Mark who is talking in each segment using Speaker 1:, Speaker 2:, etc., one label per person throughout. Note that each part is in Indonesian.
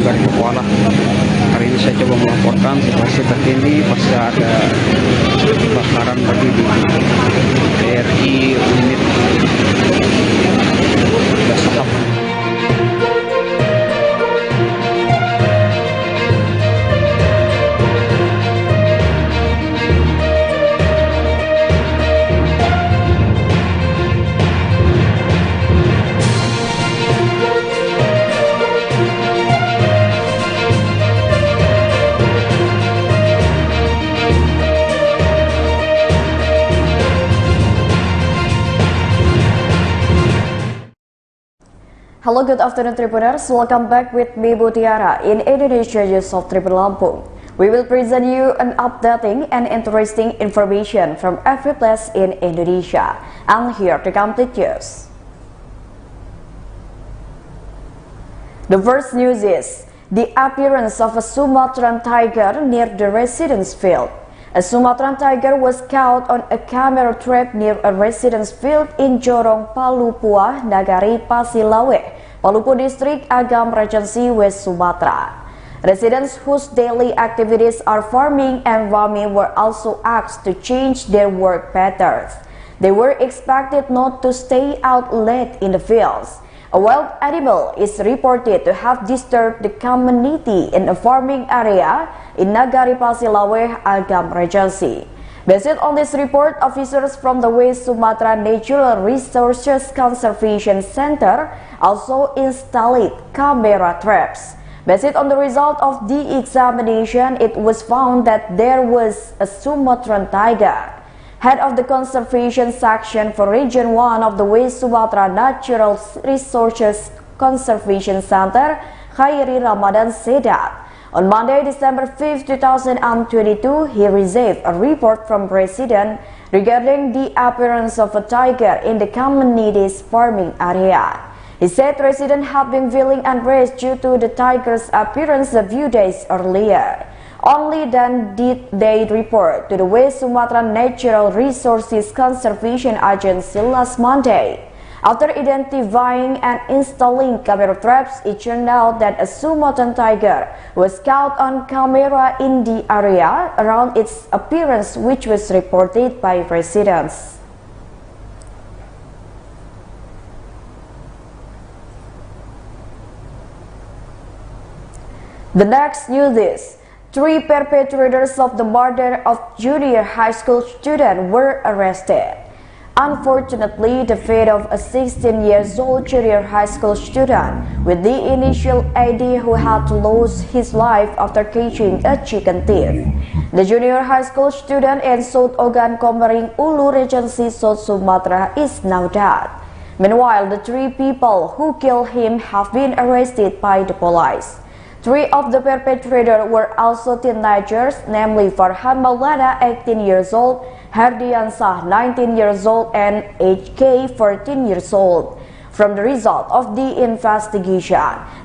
Speaker 1: garing Kuala. Hari ini saya coba melaporkan situasi terkini pasca ada kebakaran tadi di TRI unit Dasahap.
Speaker 2: Hello, good afternoon, Tribuners. Welcome back with me, Tiara, in Indonesia News of Tribun Lampung. We will present you an updating and interesting information from every place in Indonesia. And here to complete news. The first news is the appearance of a Sumatran tiger near the residence field. A Sumatran tiger was caught on a camera trap near a residence field in Jorong Palupua, Nagari Pasilawe, Palupu District, Agam Regency, West Sumatra. Residents whose daily activities are farming and roaming were also asked to change their work patterns. They were expected not to stay out late in the fields. A wild animal is reported to have disturbed the community in a farming area in Nagari Pasilawe, Agam Regency. Based on this report, officers from the West Sumatra Natural Resources Conservation Center also installed camera traps. Based on the result of the examination, it was found that there was a Sumatran tiger. Head of the Conservation Section for Region 1 of the West Sumatra Natural Resources Conservation Center, Khairi Ramadan, said that on Monday, December 5, 2022, he received a report from residents regarding the appearance of a tiger in the community's farming area. He said residents have been feeling unrest due to the tiger's appearance a few days earlier. Only then did they report to the West Sumatra Natural Resources Conservation Agency last Monday. After identifying and installing camera traps, it turned out that a Sumatran tiger was caught on camera in the area around its appearance, which was reported by residents. The next news is 3 perpetrators of the murder of junior high school student were arrested. Unfortunately, the fate of a 16-year-old junior high school student with the initial AD who had to lose his life after catching a chicken thief. The junior high school student in South Ogan Komering Ulu Regency, South Sumatra is now dead. Meanwhile, the 3 people who killed him have been arrested by the police. 3 of the perpetrators were also teenagers, namely Farhan Maulana, 18 years old, Herdian Shah, 19 years old, and HK, 14 years old. From the result of the investigation,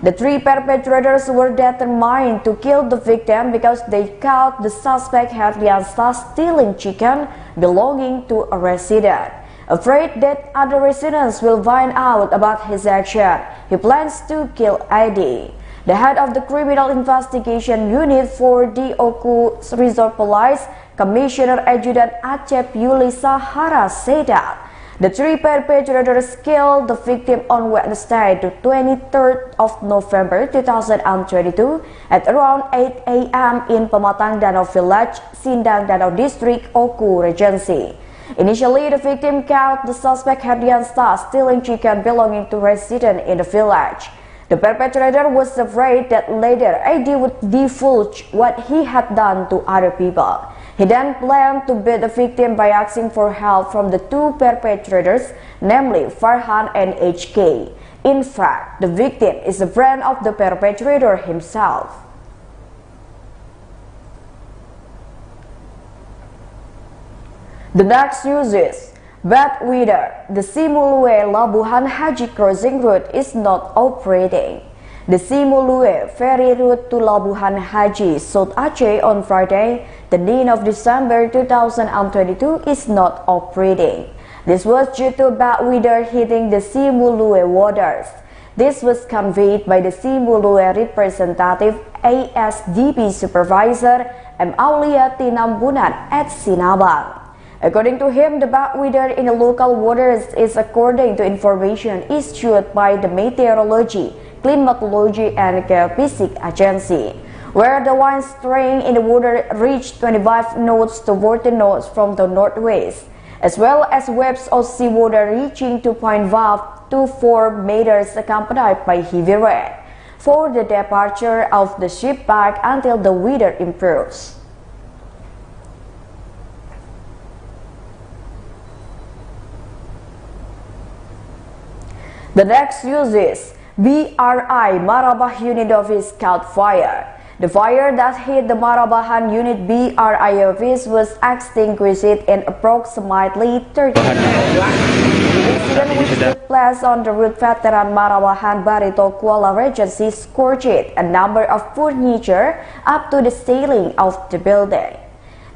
Speaker 2: the 3 perpetrators were determined to kill the victim because they caught the suspect Herdian Shah stealing chicken belonging to a resident. Afraid that other residents will find out about his action, he plans to kill ID. The head of the Criminal Investigation Unit for the Oku Resort Police, Commissioner Adjutant Acep Yuli Sahara, said that the 3 perpetrators killed the victim on Wednesday, the 23rd of November 2022 at around 8 a.m. in Pematang Danau Village, Sindang Danau District, Oku Regency. Initially, the victim caught the suspect Herdian Shah stealing chicken belonging to a resident in the village. The perpetrator was afraid that later AD would divulge what he had done to other people. He then planned to beat the victim by asking for help from the 2 perpetrators, namely Farhan and HK. In fact, the victim is a friend of the perpetrator himself. The next news is bad weather. The Simulue Labuhan Haji crossing route is not operating. The Simulue ferry route to Labuhan Haji, South Aceh on Friday, the 9th of December 2022 is not operating. This was due to bad weather hitting the Simulue waters. This was conveyed by the Simulue representative ASDP supervisor M. Aulia Tinambunan at Sinabang. According to him, the bad weather in the local waters is according to information issued by the Meteorology, Climatology and Geophysics Agency, where the wind strength in the water reached 25 knots to 40 knots from the northwest, as well as waves of seawater reaching 2.5 to 4 meters accompanied by heavy rain, for the departure of the ship back until the weather improves. The next news is BRI Marabah Unit Office caught fire. The fire that hit the Marabahan Unit BRI office was extinguished in approximately 30 minutes. The incident which took place on the route Veteran Marabahan Barito Kuala Regency scorched a number of furniture up to the ceiling of the building.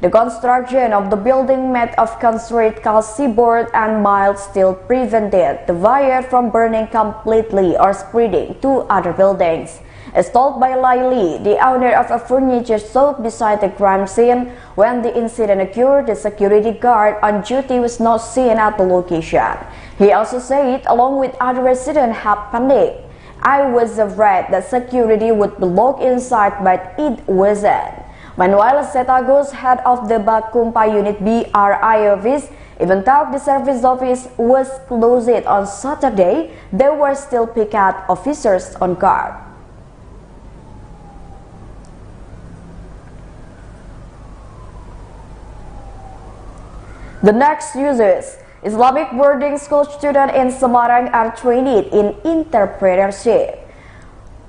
Speaker 2: The construction of the building made of concrete, calciboard and mild steel prevented the fire from burning completely or spreading to other buildings. As told by Lai Lee, the owner of a furniture shop beside the crime scene, when the incident occurred, the security guard on duty was not seen at the location. He also said, along with other residents, had panicked. I was afraid that security would be locked inside, but it wasn't. Manuel Setagos, head of the Bakumpa Unit BRI office, even though the service office was closed on Saturday, there were still picket officers on guard. The next news is Islamic boarding school students in Semarang are trained in entrepreneurship.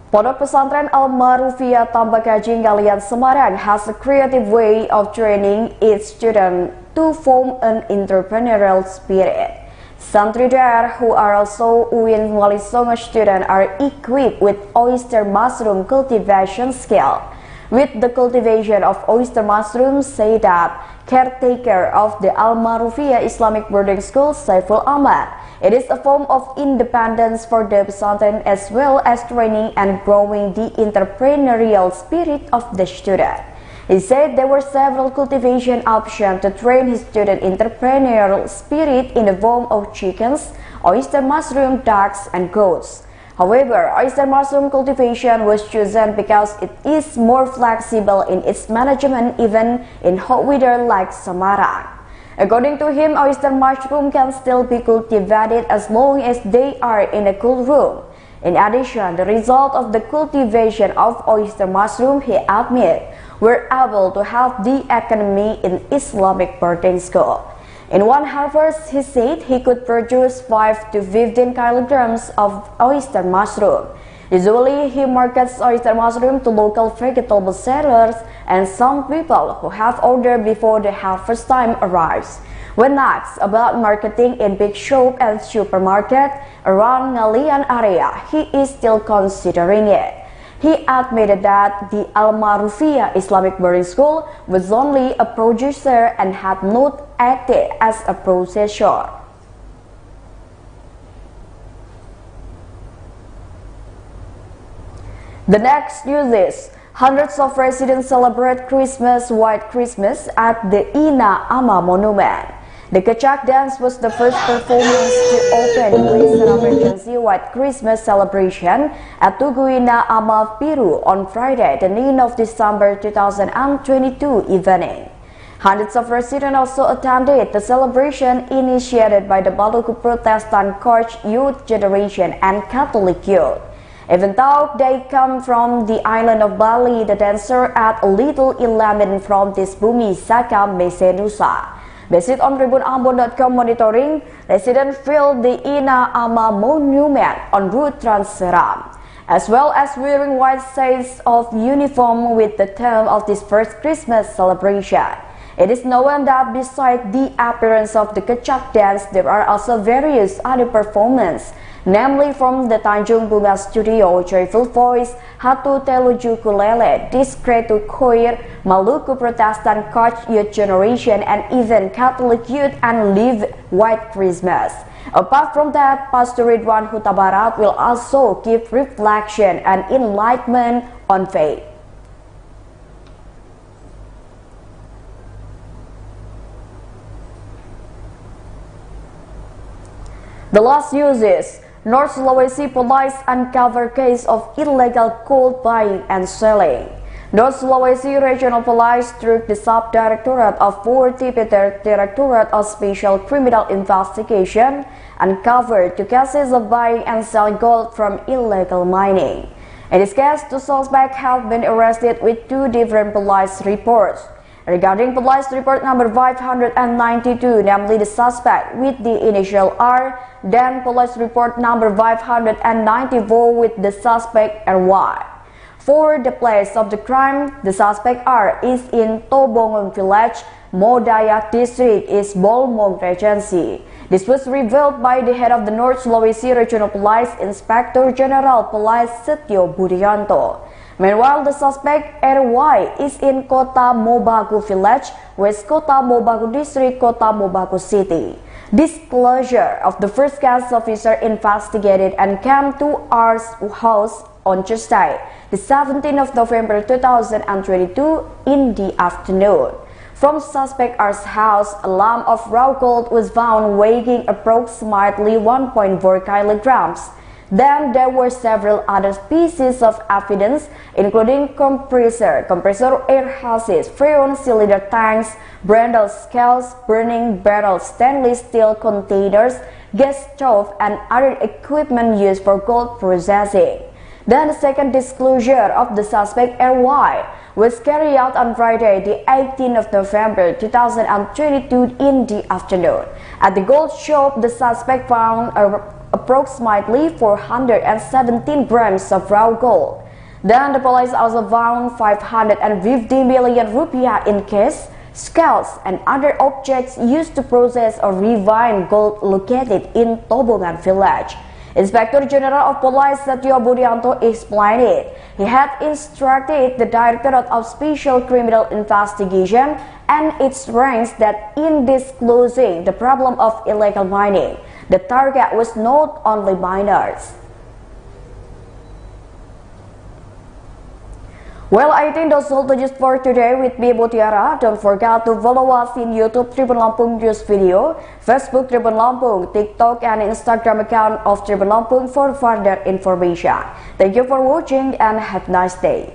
Speaker 2: Pondok Pesantren Al-Marufiyah Tambakajing Galian Semarang has a creative way of training its students to form an entrepreneurial spirit. Santri there, who are also UIN Wali Songo students, are equipped with oyster mushroom cultivation skill. With the cultivation of oyster mushrooms, say that caretaker of the Al-Marufiyah Islamic Boarding School, Saiful Ahmad. It is a form of independence for the pesantren as well as training and growing the entrepreneurial spirit of the student. He said there were several cultivation options to train his student entrepreneurial spirit in the form of chickens, oyster mushroom, ducks, and goats. However, oyster mushroom cultivation was chosen because it is more flexible in its management even in hot weather like Semarang. According to him, oyster mushroom can still be cultivated as long as they are in a cool room. In addition, the result of the cultivation of oyster mushroom, he admitted, were able to help the economy in Islamic boarding school. In one harvest, he said he could produce 5 to 15 kilograms of oyster mushroom. Usually, he markets oyster mushroom to local vegetable sellers and some people who have ordered before the harvest time arrives. When asked about marketing in big shop and supermarket around Ngalian area, he is still considering it. He admitted that the Al-Marufiyah Islamic Boarding School was only a producer and had not acted as a processor. The next news is hundreds of residents celebrate Christmas White Christmas at the Ina Ama Monument. The Kecak dance was the first performance to open the Quezon Emergency White Christmas celebration at Tugu Ina Ama Piru on Friday, the 9th of December 2022 evening. Hundreds of residents also attended the celebration initiated by the Maluku Protestant Church Youth Generation and Catholic Youth. Even though they come from the island of Bali, the dancers add a little element from this Bumi Saka Mesenusa. Based on tribunambon.com monitoring, residents filled the Ina Ama Monument on route Trans Seram, as well as wearing white shades of uniform with the theme of this first Christmas celebration. It is known that besides the appearance of the Kecak dance, there are also various other performances, namely from the Tanjung Bunga Studio, Joyful Voice, Hatu Teluju Kulele, Diskretu Choir, Maluku Protestant Church Youth Generation, and even Catholic Youth and Live White Christmas. Apart from that, Pastor Ridwan Huta Barat will also give reflection and enlightenment on faith. The last news is North Sulawesi police uncover case of illegal gold buying and selling. North Sulawesi Regional Police through the Sub-Directorate of 40 Directorate of Special Criminal Investigation uncovered 2 cases of buying and selling gold from illegal mining. In this case, 2 suspects have been arrested with 2 different police reports. Regarding police report number 592, namely the suspect with the initial R, then police report number 594 with the suspect RY. For the place of the crime, the suspect R is in Tobongon Village, Modaya District, East Bolmong Regency. This was revealed by the head of the North Sulawesi Regional Police, Inspector General Police Setio Budianto. Meanwhile, the suspect RY is in Kota Mobagu Village, West Kota Mobagu District, Kota Mobagu City. Disclosure of the first case officer investigated and came to our house on Tuesday, the 17th of November 2022 in the afternoon. From suspect R's house, a lump of raw gold was found weighing approximately 1.4 kilograms. Then there were several other pieces of evidence, including compressor air hoses, freon cylinder tanks, brindle scales, burning barrels, stainless steel containers, gas stove, and other equipment used for gold processing. Then the second disclosure of the suspect RY was carried out on Friday, the 18th of November 2022 in the afternoon. At the gold shop, the suspect found approximately 417 grams of raw gold. Then the police also found 550 million rupiah in cash, scales, and other objects used to process or refine gold located in Tobongan Village. Inspector General of Police Setio Budianto explained it. He had instructed the Directorate of Special Criminal Investigation and its ranks that in disclosing the problem of illegal mining, the target was not only miners. Well, I think that's all the news for today with me, Mutiara. Don't forget to follow us in YouTube Tribun Lampung News Video, Facebook Tribun Lampung, TikTok and Instagram account of Tribun Lampung for further information. Thank you for watching and have a nice day.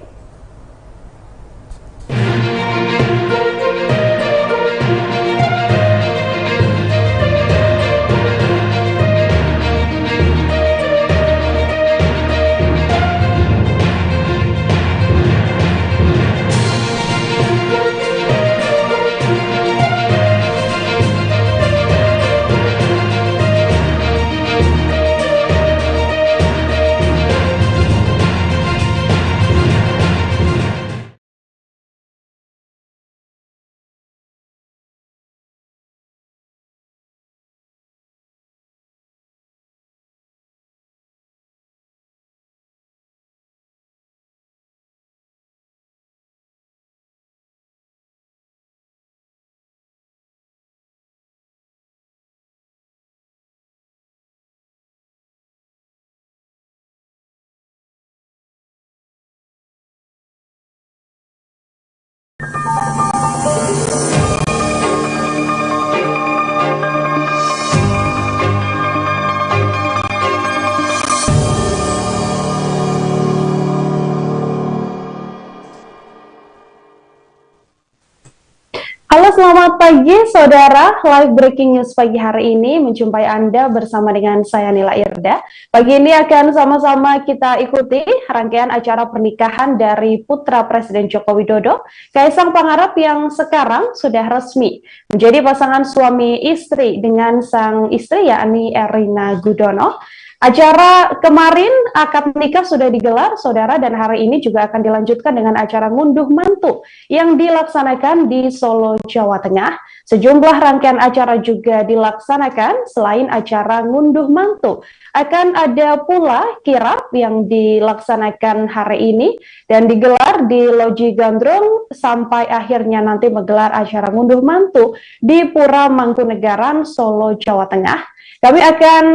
Speaker 3: Halo, selamat pagi saudara. Live breaking news pagi hari ini menjumpai Anda bersama dengan saya Nila Irda. Pagi ini akan sama-sama kita ikuti rangkaian acara pernikahan dari putra Presiden Joko Widodo, Kaisang Pangarep, yang sekarang sudah resmi menjadi pasangan suami istri dengan sang istri yakni Erina Gudono. Acara kemarin akad nikah sudah digelar, saudara, dan hari ini juga akan dilanjutkan dengan acara ngunduh mantu yang dilaksanakan di Solo, Jawa Tengah. Sejumlah rangkaian acara juga dilaksanakan selain acara ngunduh mantu. Akan ada pula kirap yang dilaksanakan hari ini dan digelar di Loji Gandrung sampai akhirnya nanti menggelar acara ngunduh mantu di Pura Mangkunegaran, Solo, Jawa Tengah. Kami akan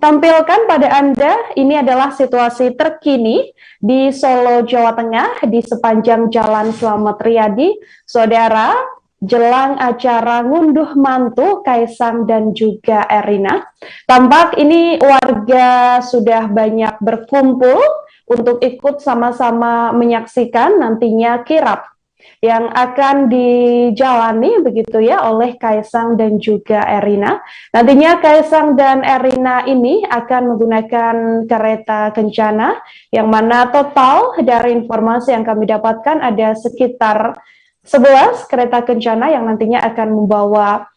Speaker 3: tampilkan pada Anda, ini adalah situasi terkini di Solo, Jawa Tengah, di sepanjang Jalan Slamet Riyadi. Saudara, jelang acara ngunduh mantu Kaisang dan juga Erina. Tampak ini warga sudah banyak berkumpul untuk ikut sama-sama menyaksikan nantinya kirap yang akan dijalani begitu ya oleh Kaisang dan juga Erina. Nantinya Kaisang dan Erina ini akan menggunakan kereta kencana yang mana total dari informasi yang kami dapatkan ada sekitar 11 kereta kencana yang nantinya akan membawa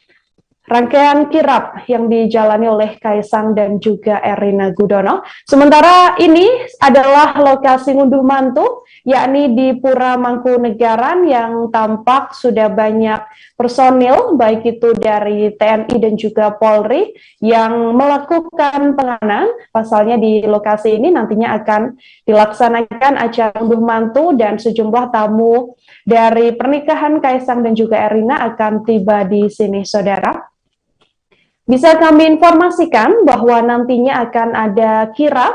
Speaker 3: rangkaian kirap yang dijalani oleh Kaisang dan juga Erina Gudono. Sementara ini adalah lokasi ngunduh mantu, yakni di Pura Mangkunegaran yang tampak sudah banyak personil, baik itu dari TNI dan juga Polri, yang melakukan pengamanan. Pasalnya di lokasi ini nantinya akan dilaksanakan acara ngunduh mantu dan sejumlah tamu dari pernikahan Kaisang dan juga Erina akan tiba di sini, saudara. Bisa kami informasikan bahwa nantinya akan ada kirap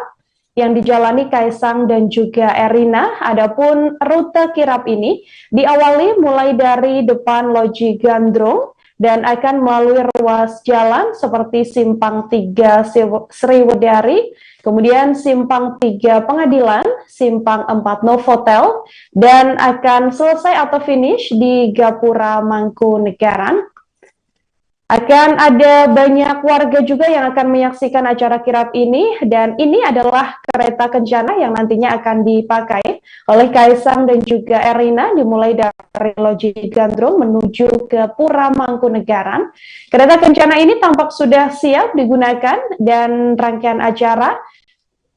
Speaker 3: yang dijalani Kaisang dan juga Erina. Adapun rute kirap ini diawali mulai dari depan Loji Gandrung dan akan melalui ruas jalan seperti Simpang 3 Sriwedari, kemudian Simpang 3 Pengadilan, Simpang 4 Novotel, dan akan selesai atau finish di Gapura Mangkunegaran. Akan ada banyak warga juga yang akan menyaksikan acara kirap ini, dan ini adalah kereta kencana yang nantinya akan dipakai oleh Kaisang dan juga Erina dimulai dari Loji Gandrung menuju ke Pura Mangkunegaran. Kereta kencana ini tampak sudah siap digunakan dan rangkaian acara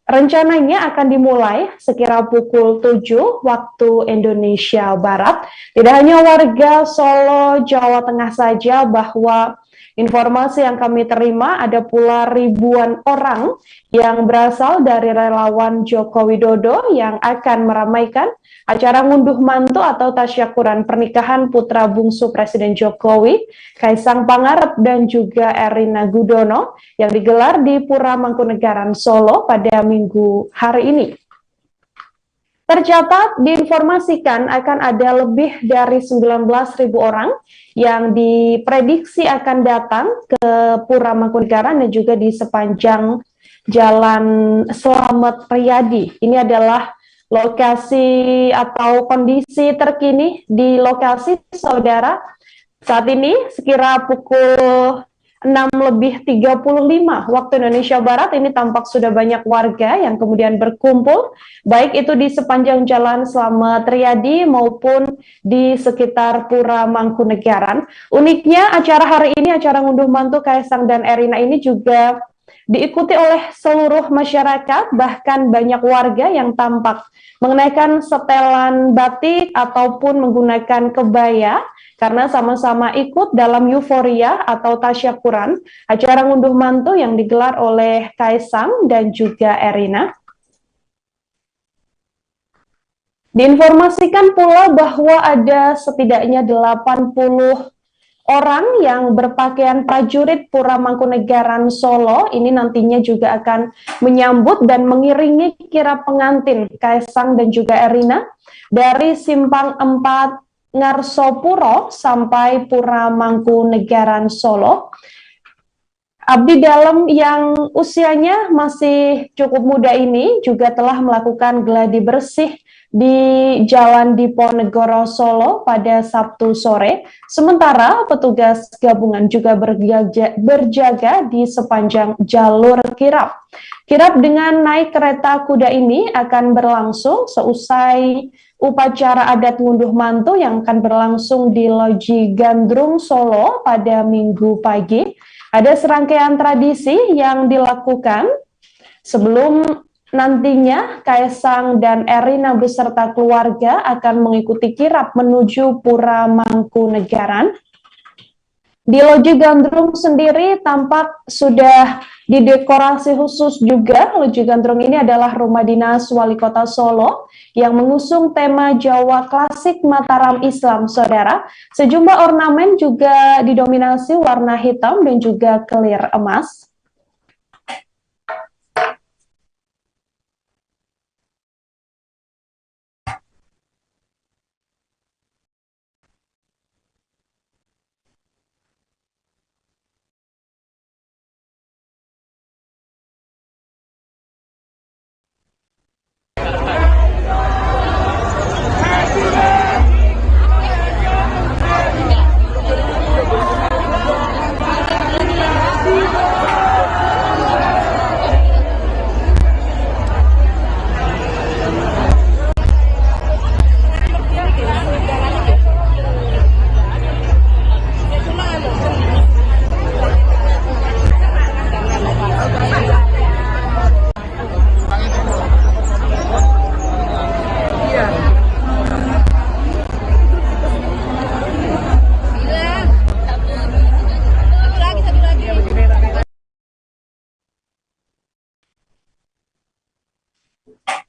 Speaker 3: rencananya akan dimulai sekira pukul 7 waktu Indonesia Barat. Tidak hanya warga Solo, Jawa Tengah saja, bahwa informasi yang kami terima ada pula ribuan orang yang berasal dari relawan Joko Widodo yang akan meramaikan acara ngunduh mantu atau tasyakuran pernikahan putra bungsu Presiden Jokowi, Kaisang Pangarep dan juga Erina Gudono yang digelar di Pura Mangkunegaran Solo pada Minggu hari ini. Tercatat diinformasikan akan ada lebih dari 19.000 orang yang diprediksi akan datang ke Pura Mangkunegaran dan juga di sepanjang Jalan Slamet Riyadi. Ini adalah lokasi atau kondisi terkini di lokasi, saudara. Saat ini sekira pukul 6:35 waktu Indonesia Barat, ini tampak sudah banyak warga yang kemudian berkumpul, baik itu di sepanjang Jalan Slamet Riyadi maupun di sekitar Pura Mangkunegaran. Uniknya acara hari ini, acara ngunduh mantu Kaisang dan Erina ini juga diikuti oleh seluruh masyarakat, bahkan banyak warga yang tampak mengenakan setelan batik ataupun menggunakan kebaya karena sama-sama ikut dalam euforia atau tasyakuran acara ngunduh mantu yang digelar oleh Kaisang dan juga Erina. Diinformasikan pula bahwa ada setidaknya 80 orang yang berpakaian prajurit Pura Mangkunegaran Solo ini nantinya juga akan menyambut dan mengiringi kirap pengantin Kaisang dan juga Erina dari Simpang 4 Ngarsopuro sampai Pura Mangkunegaran Solo. Abdi dalam yang usianya masih cukup muda ini juga telah melakukan gladi bersih di Jalan Diponegoro Solo pada Sabtu sore. Sementara petugas gabungan juga berjaga di sepanjang jalur kirap. Kirap dengan naik kereta kuda ini akan berlangsung seusai upacara adat ngunduh mantu yang akan berlangsung di Loji Gandrung Solo pada Minggu pagi. Ada serangkaian tradisi yang dilakukan sebelum nantinya Kaisang dan Erina beserta keluarga akan mengikuti kirap menuju Pura Mangkunegaran. Di Loji Gandrung sendiri tampak sudah didekorasi khusus juga. Loji Gandrung ini adalah rumah dinas Wali Kota Solo yang mengusung tema Jawa Klasik Mataram Islam, saudara. Sejumlah ornamen juga didominasi warna hitam dan juga kelir emas.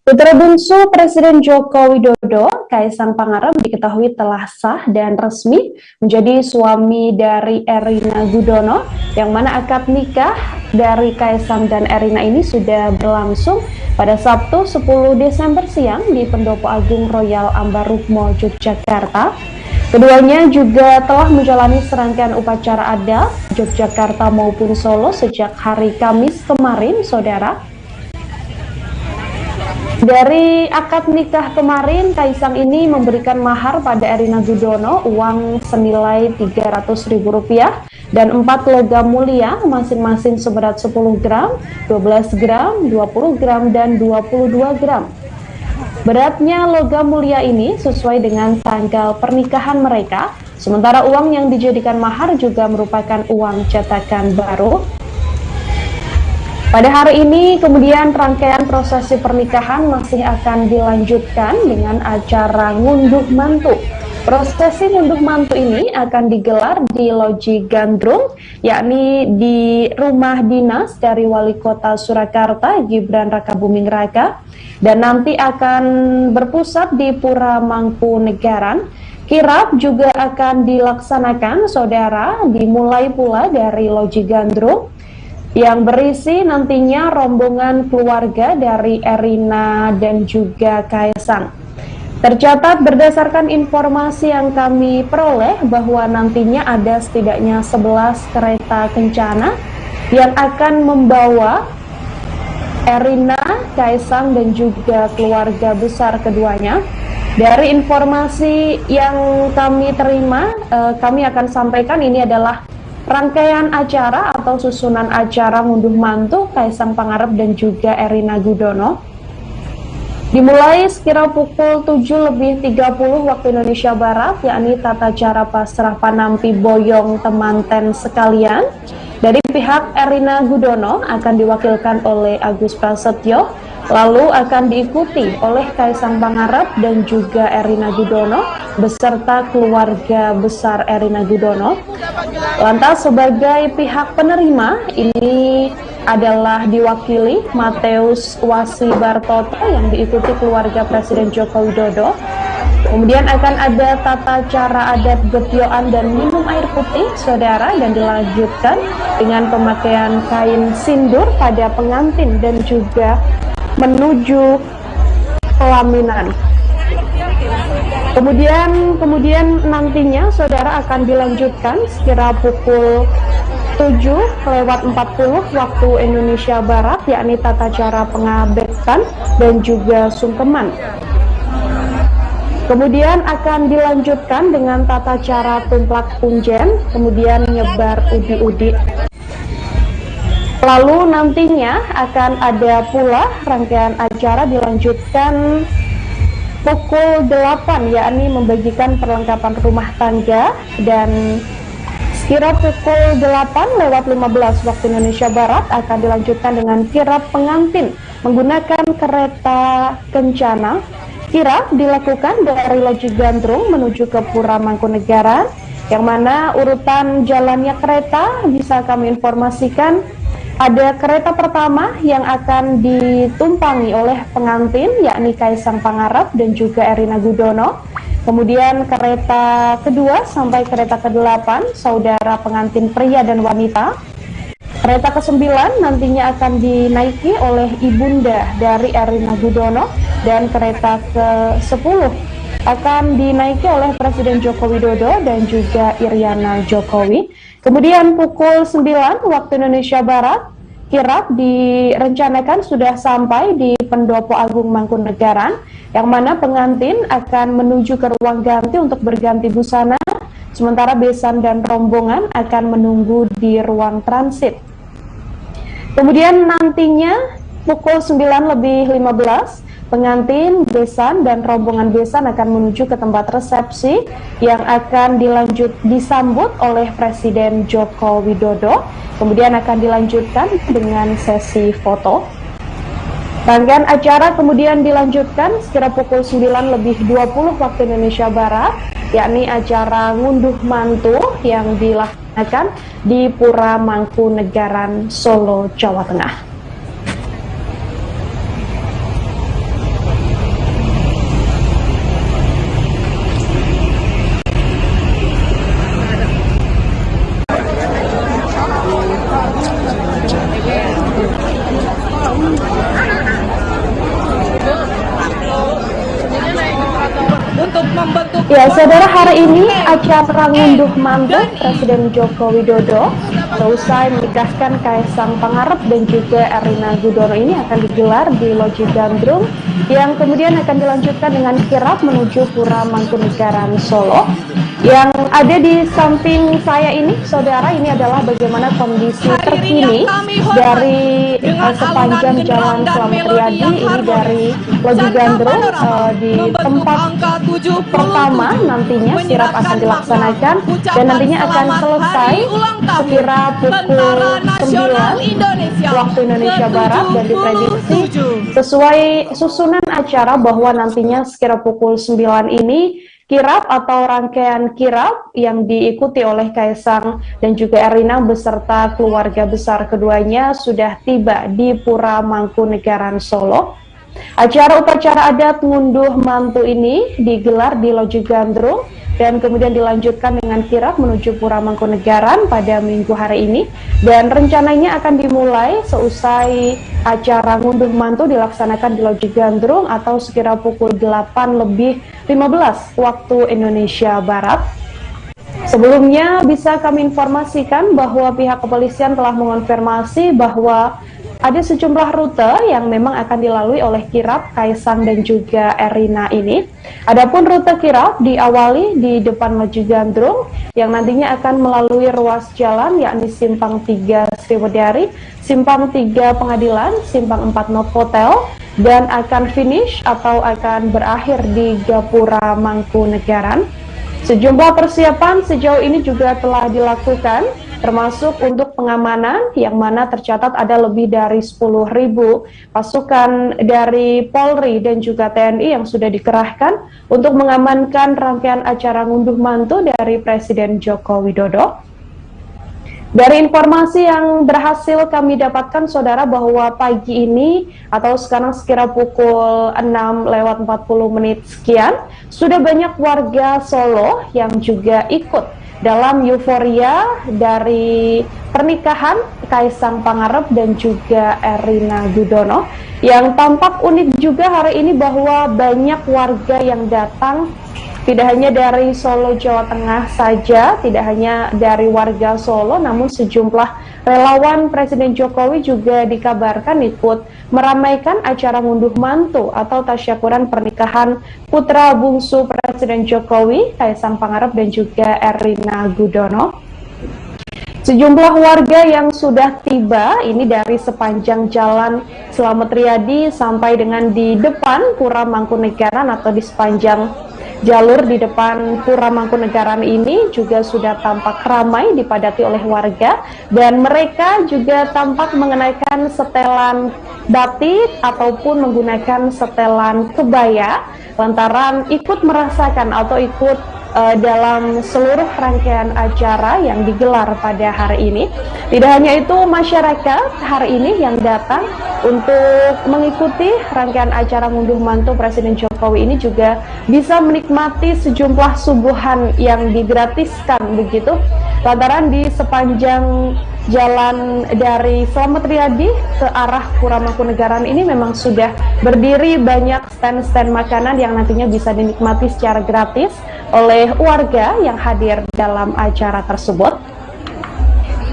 Speaker 3: Putra bungsu Presiden Joko Widodo, Kaisang Pangarep, diketahui telah sah dan resmi menjadi suami dari Erina Gudono, yang mana akad nikah dari Kaisang dan Erina ini sudah berlangsung pada Sabtu 10 Desember siang di Pendopo Agung Royal Ambarukmo, Yogyakarta. Keduanya juga telah menjalani serangkaian upacara adat Yogyakarta maupun Solo sejak hari Kamis kemarin, saudara. Dari akad nikah kemarin, Kaisang ini memberikan mahar pada Erina Gudono uang senilai Rp300.000 dan 4 logam mulia masing-masing seberat 10 gram, 12 gram, 20 gram, dan 22 gram. Beratnya logam mulia ini sesuai dengan tanggal pernikahan mereka, sementara uang yang dijadikan mahar juga merupakan uang cetakan baru. Pada hari ini kemudian rangkaian prosesi pernikahan masih akan dilanjutkan dengan acara ngunduh mantu. Prosesi ngunduh mantu ini akan digelar di Loji Gandrung, yakni di rumah dinas dari Wali Kota Surakarta, Gibran Rakabuming Raka, dan nanti akan berpusat di Pura Mangkunegaran. Kirap juga akan dilaksanakan, saudara, dimulai pula dari Loji Gandrung, yang berisi nantinya rombongan keluarga dari Erina dan juga Kaisang. Tercatat berdasarkan informasi yang kami peroleh bahwa nantinya ada setidaknya 11 kereta kencana yang akan membawa Erina, Kaisang, dan juga keluarga besar keduanya. Dari informasi yang kami terima, kami akan sampaikan ini adalah rangkaian acara atau susunan acara ngunduh mantu Kaisang Pangarep dan juga Erina Gudono. Dimulai sekira pukul 7.30 waktu Indonesia Barat, yakni tata cara pasrah panampi boyong temanten sekalian. Dari pihak Erina Gudono akan diwakilkan oleh Agus Prasetyo, lalu akan diikuti oleh Kaisang Pangarep dan juga Erina Gudono beserta keluarga besar Erina Gudono. Lantas sebagai pihak penerima ini adalah diwakili Mateus Wasi Bartoto yang diikuti keluarga Presiden Joko Widodo. Kemudian akan ada tata cara adat getioan dan minum air putih, saudara, dan dilanjutkan dengan pemakaian kain sindur pada pengantin dan juga menuju pelaminan. Kemudian nantinya saudara akan dilanjutkan sekira pukul 7:40 waktu Indonesia Barat, yakni tata cara pengabetan dan juga sungkeman. Kemudian akan dilanjutkan dengan tata cara tumplak punjen, kemudian nyebar udi-udi. Lalu nantinya akan ada pula rangkaian acara dilanjutkan pukul 8, yakni membagikan perlengkapan rumah tangga, dan sekira pukul 8:15 waktu Indonesia Barat akan dilanjutkan dengan kirap pengantin menggunakan kereta kencana. Kirap dilakukan dari Loji Gandrung menuju ke Pura Mangkunegaran, yang mana urutan jalannya kereta bisa kami informasikan. Ada kereta pertama yang akan ditumpangi oleh pengantin, yakni Kaisang Pangarep dan juga Erina Gudono. Kemudian kereta kedua sampai kereta ke-8 saudara pengantin pria dan wanita. Kereta ke-9 nantinya akan dinaiki oleh ibunda dari Erina Gudono, dan kereta ke-10 akan dinaiki oleh Presiden Joko Widodo dan juga Iriana Jokowi. Kemudian pukul 9 waktu Indonesia Barat, kirap direncanakan sudah sampai di Pendopo Agung Mangkunegaran, yang mana pengantin akan menuju ke ruang ganti untuk berganti busana, sementara besan dan rombongan akan menunggu di ruang transit. Kemudian nantinya pukul 9:15 pengantin, besan, dan rombongan besan akan menuju ke tempat resepsi yang akan disambut oleh Presiden Joko Widodo. Kemudian akan dilanjutkan dengan sesi foto. Rangkaian acara kemudian dilanjutkan sekira pukul 9:20 waktu Indonesia Barat, yakni acara ngunduh mantu yang dilaksanakan di Pura Mangkunegaran, Solo, Jawa Tengah. Ya, saudara, hari ini acara ngunduh mantu Presiden Joko Widodo selesai menikahkan Kaisang Pangarep dan juga Erina Gudono ini akan digelar di Loji Gandrung yang kemudian akan dilanjutkan dengan kirap menuju Pura Mangkunegaran Solo. Yang ada di samping saya ini, saudara, ini adalah bagaimana kondisi terkini dari sepanjang Jalan Slamet Riyadi ini dari Loji Gandrung di tempat pertama nantinya kirap akan dilaksanakan dan nantinya akan selesai sekira pukul 9 waktu Indonesia Barat dan diprediksi sesuai susunan acara bahwa nantinya sekira pukul 9 ini kirap atau rangkaian kirap yang diikuti oleh Kaisang dan juga Erina beserta keluarga besar keduanya sudah tiba di Pura Mangkunegaran Solo. Acara upacara adat ngunduh mantu ini digelar di Loji Gandrung dan kemudian dilanjutkan dengan kirap menuju Pura Mangkunegaran pada Minggu hari ini, dan rencananya akan dimulai seusai acara ngunduh mantu dilaksanakan di Loji Gandrung atau sekira pukul 8:15 waktu Indonesia Barat. Sebelumnya bisa kami informasikan bahwa pihak kepolisian telah mengonfirmasi bahwa ada sejumlah rute yang memang akan dilalui oleh kirap Kaisang dan juga Erina ini. Adapun rute kirap diawali di depan Loji Gandrung yang nantinya akan melalui ruas jalan yakni Simpang 3 Sriwedari, Simpang 3 Pengadilan, Simpang 4 Novotel, dan akan finish atau akan berakhir di Gapura Mangkunegaran. Sejumlah persiapan sejauh ini juga telah dilakukan, termasuk untuk pengamanan yang mana tercatat ada lebih dari 10.000 pasukan dari Polri dan juga TNI yang sudah dikerahkan untuk mengamankan rangkaian acara ngunduh mantu dari Presiden Joko Widodo. Dari informasi yang berhasil kami dapatkan, saudara, bahwa pagi ini atau sekarang sekira pukul 6:40 sekian, sudah banyak warga Solo yang juga ikut dalam euforia dari pernikahan Kaisang Pangarep dan juga Erina Gudono. Yang tampak unik juga hari ini bahwa banyak warga yang datang, tidak hanya dari Solo, Jawa Tengah saja, tidak hanya dari warga Solo, namun sejumlah relawan Presiden Jokowi juga dikabarkan ikut meramaikan acara ngunduh mantu atau tasyakuran pernikahan putra bungsu Presiden Jokowi, Kaisang Pangarep dan juga Erina Gudono. Sejumlah warga yang sudah tiba ini dari sepanjang Jalan Slamet Riyadi sampai dengan di depan Pura Mangkunegaran atau di sepanjang jalur di depan Pura Mangkunegaran ini juga sudah tampak ramai dipadati oleh warga, dan mereka juga tampak mengenakan setelan batik ataupun menggunakan setelan kebaya lantaran ikut merasakan atau ikut dalam seluruh rangkaian acara yang digelar pada hari ini. Tidak hanya itu, masyarakat hari ini yang datang untuk mengikuti rangkaian acara ngunduh mantu Presiden Jokowi ini juga bisa menikmati sejumlah suguhan yang digratiskan begitu, lantaran di sepanjang jalan dari Slamet Riyadi ke arah Pura Mangkunegaran ini memang sudah berdiri banyak stand-stand makanan yang nantinya bisa dinikmati secara gratis oleh warga yang hadir dalam acara tersebut.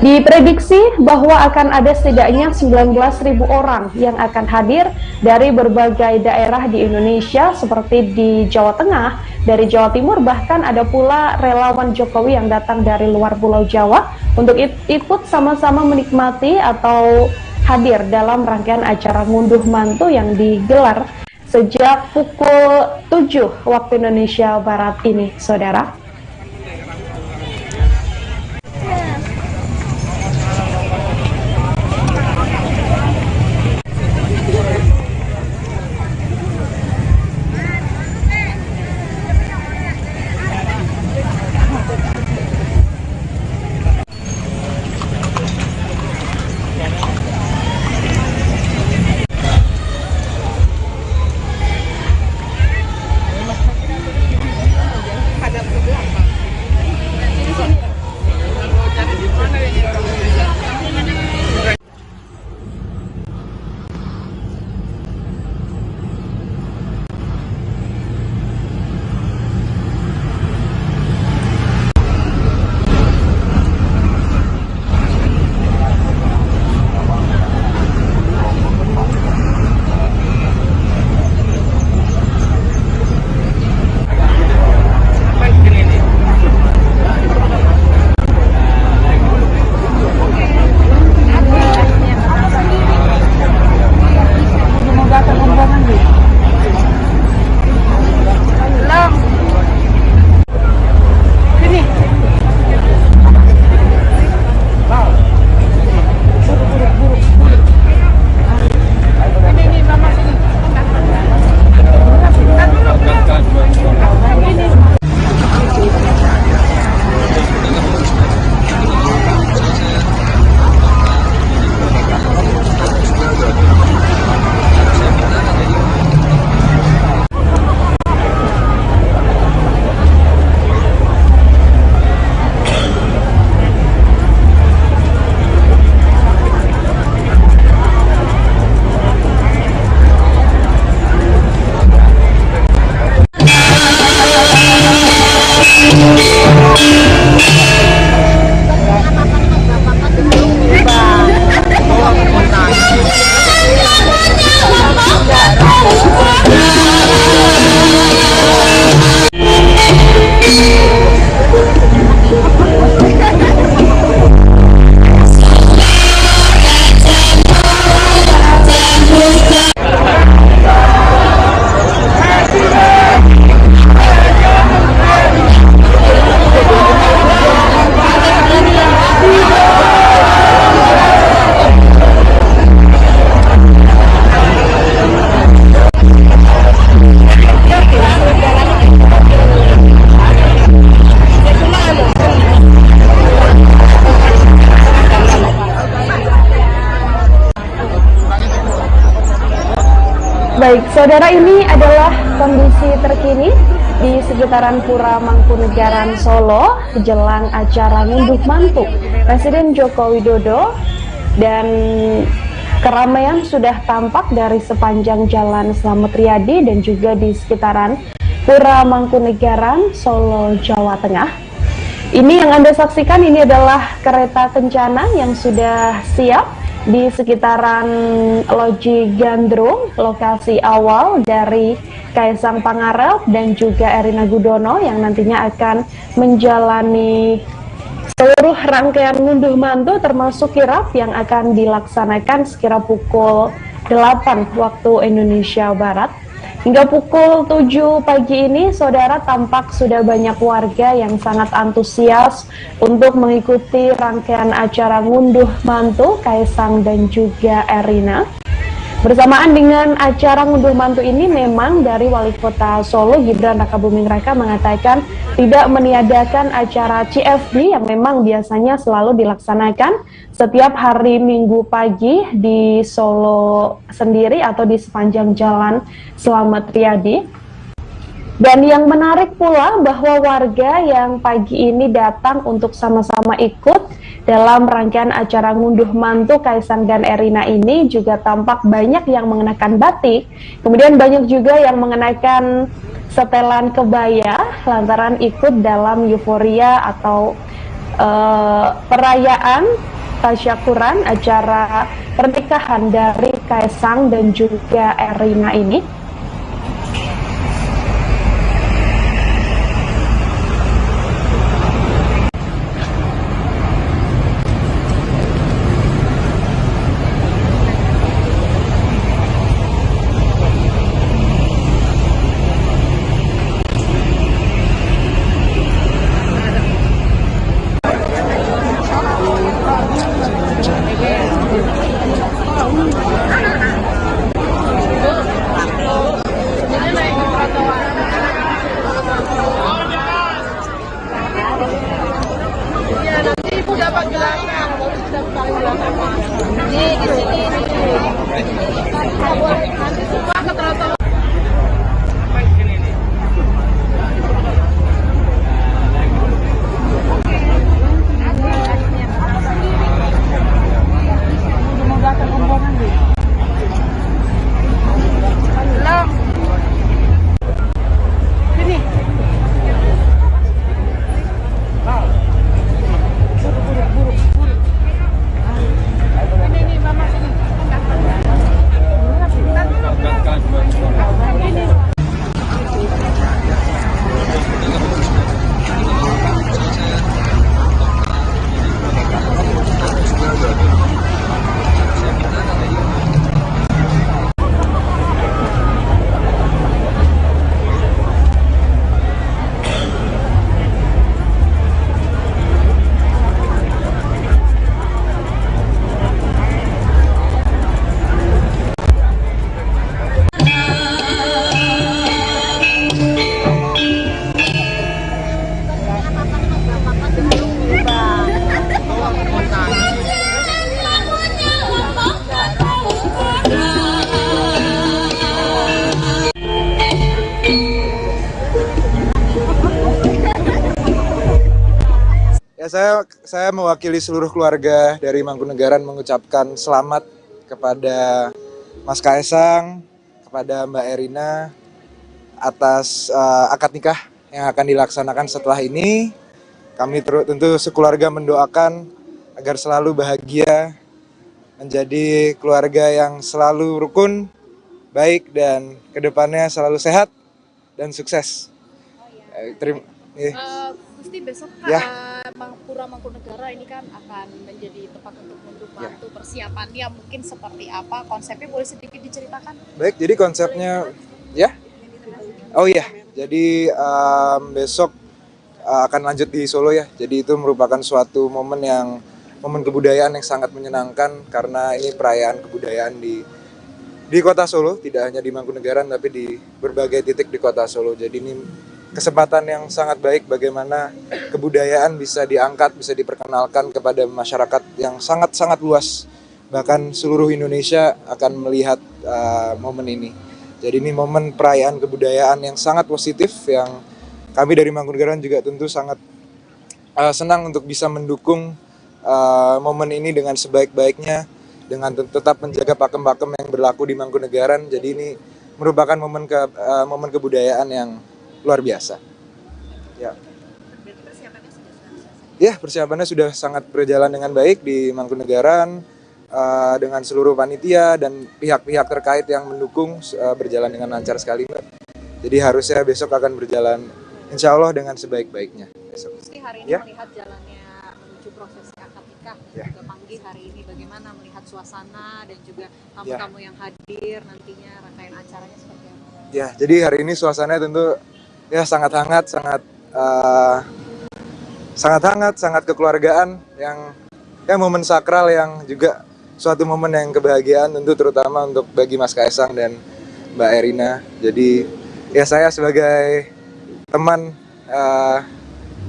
Speaker 3: Diprediksi bahwa akan ada setidaknya 19.000 orang yang akan hadir dari berbagai daerah di Indonesia seperti di Jawa Tengah, dari Jawa Timur, bahkan ada pula relawan Jokowi yang datang dari luar Pulau Jawa untuk ikut sama-sama menikmati atau hadir dalam rangkaian acara ngunduh mantu yang digelar sejak pukul 7 waktu Indonesia Barat ini, saudara. Saudara, ini adalah kondisi terkini di sekitaran Pura Mangkunegaran Solo jelang acara ngunduh mantu Presiden Joko Widodo, dan keramaian sudah tampak dari sepanjang Jalan Slamet Riyadi dan juga di sekitaran Pura Mangkunegaran Solo, Jawa Tengah. Ini yang Anda saksikan, ini adalah kereta kencana yang sudah siap di sekitaran Loji Gandrung, lokasi awal dari Kaisang Pangarep dan juga Erina Gudono yang nantinya akan menjalani seluruh rangkaian ngunduh mantu termasuk kirap yang akan dilaksanakan sekira pukul 8 waktu Indonesia Barat. Hingga pukul 7 pagi ini, saudara, tampak sudah banyak warga yang sangat antusias untuk mengikuti rangkaian acara ngunduh mantu Kaisang dan juga Erina. Bersamaan dengan acara ngunduh mantu ini, memang dari Wali Kota Solo Gibran Rakabuming Raka mengatakan tidak meniadakan acara CFD yang memang biasanya selalu dilaksanakan setiap hari Minggu pagi di Solo sendiri atau di sepanjang Jalan Slamet Riyadi. Dan yang menarik pula bahwa warga yang pagi ini datang untuk sama-sama ikut dalam rangkaian acara ngunduh mantu Kaisang dan Erina ini juga tampak banyak yang mengenakan batik, kemudian banyak juga yang mengenakan setelan kebaya lantaran ikut dalam euforia atau perayaan tasyakuran acara pernikahan dari Kaisang dan juga Erina ini.
Speaker 4: Ya, saya mewakili seluruh keluarga dari Mangkunegaran mengucapkan selamat kepada Mas Kaisang, kepada Mbak Erina atas akad nikah yang akan dilaksanakan setelah ini. Kami tentu sekeluarga mendoakan agar selalu bahagia, menjadi keluarga yang selalu rukun, baik, dan kedepannya selalu sehat dan sukses.
Speaker 5: Gusti, besok
Speaker 4: Ya.
Speaker 5: Pura Mangkunegara ini kan akan menjadi tempat untuk ngunduh mantu. Persiapannya mungkin seperti apa? Konsepnya boleh sedikit diceritakan?
Speaker 4: Baik, jadi konsepnya ya. Oh iya, jadi besok akan lanjut di Solo ya. Jadi itu merupakan suatu momen kebudayaan yang sangat menyenangkan karena ini perayaan kebudayaan di Kota Solo, tidak hanya di Mangkunegaran tapi di berbagai titik di Kota Solo. Jadi ini kesempatan yang sangat baik bagaimana kebudayaan bisa diangkat, bisa diperkenalkan kepada masyarakat yang sangat-sangat luas. Bahkan seluruh Indonesia akan melihat momen ini. Jadi ini momen perayaan kebudayaan yang sangat positif yang kami dari Mangkunegaran juga tentu sangat senang untuk bisa mendukung momen ini dengan sebaik-baiknya, dengan tetap menjaga pakem-pakem yang berlaku di Mangkunegaran. Jadi ini merupakan momen kebudayaan yang luar biasa. Ya. Ya, persiapannya sudah sangat berjalan dengan baik di Mangkunegaran, dengan seluruh panitia dan pihak-pihak terkait yang mendukung berjalan dengan lancar sekali, Mbak. Jadi harusnya besok akan berjalan insya Allah dengan sebaik-baiknya besok.
Speaker 5: Meski hari ini melihat jalannya menuju prosesi akad nikah dan juga pagi hari ini, bagaimana melihat suasana dan juga tamu-tamu yang hadir nantinya, rangkaian acaranya seperti apa?
Speaker 4: Ya, jadi hari ini suasananya tentu ya sangat hangat, sangat kekeluargaan yang momen sakral yang juga suatu momen yang kebahagiaan tentu terutama untuk bagi Mas Kaisang dan Mbak Erina. Jadi ya saya sebagai teman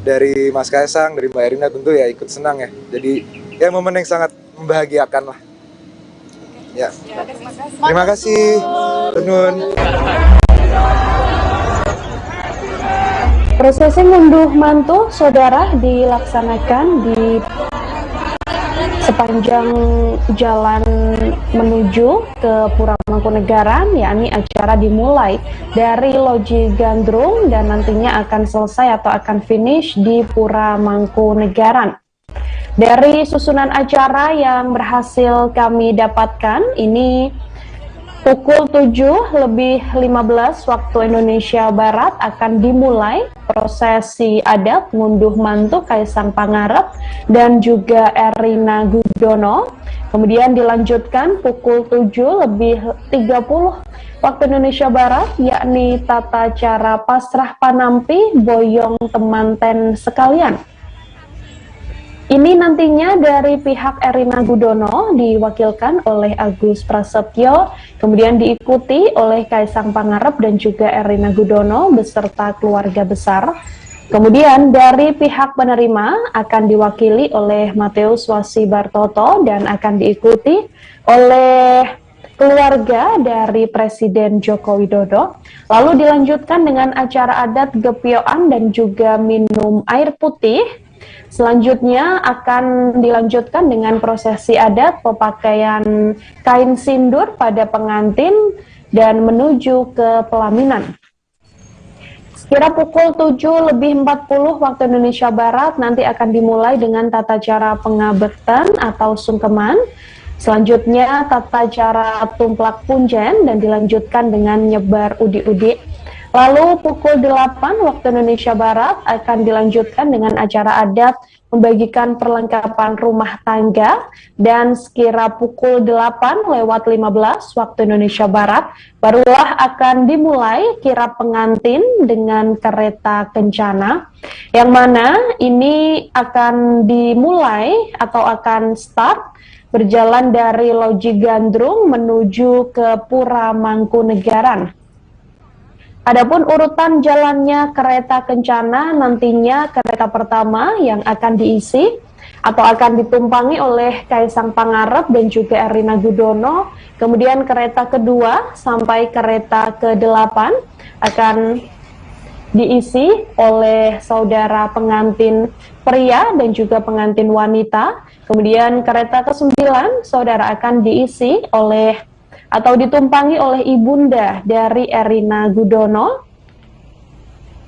Speaker 4: dari Mas Kaisang, dari Mbak Erina tentu ya ikut senang ya. Jadi ya momen yang sangat membahagiakan lah. Ya. Terima kasih. Tenun.
Speaker 3: Prosesi ngunduh mantu saudara dilaksanakan di sepanjang jalan menuju ke Pura Mangkunegaran, yakni acara dimulai dari Loji Gandrung dan nantinya akan selesai atau akan finish di Pura Mangkunegaran. Dari susunan acara yang berhasil kami dapatkan, ini pukul 7:15 waktu Indonesia Barat akan dimulai prosesi adat ngunduh mantu Kaisang Pangarep dan juga Erina Gudono. Kemudian dilanjutkan pukul 7:30 waktu Indonesia Barat, yakni tata cara pasrah panampi boyong temanten sekalian. Ini nantinya dari pihak Erina Gudono diwakilkan oleh Agus Prasetyo, kemudian diikuti oleh Kaisang Pangarep dan juga Erina Gudono beserta keluarga besar. Kemudian dari pihak penerima akan diwakili oleh Mateus Wasi Bartoto dan akan diikuti oleh keluarga dari Presiden Joko Widodo. Lalu dilanjutkan dengan acara adat gepioan dan juga minum air putih. Selanjutnya akan dilanjutkan dengan prosesi adat pemakaian kain sindur pada pengantin dan menuju ke pelaminan. Sekira pukul 7:40 waktu Indonesia Barat nanti akan dimulai dengan tata cara pengabetan atau sungkeman. Selanjutnya tata cara tumplak punjen dan dilanjutkan dengan nyebar udi-udi. Lalu pukul 8 waktu Indonesia Barat akan dilanjutkan dengan acara adat membagikan perlengkapan rumah tangga dan sekira pukul 8:15 waktu Indonesia Barat barulah akan dimulai kirap pengantin dengan kereta kencana yang mana ini akan dimulai atau akan start berjalan dari Loji Gandrung menuju ke Pura Mangkunegaran. Adapun urutan jalannya kereta kencana nantinya kereta pertama yang akan diisi atau akan ditumpangi oleh Kaisang Pangarep dan juga Erina Gudono, kemudian kereta kedua sampai kereta ke-8 akan diisi oleh saudara pengantin pria dan juga pengantin wanita, kemudian kereta ke-9 saudara akan diisi oleh atau ditumpangi oleh ibunda dari Erina Gudono.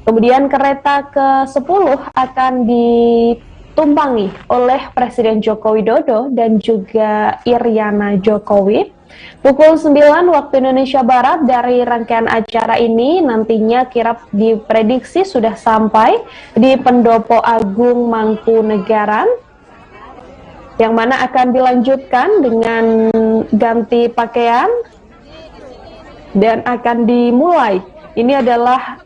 Speaker 3: Kemudian kereta ke-10 akan ditumpangi oleh Presiden Joko Widodo dan juga Iriana Jokowi. Pukul 9 waktu Indonesia Barat dari rangkaian acara ini nantinya kirap diprediksi sudah sampai di Pendopo Agung Mangkunegaran, yang mana akan dilanjutkan dengan ganti pakaian dan akan dimulai. Ini adalah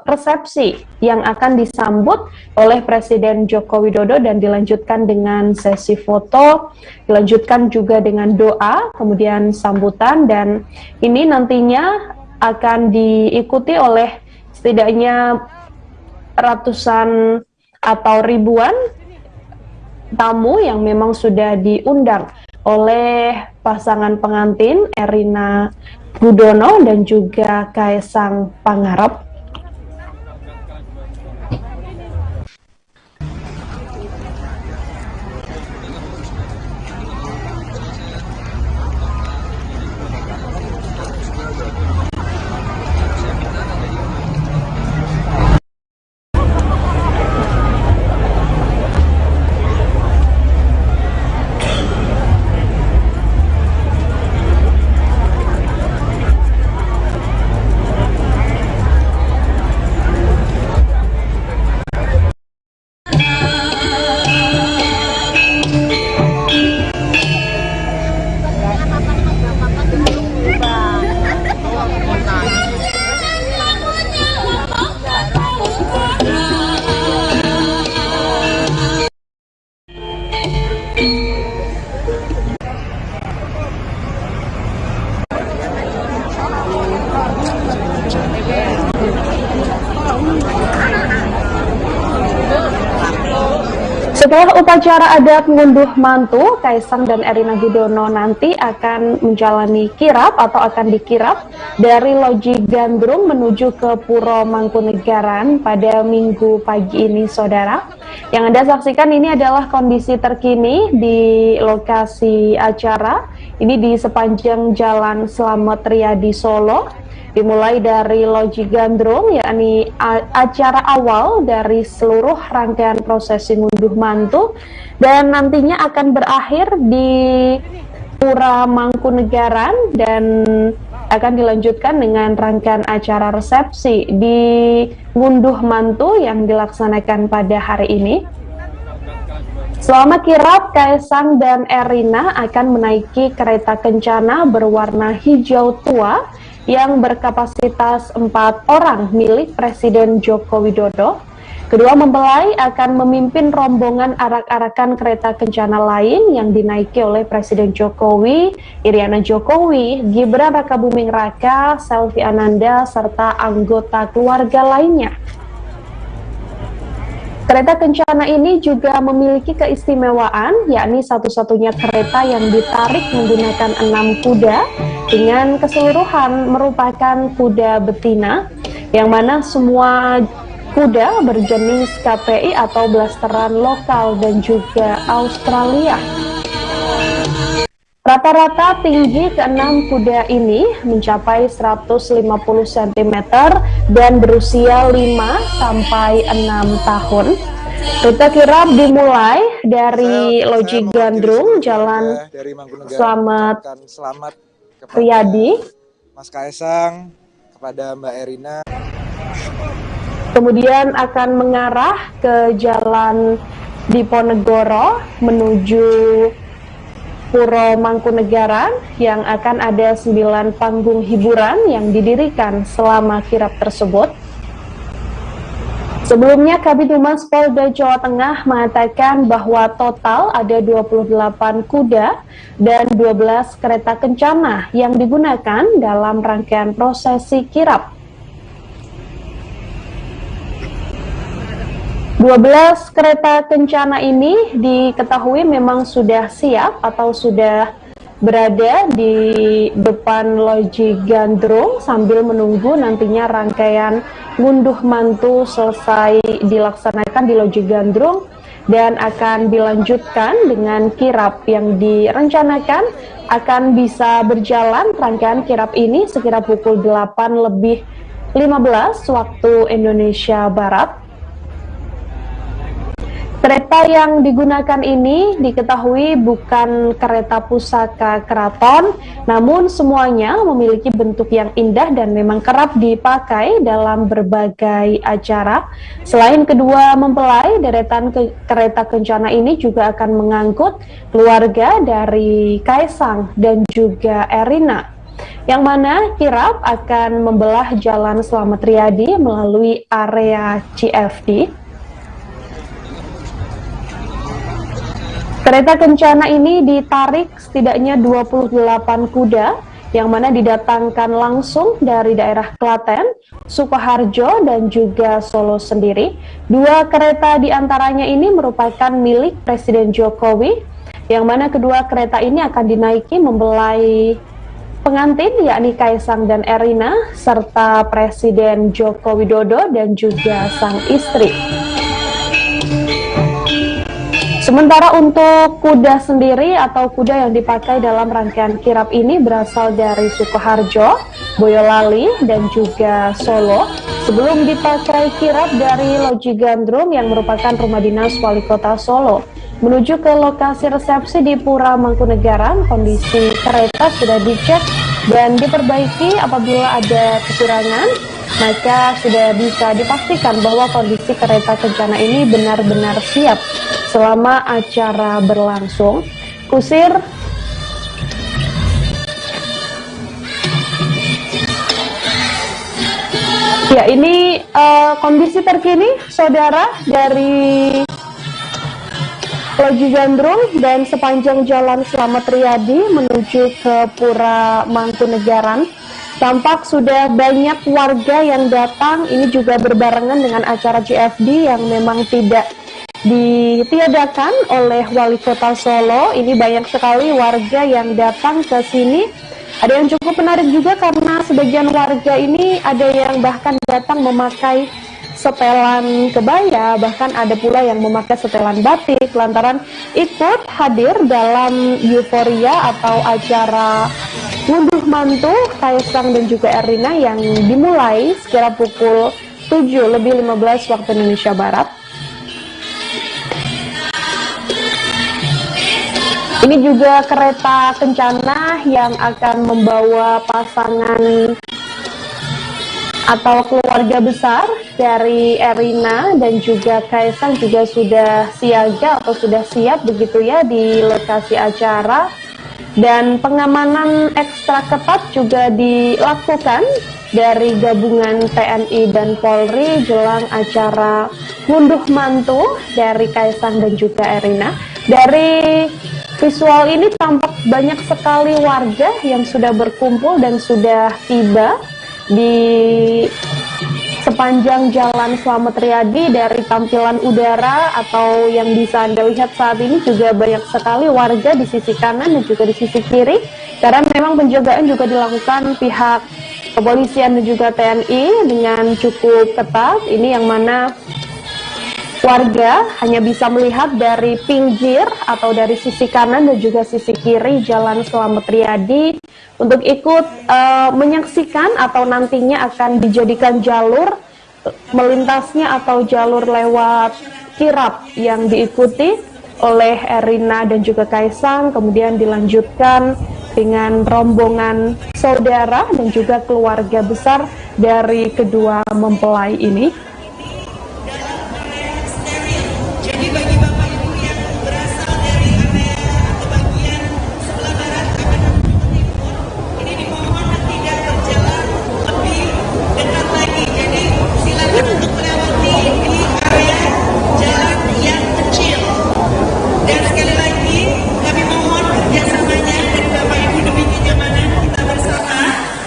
Speaker 3: resepsi yang akan disambut oleh Presiden Joko Widodo dan dilanjutkan dengan sesi foto, dilanjutkan juga dengan doa, kemudian sambutan, dan ini nantinya akan diikuti oleh setidaknya ratusan atau ribuan tamu yang memang sudah diundang oleh pasangan pengantin Erina Gudono dan juga Kaisang Pangarep. Setelah upacara adat ngunduh mantu, Kaisang dan Erina Gudono nanti akan menjalani kirap atau akan dikirap dari Loji Gandrung menuju ke Puro Mangkunegaran pada Minggu pagi ini, saudara. Yang Anda saksikan ini adalah kondisi terkini di lokasi acara. Ini di sepanjang Jalan Slamet Riyadi Solo. Dimulai dari Loji Gandrung, yakni acara awal dari seluruh rangkaian prosesi ngunduh mantu, dan nantinya akan berakhir di Pura Mangkunegaran dan akan dilanjutkan dengan rangkaian acara resepsi di ngunduh mantu yang dilaksanakan pada hari ini. Selama kirap, Kaisang dan Erina akan menaiki kereta kencana berwarna hijau tua yang berkapasitas 4 orang milik Presiden Joko Widodo. Kedua mempelai akan memimpin rombongan arak-arakan kereta kencana lain yang dinaiki oleh Presiden Jokowi, Iriana Jokowi, Gibran Rakabuming Raka, Selvi Ananda, serta anggota keluarga lainnya. Kereta kencana ini juga memiliki keistimewaan, yakni satu-satunya kereta yang ditarik menggunakan 6 kuda dengan keseluruhan merupakan kuda betina, yang mana semua kuda berjenis KPI atau blasteran lokal dan juga Australia. Rata-rata tinggi ke-6 kuda ini mencapai 150 cm dan berusia 5 sampai 6 tahun. Rute kirap dimulai dari Loji Gandrung, Jalan Slamet Riyadi,
Speaker 4: Mas Kaisang, kepada Mbak Erina.
Speaker 3: Kemudian akan mengarah ke Jalan Diponegoro menuju Puro Mangkunegaran yang akan ada 9 panggung hiburan yang didirikan selama kirap tersebut. Sebelumnya, Kabid Humas Polda Jawa Tengah mengatakan bahwa total ada 28 kuda dan 12 kereta kencana yang digunakan dalam rangkaian prosesi kirap. 12 kereta kencana ini diketahui memang sudah siap atau sudah berada di depan Loji Gandrung sambil menunggu nantinya rangkaian ngunduh mantu selesai dilaksanakan di Loji Gandrung dan akan dilanjutkan dengan kirap yang direncanakan akan bisa berjalan rangkaian kirap ini sekira pukul 8:15 waktu Indonesia Barat. Kereta yang digunakan ini diketahui bukan kereta pusaka keraton, namun semuanya memiliki bentuk yang indah dan memang kerap dipakai dalam berbagai acara. Selain kedua mempelai, deretan kereta kencana ini juga akan mengangkut keluarga dari Kaisang dan juga Erina, yang mana kirap akan membelah Jalan Slamet Riyadi melalui area CFD. Kereta kencana ini ditarik setidaknya 28 kuda yang mana didatangkan langsung dari daerah Klaten, Sukoharjo, dan juga Solo sendiri. 2 kereta diantaranya ini merupakan milik Presiden Jokowi, yang mana kedua kereta ini akan dinaiki membelai pengantin yakni Kaisang dan Erina serta Presiden Joko Widodo dan juga sang istri. Sementara untuk kuda sendiri atau kuda yang dipakai dalam rangkaian kirap ini berasal dari Sukoharjo, Boyolali, dan juga Solo. Sebelum dipakai kirap dari Loji Gandrung yang merupakan rumah dinas Wali Kota Solo. Menuju ke lokasi resepsi di Pura Mangkunegaran, kondisi kereta sudah dicek dan diperbaiki. Apabila ada kekurangan, maka sudah bisa dipastikan bahwa kondisi kereta kencana ini benar-benar siap selama acara berlangsung. Kusir ya, ini kondisi terkini saudara dari Loji Gandrung dan sepanjang jalan Slamet Riyadi menuju ke Pura Mangkunegaran. Tampak sudah banyak warga yang datang. Ini juga berbarengan dengan acara CFD yang memang tidak ditiadakan oleh Wali Kota Solo. Ini banyak sekali warga yang datang ke sini. Ada yang cukup menarik juga karena sebagian warga ini ada yang bahkan datang memakai setelan kebaya, bahkan ada pula yang memakai setelan batik lantaran ikut hadir dalam euforia atau acara ngunduh mantu Kaisang dan juga Erina yang dimulai sekira pukul 7:15 waktu Indonesia Barat. Ini juga kereta kencana yang akan membawa pasangan atau keluarga besar dari Erina dan juga Kaisang juga sudah siaga atau sudah siap begitu ya di lokasi acara, dan pengamanan ekstra ketat juga dilakukan dari gabungan TNI dan Polri jelang acara ngunduh mantu dari Kaisang dan juga Erina. Dari visual ini tampak banyak sekali warga yang sudah berkumpul dan sudah tiba di sepanjang jalan Slamet Riyadi. Dari tampilan udara atau yang bisa Anda lihat saat ini juga banyak sekali warga di sisi kanan dan juga di sisi kiri, karena memang penjagaan juga dilakukan pihak kepolisian dan juga TNI dengan cukup ketat. Ini yang mana warga hanya bisa melihat dari pinggir atau dari sisi kanan dan juga sisi kiri jalan Slamet Riyadi untuk ikut menyaksikan atau nantinya akan dijadikan jalur melintasnya atau jalur lewat kirap yang diikuti oleh Erina dan juga Kaisang, kemudian dilanjutkan dengan rombongan saudara dan juga keluarga besar dari kedua mempelai ini.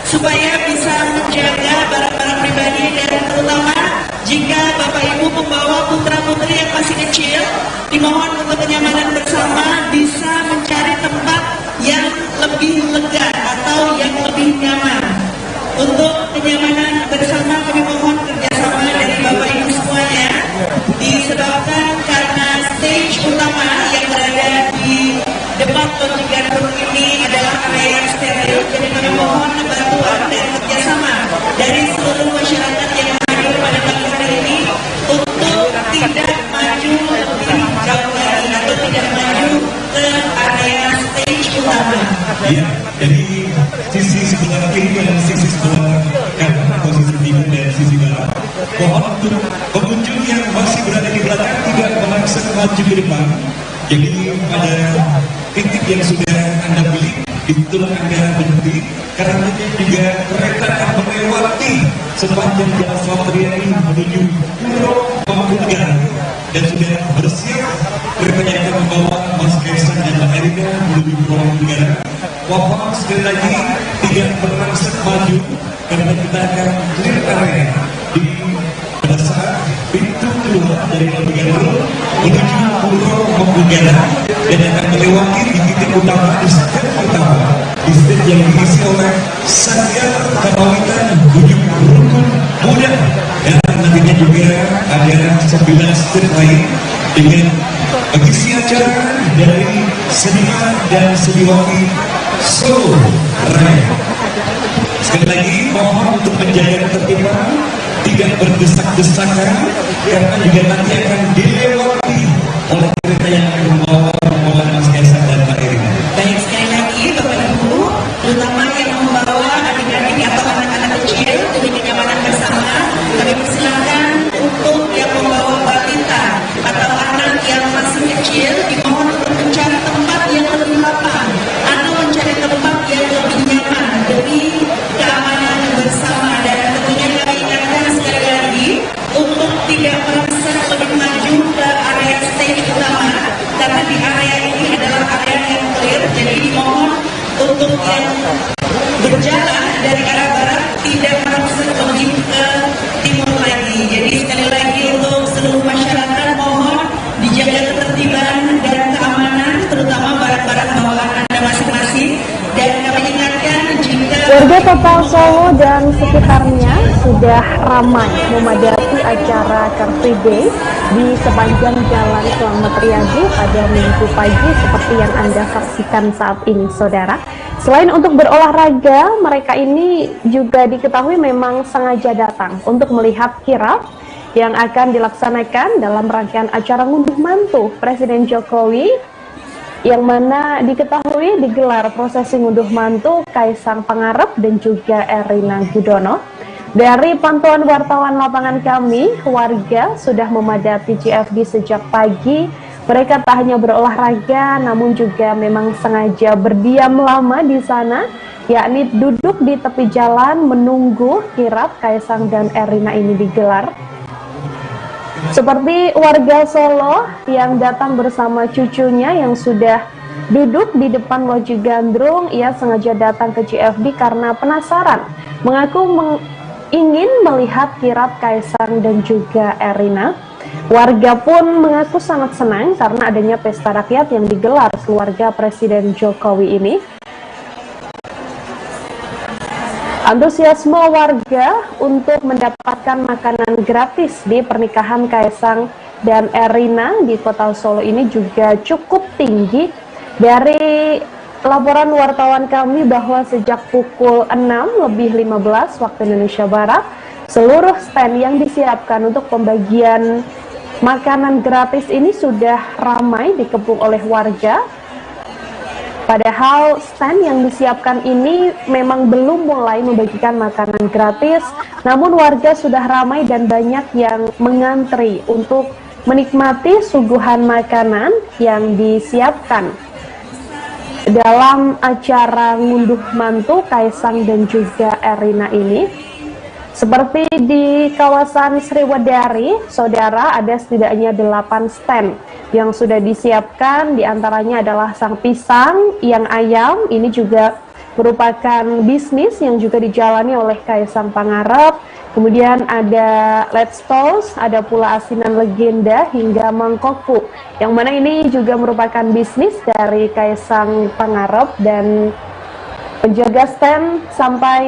Speaker 6: Supaya bisa menjaga barang-barang pribadi dan terutama jika Bapak Ibu membawa putra-putri yang masih kecil, dimohon untuk kenyamanan bersama bisa mencari tempat yang lebih lega atau yang lebih nyaman. Untuk kenyamanan bersama kami mohon kerjasama dari Bapak Ibu semuanya, disebabkan karena stage utama yang berada di depan Loji Gandrung ini adalah area yang steril, jadi kami mohon bantuan dan kerjasama dari seluruh masyarakat yang hadir pada pagi hari ini untuk tidak maju lebih jauh lagi atau tidak maju ke area stage utama.
Speaker 7: Ya, jadi sisi sebelah kiri dan sisi sebelah kanan, posisi timur dan sisi barat. Mohon untuk pengunjung yang masih berada di belakang tidak memaksa maju ke depan. Jadi pada titik yang sudah Anda beli, itulah Anda berhenti, karena nanti juga kereta akan melewati sepanjang jalan Slamet Riyadi menuju Pura Mangkunegaran dan sudah bersiap keretanya akan membawa Mas Kaisang dan Mbak Erina menuju Pura Mangkunegaran. Mohon sekali lagi tidak bermaksud maju karena kita akan clear area di pada saat pintu keluar dari Loji Gandrung. menuju Puro Mangkunegaran dan akan melewati di titik utama di step pertama, di step yang diisi oleh Sanggar Kapawitan Gunung Rukun Muda, dan nantinya juga ada 9 step lain dengan pengisi acara dari seniman dan seniwati Solo Raya. Sekali lagi mohon untuk menjaga ketertiban, tidak berdesak-desakan, karena juga nanti akan dilewati oleh kereta yang akan membawa rombongan Mas Kaisang dan Mbak Erina.
Speaker 6: Baik, sekali lagi Bapak Ibu, terutama yang membawa adik-adik atau anak-anak kecil demi kenyamanan bersama, kami persilakan untuk yang membawa balita atau anak yang masih kecil dimohon untuk mencari tempat yang lebih lapang atau mencari tempat yang lebih nyaman demi keamanan bersama. Dan tentunya kami ingatkan sekali lagi untuk tidak merasa lebih maju ke area stage utama, karena di area ini adalah area yang clear. Jadi dimohon untuk yang berjalan dari arah barat tidak merasa lebih ke timur lagi. Jadi sekali lagi untuk seluruh masyarakat mohon dijaga ketertiban dan keamanan, terutama barang-barang bawaan Anda masing-masing. Dan kami ingatkan jika
Speaker 3: Warga Kota Solo dan sekitarnya sudah ramai memadati acara Car Free Day di sepanjang Jalan Slamet Riyadi pada Minggu pagi seperti yang Anda saksikan saat ini, saudara. Selain untuk berolahraga, mereka ini juga diketahui memang sengaja datang untuk melihat kirap yang akan dilaksanakan dalam rangkaian acara ngunduh mantu Presiden Jokowi, yang mana diketahui digelar prosesi ngunduh mantu Kaisang Pangarep dan juga Erina Gudono. Dari pantauan wartawan lapangan kami, warga sudah memadati CFD sejak pagi. Mereka tak hanya berolahraga, namun juga memang sengaja berdiam lama di sana, yakni duduk di tepi jalan menunggu kirap Kaisang dan Erina ini digelar. Seperti warga Solo yang datang bersama cucunya yang sudah duduk di depan loji gandrung, ia sengaja datang ke CFD karena penasaran, mengaku ingin melihat kirap Kaisang dan juga Erina. Warga pun mengaku sangat senang karena adanya pesta rakyat yang digelar keluarga Presiden Jokowi ini. Antusiasme warga untuk mendapatkan makanan gratis di pernikahan Kaisang dan Erina di Kota Solo ini juga cukup tinggi. Dari laporan wartawan kami bahwa sejak pukul 6:15 waktu Indonesia Barat, seluruh stand yang disiapkan untuk pembagian makanan gratis ini sudah ramai dikepung oleh warga. Padahal stand yang disiapkan ini memang belum mulai membagikan makanan gratis, namun warga sudah ramai dan banyak yang mengantri untuk menikmati suguhan makanan yang disiapkan dalam acara ngunduh mantu Kaisang dan juga Erina ini. Seperti di kawasan Sriwedari, saudara, ada setidaknya 8 stand yang sudah disiapkan. Di antaranya adalah sang pisang, yang ayam, ini juga merupakan bisnis yang juga dijalani oleh Kaisang Pangarep. Kemudian ada Let's Toast, ada pula asinan legenda hingga mangkokku, yang mana ini juga merupakan bisnis dari Kaisang Pangarep. Dan penjaga stand sampai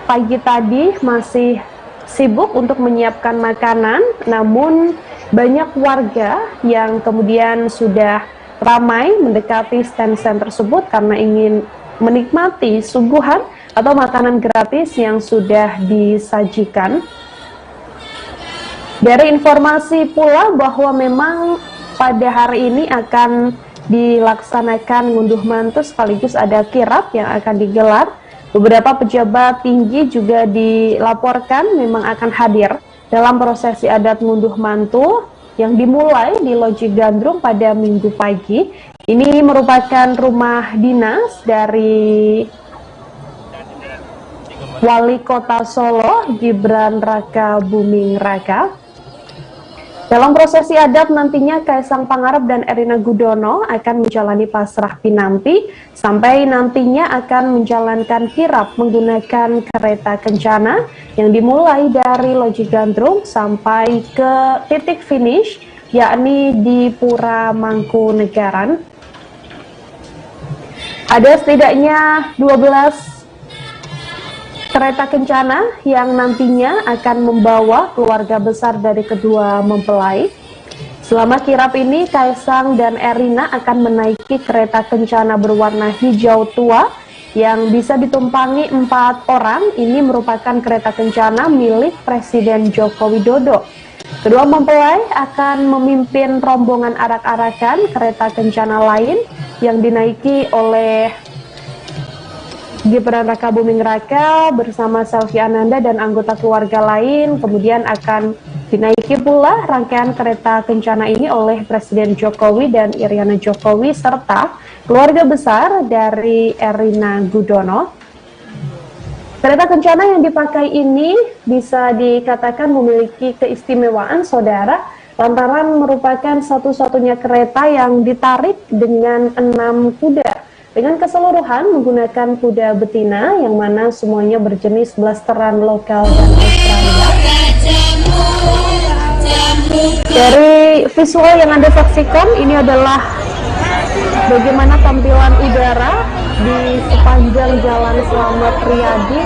Speaker 3: pagi tadi masih sibuk untuk menyiapkan makanan, namun banyak warga yang kemudian sudah ramai mendekati stand-stand tersebut karena ingin menikmati suguhan atau makanan gratis yang sudah disajikan. Dari informasi pula bahwa memang pada hari ini akan dilaksanakan ngunduh mantu sekaligus ada kirap yang akan digelar. Beberapa pejabat tinggi juga dilaporkan memang akan hadir dalam prosesi adat ngunduh mantu yang dimulai di Loji Gandrung pada Minggu pagi. Ini merupakan rumah dinas dari Wali Kota Solo, Gibran Raka Buming Raka. Dalam prosesi adat nantinya Kaisang Pangarep dan Erina Gudono akan menjalani pasrah pinampi sampai nantinya akan menjalankan kirap menggunakan kereta kencana yang dimulai dari Loji Gandrung sampai ke titik finish yakni di Pura Mangkunegaran. Ada setidaknya 12 kereta kencana yang nantinya akan membawa keluarga besar dari kedua mempelai. Selama kirap ini, Kaisang dan Erina akan menaiki kereta kencana berwarna hijau tua yang bisa ditumpangi 4 orang. Ini merupakan kereta kencana milik Presiden Joko Widodo. Kedua mempelai akan memimpin rombongan arak-arakan kereta kencana lain yang dinaiki oleh Gibran Rakabuming Raka bersama Selvi Ananda dan anggota keluarga lain. Kemudian akan dinaiki pula rangkaian kereta kencana ini oleh Presiden Jokowi dan Iryana Jokowi serta keluarga besar dari Erina Gudono. Kereta kencana yang dipakai ini bisa dikatakan memiliki keistimewaan, saudara, lantaran merupakan satu-satunya kereta yang ditarik dengan 6 kuda. Dengan keseluruhan menggunakan kuda betina yang mana semuanya berjenis blasteran lokal dan Australia. Dari visual yang Anda saksikan, ini adalah bagaimana tampilan udara di sepanjang Jalan Slamet Riyadi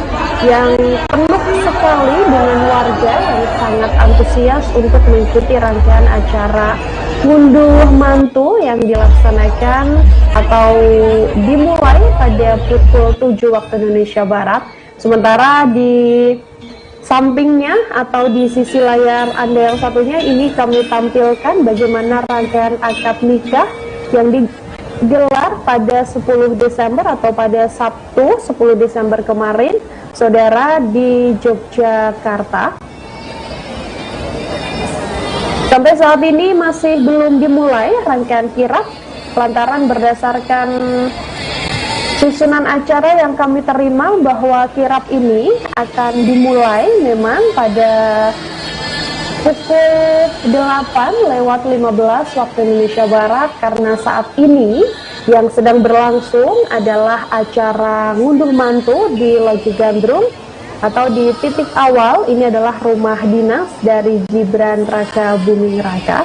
Speaker 3: yang penuh sekali dengan warga yang sangat antusias untuk mengikuti rangkaian acara ngunduh mantu yang dilaksanakan atau dimulai pada pukul 7 waktu Indonesia Barat. Sementara di sampingnya atau di sisi layar Anda yang satunya ini kami tampilkan bagaimana rangkaian akad nikah yang digelar pada 10 Desember atau pada Sabtu 10 Desember kemarin, saudara, di Yogyakarta. Sampai saat ini masih belum dimulai rangkaian kirap lantaran berdasarkan susunan acara yang kami terima bahwa kirap ini akan dimulai memang pada pukul 8:15 waktu Indonesia Barat, karena saat ini yang sedang berlangsung adalah acara ngunduh mantu di Loji Gandrung atau di titik awal. Ini adalah rumah dinas dari Gibran Rakabuming Raka.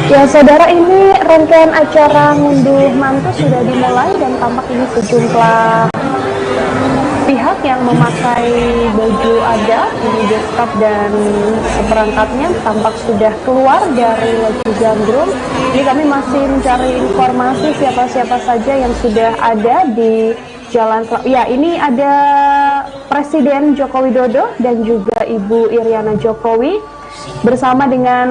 Speaker 3: Ya saudara, ini rangkaian acara ngunduh mantu sudah dimulai dan tampak ini sejumlah pihak yang memakai baju adat, ini beskap dan seperangkatnya tampak sudah keluar dari Loji Gandrung. Ini kami masih mencari informasi siapa-siapa saja yang sudah ada di Jalan. Ya, ini ada Presiden Joko Widodo dan juga Ibu Iryana Jokowi bersama dengan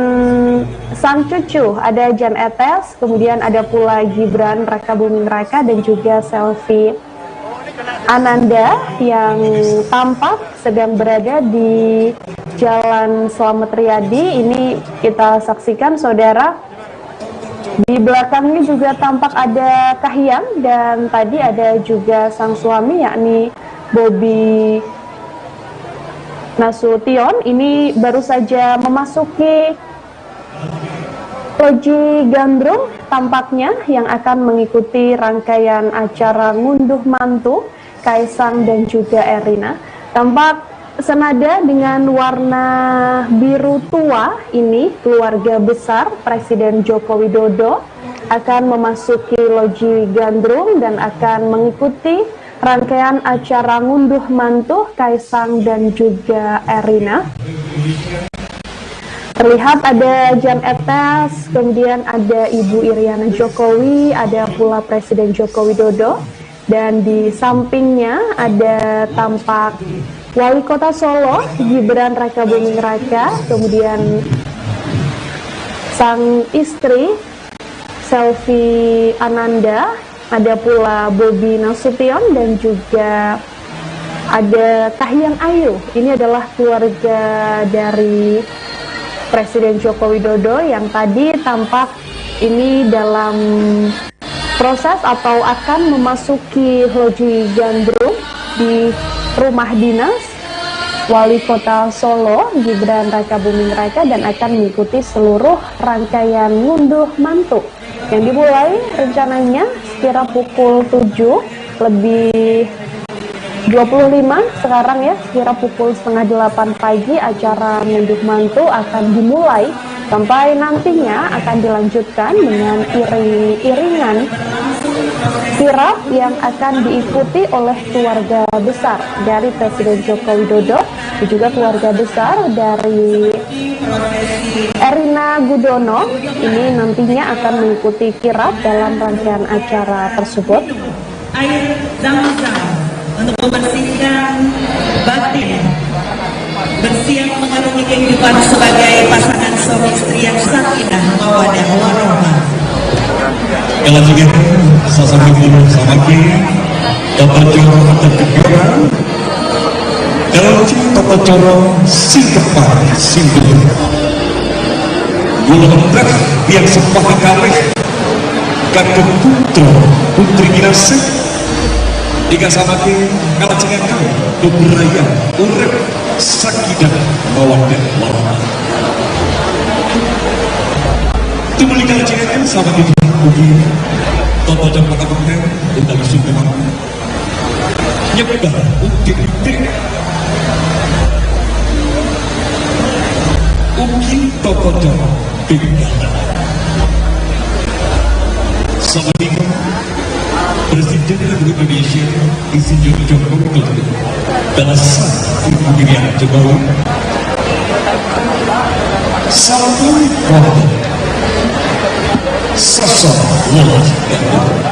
Speaker 3: sang cucu, ada Jan Etes, kemudian ada pula Gibran Rakabuming Raka dan juga Selvi Ananda yang tampak sedang berada di Jalan Slamet Riyadi. Ini kita saksikan, saudara. Di belakangnya juga tampak ada Kahiyang dan tadi ada juga sang suami yakni Bobi Nasution. Ini baru saja memasuki Loji Gandrung tampaknya yang akan mengikuti rangkaian acara ngunduh mantu Kaisang dan juga Erina. Tampak senada dengan warna biru tua ini, keluarga besar Presiden Joko Widodo akan memasuki Loji Gandrung dan akan mengikuti rangkaian acara ngunduh mantu Kaisang dan juga Erina. Terlihat ada Jan Etes, kemudian ada Ibu Iriana Jokowi, ada pula Presiden Joko Widodo, dan di sampingnya ada tampak Wali Kota Solo, Gibran Rakabuming Raka, kemudian sang istri, Selvi Ananda, ada pula Bobi Nasution, dan juga ada Kahiyang Ayu. Ini adalah keluarga dari Presiden Joko Widodo yang tadi tampak ini dalam proses atau akan memasuki Loji Gandrung di rumah dinas Wali Kota Solo Gibran Rakabuming Raka dan akan mengikuti seluruh rangkaian ngunduh mantu yang dimulai rencananya sekira pukul 7 lebih 25 sekarang ya, sekira pukul 7:30 pagi acara ngunduh mantu akan dimulai sampai nantinya akan dilanjutkan dengan iring-iringan kirap yang akan diikuti oleh keluarga besar dari Presiden Joko Widodo dan juga keluarga besar dari Erina Gudono. Ini nantinya akan mengikuti kirap dalam rangkaian acara tersebut.
Speaker 6: Air Zam-Zam untuk membersihkan batin, bersiap mengarungi kehidupan sebagai pasangan suami istri yang sakinah mawadah warahmah.
Speaker 7: Kalau juga sasar dulu sama kiri, tata coro atau pikiran. Kalau tata coro singkepan simpul. Gulung truk yang sepah kalih, kakek putra putri kinasih. Jika sama kiri, kalau jangan kau beberaya urep sakidah mawadah warahmah. Itu melihat jangan sama kiri. Bagi Toto dan Pak Kapten untuk sumpah nyegah ukir-ukir ukir Toto dan Pinggala sama dengan Presiden Republik Indonesia Insinyur Joko Widodo dalam satu pilihan Jokowi satu waktu sosok Loji Gandrung.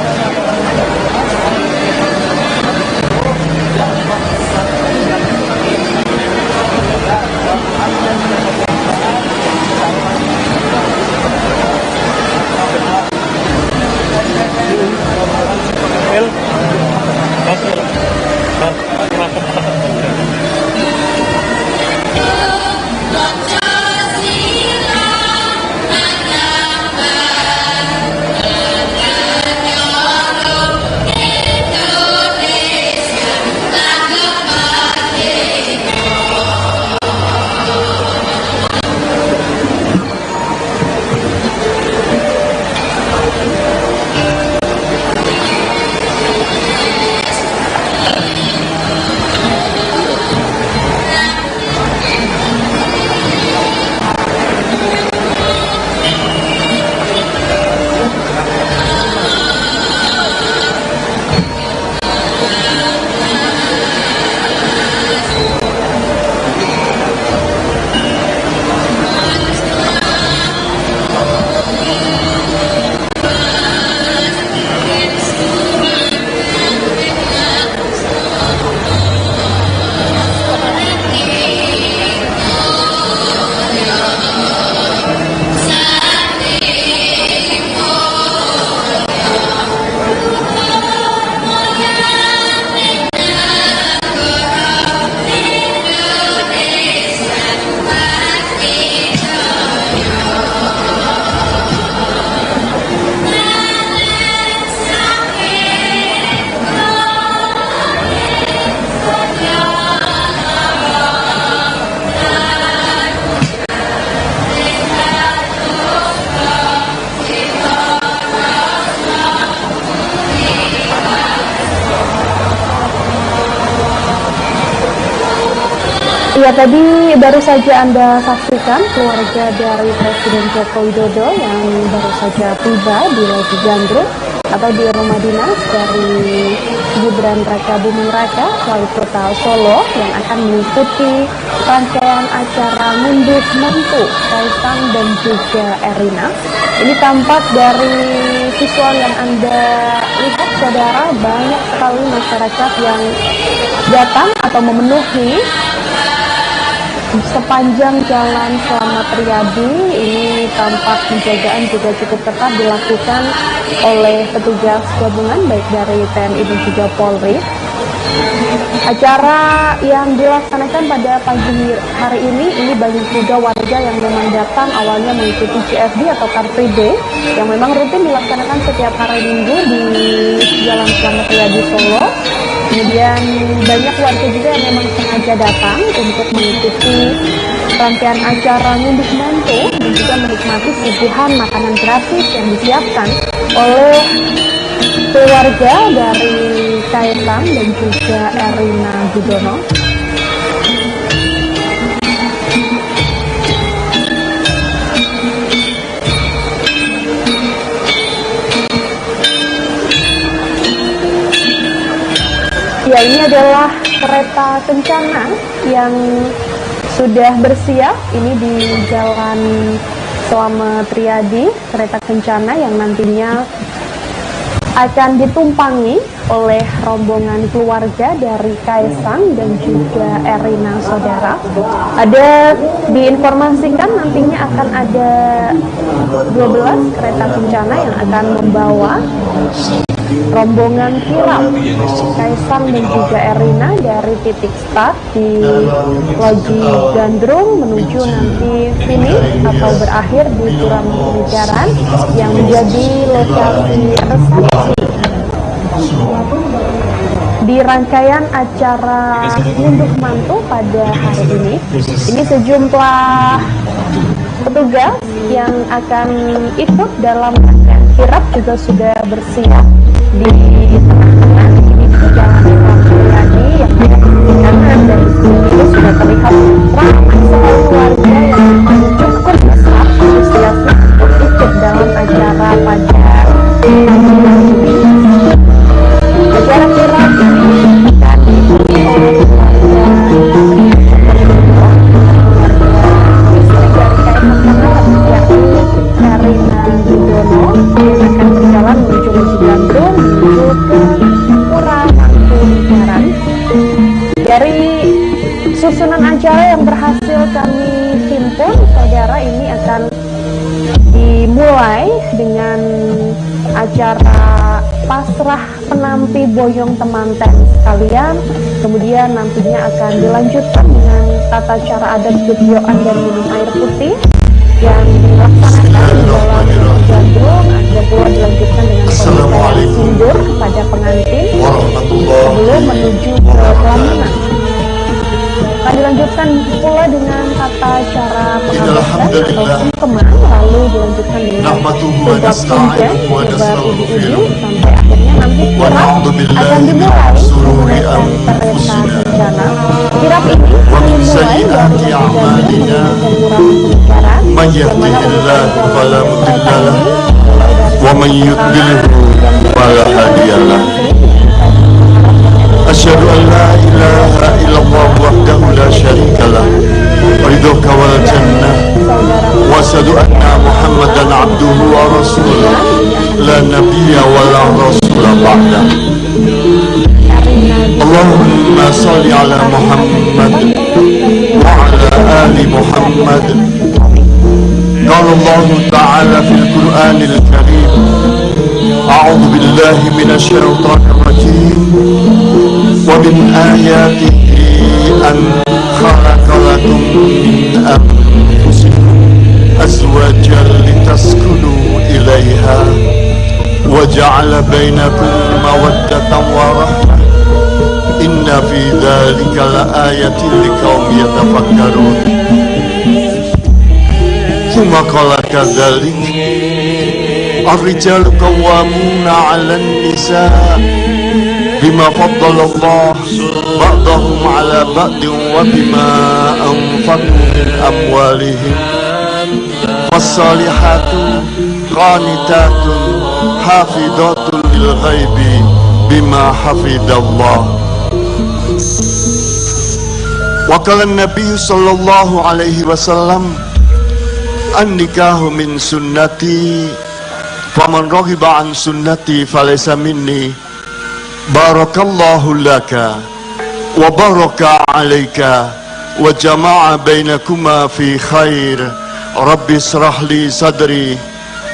Speaker 3: Ya, tadi baru saja Anda saksikan keluarga dari Presiden Joko Widodo yang baru saja tiba di Loji Gandrung atau di rumah dinas dari Gibran Raka Buming Raka, wali kota Solo, yang akan mengikuti rangkaian acara ngunduh mantu Kaisang dan juga Erina. Ini tampak dari visual yang Anda lihat, saudara, banyak sekali masyarakat yang datang atau memenuhi sepanjang jalan Slamet Riyadi. Ini tampak penjagaan juga cukup ketat dilakukan oleh petugas gabungan baik dari TNI dan juga Polri. Acara yang dilaksanakan pada pagi hari ini banyak juga warga yang memang datang awalnya mengikuti CFD atau Car Free Day yang memang rutin dilaksanakan setiap hari Minggu di Jalan Slamet Riyadi Solo. Kemudian banyak warga juga yang memang sengaja datang untuk mengikuti rangkaian acara ngunduh mantu dan juga menikmati suguhan makanan gratis yang disiapkan oleh keluarga dari Kaisang dan juga Erina Gudono. Ya, ini adalah kereta kencana yang sudah bersiap. Ini di Jalan Slamet Riyadi, kereta kencana yang nantinya akan ditumpangi oleh rombongan keluarga dari Kaisang dan juga Erina, saudara. Ada diinformasikan nantinya akan ada 12 kereta kencana yang akan membawa rombongan kirap Kaisang dan juga Erina dari titik start di Loji Gandrung menuju nanti finish atau berakhir di Pura Mangkunegaran yang menjadi lokasi resepsi di rangkaian acara ngunduh mantu pada hari ini. Ini sejumlah petugas yang akan ikut dalam rangkaian kirap juga sudah bersiap di tengah-tengah. Ini di Jalan Slamet Riyadi yang di kanan dan di sini itu sudah terlihat ramai sekali warga yang cukup besar antusiasnya untuk ikut dalam acara pada hari ini. Acara kirap ini akan diikuti oleh keluarga istri dari Kaisang Pangarep, yakni Erina Gudono, yang akan berjalan menuju Loji Gandrung menuju ke Pura Mangkunegaran. Dari susunan acara yang berhasil kami himpun, saudara, ini akan dimulai dengan acara pasrah penampi boyong temanten sekalian. Kemudian nantinya akan dilanjutkan dengan tata cara adat gedioan dan minum air putih yang dilaksanakan di dalam Loji Gandrung. Ada pula dilanjutkan dengan pemberian sindur kepada pengantin sebelum menuju ke pelaminan. Akan dilanjutkan pula dengan tata cara pengabesan atau sungkeman, lalu dilanjutkan dengan tugas punjen, sebar ubi-ubi, sampai akhirnya nanti kirap akan dimulai menggunakan kereta kencana. Kirap ini dimulai dari Loji Gandrung menuju ke Pura Mangkunegaran, yang mana untuk perjalanan kereta ini mulai dari
Speaker 8: فلا هادي له أشهد أن لا إله إلا الله وحده لا شريك له رضاك والجنة وأشهد أن محمدا عبده ورسوله لا نبي ولا رسول بعده اللهم صل على محمد وعلى آل محمد قال الله تعالى في القرآن الكريم أعوذ بالله من الشيطان الرجيم ومن آياته أن خلق لكم من أنفسكم أزواجا لتسكنوا إليها وجعل بينكم مودة ورحمة إن في ذلك لآية لقوم يتفكرون ثم قال كذلك الرجال قوامون على النساء بما فضل الله بعضهم على بعض وبما أنفقوا من أموالهم فالصالحات قانتات حافظات للغيب بما حفظ الله. وقال النبي صلى الله عليه وسلم النكاح من سنتي faman raghiba an sunnati falaysa minni. Barakallahu laka wa baraka alayka wa jama'a bainakuma fi khair. Rabbi israh li sadri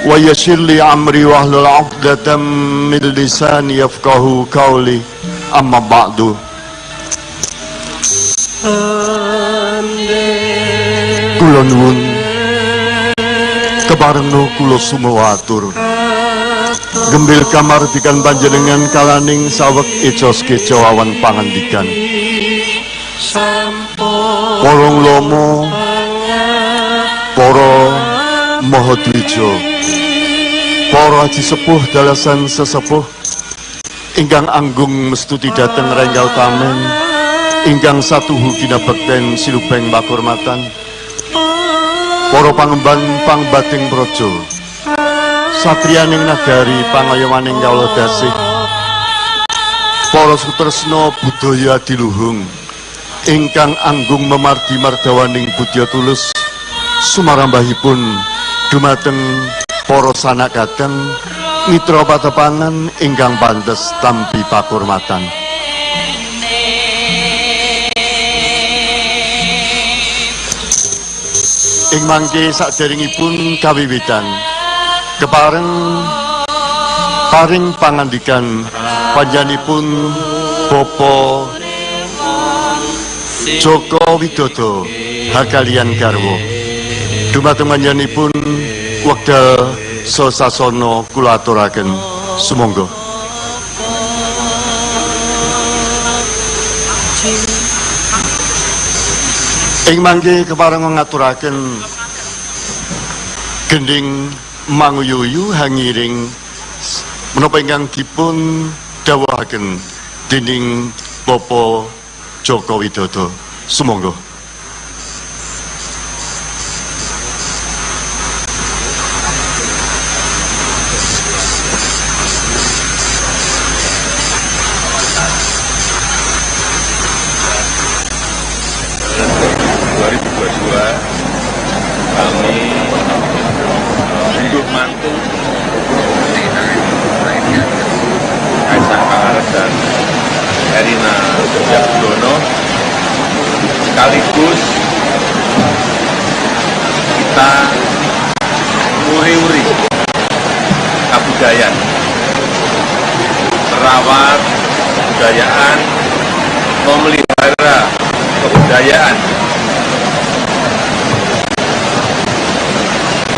Speaker 8: wa yassir li amri wa hlul 'uqdatam min lisani yafqahu qawli. Amma ba'du. Kula nuwun keparengno kula sumawatur gembil kamardikan panjenengan kalaning saweg eca-keca awan pangandikan para ulama, para mahadwija, para haji sepuh dalasan sesepuh ingkang anggung mestuti dhateng renggal tamen ingkang satuhu kinabekten silubeng pakurmatan, para pangemban pangbating praja, satriyaning nagari pangayomaning kawula dasih, para sutresna budaya diluhung ingkang anggung memardi mardawaning budya tulus sumarambahipun dumateng para sanak kadang mitra patepangan ingkang pantes tampi pakurmatan. Ing mangke saderengipun kawiwitan kepareng paring pangandikan panjenenganipun Bapak Joko Widodo hakalian garwa dumateng panjenenganipun wekdal sasasana kula aturaken sumangga. Ing mangke kepareng ngaturaken gending manguyuyu hangiring menapa ingkang dipun dawuhaken dening Bapak Joko Widodo. Sumangga.
Speaker 9: Kami hidup mantu Kaisang Pangarep dan Erina Setiabudi sekaligus kita uri-uri kebudayaan, merawat kebudayaan, memelihara kebudayaan,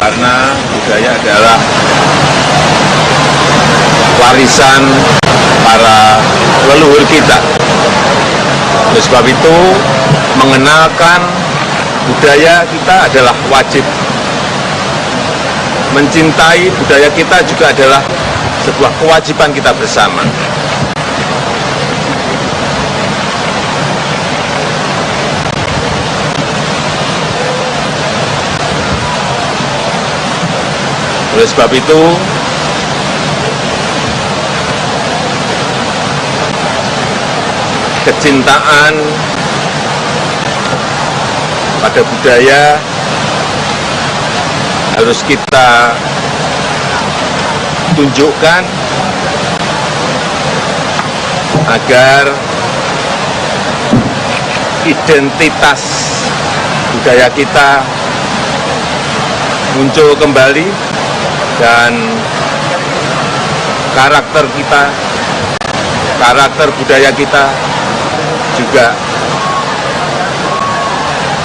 Speaker 9: karena budaya adalah warisan para leluhur kita. Oleh sebab itu, mengenalkan budaya kita adalah wajib. Mencintai budaya kita juga adalah sebuah kewajiban kita bersama. Oleh sebab itu, kecintaan pada budaya harus kita tunjukkan agar identitas budaya kita muncul kembali dan karakter kita, karakter budaya kita juga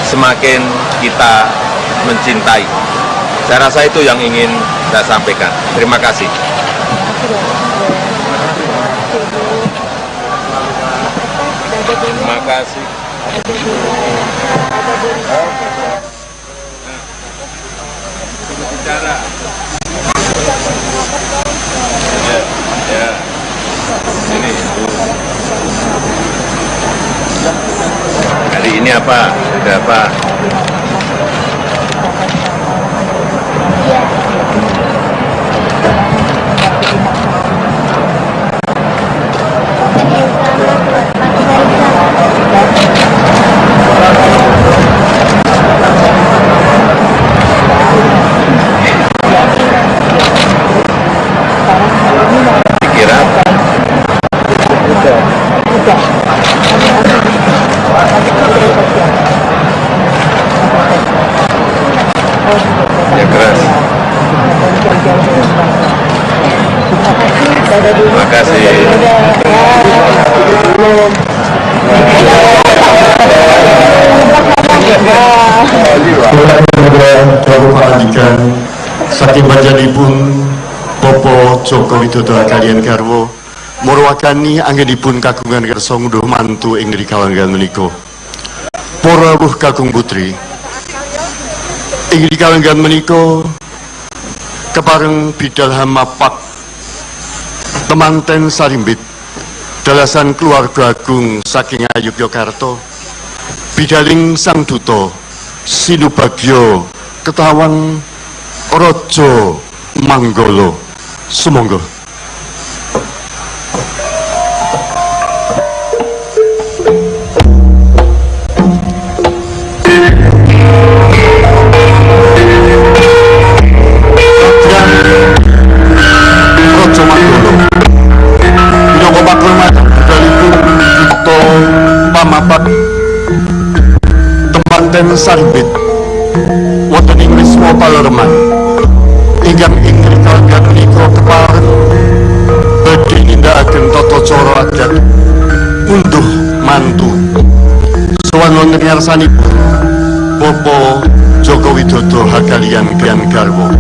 Speaker 9: semakin kita mencintai. Saya rasa itu yang ingin saya sampaikan. Terima kasih. Terima kasih. Bicara. Ya. Ini. ini apa? Ada apa? Dikira apa? Ya keras. Terima kasih.
Speaker 8: Saking panjenenganipun Bapak Joko Widodo kaliyan garwa murawakani anggenipun kagungan kersa ngunduh mantu ing rikawanggan menika. Para rawuh kakung putri ing rikawanggan menika kepareng bidal hamapak temanten sarimbit dalasan keluarga agung saking Ayogyakarta bidaling sang duta Sinubagyo Ketawang Raja Manggala. Sumangga. Raja Manggala minangka pakurmat budalipun duta pamapat temanten sarimbit wonten ing Wisma Palereman ingkang ing rikawanggan menika kepareng badhe nindakaken tata cara adat unduh mantu sowan wonten ngarsanipun Bapak Joko Widodo hakaliyan kaliyan garwa.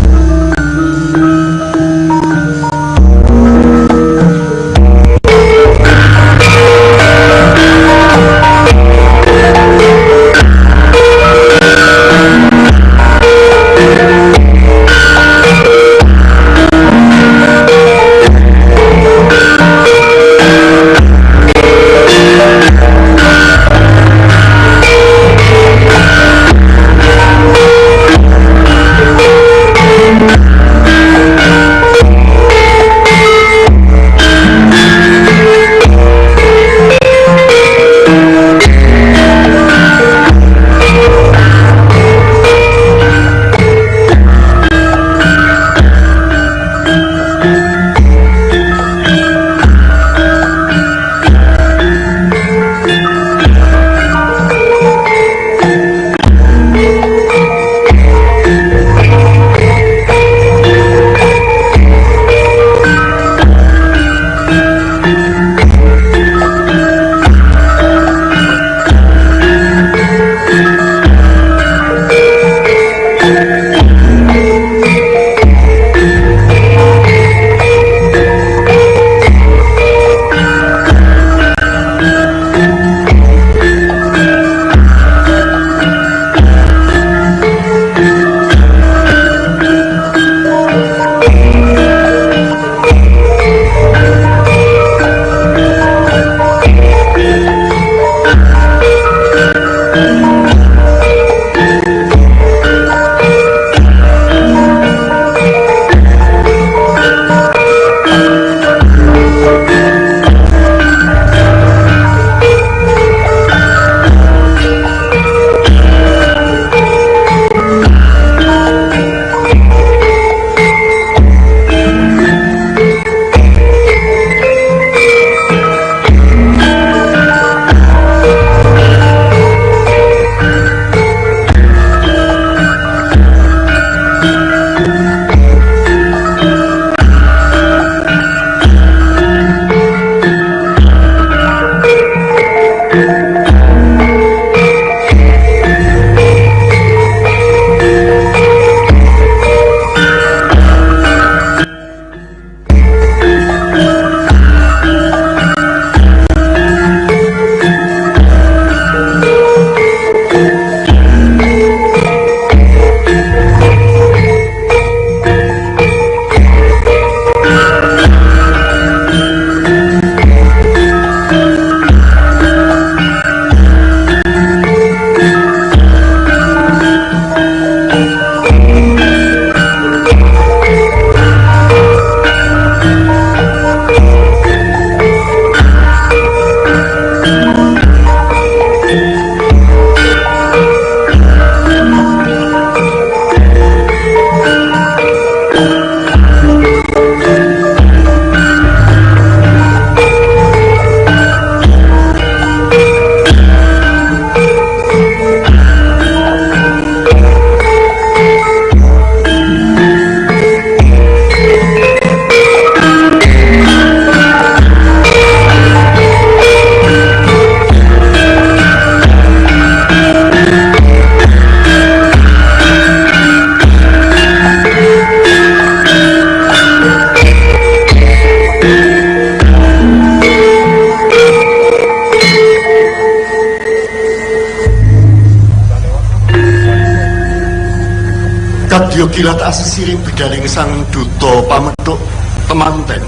Speaker 8: kadya kilat asisiring bidaling sang duta pamethuk temanten.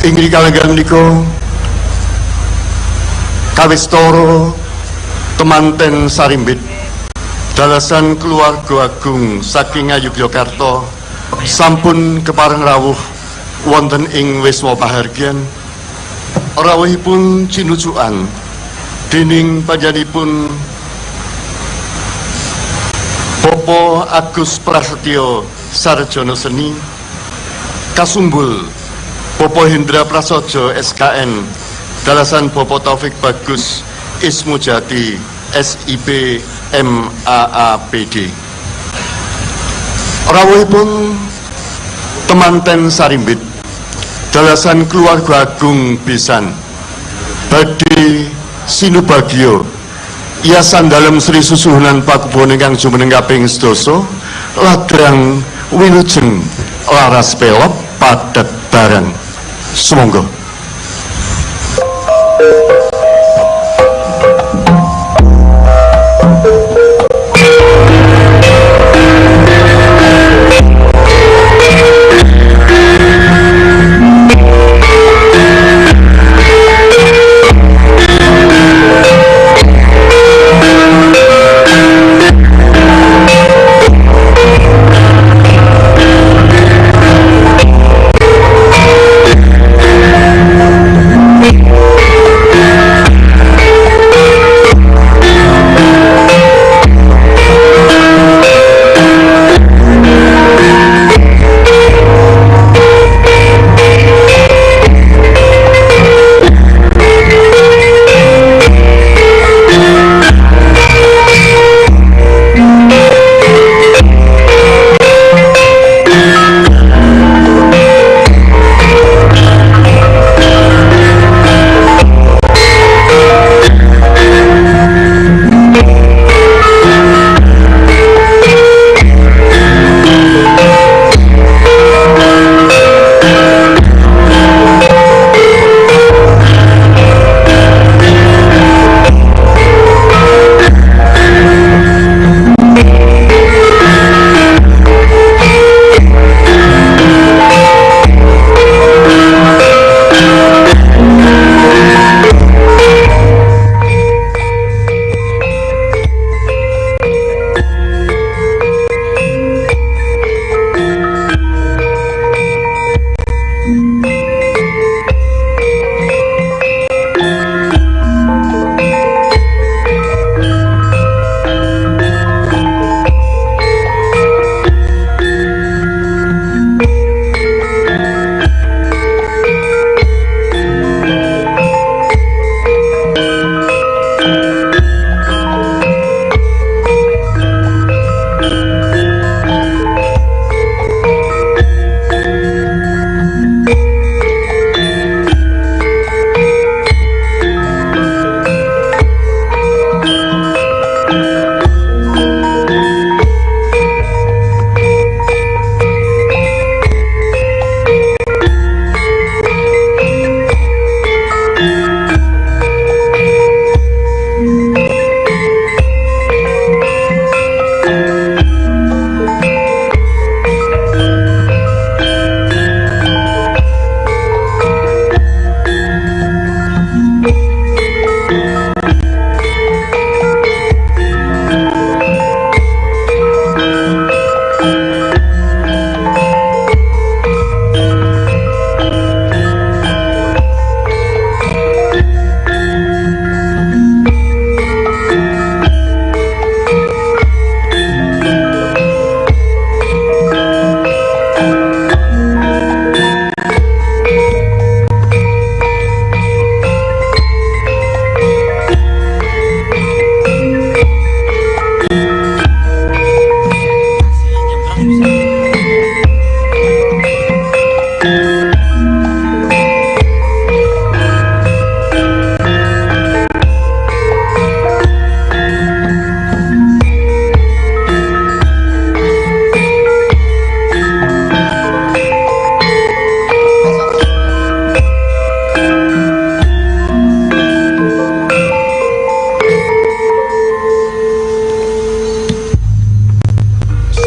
Speaker 8: Inggih kalenggan menika kawistara temanten sarimbit dalasan keluarga agung saking Ngayogyakarta sampun kepareng rawuh wonten ing wisma pahargyan. Rawuhipun cinucukan dening panjenenganipun Bapak Agus Prasetyo Sarjono Seni, kasumbul Bapak Hendra Prasojo SKN dalasan Bapak Taufik Bagus Ismujati SIP MAAPD. Rawuhipun temanten sarimbit dalasan keluarga agung pisan badhe sinubagya iasan dalem Sri Susuhunan Pakubuhan ingkang jumeneng kaping 12 ladrang wilujeng laras pelop padat barang. Sumangga.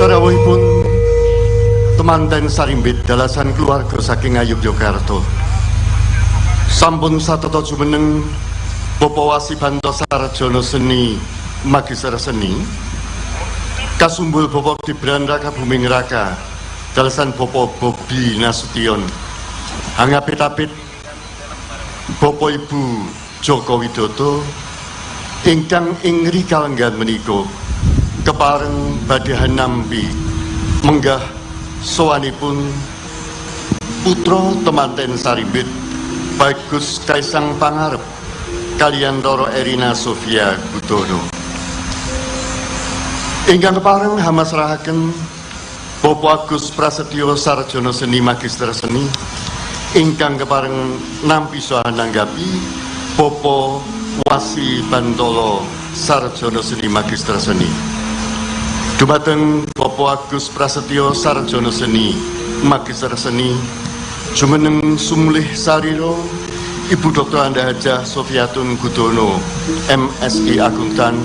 Speaker 8: Sarawuhipun temanten sarimbit dalasan keluarga saking Ngayogyakarta. Sampun satata jumeneng Bapak Wasibanto Sarjono Seni Magister Seni kasumbul Bapak Gibran Raka Buming Raka dalasan Bapak Bobi Nasution hangapit-apit Bapak Ibu Joko Widodo ingkang ing rikalenggan menika kepareng badhe nampi menggah sowanipun putra temanten sarimbit Bagus Kaisang Pangarep kaliyan Roro Erina Sofia Gudono ingkang kepareng hamasrahaken Bapak Agus Prasetyo Sarjono Seni Magister Seni ingkang kepareng nampi saha nanggapi Bapak Wasi Bantolo Sarjono Seni Magister Seni. Dumateng Bapak Agus Prasetyo Sarjono Seni Magister Seni jumeneng sumlih sariro Ibu Dr. Anda Hajah Sofiatun Gudono MSI Akuntan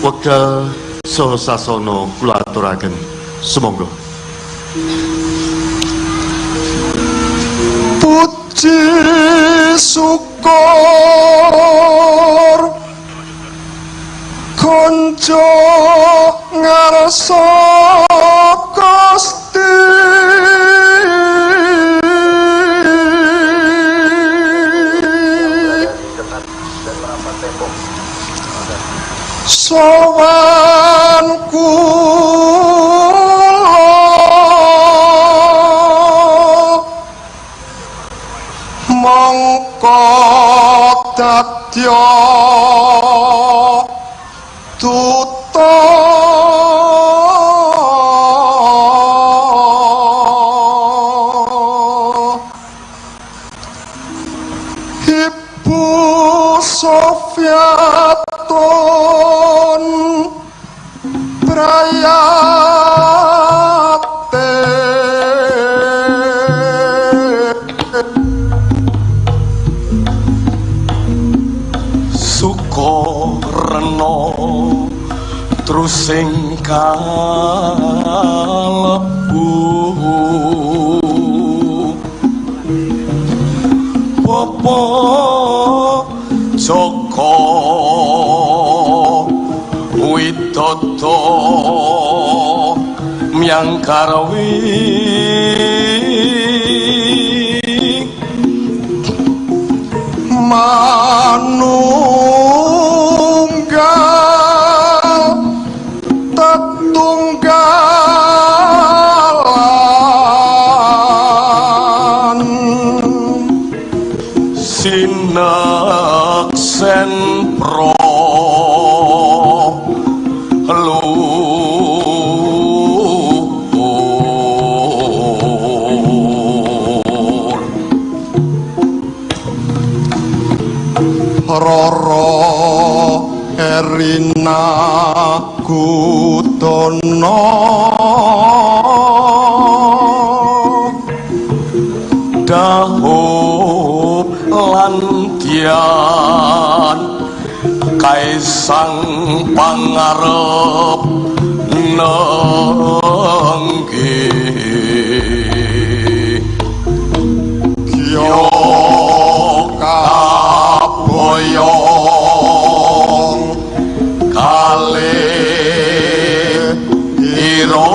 Speaker 8: wekdal saha sasana kula aturaken sumangga.
Speaker 10: Puji syukur konco ngarsa Gusti sowan mongko dadya tuta Ibu Sofiatun Prayate Sukorno trusing kalebu Bapak Joko Widodo Myangkarwi manunggal tetunggalan sineksen pro Roro Erina Gudono Dahup Lantian Kaisang Pangarep Nenggi Kyo boyong kali iro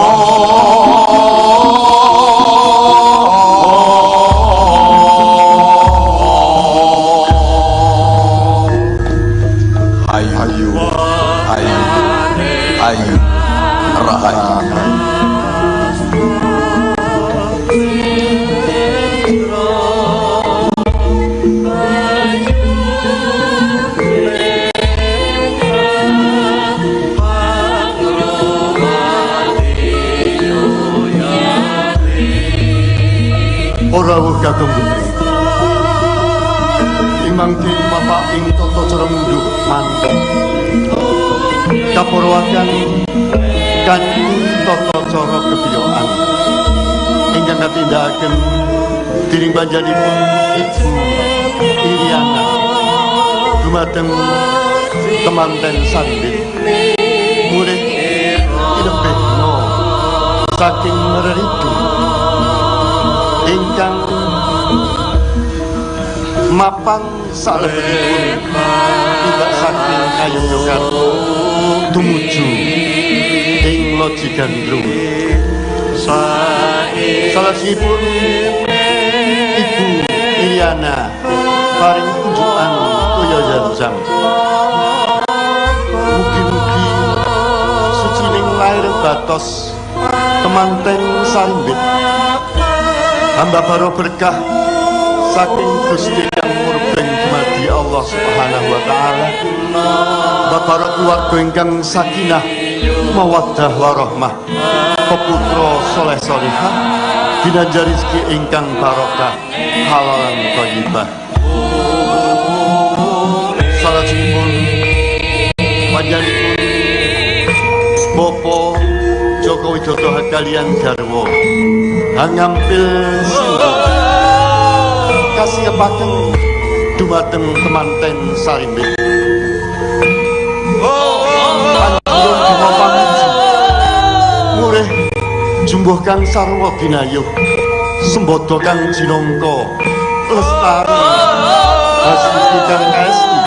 Speaker 10: ayu rahayu
Speaker 8: Rawuh Kakung Putri imangke Bapak ing tata cara munduh mantep kapurawaken kanthi tata cara kebiyokan ingkang katindakaken diring panjenenganipun Ibu Iriana dumateng temanten sandhit mulih ilebihna saking meridu ingkang mapan salebetipun tidak saking Ngayogyakarta tumuju ing Loji Gandrung. Salajengipun Ibu Iriana paring unjukan toya janjang. Mugi-mugi sucining lair batos temanten sarimbit hamba baro berkah saking Gusti Kang murbeng dumadi Allah Subhanahu wa taala. Bapak keluarga ingkang sakinah mawaddah warahmah, peputra soleh solihah, ginanjar rezeki ingkang barokah, halalan thayyibah. Salajengipun panjenenganipun Bapak Joko Widodo kaliyan garwa hangampil sinten kasiepaken dumateng temanten sarimbit. Panjenengan kula pamuji murih jumbuh kang sarwa binayuh sembodo kang jinangka lestari hasiki kang esti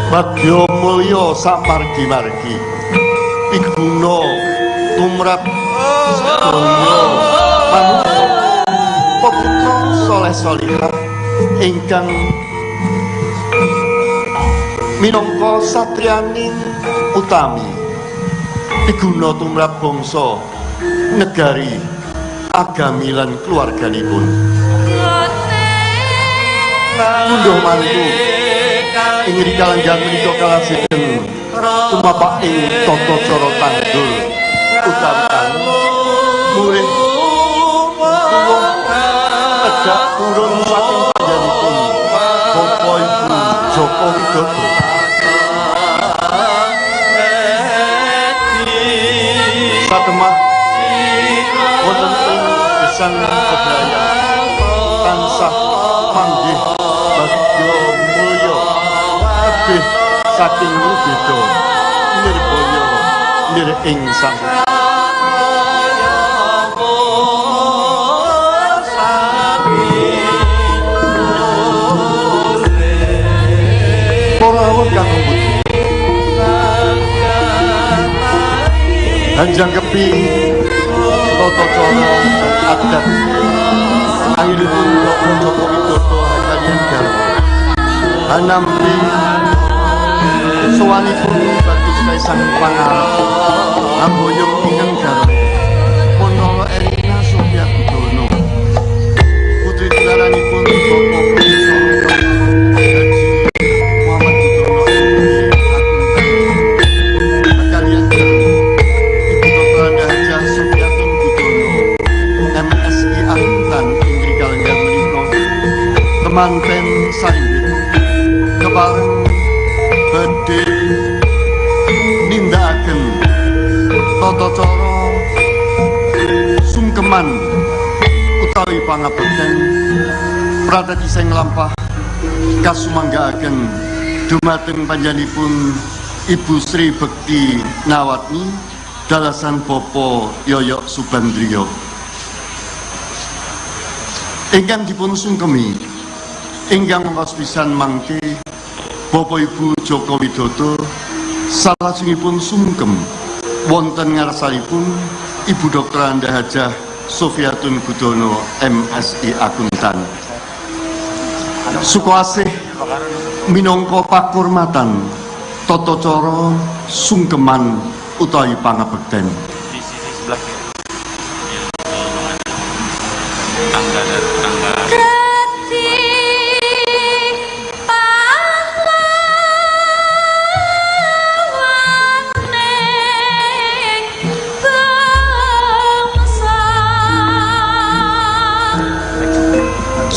Speaker 8: bagya mulya samargi-margi piguna tumrap sedaya manungsa peputra soleh solihah ingkang minangka satriyaning utami piguna tumrap bangsa negari agami lan keluarganipun. Munduh mantu ing rikalangan menika kalajengken tumapak ing tata cara tanggul utawi murih kula tegak turun saking panjenenganipun Bapak Ibu Joko Widodo. Satemah wonten ing gesang Kebrayan tansah panggih bagya mulya tebih saking Widodo nirbaya nir ing sang Porawon kakung putri hanjang kepi tata cara adat ailipun Bapak Joko Widodo kaliyan garwa hanampi sowanipun bagus kaisang pangarep amboyong ingkang garwa Ponolo Erina Sofia Gudono putri tularanipun Bapak Profesor temanten sarimbit kepareng badhe nindakaken tata cara sungkeman utawi pangabekten pradadi sing lampah kasumanggaaken dumateng panjenenganipun Ibu Sri Bekti Nawatni dalasan Bapak Yoyok Subandrio ingkang dipun sungkemi ingkang mongkos pisan mangke Bapak Ibu Joko Widodo salajengipun sungkem wonten ngarsanipun Ibu Dr. Anda Hajah Sofiatun Gudono MSI Akuntan sukuasih minangka pakurmatan tata cara sungkeman utawi pangabekten.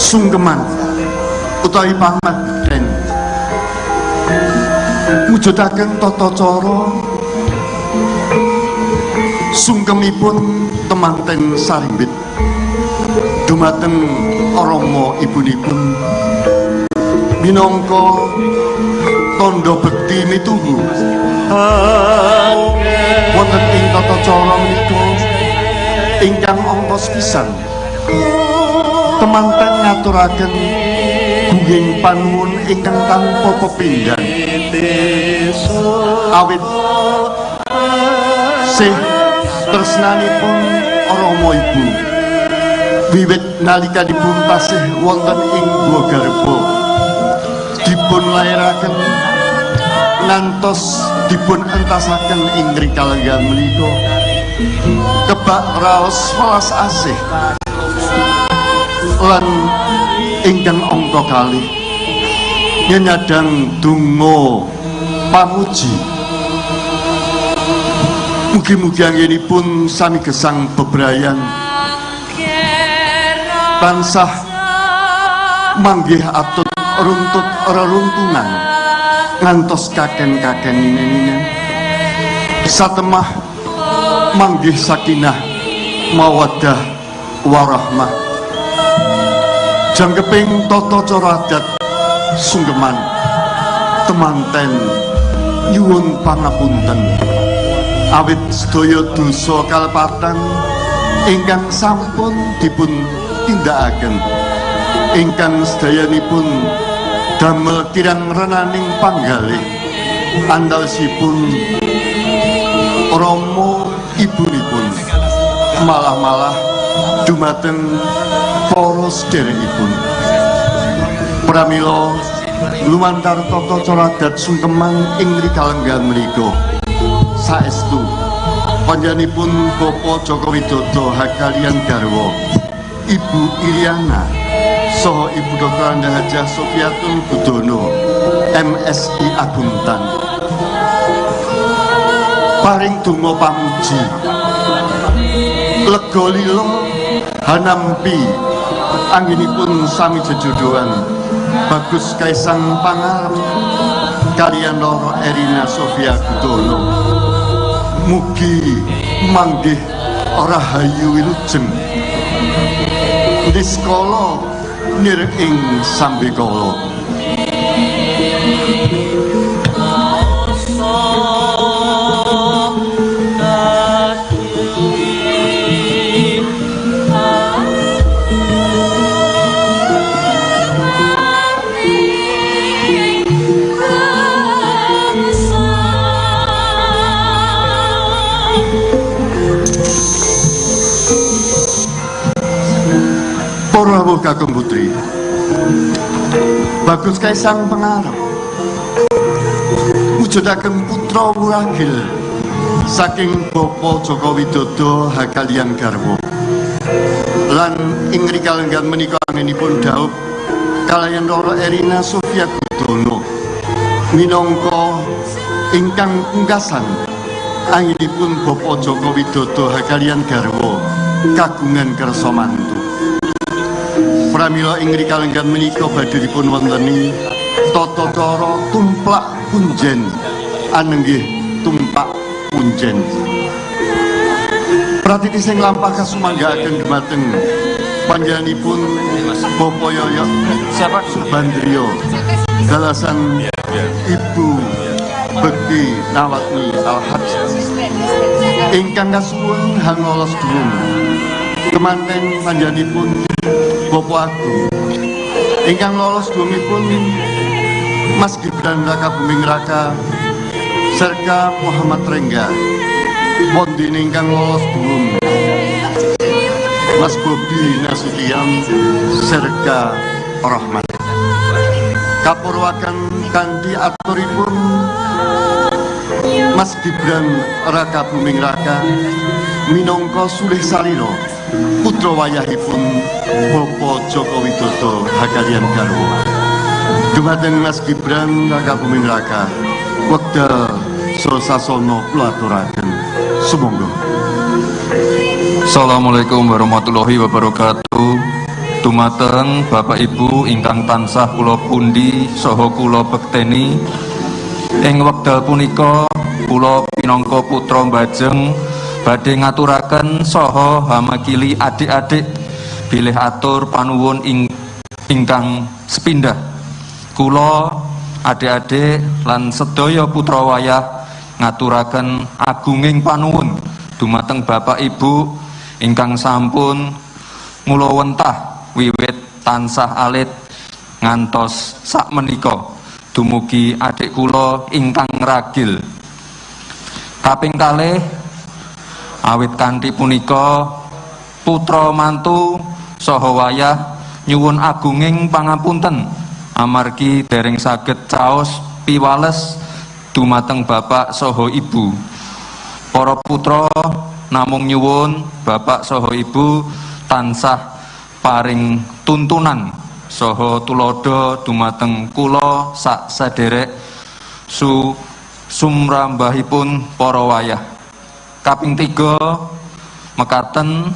Speaker 8: Sungkeman utawi pangabekten mujudaken tata cara sungkemipun temanten sarimbit dumateng Rama ibunipun minangka tandha bekti mituhu wonten ing tata cara menika ingkang ongkos pisan temanten ngaturaken gunging panuwun ingkang tanpa pepindhan awit sih tresnanipun Rama Ibu wiwit nalika dipun tasih wonten ing Guwa Garba dipun lairaken ngantos dipun entasaken ing Ngrikalenggan menika kebak raos welas asih lan ingkang angka kalih nyadang donga pamuji. Mugi-mugi anggenipun sami gesang bebrayan tansah manggih atut runtut reruntungan ngantos kaken-kaken inen-inen satemah manggih sakinah mawaddah warahmah jangkeping tata cara adat sungkeman temanten nyuwun pangapunten awit sedaya dosa kalepatan ingkang sampun dipun tindakaken ingkang sedayanipun damel kirang renaning panggalih andalipun Rama ibunipun malah-malah dumateng para sedherekipun pramila lumantar tata cara adat sungkeman ing Ngrikalenggan menika saestu panjenenganipun Bapak Joko Widodo hakalian garwa Ibu Iriana saha Ibu Dr. Anda Hajah Sofiatul Budono MSI Aguntan paring donga pamuji lega lila hanampi anggenipun sami jejodohan Bagus Kaisang Pangarep kaliyan Loro Erina Sofia Budono mugi manggih rahayu wilujeng niskala nir ing sambekala. Rawuh kakung putri Bagus Kaisang Pangarep wujudaken putra wuragil saking Bapak Joko Widodo hakaliyan garwa lan ing Ngrikalenggan menika anggenipun dhaup kalayan Roro Erina Sofia Budono minangka ingkang pungkasan anggenipun Bapak Joko Widodo hakaliyan garwa kagungan kersa mantu. Pramila ing Ngrikalenggan menika badhe dipun wonteni tata cara tumplak punjen anenggih tumpak punjen. Pratiti sing lampah kasumanggaaken dumateng panjenenganipun Bapak Yoyok Subandrio dalasan Ibu Bekti Nawatmi Al-Haj ingkang kasuwun hangolos dhuwur kemanten panjenenganipun Bapak Agung ingkang lolos dhuwuripun Mas Gibran Raka Buming Raka serta Muhammad Rengga wonten ingkang lolos dhuwur Mas Bobi Nasution serta Rahmat kapurwaken kanthi aturipun Mas Gibran Raka Buming Raka minangka sulih salira putra wayahipun Bapak Joko Widodo hakaliyan garwa dumateng Mas Gibran Raka Buming Raka wekdal sasana kula aturaken sumangga.
Speaker 11: Assalamualaikum warahmatullahi wabarakatuh. Dumateng Bapak Ibu ingkang tansah kula pundi saha kula bekteni ing wekdal punika kula pinangka putra mbajeng badhe ngaturaken saha hamakili adik-adik bilih atur panuwun ingkang sepindah. Kula adik-adik lan sedaya putra wayah ngaturaken agunging panuwun dumateng Bapak Ibu ingkang sampun ngulawentah wiwit tansah alit ngantos sakmenika dumugi adik kula ingkang ragil. Kaping kalih awit kanthi punika putra mantu saha wayah nyuwun agunging pangapunten amargi dereng saged caos piwales dumateng bapak saha ibu. Para putra namung nyuwun bapak saha ibu tansah paring tuntunan saha tulodo dumateng kula sak sederek sumrambahipun para wayah. Kaping 3 mekaten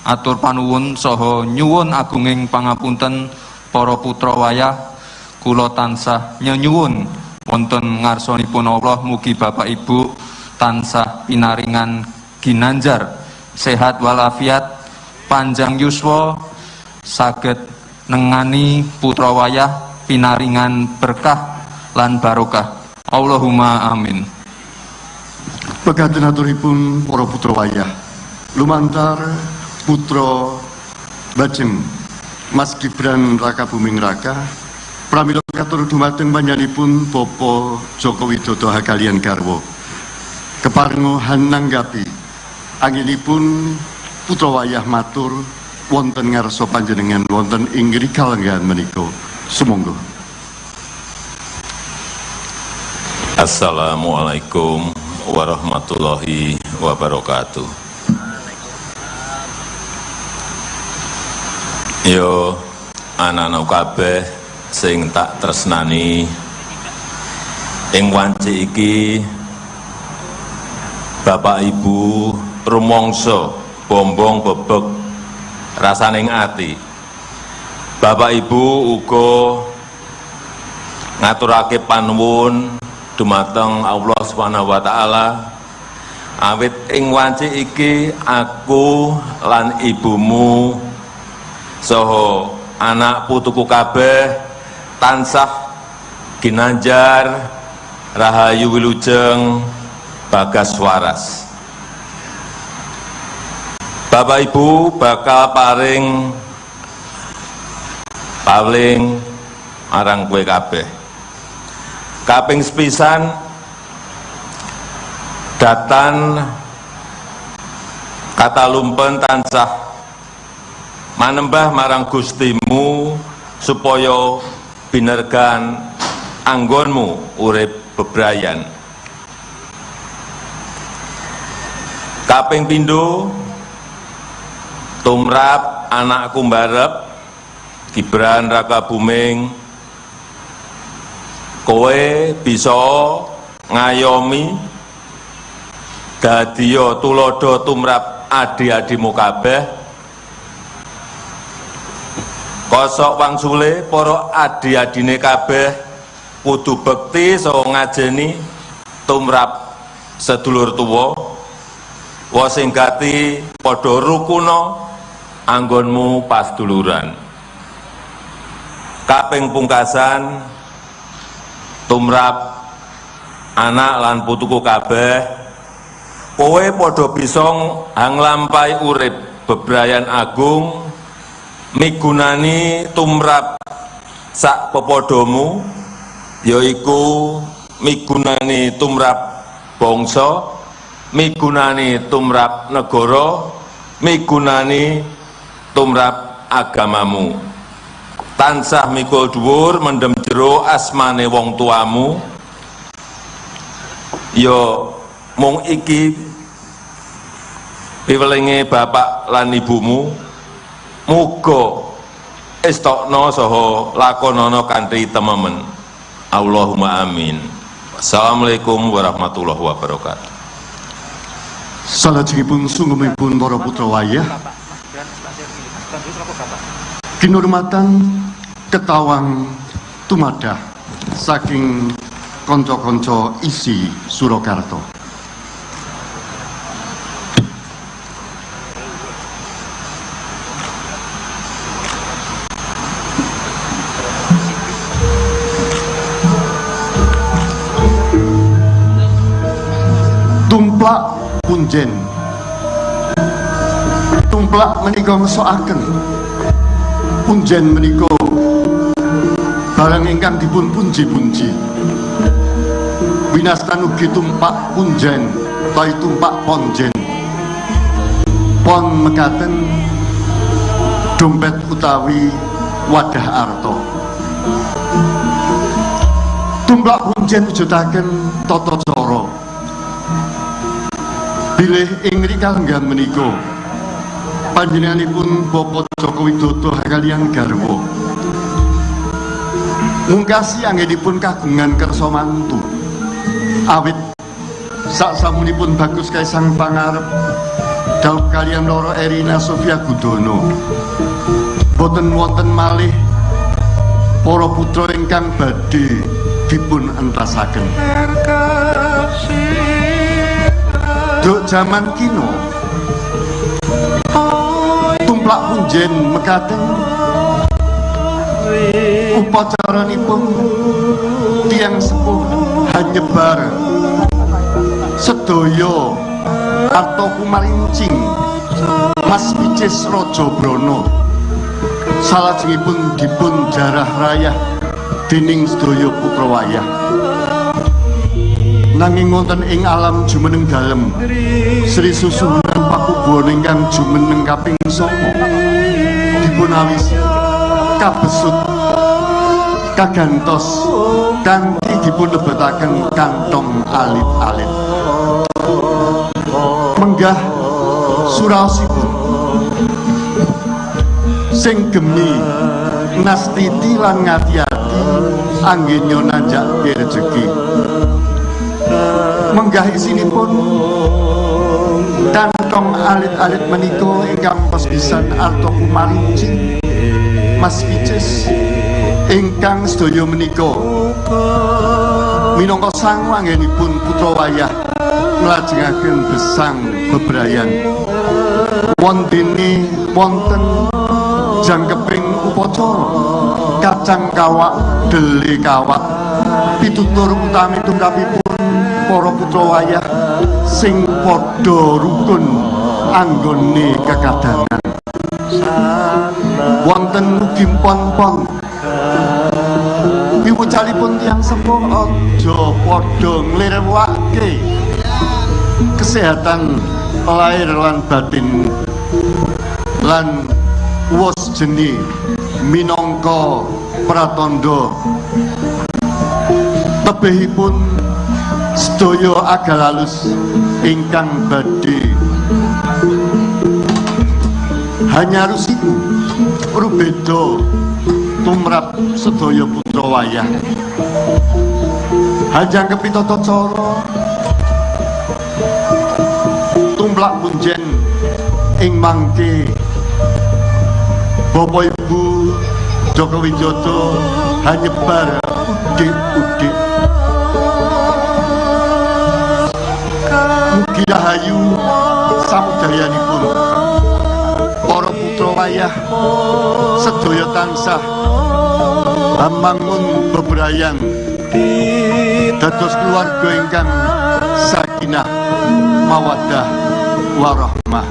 Speaker 11: atur panuwun saha nyuwun agunging pangapunten para putra wayah kula tansah nyuwun wonten ngarsanipun Allah mugi bapak ibu tansah pinaringan ginanjar sehat walafiat panjang yuswa saged nengani putra wayah pinaringan berkah lan barokah. Allahumma amin.
Speaker 8: Pekaten aturipun para putra wayah lumantar putra Bajeng Mas Gibran Raka Buming Raka pramila katur dumateng panjenenganipun Bapak Joko Widodo kaliyan garwa keparengan nanggapi anggenipun putra wayah matur wonten ngarsa panjenengan wonten ing kalenggahan menika. Sumangga.
Speaker 9: Assalamualaikum warahmatullahi wabarakatuh. Yo anak-anak kabeh sing tak tresnani ing wanci iki Bapak Ibu rumangsa bombong bebek rasaning ati. Bapak Ibu uga ngaturake panuwun dumateng Allah Subhanahu wa taala awit ing wanci iki aku lan ibumu saha anak putuku kabeh tansah ginanjar rahayu wilujeng bagas waras. Bapak Ibu bakal paring marang kowe kabeh. Kaping sepisan datan kata lumpen tansah manembah marang Gustimu supaya binergan anggonmu urip bebrayan. Kaping pindho tumrap anakku mbarep Gibran Raka Buming kowe bisa ngayomi dadiya tulodo tumrap adi-adimu kabeh kosok wangsule para adi-adine kabeh kudu bekti saha ngajeni tumrap sedulur tuwa wa sing gati padha rukuna anggonmu pas duluran. Kaping pungkasan tumrap anak lan putuku kabeh kowe padha bisa nglampahi urip bebrayan agung migunani tumrap sak pepodomu yaiku migunani tumrap bangsa, migunani tumrap negara, migunani tumrap agamamu. Tansah mikul dhuwur mendem jero asmane wong tuamu. Yo mung iki piwelinge bapak lan ibumu, muga estokno saha lakonana kanthi tememen. Allahumma amin. Assalamualaikum warahmatullahi wabarakatuh.
Speaker 8: Salajengipun sungguhipun para putra wayah kinurmatan ketawang tumadah saking konco-konco isi Surakarta. Tumplak punjen tumplak menika ngesokaken punjen menika barang ingkang dipun punji-punji. Winastan ugi tumpak punjen toy tumpak ponjen. Pon mekaten dompet utawi wadah arto. Tumplak punjen wujudaken tata cara. Bilih ing mrikal enggal menika panjenenganipun Bapak Joko Widodo kaliyan garwa mungkasi anggenipun kagungan kersa mantu awit saksamunipun Bagus Kaisang pangarep dawuh kaliyan loro Erina Sofia Gudono boten wonten malih para putra ingkang badhe dipun entasaken. Duk jaman kino tumplak punjen mekaten upacaranipun tiyang sepuh hanyebar sedaya arta kumarincing Mas Picis Raja Brana salajengipun dipun jarah rayah dening sedaya putra wayah. Nanging wonten ing alam jumeneng dalem Sri Susuhunan Pakubuwana ingkang jumeneng kaping 9 dipun awisi kabesut kagantos kanthi dipun lebetaken kantong alit-alit menggah suraosipun sing gemi nastiti lan ngati-ati anggenyo nanjak rejeki. Menggah isinipun kantong alit-alit menika ingkang pespisan arta kumarincing Mas Picis ingkang sedaya menika minangka sang anggenipun putra wayah nglajengaken besang bebrayan wonten jangkeping upacara kacang kawak dele kawak pitutur utami tungkapipun para putra wayah sing padha rukun anggone kekadangan. Wonten ugi pon-pon wiwujalipun tiyang sepuh aja padha nglirwake kesehatan lahir lan batin lan wos jeni minangka pratandha tebihipun sedaya agal halus ingkang badhe hanyarusipun rubeda tumrap sedaya putra wayah. Hajang kepitata cara tumplak punjen ing mangke Bapak Ibu Joko Widodo hanyebar udik-udik. Mugi rahayu samudayanipun para putra wayah sedaya tansah amangun bebrayan dados keluarga ingkang sakinah mawaddah warahmah.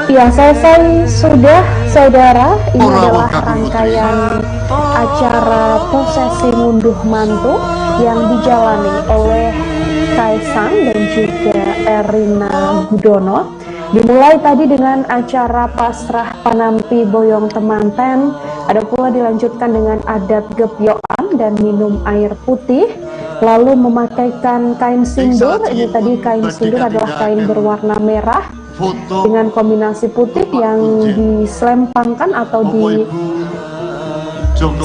Speaker 3: Ya, selesai sudah saudara. Ini adalah rangkaian acara prosesi ngunduh mantu yang dijalani oleh Kaisang dan juga Erina Gudono. Dimulai tadi dengan acara pasrah panampi boyong temanten, ada pula dilanjutkan dengan adat gepyokan dan minum air putih, lalu memakaikan kain sindur. Ini tadi kain sindur adalah kain berwarna merah dengan kombinasi putih yang diselempangkan atau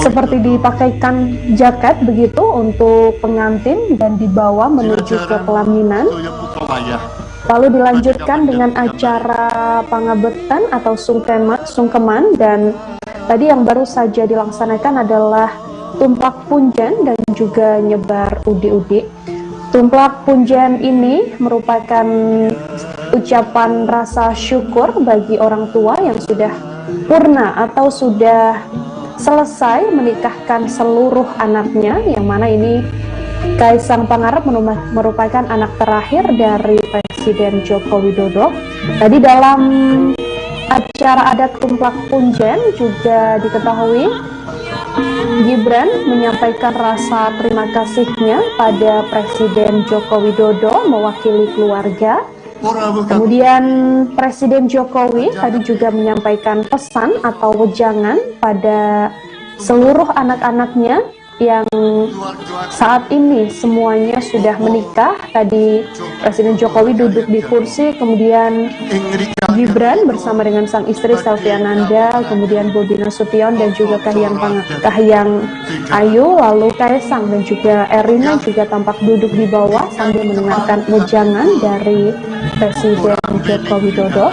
Speaker 3: seperti dipakaikan jaket begitu untuk pengantin dan dibawa menuju ke pelaminan. Lalu dilanjutkan dengan acara pangabetan atau sungkeman, dan tadi yang baru saja dilaksanakan adalah tumplak punjen dan juga nyebar udi-udi. Tumplak punjen ini merupakan ucapan rasa syukur bagi orang tua yang sudah purna atau sudah selesai menikahkan seluruh anaknya, yang mana ini Kaisang Pangarep merupakan anak terakhir dari Presiden Joko Widodo. Tadi dalam acara adat Tumplak Punjen juga diketahui Gibran menyampaikan rasa terima kasihnya pada Presiden Joko Widodo mewakili keluarga. Kemudian Presiden Jokowi tadi juga menyampaikan pesan atau wejangan pada seluruh anak-anaknya yang saat ini semuanya sudah menikah. Tadi Presiden Jokowi duduk di kursi, kemudian Gibran bersama dengan sang istri Selvi Ananda, kemudian Bobi Nasution dan juga Kahiyang Ayu, lalu Kaisang dan juga Erina juga tampak duduk di bawah sambil mendengarkan wejangan dari Presiden Joko Widodo.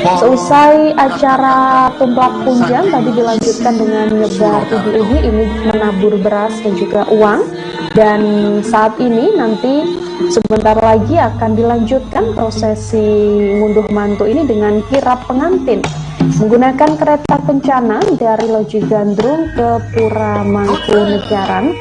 Speaker 3: Seusai acara Tumplak Punjen tadi dilanjutkan dengan nyebar ubi-ubi, ini menabur beras dan juga uang, dan saat ini nanti sebentar lagi akan dilanjutkan prosesi ngunduh mantu ini dengan kirap pengantin menggunakan kereta kencana dari Loji Gandrung ke Pura Mangkunegaran.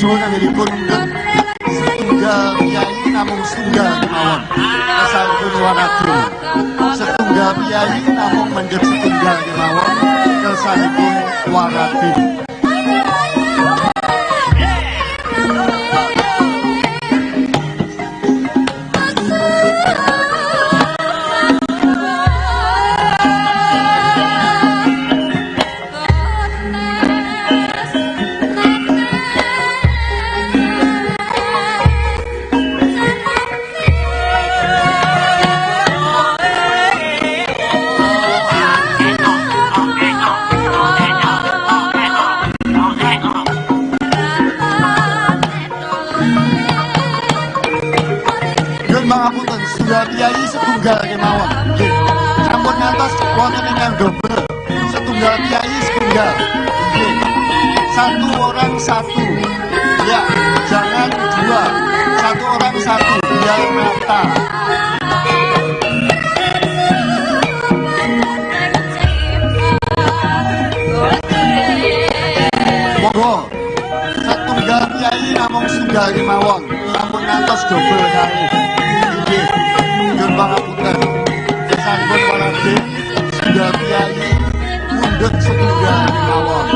Speaker 8: Naminipun setunggal piyayi namung setunggal kemawon kesampun wanadri setunggal piyayi namung mendhet setunggal kemawon kesanipun wanadri. ngantos wonten ingkang double setunggal kiai setunggal. Satu orang satu. Ya, jangan dua. Satu orang satu biar rata. Monggo. Setunggal kiai namung setunggal kemawon. Sampun ngantos double kae. Nggih. Nyuwun pangapunten. Sampun warade setunggal kiai mundhut setunggal kemawon.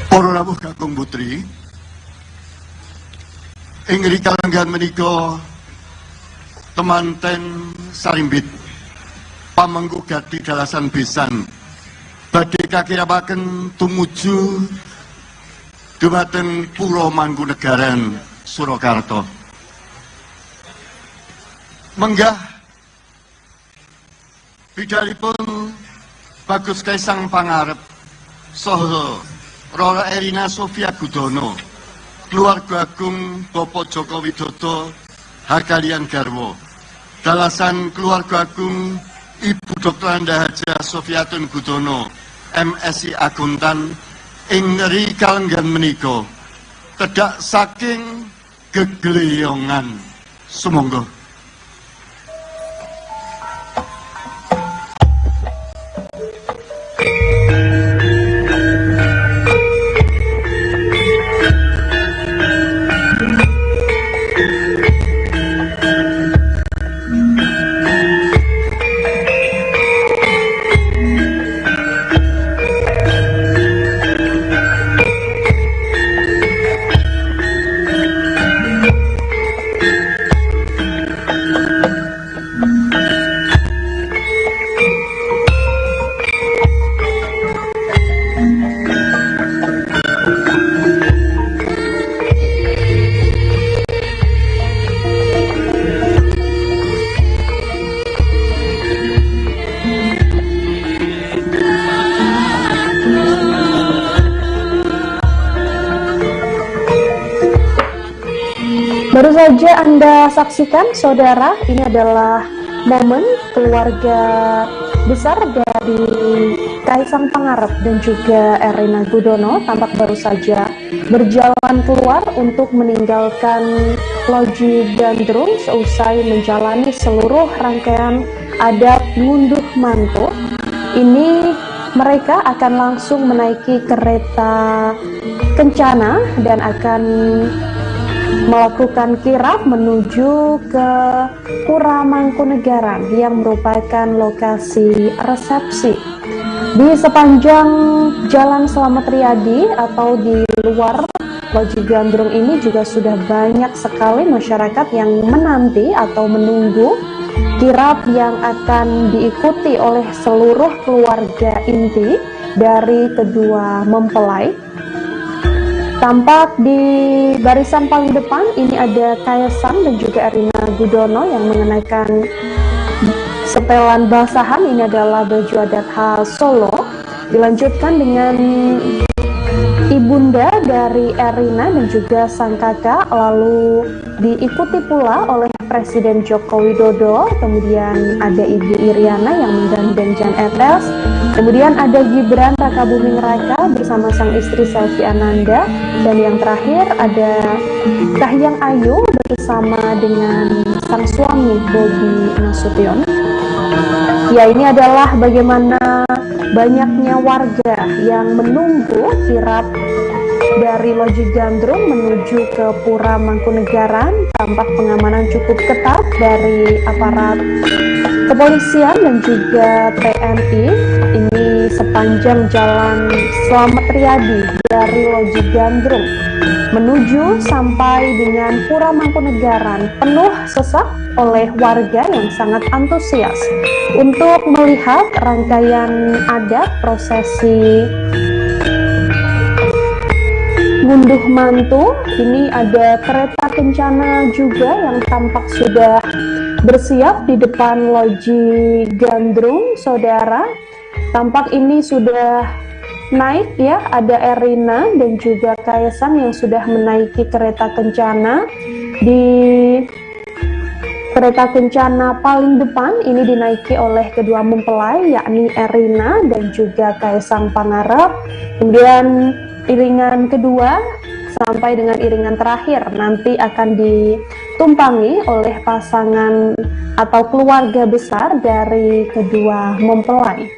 Speaker 8: Para rawuh kakung putri, ing rikala lenggan menika temanten sarimbit pamengku gati dalasan besan badhe kakirabaken tumuju dhumateng Pura Mangkunegaran Surakarta. Menggah bidalipun Bagus Kaisang Pangarep saha Rara Erina Sofia Gudono, keluarga agung Bapak Joko Widodo hakalian garwa, dalasan keluarga agung Ibu Dr. Anda Haja Sofiatun Gudono, MSI Akuntan, ing rikala lenggan menika tedak saking gegleyongan. Sumangga.
Speaker 3: Baru saja Anda saksikan, saudara, ini adalah momen keluarga besar dari Kaisang Pangarep dan juga Erina Gudono tampak baru saja berjalan keluar untuk meninggalkan loji gandrung seusai menjalani seluruh rangkaian adat ngunduh mantu. Ini mereka akan langsung menaiki kereta kencana dan akan melakukan kirap menuju ke Pura Mangkunegaran yang merupakan lokasi resepsi. Di sepanjang Jalan Slamet Riyadi atau di luar loji gandrung ini juga sudah banyak sekali masyarakat yang menanti atau menunggu kirap yang akan diikuti oleh seluruh keluarga inti dari kedua mempelai. Tampak di barisan paling depan ini ada Kaisang dan juga Erina Gudono yang mengenakan setelan basahan. Ini adalah baju adat khas Solo. Dilanjutkan dengan ibunda dari Erina dan juga sang kakak, lalu diikuti pula oleh Presiden Joko Widodo, kemudian ada Ibu Iriana yang menggandeng Jan Etes, kemudian ada Gibran Rakabuming Raka bersama sang istri Selvi Ananda, dan yang terakhir ada Kahiyang Ayu bersama dengan sang suami Bobi Nasution. Ya, ini adalah bagaimana banyaknya warga yang menunggu kirap dari loji gandrung menuju ke Pura Mangkunegaran. Tampak pengamanan cukup ketat dari aparat kepolisian dan juga TNI. Ini sepanjang Jalan Slamet Riyadi dari loji gandrung menuju sampai dengan Pura Mangkunegaran penuh sesak oleh warga yang sangat antusias untuk melihat rangkaian adat prosesi ngunduh mantu. Ini ada kereta kencana juga yang tampak sudah bersiap di depan Loji Gandrung, saudara. Tampak ini sudah naik ya, ada Erina dan juga Kaisang yang sudah menaiki kereta kencana. Di kereta kencana paling depan ini dinaiki oleh kedua mempelai, yakni Erina dan juga Kaisang Pangarep. Kemudian iringan kedua sampai dengan iringan terakhir nanti akan ditumpangi oleh pasangan atau keluarga besar dari kedua mempelai.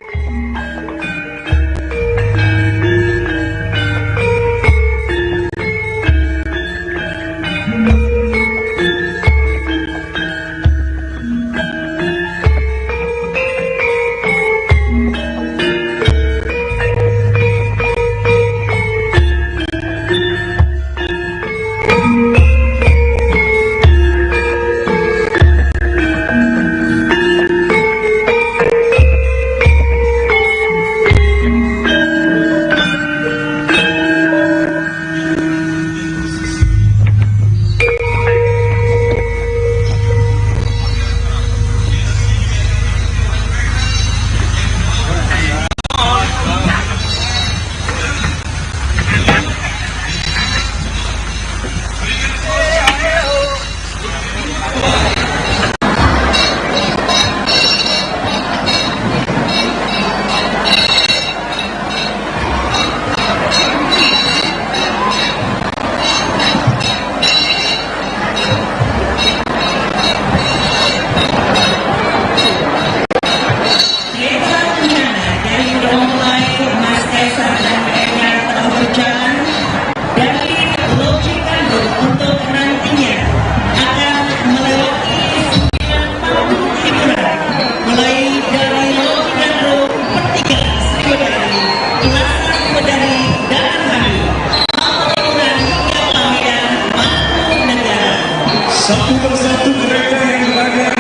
Speaker 7: Satu persatu kereta yang berada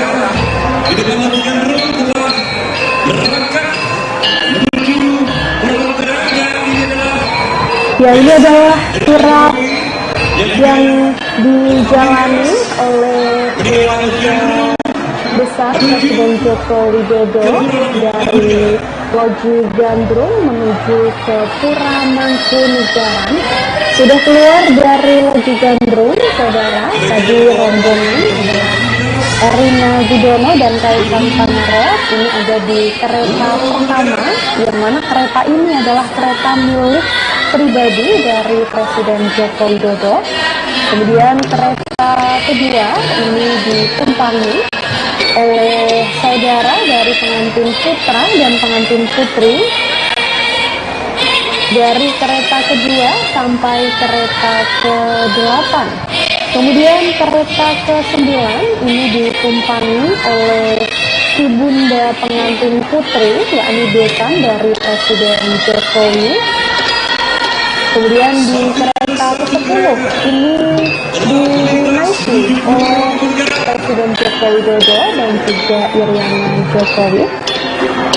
Speaker 7: di depan Loji Gandrung telah berangkat menuju Pulau Terang, dan ini adalah
Speaker 3: Ini adalah kirap yang dijalani oleh keluarga besar Presiden Joko Widodo dari Loji Gandrung menuju ke Pura Mangkunegaran. Sudah keluar dari Loji Gandrung, saudara. Tadi rombongan Erina Gudono dan Kaisang Pangarep ini ada di kereta pertama, yang mana kereta ini adalah kereta milik pribadi dari Presiden Joko Widodo. Kemudian kereta kedua ini ditumpangi oleh saudara dari pengantin putra dan pengantin putri dari kereta kedua sampai kereta ke-8. Kemudian kereta ke-9 ini ditumpangi oleh si bunda pengantin putri, yakni besan dari Presiden Jokowi. Kemudian di kereta ke-10 ini dinaiki oleh Presiden Joko Widodo dan juga Iriana Jokowi.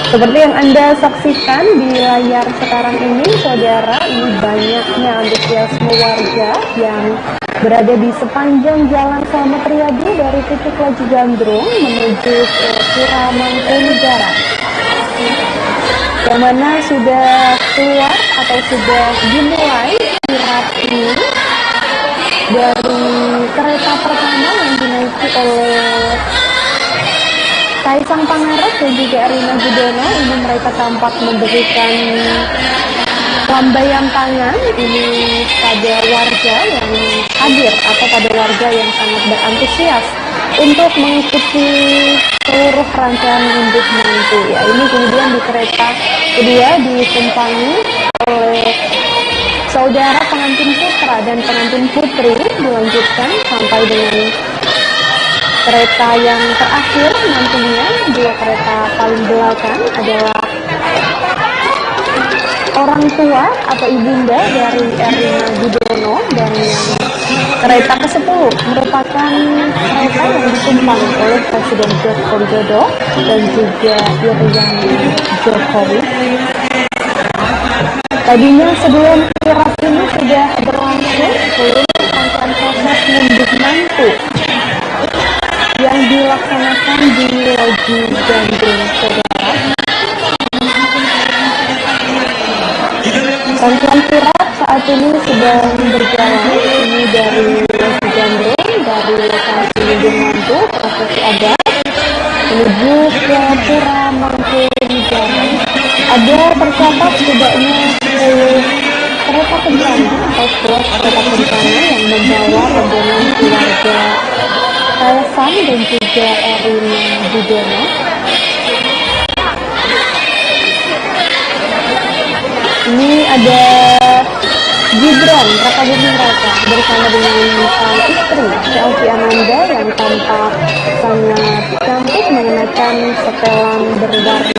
Speaker 3: Seperti yang Anda saksikan di layar sekarang ini, saudara, ini banyaknya antusiasme warga yang berada di sepanjang Jalan Slamet Riyadi dari titik Loji Gandrung menuju ke Pura Mangkunegaran, yang mana sudah keluar atau sudah dimulai kirap ini dari kereta pertama yang dinaiki oleh Kaisang Pangarep dan juga Erina Gudono. Ini mereka tampak memberikan lambaian tangan ini pada warga yang hadir atau pada warga yang sangat berantusias untuk mengikuti seluruh rangkaian undian nanti. Ya, ini kemudian di kereta kedua ditumpangi oleh saudara pengantin putra dan pengantin putri, dilanjutkan sampai dengan kereta yang terakhir. Nantinya dua kereta paling belakang adalah orang tua atau ibunda dari Erina Gudono, dan yang kereta ke-10 merupakan kereta yang ditumpangi oleh Presiden Joko Widodo dan juga Iriana Jokowi. Tadinya sebelum kirap ini sudah berlangsung seluruh rangkaian proses ngunduh mantu yang dilaksanakan Rangkaian kirap saat ini sedang berjalan. Ini dari Wesi Gandrung, dari lokasi Gunung Mantu, prosesi adat menuju ke Pura Mangkunegaran. Ada tercatat setidaknya 10 kereta kencana atau 11 kereta kencana yang membawa rombongan keluarga Kaisang dan juga Erina Gudono. Ini ada Gibran Rakabuming Raka bersama dengan sang istri Selvi Ananda yang tampak sangat cantik mengenakan setelan berwarna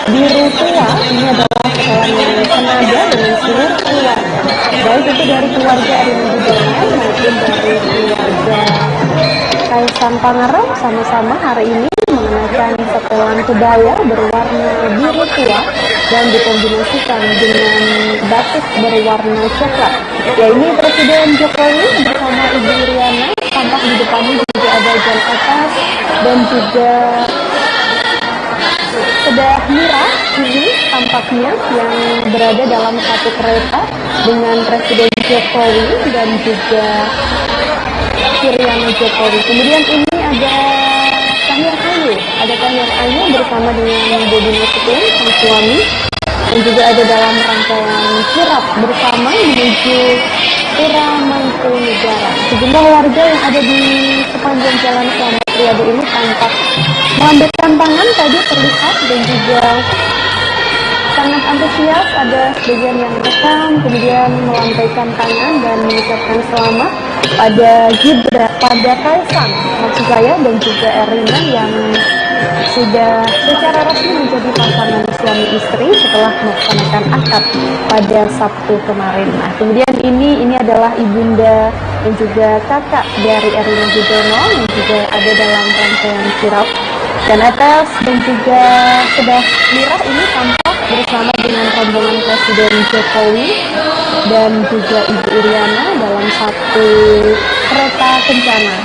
Speaker 3: biru tua. Ini adalah setelan yang senada dengan seluruh keluarga, baik itu dari keluarga Erina Gudono maupun dari keluarga Kaisang Pangarep. Sama-sama hari ini mengenakan setelan kebaya berwarna biru tua dan dikombinasikan dengan batik berwarna coklat. Ya, ini Presiden Jokowi bersama Ibu Iriana, tampak di depannya juga ada Jan Etes dan juga Sedah Mira ini tampaknya yang berada dalam satu kereta dengan Presiden Jokowi dan juga Iriana Jokowi. Kemudian ini ada Kahiyang Ayu bersama dengan Bobi Nasution, sang suami, dan juga ada dalam rangkaian kirap bersama menuju Pura Mangkunegaran. Sejumlah warga yang ada di sepanjang Jalan Slamet Riyadi ini tampak melambaikan tangan tadi terlihat dan juga sangat antusias. Ada sebagian yang rekam kemudian melambaikan tangan dan mengucapkan selamat pada Gibran, pada Kaisang maksud saya, dan juga Erina yang sudah secara resmi menjadi pasangan suami istri setelah melaksanakan akad pada Sabtu kemarin. Nah, kemudian ini adalah ibunda dan juga kakak dari Erina Gudono yang juga ada dalam rangkaian kirap. Dan Etes dan juga Sedah Mira ini tampak bersama dengan rombongan Presiden Jokowi dan juga Ibu Iriana dalam satu kereta kencana.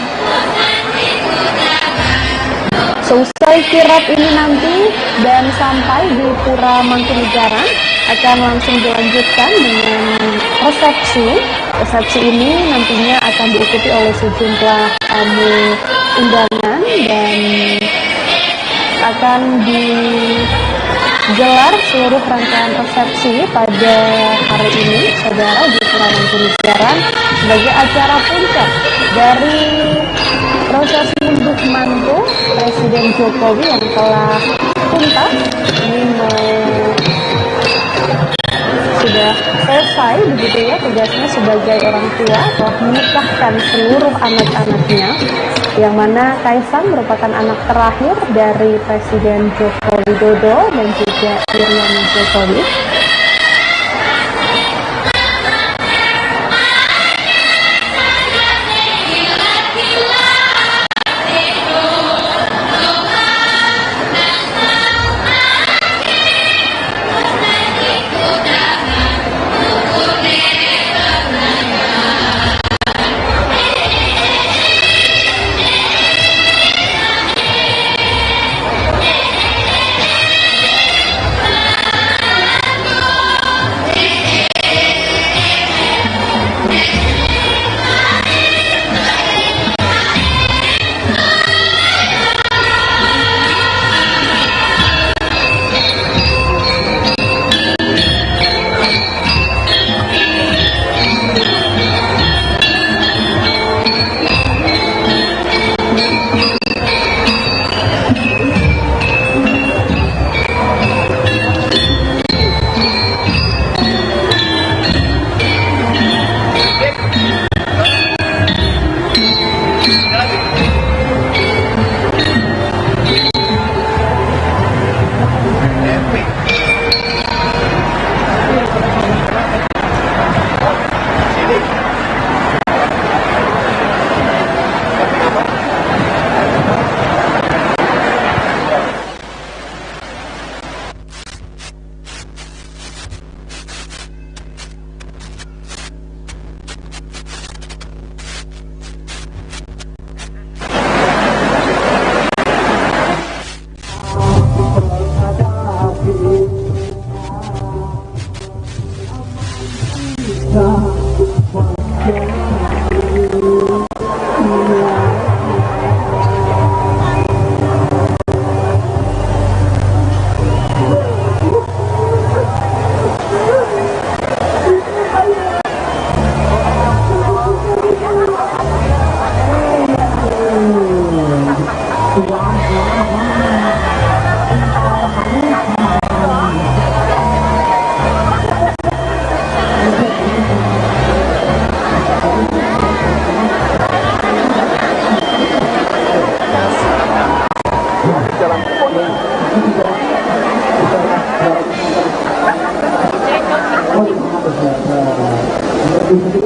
Speaker 3: Selesai kirap ini nanti dan sampai di Pura Mangkunegaran akan langsung dilanjutkan dengan resepsi. Resepsi ini nantinya akan diikuti oleh sejumlah tamu undangan dan akan digelar seluruh rangkaian resepsi pada hari ini, saudara, di Pura Mangkunegaran sebagai acara puncak dari prosesi unduh mantu Presiden Jokowi yang telah tuntas. Ini sudah selesai begitu ya tugasnya sebagai orang tua, telah menikahkan seluruh anak-anaknya, yang mana Kaisang merupakan anak terakhir dari Presiden Joko Widodo dan juga Iriana Jokowi.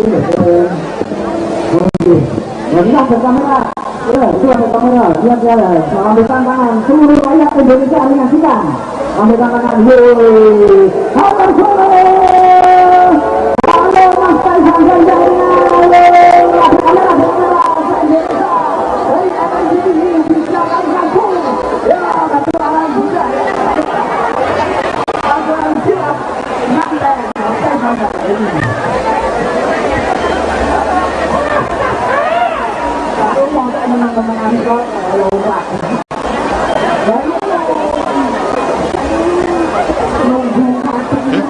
Speaker 12: Lihat berkamera, lihat berkamera, lihat ya, ambilkan tangan, seluruh rakyat Indonesia menyaksikan. Ambilkan tangan, yeay, halo Mas Kaisang dan Erina, yeay, kamera, Indonesia, dari MNC bisa kalian pun, ya, ketua juga, agar siap, nanti, Mas Kaisang dan Erina.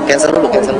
Speaker 13: Cancel dulu, cancel.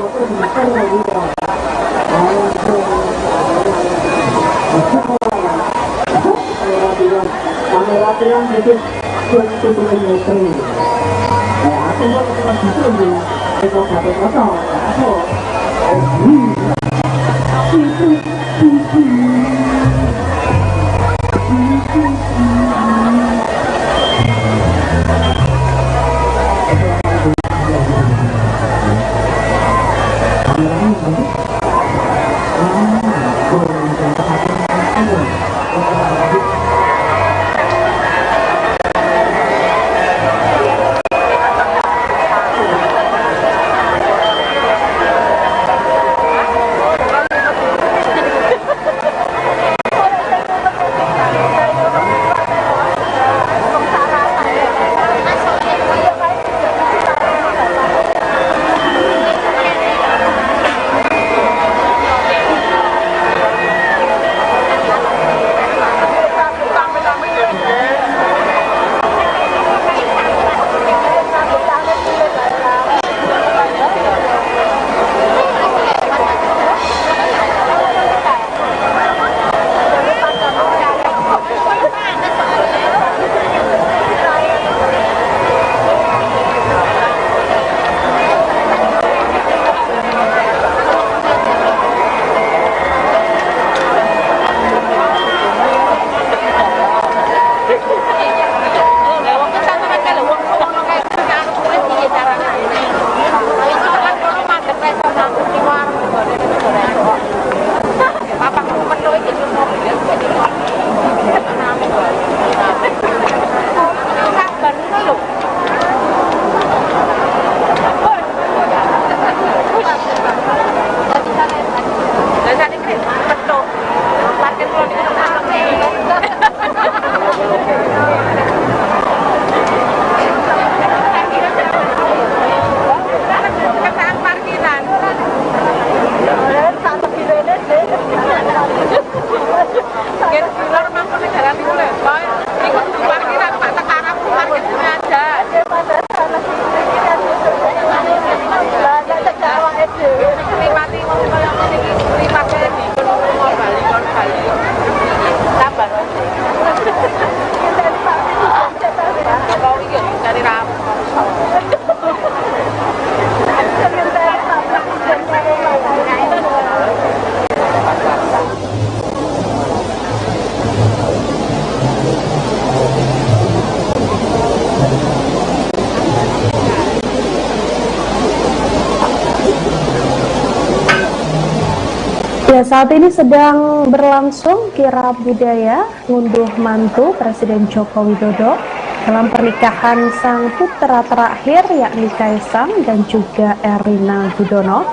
Speaker 3: Ya, saat ini sedang berlangsung kirab budaya ngunduh mantu Presiden Joko Widodo dalam pernikahan sang putra terakhir yakni Kaisang dan juga Erina Gudono.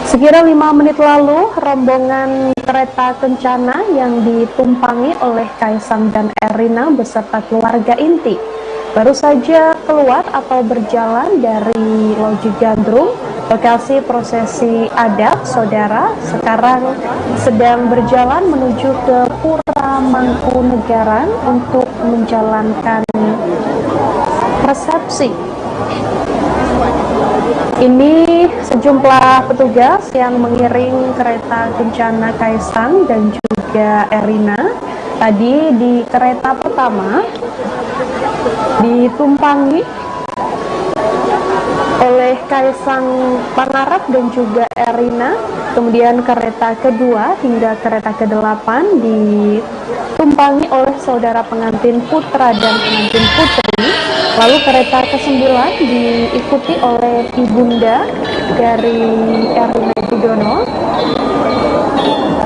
Speaker 3: Sekira 5 menit lalu, rombongan kereta kencana yang ditumpangi oleh Kaisang dan Erina beserta keluarga inti baru saja keluar atau berjalan dari Loji Gandrung, lokasi prosesi adat. Saudara sekarang sedang berjalan menuju ke Pura Mangkunegaran untuk menjalankan resepsi. Ini sejumlah petugas yang mengiring kereta kencana Kaisang dan juga Erina. Tadi di kereta pertama ditumpangi oleh Kaisang Pangarep dan juga Erina. Kemudian kereta kedua hingga kereta ke-8 ditumpangi oleh saudara pengantin putra dan pengantin putri. Lalu kereta ke-9 diikuti oleh Ibunda dari Erina Gudono.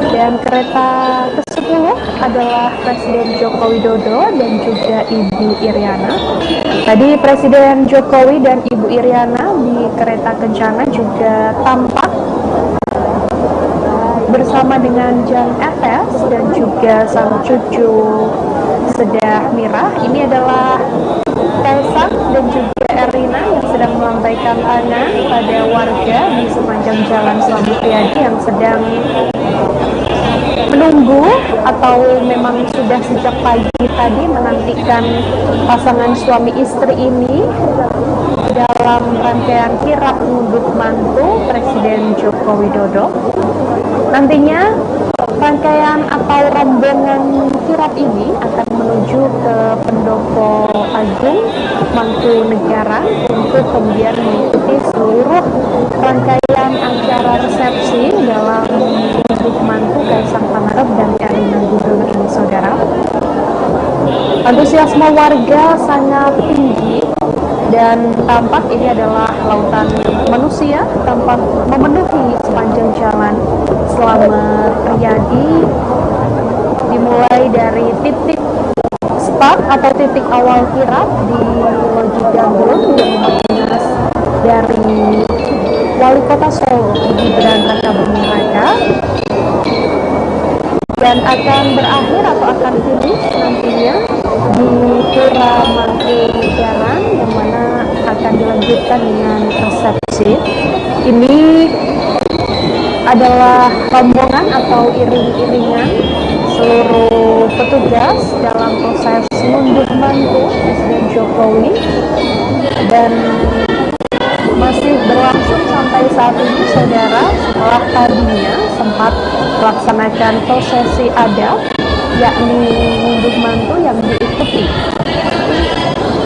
Speaker 3: Dan kereta ke-10 adalah Presiden Joko Widodo dan juga Ibu Iriana. Tadi Presiden Jokowi dan Ibu Iriana di kereta kencana juga tampak bersama dengan Jan Etes dan juga sang cucu Sedah Mirah. Ini adalah Kaisang dan juga Erina yang sedang melambaikan tangan pada warga di sepanjang Jalan Slamet Riyadi yang sedang menunggu atau memang sudah sejak pagi tadi menantikan pasangan suami istri ini dalam rangkaian kirap ngunduh mantu Presiden Joko Widodo. Nantinya rangkaian atau rombongan kirap ini akan menuju ke Pendopo Agung Mangkunagaran untuk kemudian mengikuti seluruh rangkaian acara resepsi dalam ngunduh mantu Kaisang Pangarep dan Erina Gudono ini, saudara. Antusiasme warga sangat tinggi dan tampak ini adalah lautan manusia tampak memenuhi sepanjang Jalan Slamet Riyadi, dimulai dari titik start atau titik awal kirap di Loji Gambut yang dinas dari Wali Kota Solo Gibran Rakabuming Raka, dan akan berakhir atau akan finish nantinya di Pura Mangkunagaran yang mana akan dilanjutkan dengan resepsi. Ini adalah rombongan atau iring-iringan seluruh petugas dalam proses ngunduh mantu Presiden Jokowi, dan masih berlangsung sampai saat ini, saudara, setelah tadinya sempat melaksanakan prosesi adat yakni ngunduh mantu yang diikuti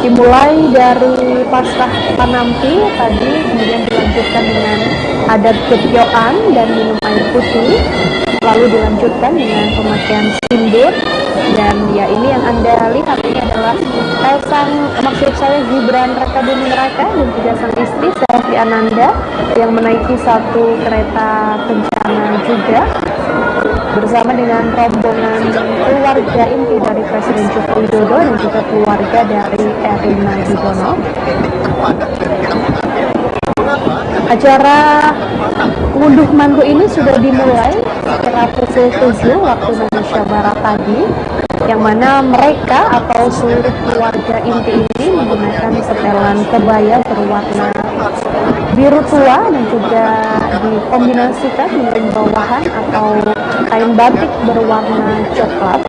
Speaker 3: dimulai dari pasrah panampi tadi, kemudian dilanjutkan dengan adat ketioan dan minum air putih, lalu dilanjutkan dengan pemakaian sindir. Dan ya, ini yang Anda lihat ini adalah Kaisang, maksud saya Gibran Rakabuming Raka dan juga sang istri Selvi Ananda yang menaiki satu kereta kencana juga bersama dengan rombongan keluarga inti dari Presiden Joko Widodo dan juga keluarga dari Erina Gudono. Acara ngunduh mantu ini sudah dimulai sekitar pukul 7 waktu Indonesia Barat tadi, yang mana mereka atau seluruh keluarga inti ini menggunakan setelan kebaya berwarna biru tua dan juga dikombinasikan dengan bawahan atau kain batik berwarna coklat.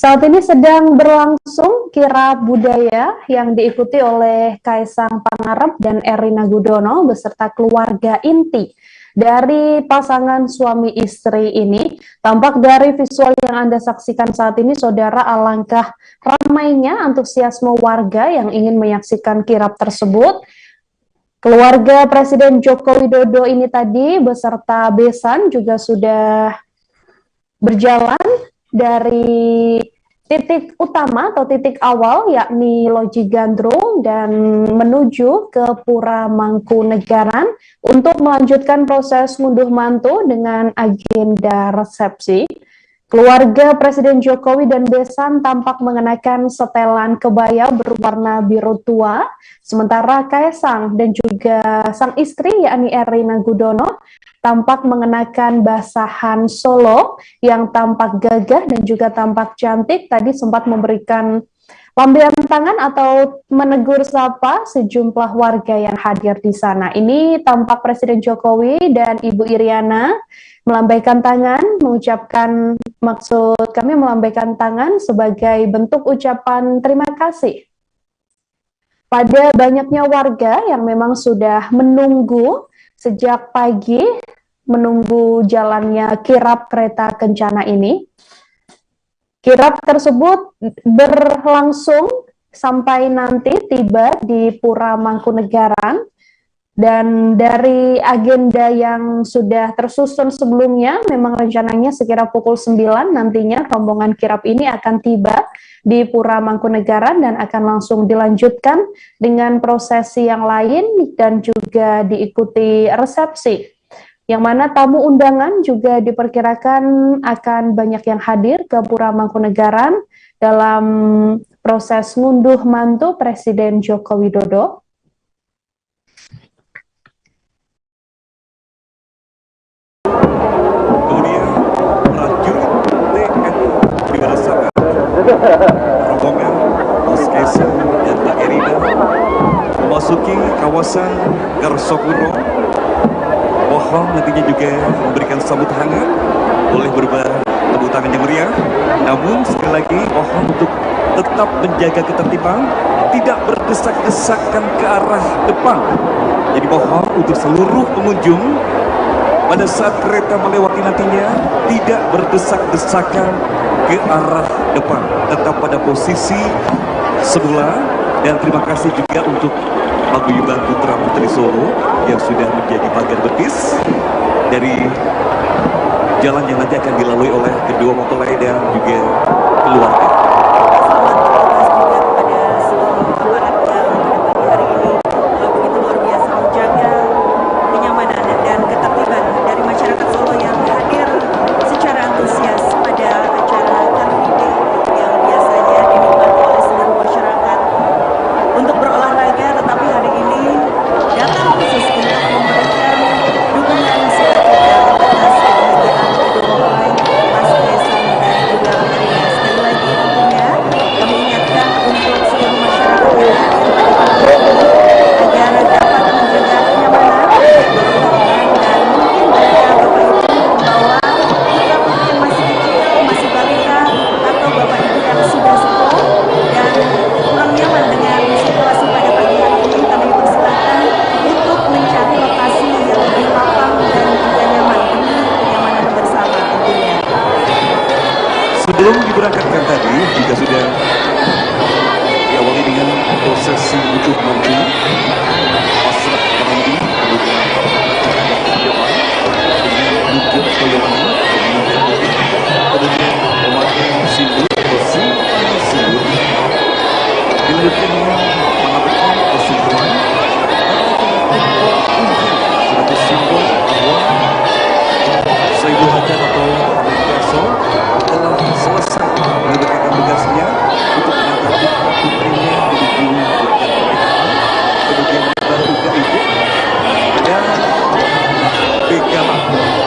Speaker 3: Saat ini sedang berlangsung kirab budaya yang diikuti oleh Kaisang Pangarep dan Erina Gudono beserta keluarga inti dari pasangan suami istri ini. Tampak dari visual yang Anda saksikan saat ini, saudara, alangkah ramainya antusiasme warga yang ingin menyaksikan kirab tersebut. Keluarga Presiden Joko Widodo ini tadi beserta besan juga sudah berjalan dari titik utama atau titik awal yakni Loji Gandrung dan menuju ke Pura Mangkunegaran untuk melanjutkan proses ngunduh mantu dengan agenda resepsi. Keluarga Presiden Jokowi dan besan tampak mengenakan setelan kebaya berwarna biru tua, sementara Kaisang dan juga sang istri yakni Erina Gudono tampak mengenakan basahan Solo yang tampak gagah dan juga tampak cantik. Tadi sempat memberikan lambaian tangan atau menegur sapa sejumlah warga yang hadir di sana. Ini tampak Presiden Jokowi dan Ibu Iriana melambaikan tangan, mengucapkan, maksud kami melambaikan tangan sebagai bentuk ucapan terima kasih pada banyaknya warga yang memang sudah menunggu sejak pagi, menunggu jalannya kirab kereta kencana ini. Kirab tersebut berlangsung sampai nanti tiba di Pura Mangkunegaran. Dan dari agenda yang sudah tersusun sebelumnya, memang rencananya sekira pukul 9 nantinya rombongan kirab ini akan tiba di Pura Mangkunegaran dan akan langsung dilanjutkan dengan prosesi yang lain dan juga diikuti resepsi. Yang mana tamu undangan juga diperkirakan akan banyak yang hadir ke Pura Mangkunegaran dalam proses ngunduh mantu Presiden Joko Widodo.
Speaker 7: Rombongan Mas Kaisang dan Mbak Erina memasuki kawasan Garsokuno. Mohon nantinya juga memberikan sambut hangat, boleh berupa tepuk tangan yang meriah. Namun sekali lagi mohon untuk tetap menjaga ketertiban, tidak berdesak-desakan ke arah depan. Jadi mohon untuk seluruh pengunjung pada saat kereta melewati nantinya tidak berdesak-desakan ke arah depan, tetap pada posisi semula. Dan terima kasih juga untuk Paguyuban Putra Putri Solo yang sudah menjadi pagar betis dari jalan yang nanti akan dilalui oleh kedua mempelai dan juga keluarga. Sebelum diberangkatkan tadi juga sudah diawali dengan prosesi wujud mantu, pasrah kerambi, kemudian dengan wujud soyoni, kemudian memakai simbol atau simpan simbol, dilanjutkan dengan mengabarkan kesimpulan sebagai simbol bahwa Sayyidul Hajat atau Rasul telah selesai menunaikan tugasnya untuk mengantar putrinya menuju buritan pernikahan, kemudian baru juga ibu dan begalah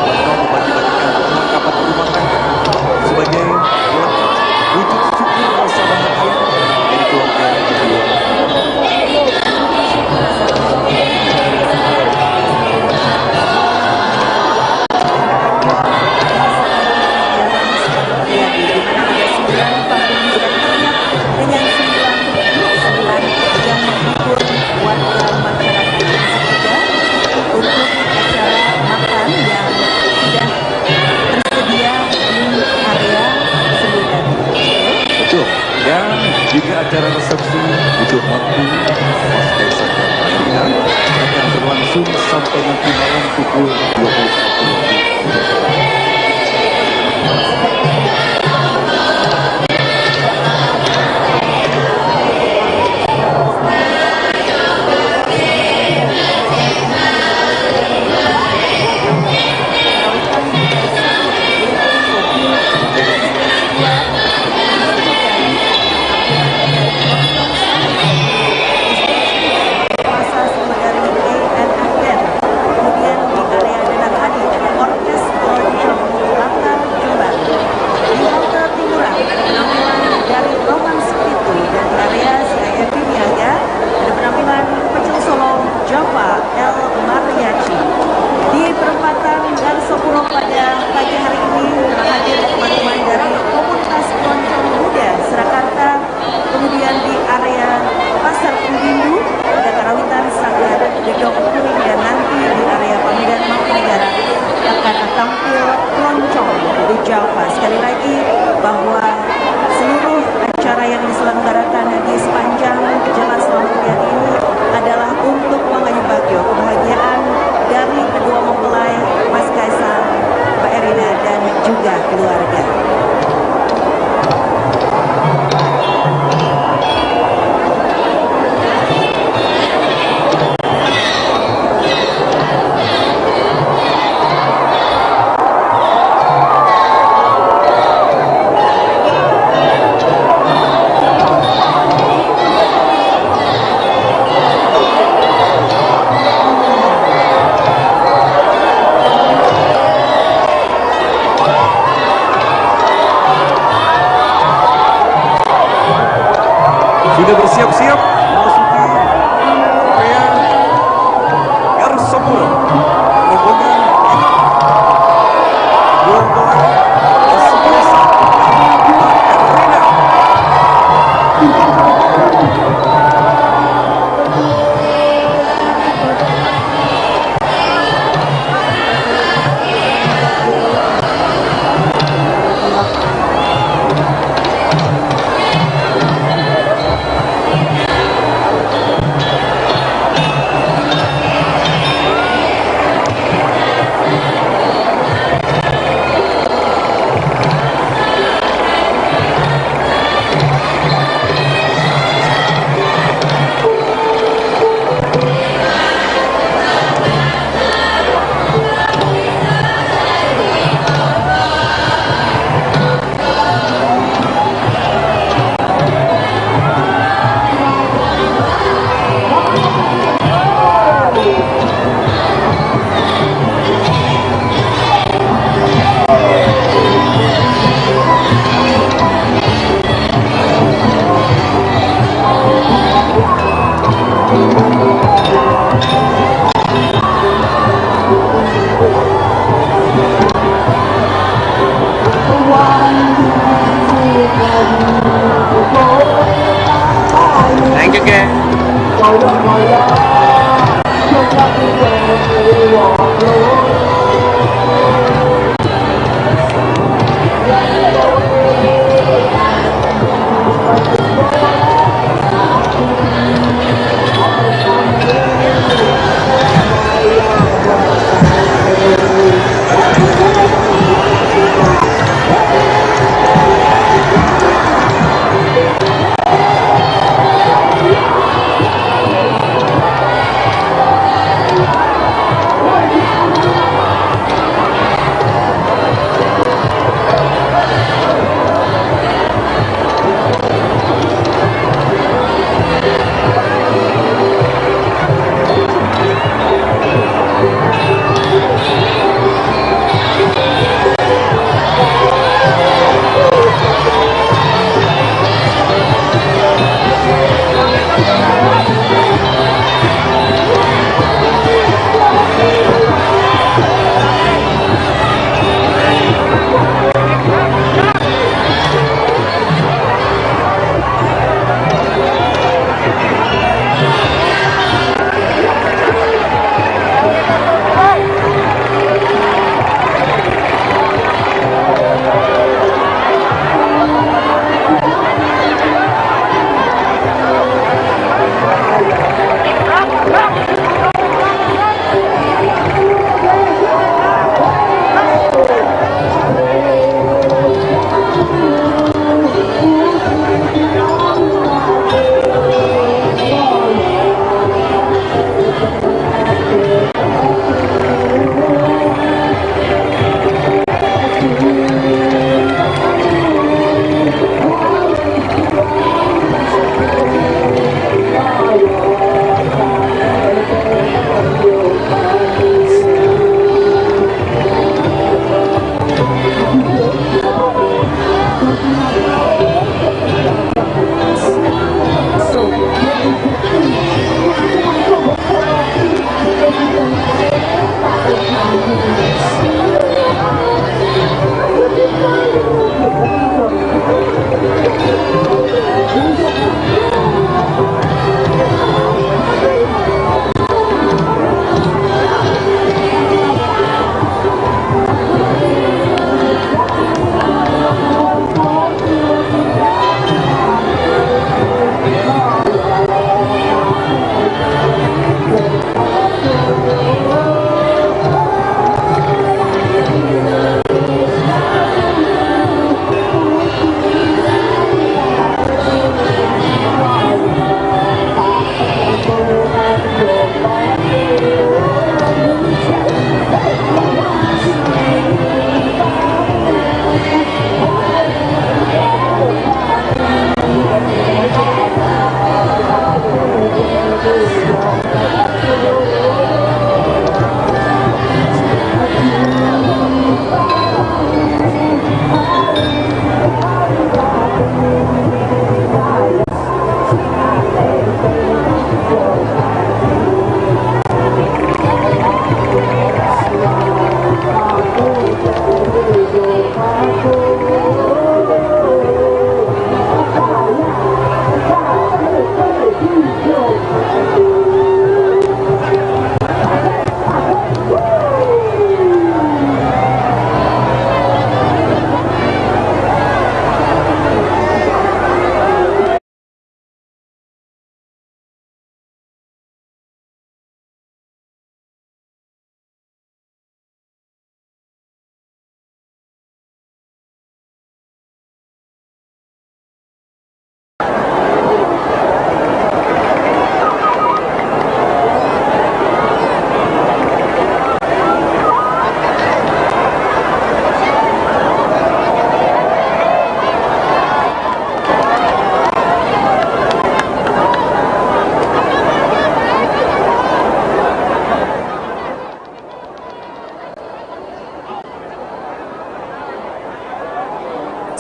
Speaker 7: atau membagi-bagikan perlengkapan rumah tangga sebagai wujud syukur rasa bahagia dari keluarga kedua. Dan juga acara resepsi wujud mantu Mas Kaisang dan Mbak Erina akan berlangsung sampai nanti malam pukul 21. Sekali lagi bahwa seluruh acara yang diselenggarakan di sepanjang jalan Selamat Riyad ini adalah untuk mengayuh bagio kebahagiaan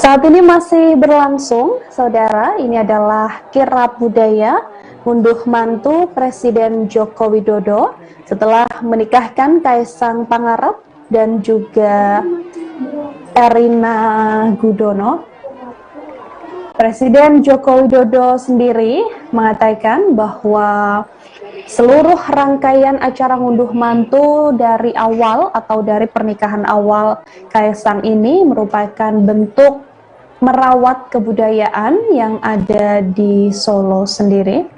Speaker 3: Saat ini masih berlangsung, saudara, ini adalah kirap budaya ngunduh mantu Presiden Joko Widodo setelah menikahkan Kaisang Pangarep dan juga Erina Gudono. Presiden Joko Widodo sendiri mengatakan bahwa seluruh rangkaian acara ngunduh mantu dari awal atau dari pernikahan awal Kaisang ini merupakan bentuk merawat kebudayaan yang ada di Solo sendiri.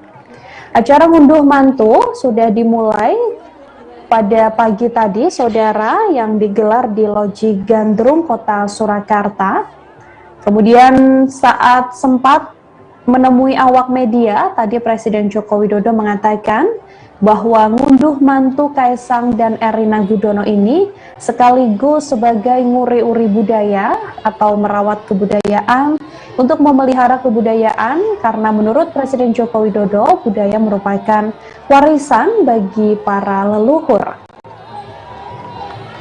Speaker 3: Acara ngunduh mantu sudah dimulai pada pagi tadi, saudara, yang digelar di Loji Gandrung, Kota Surakarta. Kemudian saat sempat menemui awak media, tadi Presiden Joko Widodo mengatakan bahwa ngunduh mantu Kaisang dan Erina Gudono ini sekaligus sebagai nguri-uri budaya atau merawat kebudayaan untuk memelihara kebudayaan, karena menurut Presiden Joko Widodo budaya merupakan warisan bagi para leluhur.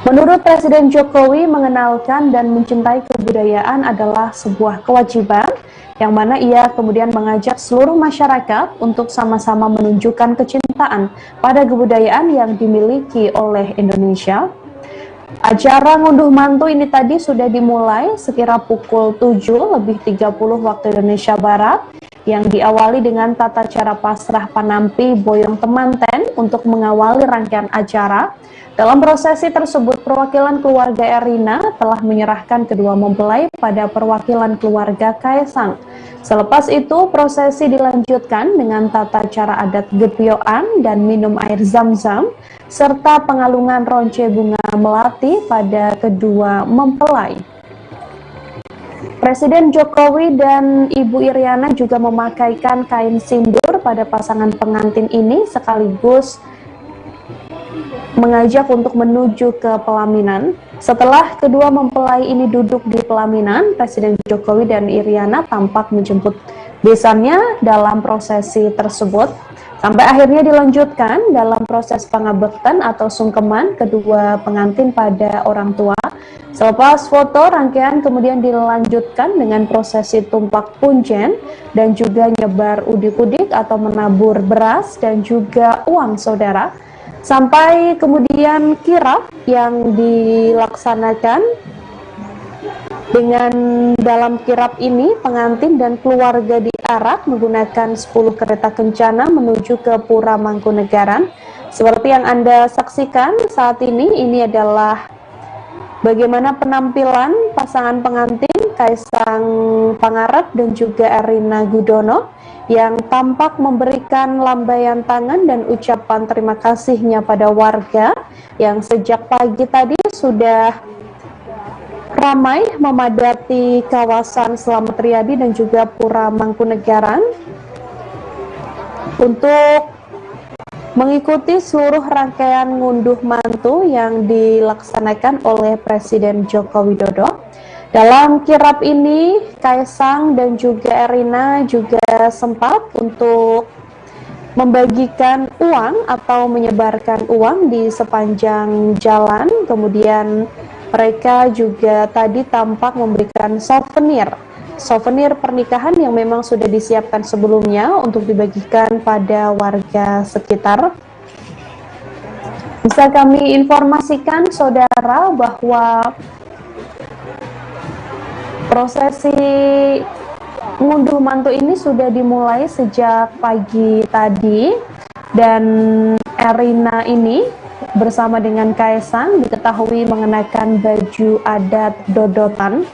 Speaker 3: Menurut Presiden Jokowi, mengenalkan dan mencintai kebudayaan adalah sebuah kewajiban, yang mana ia kemudian mengajak seluruh masyarakat untuk sama-sama menunjukkan kecintaan pada kebudayaan yang dimiliki oleh Indonesia. Acara ngunduh mantu ini tadi sudah dimulai sekira pukul 7:30 waktu Indonesia Barat, yang diawali dengan tata cara pasrah panampi boyong temanten untuk mengawali rangkaian acara. Dalam prosesi tersebut, perwakilan keluarga Erina telah menyerahkan kedua mempelai pada perwakilan keluarga Kaisang. Selepas itu, prosesi dilanjutkan dengan tata cara adat gepioan dan minum air zam-zam, serta pengalungan ronce bunga melati pada kedua mempelai. Presiden Jokowi dan Ibu Iriana juga memakaikan kain sindur pada pasangan pengantin ini, sekaligus mengajak untuk menuju ke pelaminan. Setelah kedua mempelai ini duduk di pelaminan, Presiden Jokowi dan Iriana tampak menjemput besannya dalam prosesi tersebut, sampai akhirnya dilanjutkan dalam proses pangabektan atau sungkeman kedua pengantin pada orang tua. Selepas foto, rangkaian kemudian dilanjutkan dengan prosesi tumpak punjen dan juga nyebar udik-udik atau menabur beras dan juga uang, saudara. Sampai kemudian kirap yang dilaksanakan, dengan dalam kirap ini pengantin dan keluarga diarak menggunakan 10 kereta kencana menuju ke Pura Mangkunegaran. Seperti yang Anda saksikan saat ini adalah bagaimana penampilan pasangan pengantin Kaisang Pangarep dan juga Erina Gudono, yang tampak memberikan lambaian tangan dan ucapan terima kasihnya pada warga yang sejak pagi tadi sudah ramai memadati kawasan Slamet Riyadi dan juga Pura Mangkunegaran untuk mengikuti seluruh rangkaian ngunduh mantu yang dilaksanakan oleh Presiden Joko Widodo. Dalam kirap ini, Kaisang dan juga Erina juga sempat untuk membagikan uang atau menyebarkan uang di sepanjang jalan. Kemudian mereka juga tadi tampak memberikan souvenir pernikahan yang memang sudah disiapkan sebelumnya untuk dibagikan pada warga sekitar. Bisa kami informasikan, saudara, bahwa prosesi ngunduh mantu ini sudah dimulai sejak pagi tadi, dan Erina ini bersama dengan Kaisang diketahui mengenakan baju adat dodotan.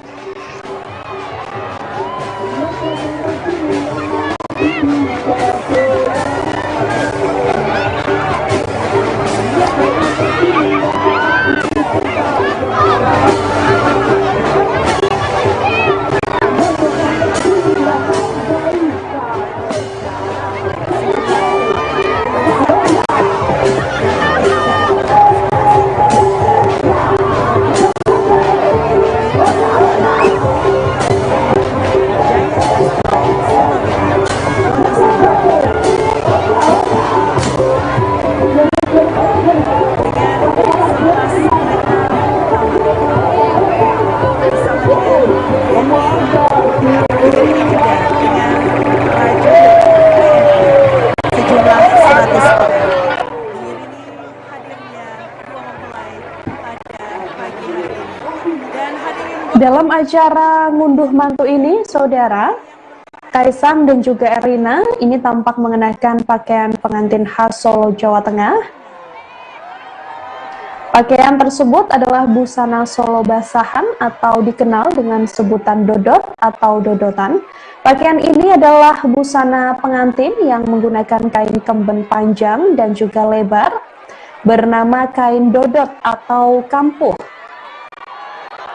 Speaker 3: Dalam acara ngunduh mantu ini, saudara, Kaisang dan juga Erina ini tampak mengenakan pakaian pengantin khas Solo, Jawa Tengah. Pakaian tersebut adalah busana Solo basahan atau dikenal dengan sebutan dodot atau dodotan. Pakaian ini adalah busana pengantin yang menggunakan kain kemben panjang dan juga lebar bernama kain dodot atau kampuh.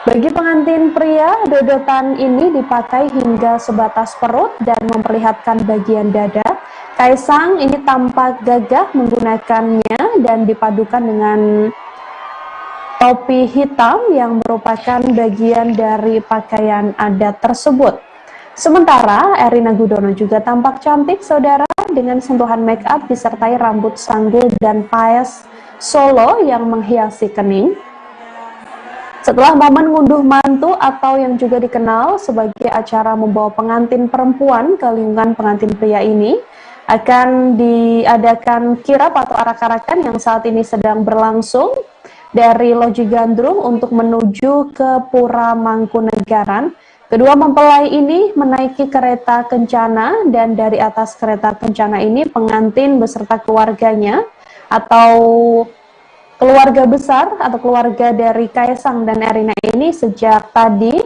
Speaker 3: Bagi pengantin pria, dodotan ini dipakai hingga sebatas perut dan memperlihatkan bagian dada. Kaisang ini tampak gagah menggunakannya dan dipadukan dengan topi hitam yang merupakan bagian dari pakaian adat tersebut. Sementara Erina Gudono juga tampak cantik, saudara, dengan sentuhan make up disertai rambut sanggul dan paes Solo yang menghiasi kening. Setelah momen ngunduh mantu atau yang juga dikenal sebagai acara membawa pengantin perempuan ke lingkungan pengantin pria ini, akan diadakan kirap atau arak-arakan yang saat ini sedang berlangsung dari Loji Gandrung untuk menuju ke Pura Mangkunegaran. Kedua mempelai ini menaiki kereta kencana dan dari atas kereta kencana ini pengantin beserta keluarganya atau keluarga besar atau keluarga dari Kaisang dan Erina ini sejak tadi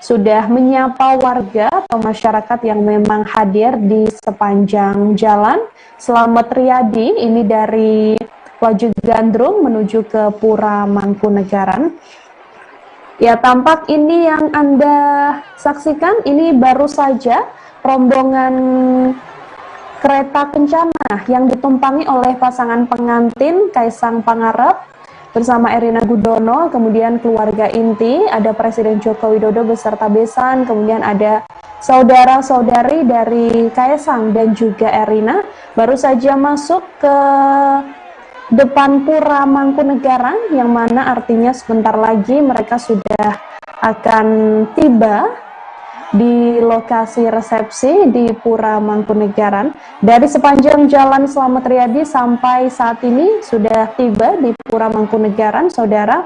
Speaker 3: sudah menyapa warga atau masyarakat yang memang hadir di sepanjang jalan Slamet Riyadi ini dari Loji Gandrung menuju ke Pura Mangkunegaran. Ya, tampak ini yang Anda saksikan, ini baru saja rombongan kereta kencana yang ditumpangi oleh pasangan pengantin Kaisang Pangarep bersama Erina Gudono, kemudian keluarga inti, ada Presiden Joko Widodo beserta besan, kemudian ada saudara-saudari dari Kaisang dan juga Erina, baru saja masuk ke depan Pura Mangkunegaran, yang mana artinya sebentar lagi mereka sudah akan tiba di lokasi resepsi di Pura Mangkunegaran. Dari sepanjang jalan Slamet Riyadi sampai saat ini sudah tiba di Pura Mangkunegaran, saudara.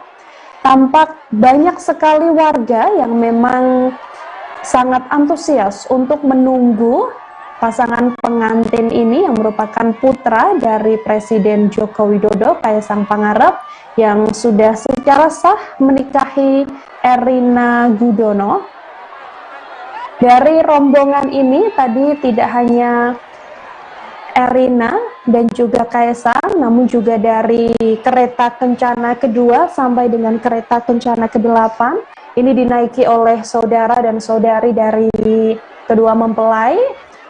Speaker 3: Tampak banyak sekali warga yang memang sangat antusias untuk menunggu pasangan pengantin ini yang merupakan putra dari Presiden Joko Widodo, Kaisang Pangarep, yang sudah secara sah menikahi Erina Gudono. Dari rombongan ini tadi tidak hanya Erina dan juga Kaisang, namun juga dari kereta kencana kedua sampai dengan kereta kencana ke-8 ini dinaiki oleh saudara dan saudari dari kedua mempelai.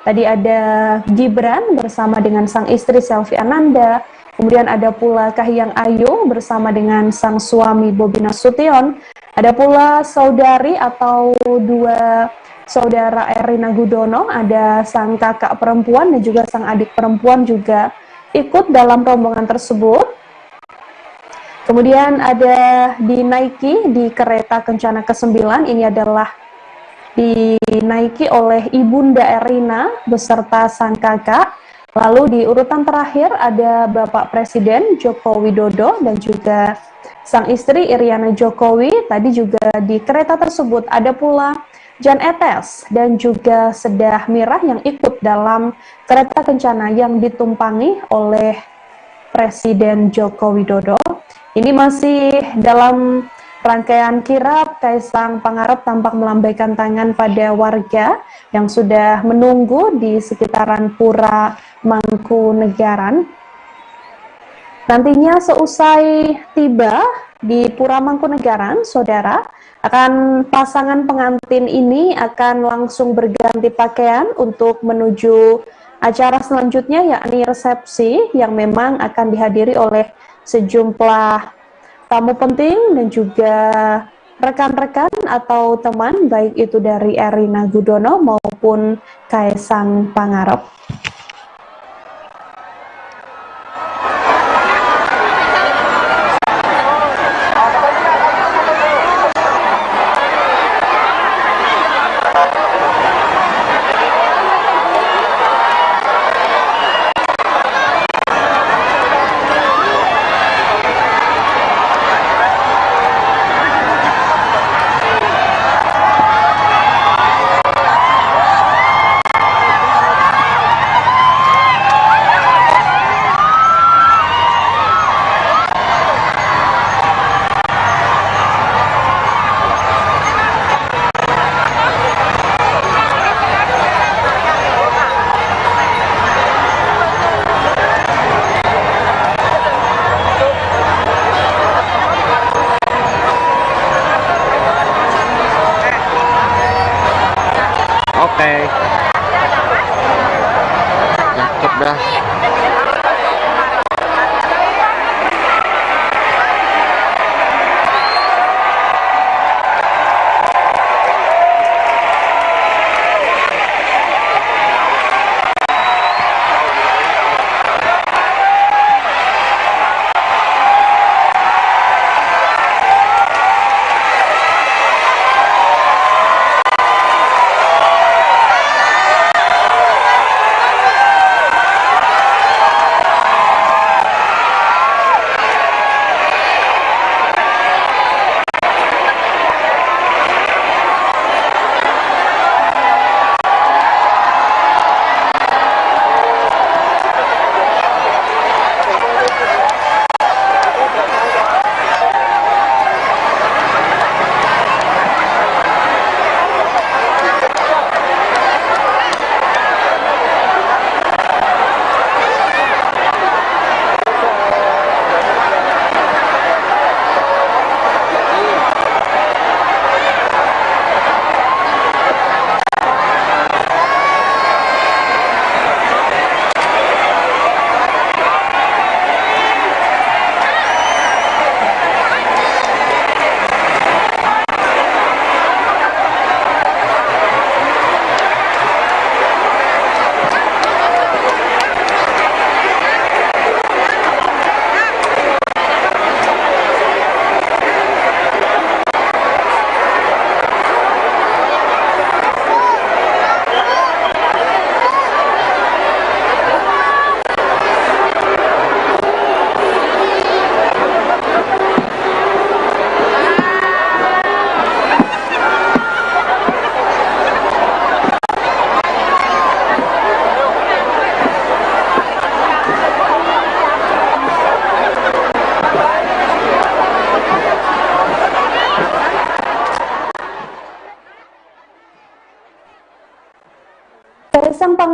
Speaker 3: Tadi ada Gibran bersama dengan sang istri Selvi Ananda, kemudian ada pula Kahiyang Ayu bersama dengan sang suami Bobi Nasution, ada pula saudari atau dua saudara Erina Gudono, ada sang kakak perempuan dan juga sang adik perempuan juga ikut dalam rombongan tersebut. Kemudian ada dinaiki di kereta kencana ke-9, ini adalah dinaiki oleh Ibunda Erina beserta sang kakak. Lalu di urutan terakhir ada Bapak Presiden Joko Widodo dan juga sang istri Iriana Jokowi. Tadi juga di kereta tersebut ada pula Jan Etes dan juga Sedah Mirah yang ikut dalam kereta kencana yang ditumpangi oleh Presiden Joko Widodo. Ini masih dalam rangkaian kirap. Kaisang Pangarep tampak melambaikan tangan pada warga yang sudah menunggu di sekitaran Pura Mangkunegaran. Nantinya seusai tiba di Pura Mangkunegaran, saudara, akan pasangan pengantin ini akan langsung berganti pakaian untuk menuju acara selanjutnya, yakni resepsi yang memang akan dihadiri oleh sejumlah tamu penting dan juga rekan-rekan atau teman, baik itu dari Erina Gudono maupun Kaisang Pangarep.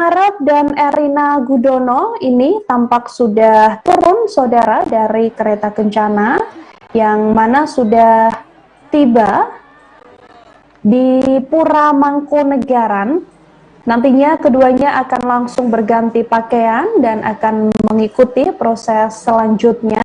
Speaker 3: Pangarep dan Erina Gudono ini tampak sudah turun, saudara, dari kereta kencana yang mana sudah tiba di Pura Mangkunegaran. Nantinya keduanya akan langsung berganti pakaian dan akan mengikuti proses selanjutnya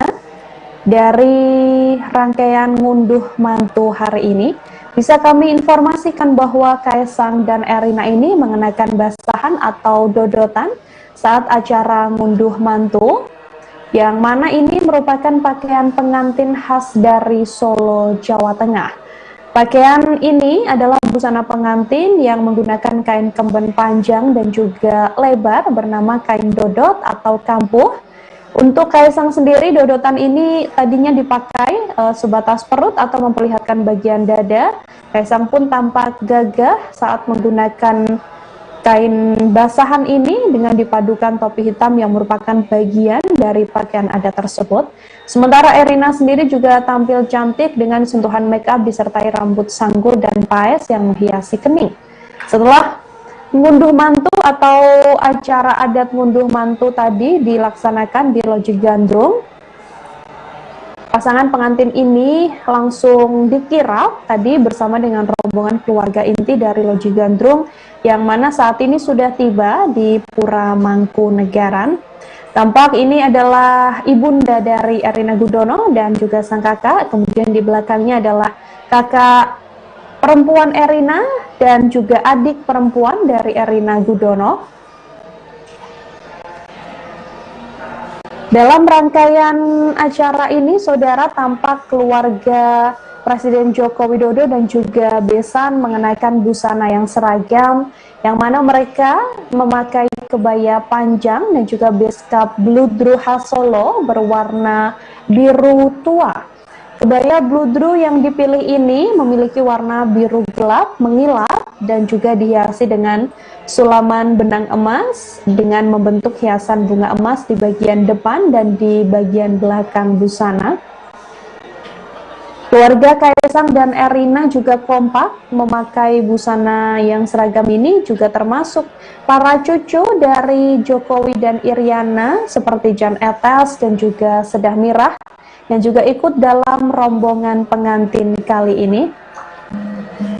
Speaker 3: dari rangkaian ngunduh mantu hari ini. Bisa kami informasikan bahwa Kaisang dan Erina ini mengenakan basahan atau dodotan saat acara ngunduh mantu, yang mana ini merupakan pakaian pengantin khas dari Solo, Jawa Tengah. Pakaian ini adalah busana pengantin yang menggunakan kain kemben panjang dan juga lebar bernama kain dodot atau kampuh. Untuk Kaisang sendiri, dodotan ini tadinya dipakai sebatas perut atau memperlihatkan bagian dada. Kaisang pun tampak gagah saat menggunakan kain basahan ini dengan dipadukan topi hitam yang merupakan bagian dari pakaian adat tersebut. Sementara Erina sendiri juga tampil cantik dengan sentuhan make up disertai rambut sanggul dan paes yang menghiasi kening. Setelah ngunduh mantu atau acara adat ngunduh mantu tadi dilaksanakan di Loji Gandrung, pasangan pengantin ini langsung dikirap tadi bersama dengan rombongan keluarga inti dari Loji Gandrung yang mana saat ini sudah tiba di Pura Mangkunegaran. Tampak ini adalah ibunda dari Erina Gudono dan juga sang kakak, kemudian di belakangnya adalah kakak perempuan Erina dan juga adik perempuan dari Erina Gudono. Dalam rangkaian acara ini, saudara, tampak keluarga Presiden Joko Widodo dan juga besan mengenakan busana yang seragam, yang mana mereka memakai kebaya panjang dan juga beskap bludru khas Solo berwarna biru tua. Kebaya bludru yang dipilih ini memiliki warna biru gelap mengilap dan juga dihiasi dengan sulaman benang emas dengan membentuk hiasan bunga emas di bagian depan dan di bagian belakang busana. Keluarga Kaisang dan Erina juga kompak memakai busana yang seragam ini, juga termasuk para cucu dari Jokowi dan Iriana seperti Jan Etes dan juga Sedah Mirah yang juga ikut dalam rombongan pengantin kali ini.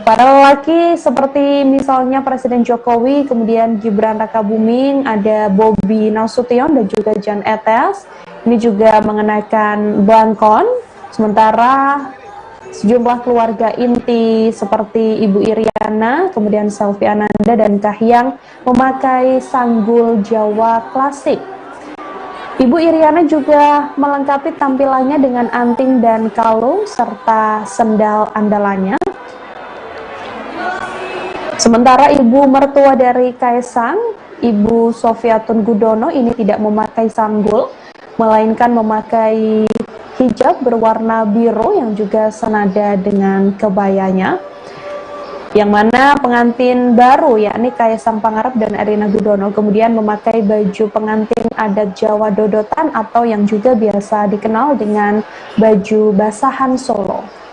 Speaker 3: Para lelaki seperti misalnya Presiden Jokowi, kemudian Gibran Rakabuming, ada Bobi Nasution dan juga Jan Etes. Ini juga mengenakan blangkon, sementara sejumlah keluarga inti seperti Ibu Iriana, kemudian Selvi Ananda dan Kahiyang memakai sanggul Jawa klasik. Ibu Iriana juga melengkapi tampilannya dengan anting dan kalung serta sendal andalannya. Sementara ibu mertua dari Kaisang, Ibu Sofiatun Gudono, ini tidak memakai sanggul, melainkan memakai hijab berwarna biru yang juga senada dengan kebayanya. Yang mana pengantin baru yakni Kaisang Pangarep dan Erina Gudono kemudian memakai baju pengantin adat Jawa dodotan atau yang juga biasa dikenal dengan baju basahan Solo.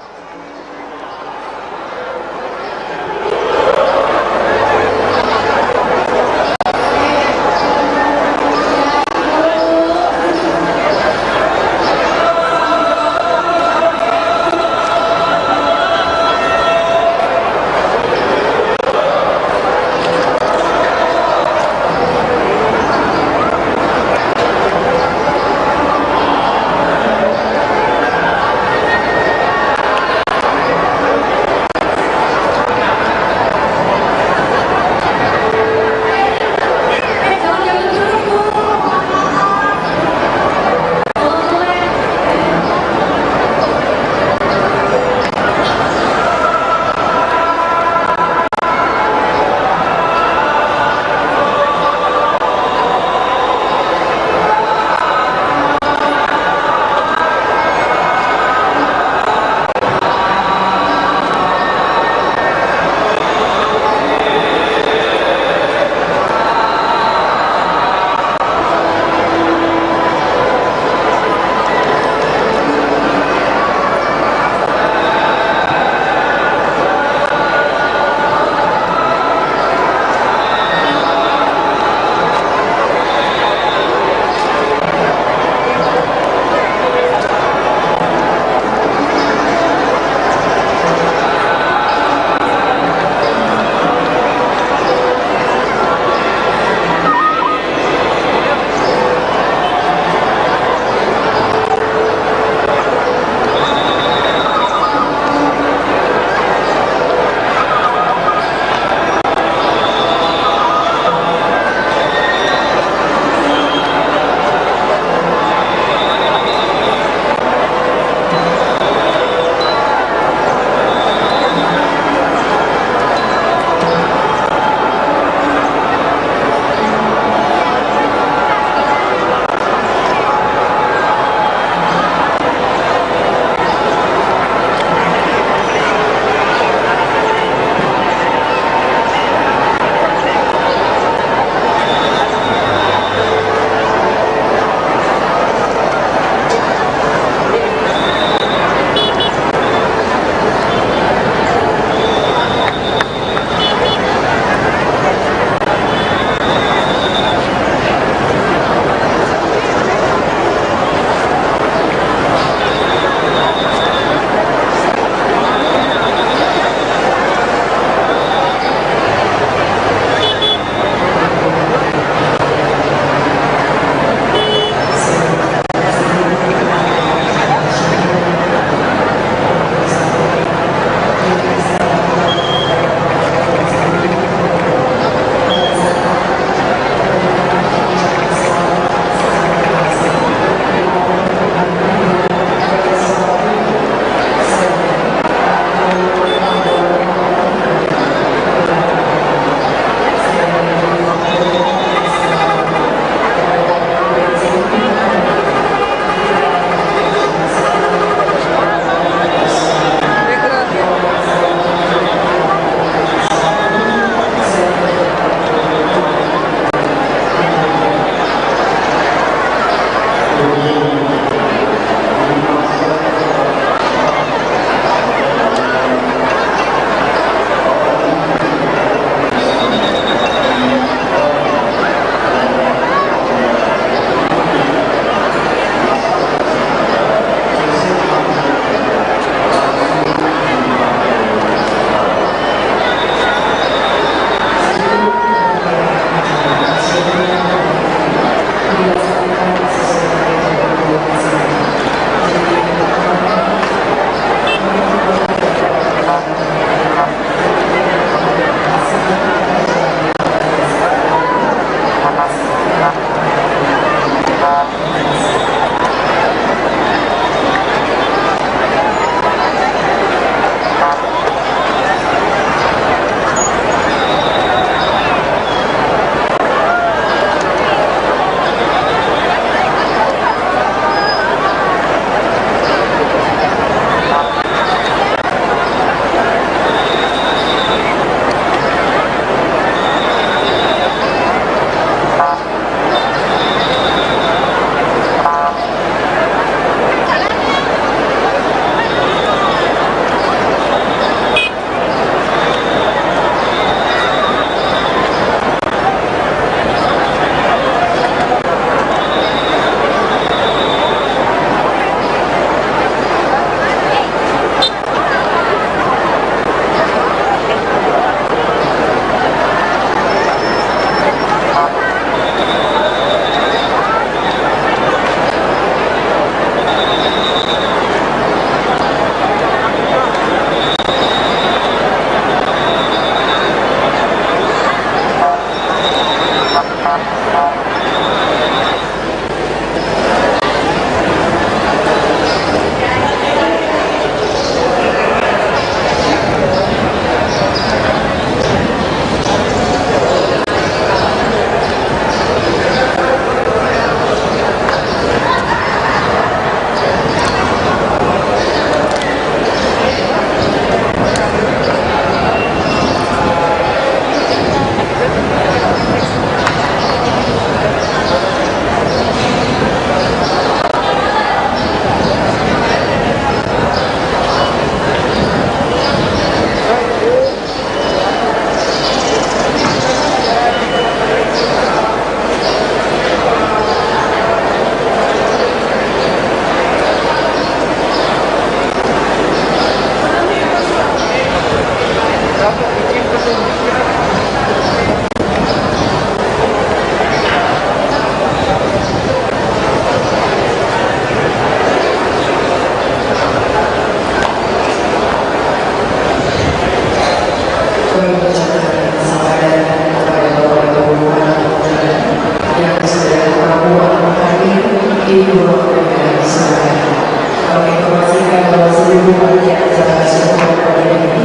Speaker 14: menginformasikan bahwa seluruh rangkaian acara nasional ini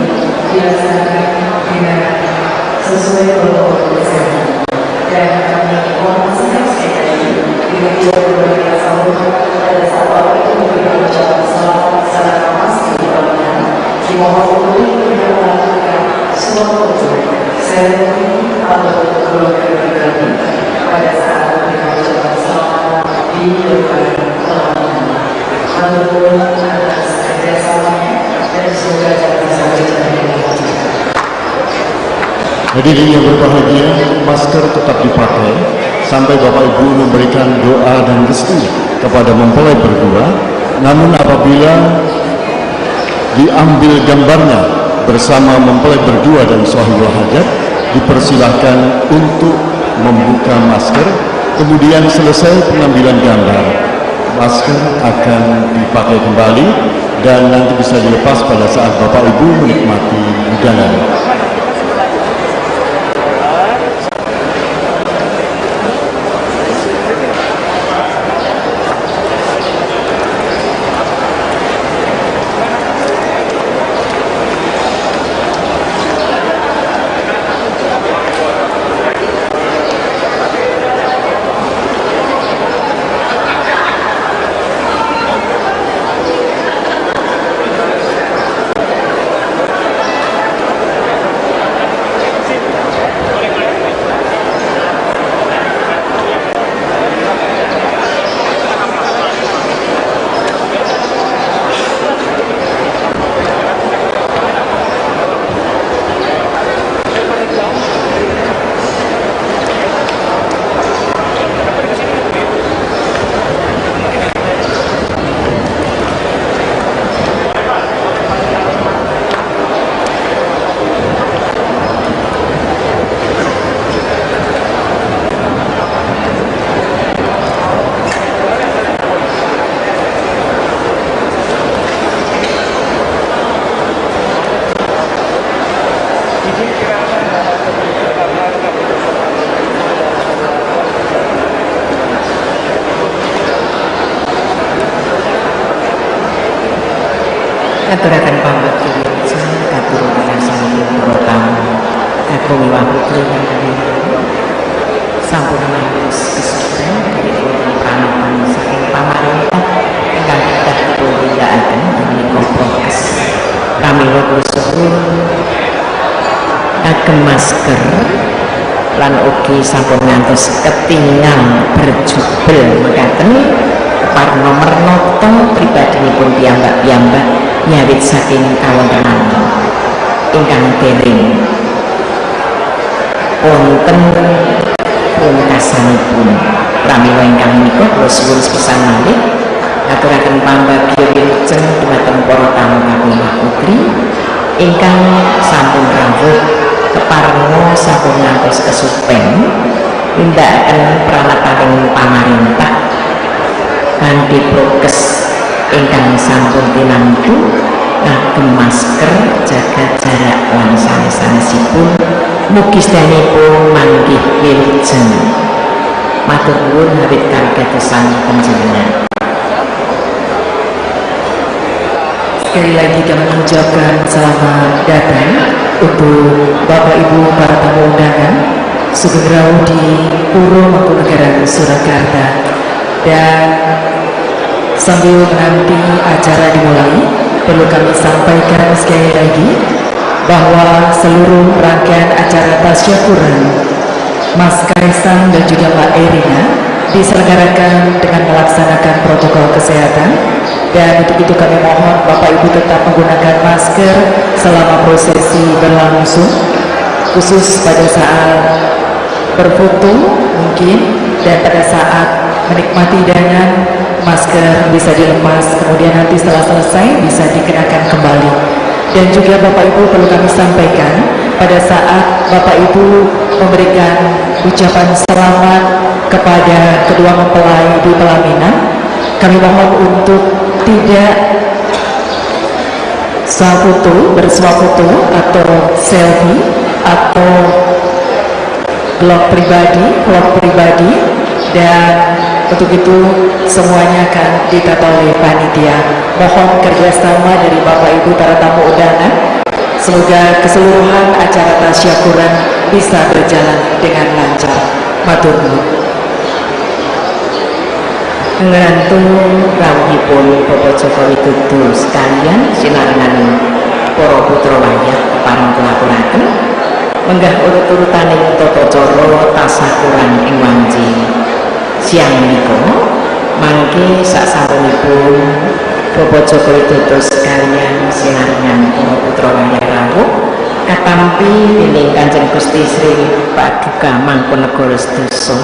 Speaker 14: dilaksanakan dengan sesuai protokol kesehatan. Dan kami informasikan sekali lagi dengan berbagai sambutan pada saat Bapak Ibu memberikan ucapan selamat secara masif di bangunan. Dimohon untuk tidak melakukan suatu seremoni atau keluarga pribadi pada saat memberikan ucapan selamat di depan bangunan. Matur atas kerjasamanya dan semoga dapat sampai dengan
Speaker 8: Hadirin yang berbahagia, masker tetap dipakai sampai Bapak Ibu memberikan doa dan restu kepada mempelai berdua. Namun apabila diambil gambarnya bersama mempelai berdua dan sahibul hajat, dipersilahkan untuk membuka masker. Kemudian selesai pengambilan gambar, masker akan dipakai kembali dan nanti bisa dilepas pada saat Bapak Ibu menikmati hidangan.
Speaker 15: Aturaken pambekti katurunan sampun pertama aku miwah putri sampun manis kesupen dipun pranopan saking pamarentah ingkang kedah pundhakaken menika prokes pramila kusepun agem masker lan ugi sampun ngantos ketinggal berjubel mekaten parno mernoto pribadinipun piyambak-piyambak nyawit saking kawontenan ingkang dereng wonten pungkasanipun pramila ingkang menika kula suwun sepisan malih aturaken pambagya wilujeng dhumateng para tamu kakung putri ingkang sampun rawuh keparengga sampun ngantos kesupen nindakaken pranataning pamarentah kanthi prokes ingkang sampun tinamtu ngagem masker, jaga jarak lan sanes-sanesipun mugi sedanipun manggih wilujeng matur nuwun hawit kagatosan panjenengan. Sekali lagi kami mengucapkan selamat datang untuk Bapak Ibu para tamu undangan Sugeng Rawu di Puro Mangkunegaran Surakarta. Dan sambil menanti acara dimulai, perlu kami sampaikan sekali lagi bahwa seluruh rangkaian acara tasyakuran Mas Kaisang dan juga Mbak Erina diselenggarakan dengan melaksanakan protokol kesehatan, dan untuk itu kami mohon Bapak Ibu tetap menggunakan masker selama prosesi berlangsung, khusus pada saat berfoto mungkin, dan pada saat menikmati hidangan masker bisa dilepas, kemudian nanti setelah selesai bisa dikenakan kembali. Dan juga Bapak Ibu perlu kami sampaikan pada saat Bapak Ibu memberikan ucapan selamat kepada kedua mempelai di pelaminan, kami mohon untuk tidak bersuah foto atau selfie atau vlog pribadi, dan Untuk itu semuanya akan ditata oleh panitia. Mohon kerjasama dari Bapak Ibu para tamu undangan. Semoga keseluruhan acara tasyakuran bisa berjalan dengan lancar. Matur nuwun. Ngerantung rawuhipun Bapak Joko Widodo sekalian sinarengan para putra wayah parang kelakuraken menggah urut-urutaning tata cara tasyakuran ing wanci siang menika mangke sasampunipun Bapak Joko Widodo sekalian sinarengan para putra wayah rawuh katampi dening Kanjeng Gusti Sri Paduka Mangkunegara Sedasa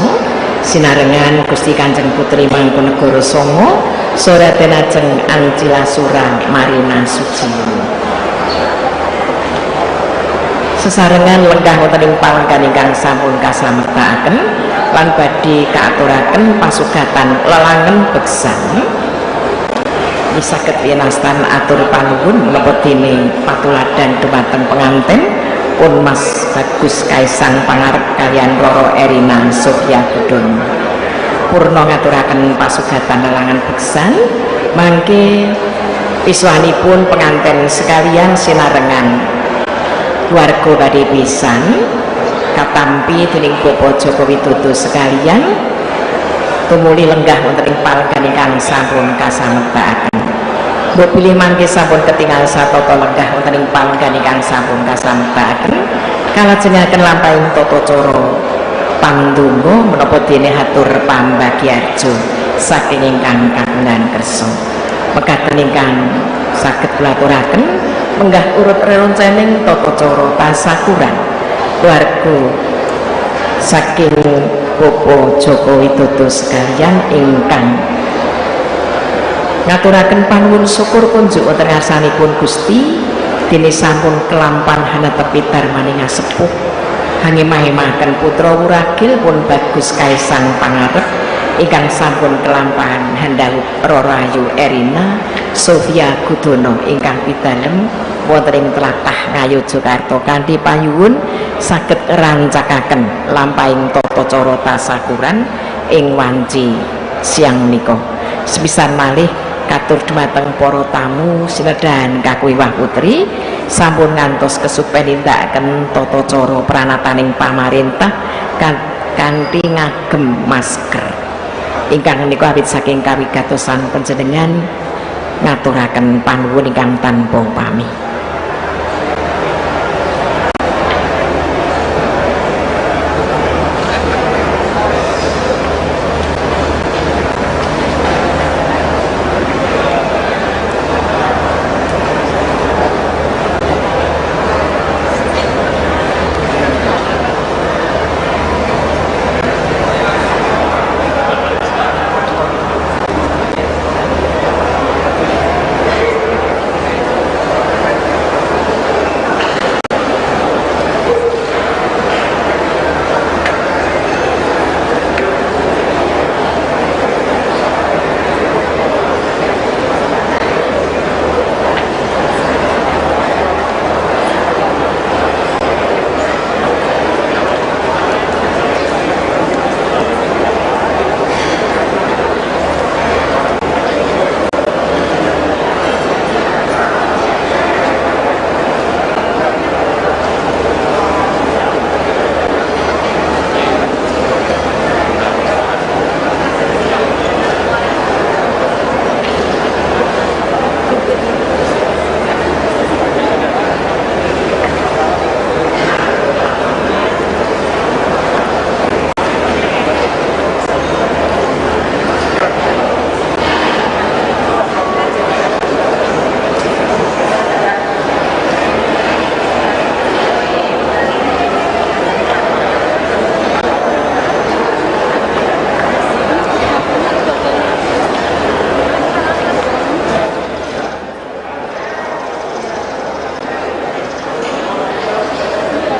Speaker 15: sinarengan Gusti Kanjeng Putri Mangkunegara Songo Soraden Ajeng Ancilasura Marina Suci. Sesarengan lenggah wonten ing panganggan ingkang sampun kaslametakaken lan badhe kaaturaken pasugatan lelangen beksan saged winastan atur panuwun menapa dening patuladan dumateng penganten pun Mas Bagus Kaisang pangarep kalian Roro Erina Sofia Gudono purna ngaturaken pasugatan lelangen beksan mangke piswanipun penganten sekalian sinarengan warga badhe pisan katampi dening Bapak Joko Widodo sekalian tumuli lenggah wonten ing panganggan ingkang sampun kasamektaken. Mbok pilih mangke sampun ketingal satata lenggah wonten ing panganggan ingkang sampun kasamektaken kalajengaken lampahing tata cara pandonga menapa dene hatur pambagyarjo saking ingkang kagungan kersa. Mekaten ingkang saged kulaturaken menggah urut reroncening tata cara tasyakuran keluarga saking Bapak Joko Widodo sekalian ingkang ngaturaken panuwun syukur kunjuk wonten ngarsanipun Gusti dene sampun kelampan hanetepi darmaning sepuh hangimah-imahaken putra wuragil pun Bagus Kaisang pangarep ingkang sampun kelampahan handhawuh Roro Ayu Erina Sofia Gudono ingkang pidalem wonten ing tlatah Ngayogyakarta kanthi panyuwun saged rancakaken lampahing tata cara tasyakuran ing wanci siang menika. Sepisan malih katur dumateng para tamu sinedahan kakuwiwah putri sampun ngantos kesupen nindakaken tata cara pranataning pamarentah kanthi ngagem masker. Ingkang menika awit saking kawigatosan panjenengan ngaturaken panuwun ingkang tanpa pamih.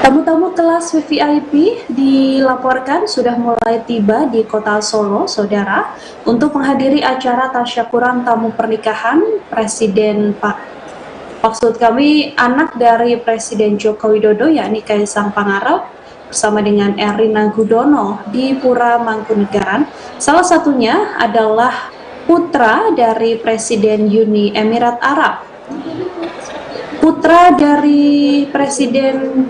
Speaker 3: Tamu-tamu kelas VIP dilaporkan sudah mulai tiba di kota Solo, saudara, untuk menghadiri acara tasyakuran tamu pernikahan Presiden maksud kami anak dari Presiden Joko Widodo, yakni Kaisang Pangarep, bersama dengan Erina Gudono di Pura Mangkunegaran. Salah satunya adalah putra dari Presiden Uni Emirat Arab. Putra dari Presiden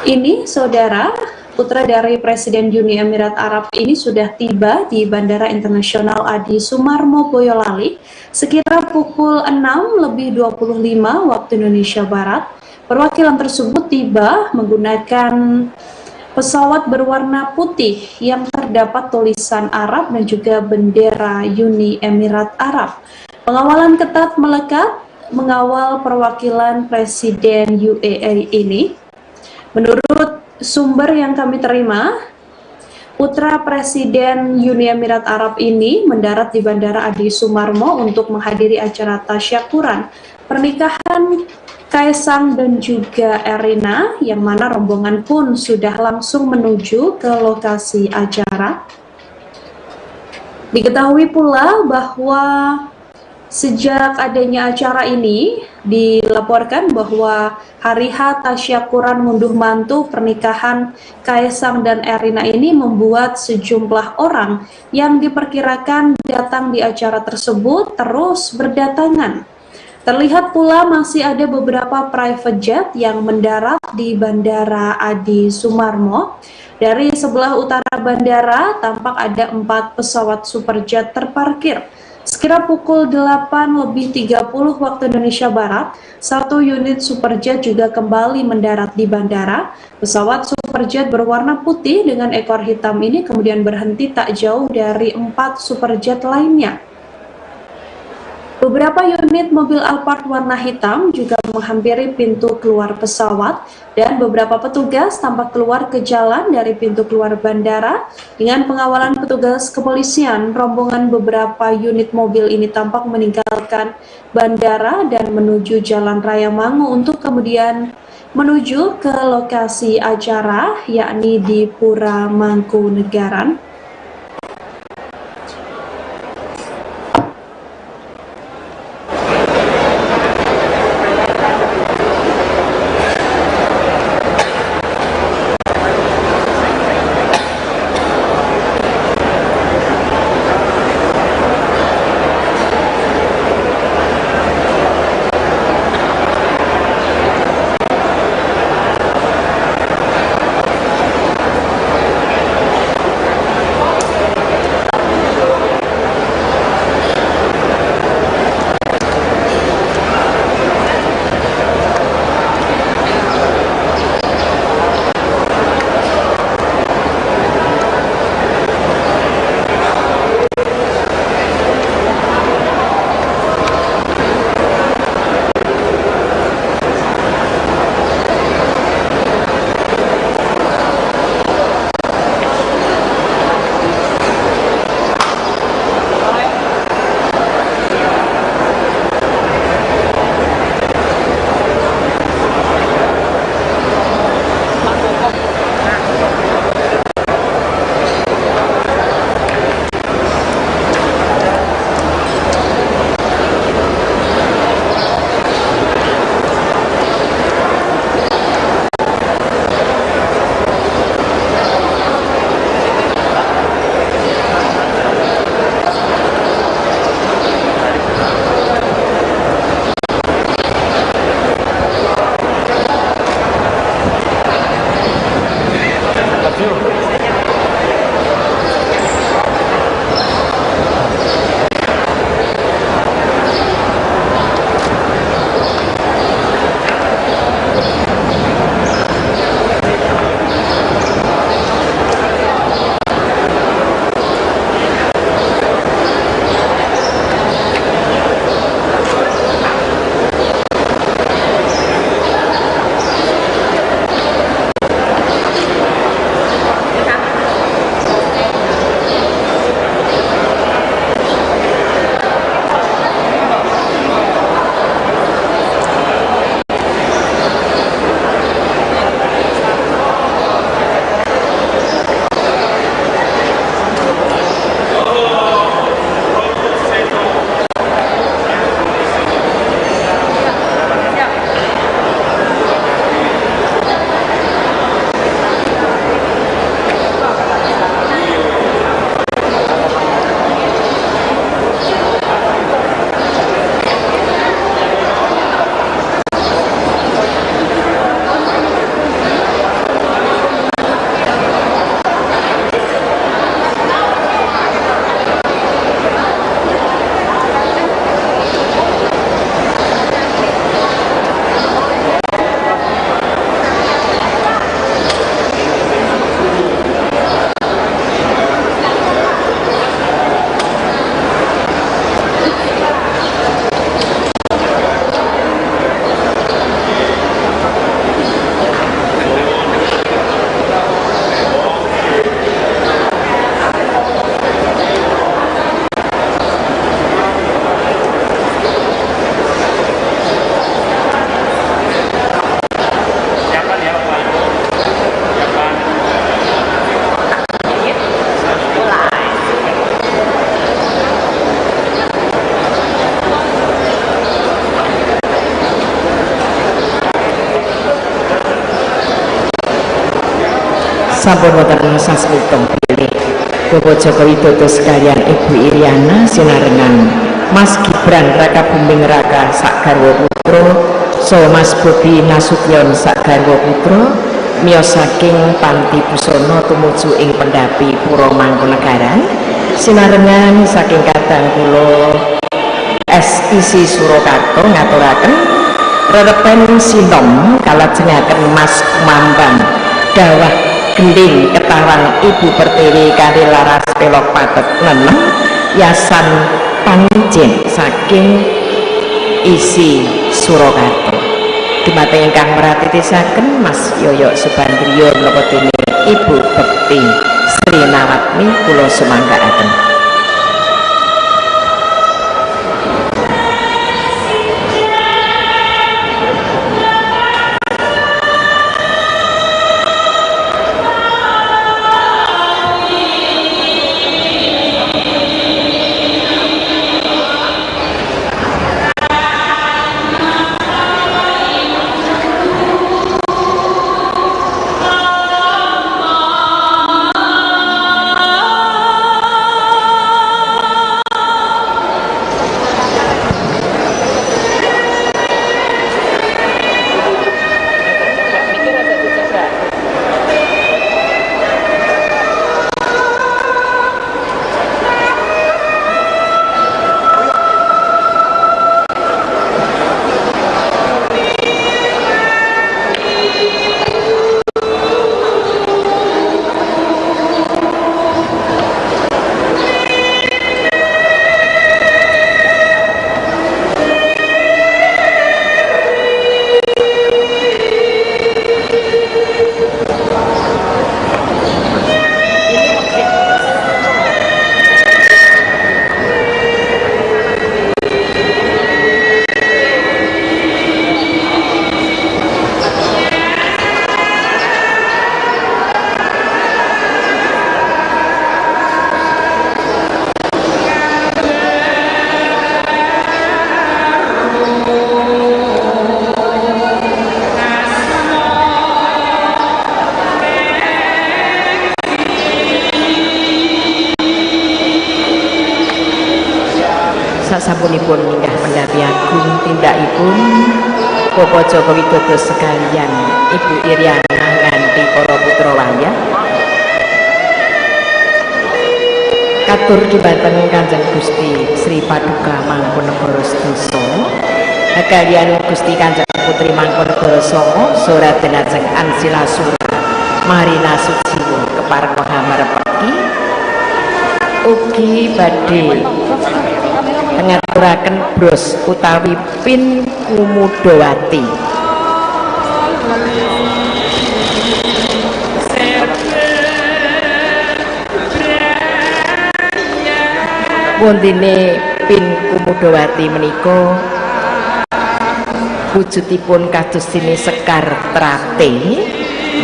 Speaker 3: ini, saudara, putra dari Presiden Uni Emirat Arab ini sudah tiba di Bandara Internasional Adi Sumarmo Boyolali sekira pukul 6:25 waktu Indonesia Barat. Perwakilan tersebut tiba menggunakan pesawat berwarna putih yang terdapat tulisan Arab dan juga bendera Uni Emirat Arab. Pengawalan ketat melekat mengawal perwakilan Presiden UAE ini. Menurut sumber yang kami terima, putra Presiden Uni Emirat Arab ini mendarat di Bandara Adi Sumarmo untuk menghadiri acara tasyakuran pernikahan Kaisang dan juga Erina, yang mana rombongan pun sudah langsung menuju ke lokasi acara. Diketahui pula bahwa sejak adanya acara ini, dilaporkan bahwa hari H tasyakuran ngunduh mantu pernikahan Kaisang dan Erina ini membuat sejumlah orang yang diperkirakan datang di acara tersebut terus berdatangan. Terlihat pula masih ada beberapa private jet yang mendarat di Bandara Adi Sumarmo. Dari sebelah utara bandara tampak ada 4 pesawat superjet terparkir. Sekira pukul 8:30 waktu Indonesia Barat, 1 unit superjet juga kembali mendarat di bandara. Pesawat superjet berwarna putih dengan ekor hitam ini kemudian berhenti tak jauh dari 4 superjet lainnya. Beberapa unit mobil Alphard warna hitam juga menghampiri pintu keluar pesawat dan beberapa petugas tampak keluar ke jalan dari pintu keluar bandara. Dengan pengawalan petugas kepolisian, rombongan beberapa unit mobil ini tampak meninggalkan bandara dan menuju Jalan Raya Mangu untuk kemudian menuju ke lokasi acara, yakni di Pura Mangkunegaran.
Speaker 15: sampun wonten sasmitong pilih Bapak Joko Widodo sekalian Ibu Iriana sinarengan Mas Gibran Raka Buming Raka sak garwa putra saha Mas Bobi Nasution sak garwa putra miyos saking Panti Busana tumuju ing Pendapi Pura Mangkunegaran sinarengan saking kadang kula SIC Surakarta ngaturaken rerepen sinom kalajengaken Mas Mambang dawah gending ketawang Ibu Pertiwi kali laras pelok patet nenem yasan panjen saking isi Surakarta dumateng ingkang meratitisaken Mas Yoyo Subandrio menapa dene Ibu Bekti Sri Nawatmi kula sumangkaaken. Sasampunipun minggah Pendapi Agung tindakipun Bapak Joko Widodo sekalian Ibu Iriana nganti para putra wayah katur dhumateng Kanjeng Gusti Sri Paduka Mangkunegara Sedasa kaliyan Gusti Kanjeng Putri Mangkunegara Songo Raden Ajeng Ansila Sura Marina Sujiwo kepareng mahamarepeki ugi badhe ngaturaken bros utawi pin Kumudawati wondene pin Kumudawati menika wujudipun kados dene sekar trate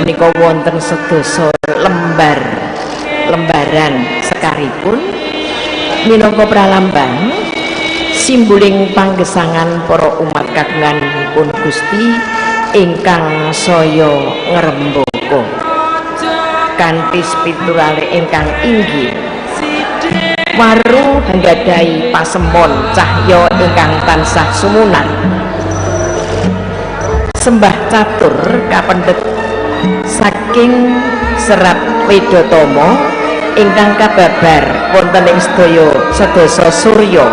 Speaker 15: menika wonten sedasa lembaran sekaripun minangka pralambang simboling panggesangan para umat kagungan pun Gusti ingkang saya ngrembaka kanthi spirituale ingkang inggih waru nggadhahi pasemon cahya ingkang tansah sumunan sembah catur kapendhet saking Serat Wedotama ingkang kababar wonten ing sedaya surya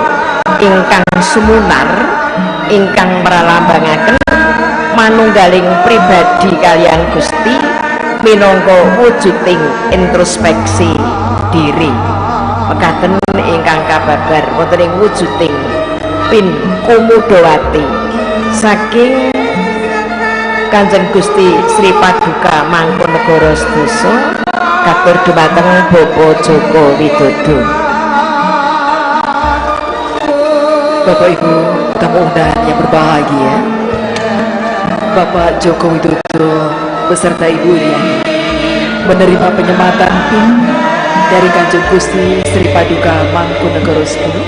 Speaker 15: ingkang sumunar ingkang meralambangaken manunggaling pribadi kaliyan Gusti minangka wujuding introspeksi diri mekaten ingkang kababar wonten ing wujuding pin Kumudawati saking Kanjeng Gusti Sri Paduka Mangkunegara Sedasa katur dhumateng Bapak Joko Widodo.
Speaker 16: Bapak Ibu tamu undangan yang berbahagia, Bapak Joko Widodo beserta ibunya menerima penyematan PIN dari Kanjeng Gusti Sri Paduka Mangkunegara Sedasa,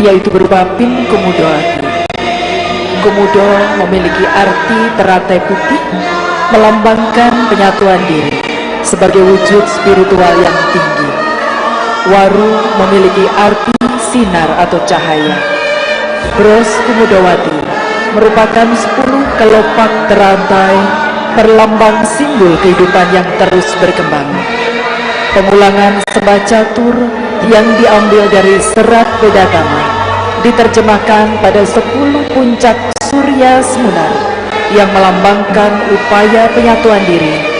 Speaker 16: yaitu berupa PIN Kumudawati. Kumudo memiliki arti teratai putih melambangkan penyatuan diri. sebagai wujud spiritual yang tinggi. Waru memiliki arti sinar atau cahaya. Bros Kumudawati merupakan 10 kelopak terantai perlambang simbol kehidupan yang terus berkembang. Pemulangan sembah catur yang diambil dari serat Vedatama diterjemahkan pada 10 puncak surya semunar yang melambangkan upaya penyatuan diri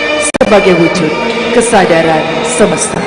Speaker 16: sebagai wujud kesadaran semesta.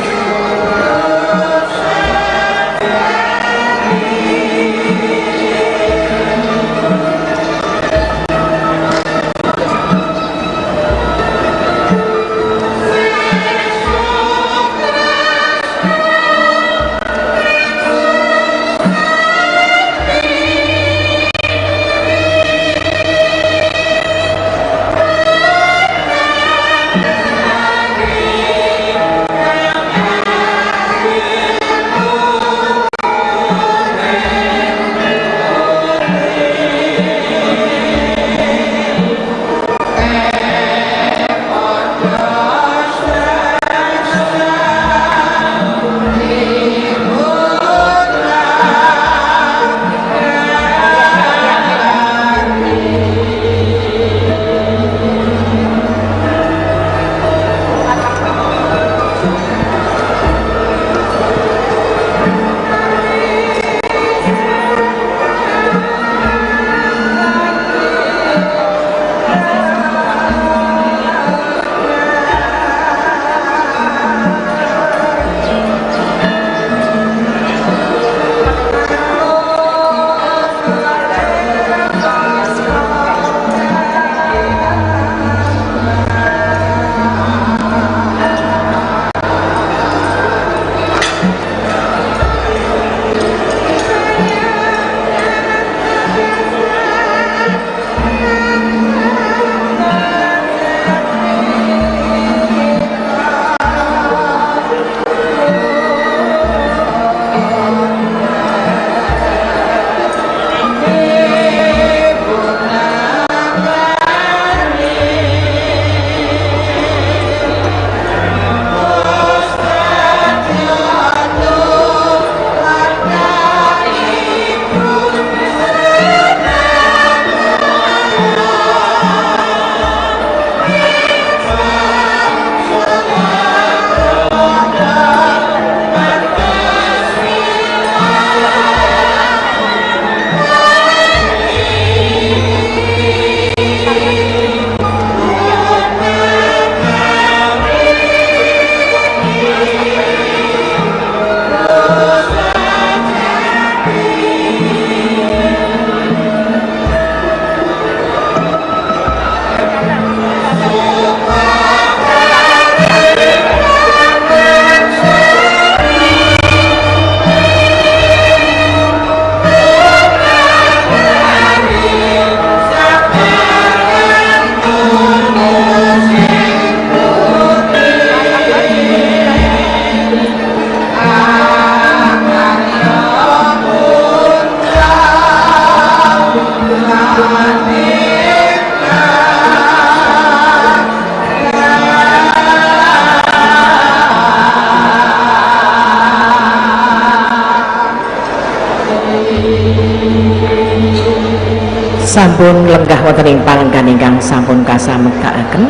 Speaker 17: Sampun lenggah wonten ing palenggan ingkang sampun kasamektaken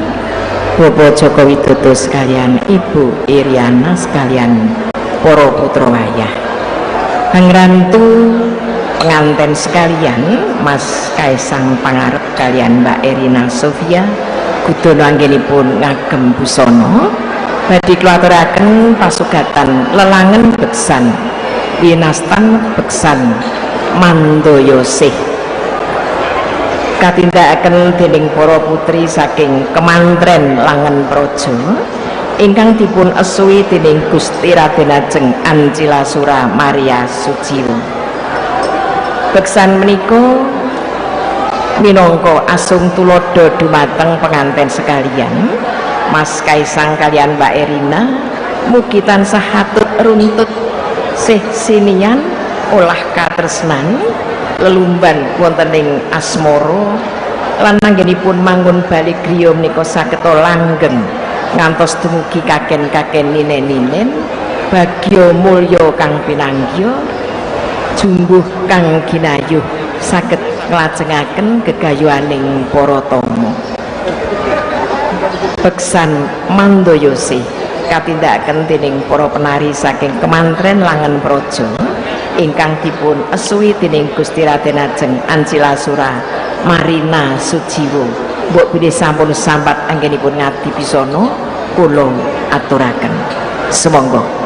Speaker 17: Bapak Joko Widodo sekalian, Ibu Iriana sekalian, para putra wayah, pangrantu penganten sekalian, Mas Kaisang Pangarep kalian Mbak Erina Sofia kudono anggenipun ngagem busana badhe kluwaturaken pasugatan lelangen beksan winastan beksan mandaya sih katindakaken dening para putri saking Kemantren Langen Praja ingkang dipun esui dening Gusti Raden Ajeng Ancilasura Maria Sujiwo. Beksan menika minangka asung tulodo dumateng penganten sekalian, Mas Kaisang kalian Mbak Erina mugi tansah hatut runtut sih sinian olah katresnan lelumban wonten ing asmara lan anggenipun manggon bali griya menika saged langgeng ngantos dumugi kaken-kaken ninen-ninen bagya mulya kang pinanggya jumbuh kang ginayuh saged nglajengaken gegayuhaning para tama beksan mandayose katindakaken dening para penari saking Kemantren Langen Praja ingkang dipun esui dening Gusti Raden Ajeng Ancilasura Marina Sujiwo. Mbok bilih sampun sambat anggenipun ngadi bisana kula aturaken sumangga.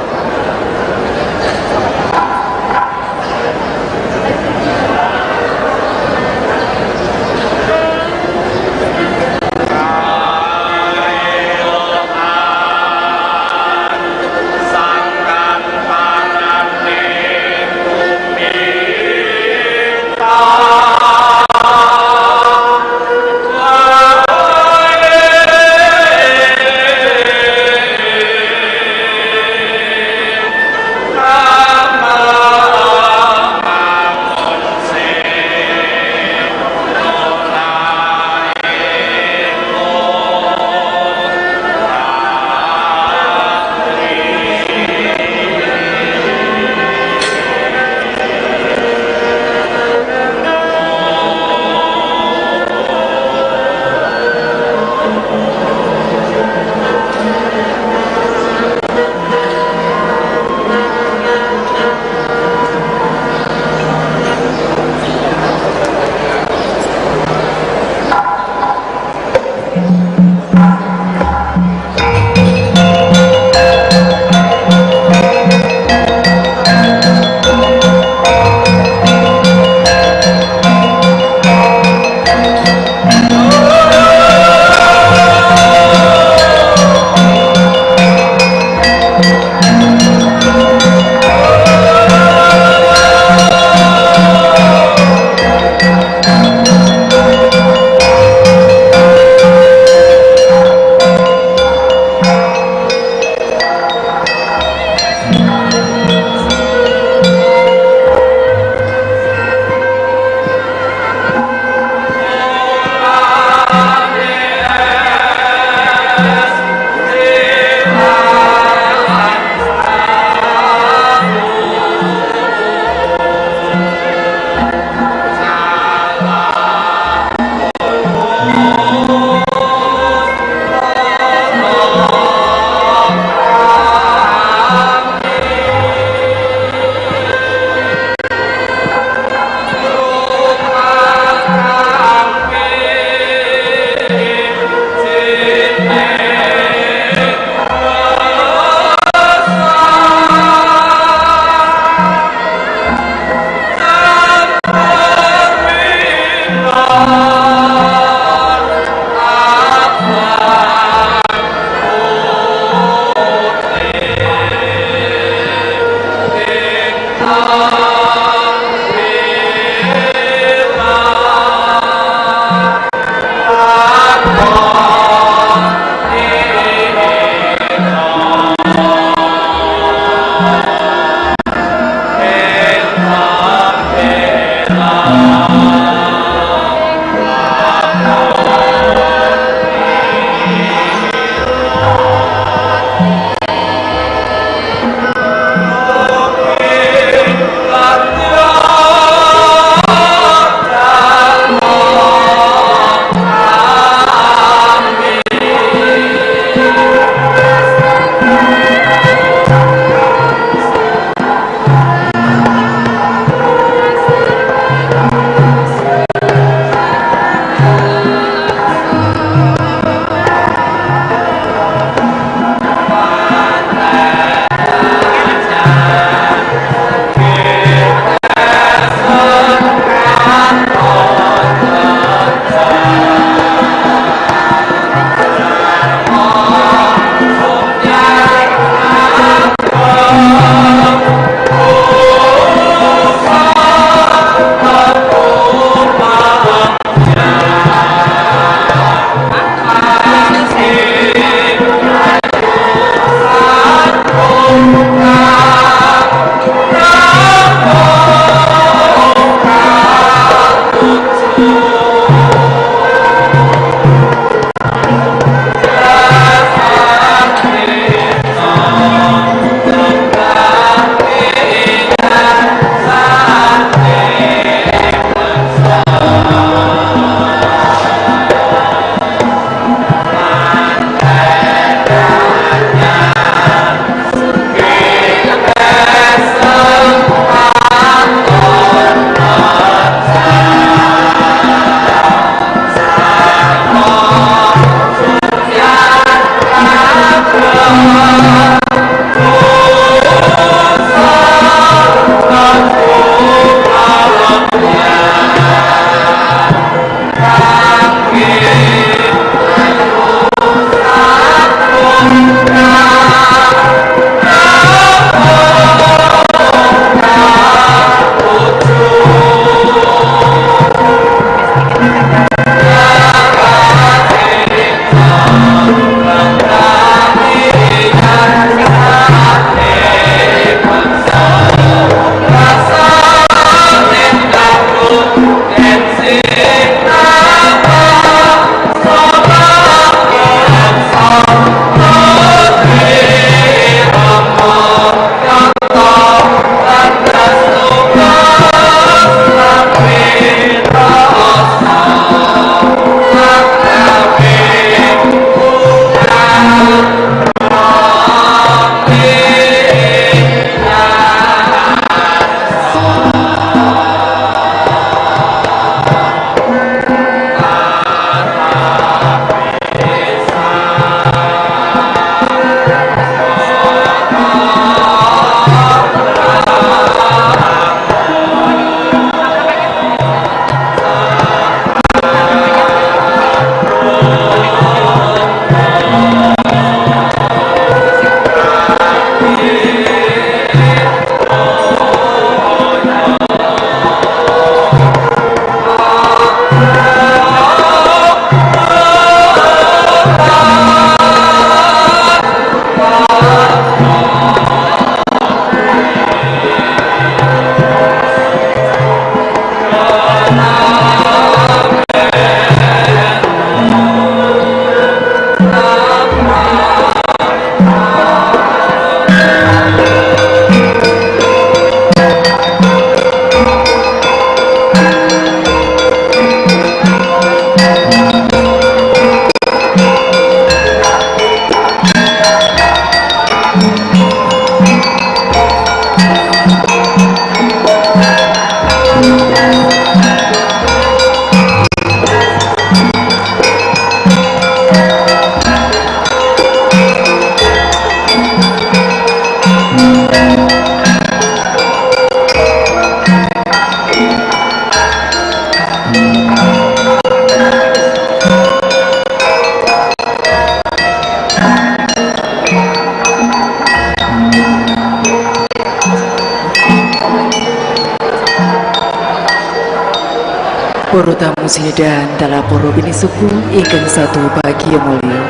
Speaker 16: Poro tamu sinidan dalam poro bini suku ingkang satu bahagia mulia.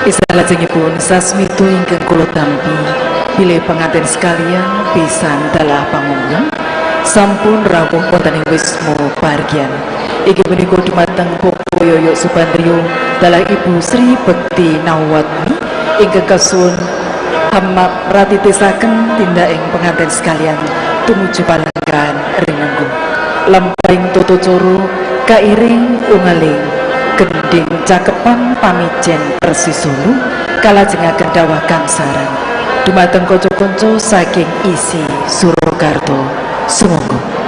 Speaker 16: Salajengipun sasmito ingkang kula tampi bilih panganten sekalian pisan dalah pangunggung sampun rawuh wonten ing wisma pargian. Inggih menika dumateng Bapak Yoyo Subandrio dalah Ibu Sri Bekti Nawatmi ingkang kasuwun ratitesaken tindak ing penganten sekalian tumuju palenggan rinenggung. Lampahing toto coro kairing ungaling gending cakepan pamijen persisulu kalajengaken dawah kangsaran dumateng kanca-kanca saking isi Surakarta sumangga.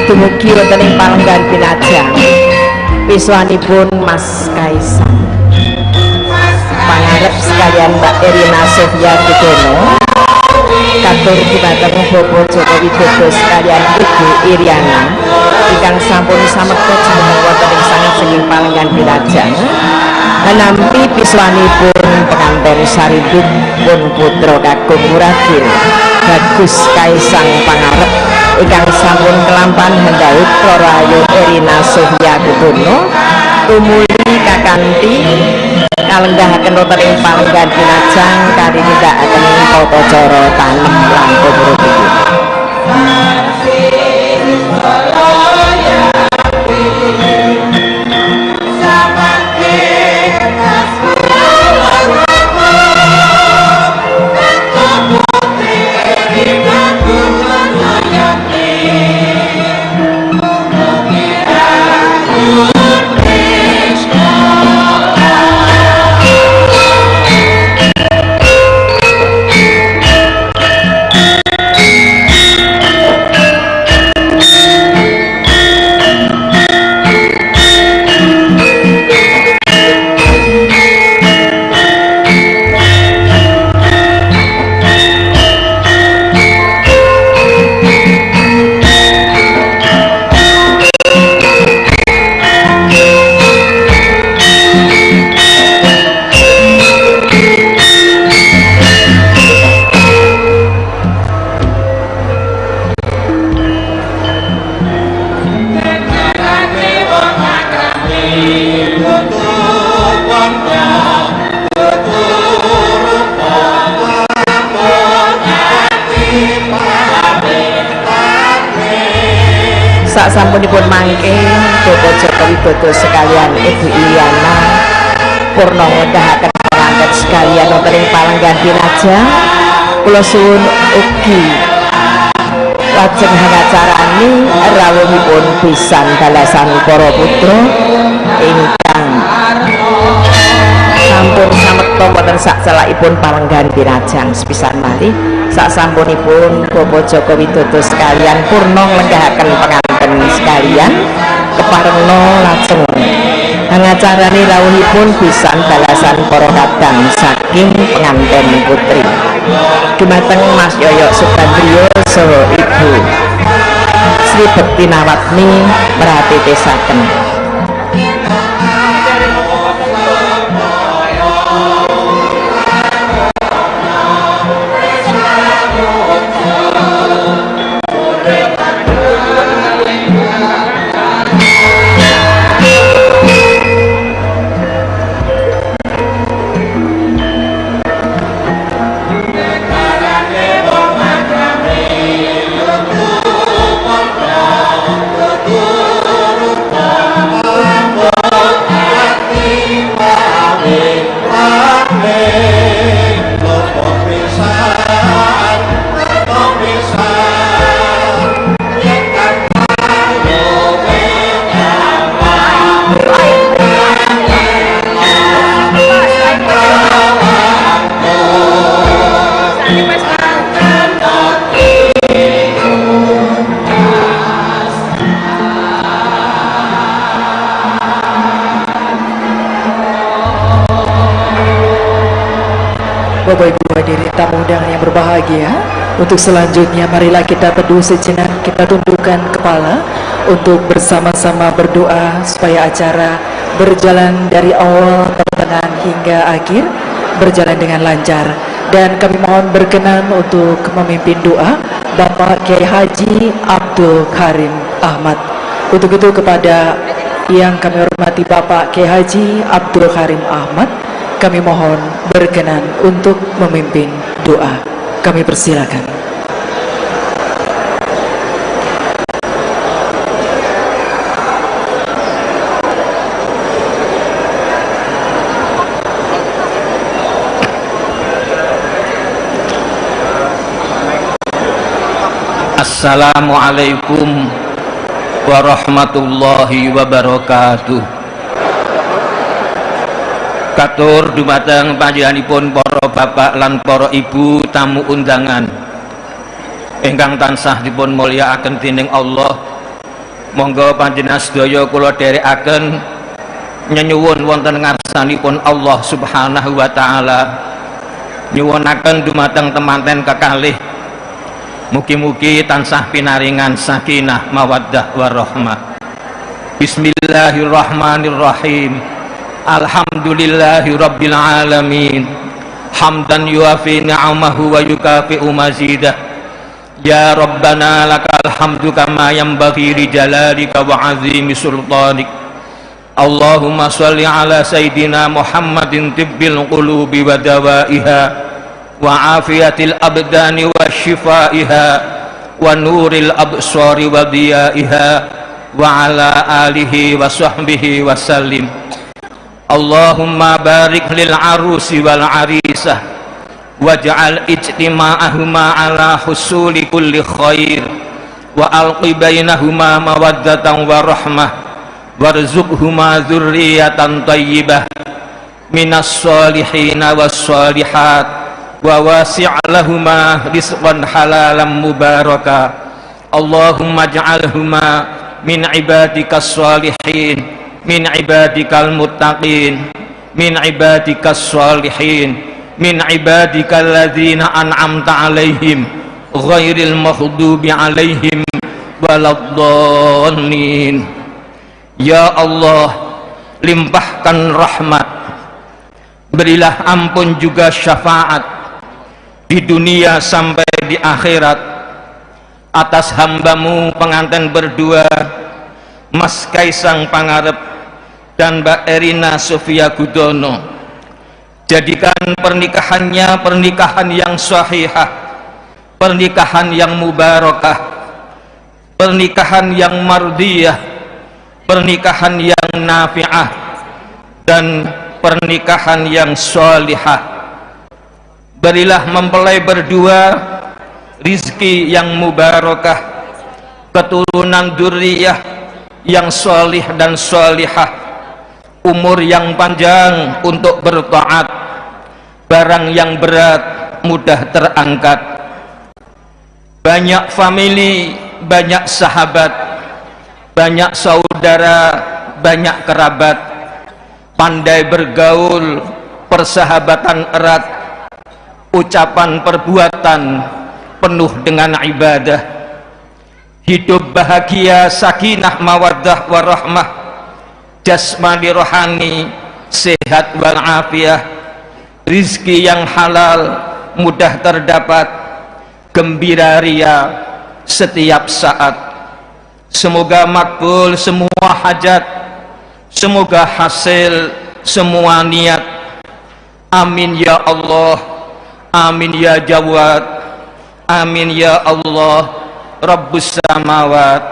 Speaker 17: Dumugi wonten ing Palenggan Pinajang piswanipun Mas Kaisang pangarep sekalian Mbak Erina Sofia Gudono katur dumateng Bapak Joko Widodo sekalian Ibu Iriana ingkang sampun samekta jumeneng wonten ing sanget Palenggan Pinajang menampi piswanipun penganten Sariduk pun putra kakung Muradin Bagus Kaisang pangarep ingkang sampun kelampan hendhaut Rahayu Erina Sofia Gudono tumuli kakanthi kalenggahaken wonten ing Palenggan Pinajang kari nindakaken tata cara tanem lan pemurut. mangke Bapak Joko Widodo sekalian Ibu Iliana purna ngedahaken pengantin sekalian wonten ing Palenggan Dinajang. Kula suwun ugi lajeng hangacarani rawuhipun pisan dalasan para putra ingkang sampun samekta wonten sak celakipun Palenggan Dinajang sepisan malih sasampunipun Bapak Joko Widodo sekalian purna nglenggaraken penganten sekalian keparengna lajeng hangacarani rawuhipun pisan dalasan para kadang saking penganten putri dumateng Mas Yoyo Subandrio saha Ibu Sri Bekti Nawatni mratitesaken.
Speaker 16: Bapak Ibu hadirin tamu undangan yang berbahagia, untuk selanjutnya marilah kita teduh sejenak, kita tundukkan kepala untuk bersama-sama berdoa supaya acara berjalan dari awal, pertengahan hingga akhir berjalan dengan lancar. Dan kami mohon berkenan untuk memimpin doa Bapak Kiai Haji Abdul Karim Ahmad. Untuk itu kepada yang kami hormati Bapak Kiai Haji Abdul Karim Ahmad, kami mohon berkenan untuk memimpin doa. Kami persilakan.
Speaker 18: Assalamualaikum warahmatullahi wabarakatuh. Katur dumateng panjenenganipun para bapak lan para ibu tamu undangan ingkang tansah dipun mulyakaken dening Allah. Monggo panjenengan sedaya kula dherekaken nyenyuwun wonten ngarsanipun Allah Subhanahu wa taala, nyuwunaken dumateng temanten kekalih mugi-mugi tansah pinaringan sakinah mawaddah warahmah. Bismillahirrahmanirrahim. Alhamdulillahi rabbil alamin, hamdan yuafi ni'amahu wa yukafi'u mazidah. Ya Rabbana lakal hamdu kama yanbaghi li jalalika wa azimi sultanik. Allahumma sholli ala sayyidina Muhammadin tibbil qulubi wa dawaiha wa afiyatil abdani wa shifaiha wa nuril absari wa diyaiha wa ala alihi wa sahbihi wa sallim. Allahumma barik lil arusi wal arisah waj'al ijtima'ahuma ala husuli kulli khair wa alqi bainahuma mawaddatan wa rahmah warzuqhuma dzurriyyatan thayyibah minas sholihin was sholihat wa wasi' lahuma rizqan halalan mubaraka. Allahumma ij'alhuma min ibadikas sholihin, min ibadikal muttaqin, min ibadikas sholihin, min ibadikal ladzina an'amta alaihim ghairil maghdubi alaihim waladdallin. Ya Allah, limpahkan rahmat, berilah ampun juga syafaat di dunia sampai di akhirat atas hambamu pengantin berdua Mas Kaisang Pangarep dan Mbak Erina Sofia Gudono. Jadikan pernikahannya pernikahan yang sahihah, pernikahan yang mubarakah, pernikahan yang mardiyah, pernikahan yang nafi'ah dan pernikahan yang sholihah. Berilah mempelai berdua rizki yang mubarakah, keturunan dzurriyyah yang sholih dan sholihah, umur yang panjang untuk bertaat, barang yang berat mudah terangkat. Banyak famili, banyak sahabat, banyak saudara, banyak kerabat, pandai bergaul, persahabatan erat, ucapan perbuatan penuh dengan ibadah, hidup bahagia, sakinah, mawaddah, warahmah, jasmani rohani, sehat walafiah, rizki yang halal mudah terdapat, gembira ria setiap saat. Semoga makbul semua hajat, semoga hasil semua niat. Amin ya Allah, amin ya Jawad, amin ya Allah. Rabbus samawat,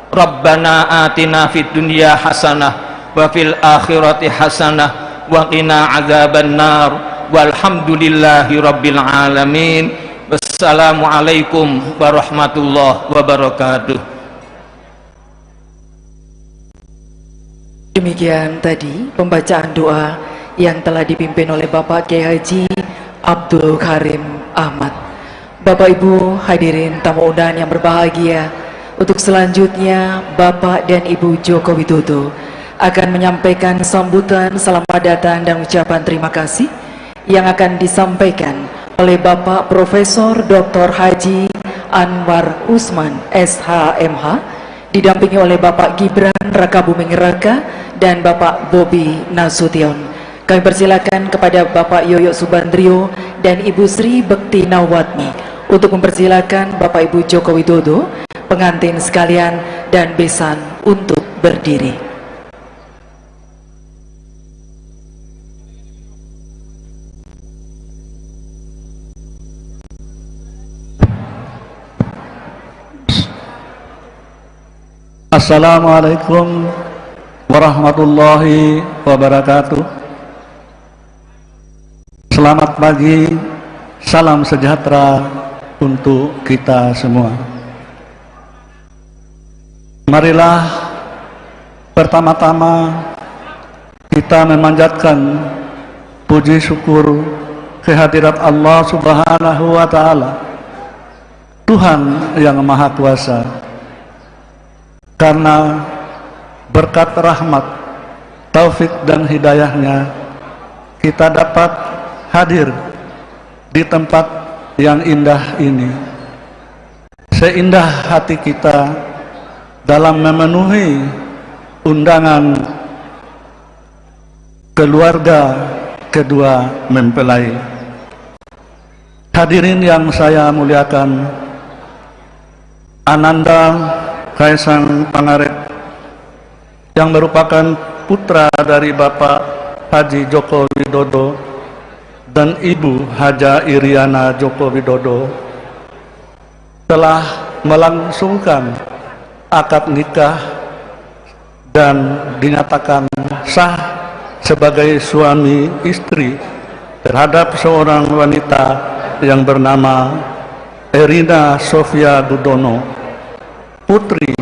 Speaker 18: Rabbana atina fid dunya hasanah wa fil akhirati hasanah wa qina adzabannar. Walhamdulillahi rabbil alamin. Wassalamualaikum warahmatullahi wabarakatuh.
Speaker 16: Demikian tadi pembacaan doa yang telah dipimpin oleh Bapak Kiai Haji Abdul Karim Ahmad. Bapak Ibu hadirin tamu undangan yang berbahagia, untuk selanjutnya Bapak dan Ibu Joko Widodo akan menyampaikan sambutan selamat datang dan ucapan terima kasih yang akan disampaikan oleh Bapak Profesor Dr. Haji Anwar Usman SHMH, didampingi oleh Bapak Gibran Rakabuming Raka dan Bapak Bobi Nasution. Kami persilakan kepada Bapak Yoyo Subandrio dan Ibu Sri Bekti Nawatmi untuk mempersilakan Bapak Ibu Joko Widodo, pengantin sekalian dan besan untuk berdiri.
Speaker 19: Assalamualaikum warahmatullahi wabarakatuh. Selamat pagi, salam sejahtera untuk kita semua. Marilah pertama-tama kita memanjatkan puji syukur kehadirat Allah Subhanahu wa Ta'ala, Tuhan yang Maha Kuasa, karena berkat rahmat, taufik dan hidayahnya kita dapat hadir di tempat yang indah ini. Seindah hati kita dalam memenuhi undangan keluarga kedua mempelai. Hadirin yang saya muliakan, Ananda Kaisang Pangarep yang merupakan putra dari Bapak Haji Joko Widodo dan Ibu Haja Iriana Joko Widodo telah melangsungkan akad nikah dan dinyatakan sah sebagai suami istri terhadap seorang wanita yang bernama Erina Sofia Gudono, putri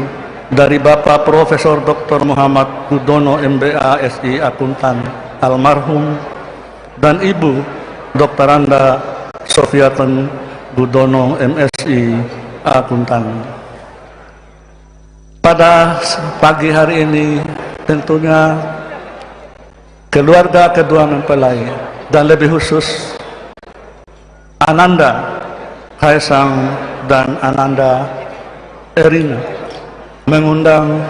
Speaker 19: dari Bapak Profesor Dr. Muhammad Gudono MBA SI Akuntan almarhum dan Ibu Dr. Anda Sofiaten Gudono MSI Akuntan. Pada pagi hari ini tentunya keluarga kedua mempelai dan lebih khusus Ananda Kaisang dan Ananda Erina mengundang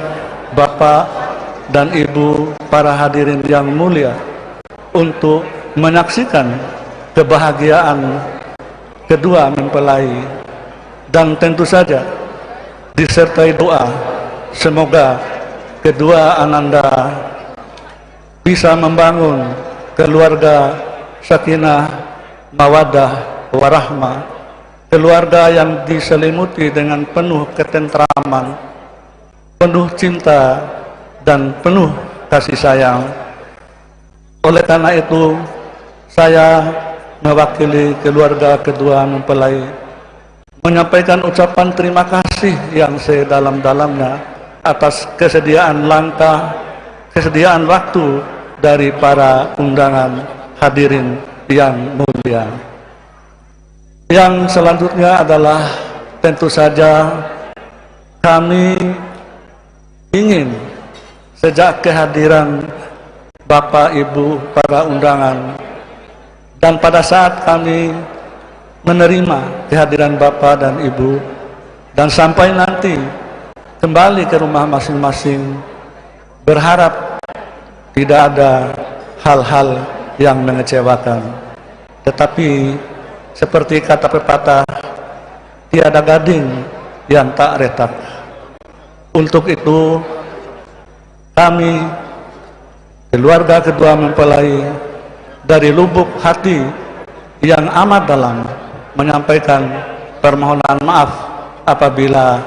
Speaker 19: Bapak dan Ibu para hadirin yang mulia untuk menyaksikan kebahagiaan kedua mempelai dan tentu saja disertai doa semoga kedua Ananda bisa membangun keluarga sakinah, mawaddah, warahmah, keluarga yang diselimuti dengan penuh ketentraman, penuh cinta dan penuh kasih sayang. Oleh karena itu, saya mewakili keluarga kedua mempelai menyampaikan ucapan terima kasih yang sedalam-dalamnya atas kesediaan waktu dari para undangan hadirin yang mulia. Yang selanjutnya adalah tentu saja kami ingin sejak kehadiran Bapak Ibu para undangan dan pada saat kami menerima kehadiran Bapak dan Ibu dan sampai nanti kembali ke rumah masing-masing, berharap tidak ada hal-hal yang mengecewakan. Tetapi seperti kata pepatah, tiada gading yang tak retak. Untuk itu kami keluarga kedua mempelai dari lubuk hati yang amat dalam menyampaikan permohonan maaf apabila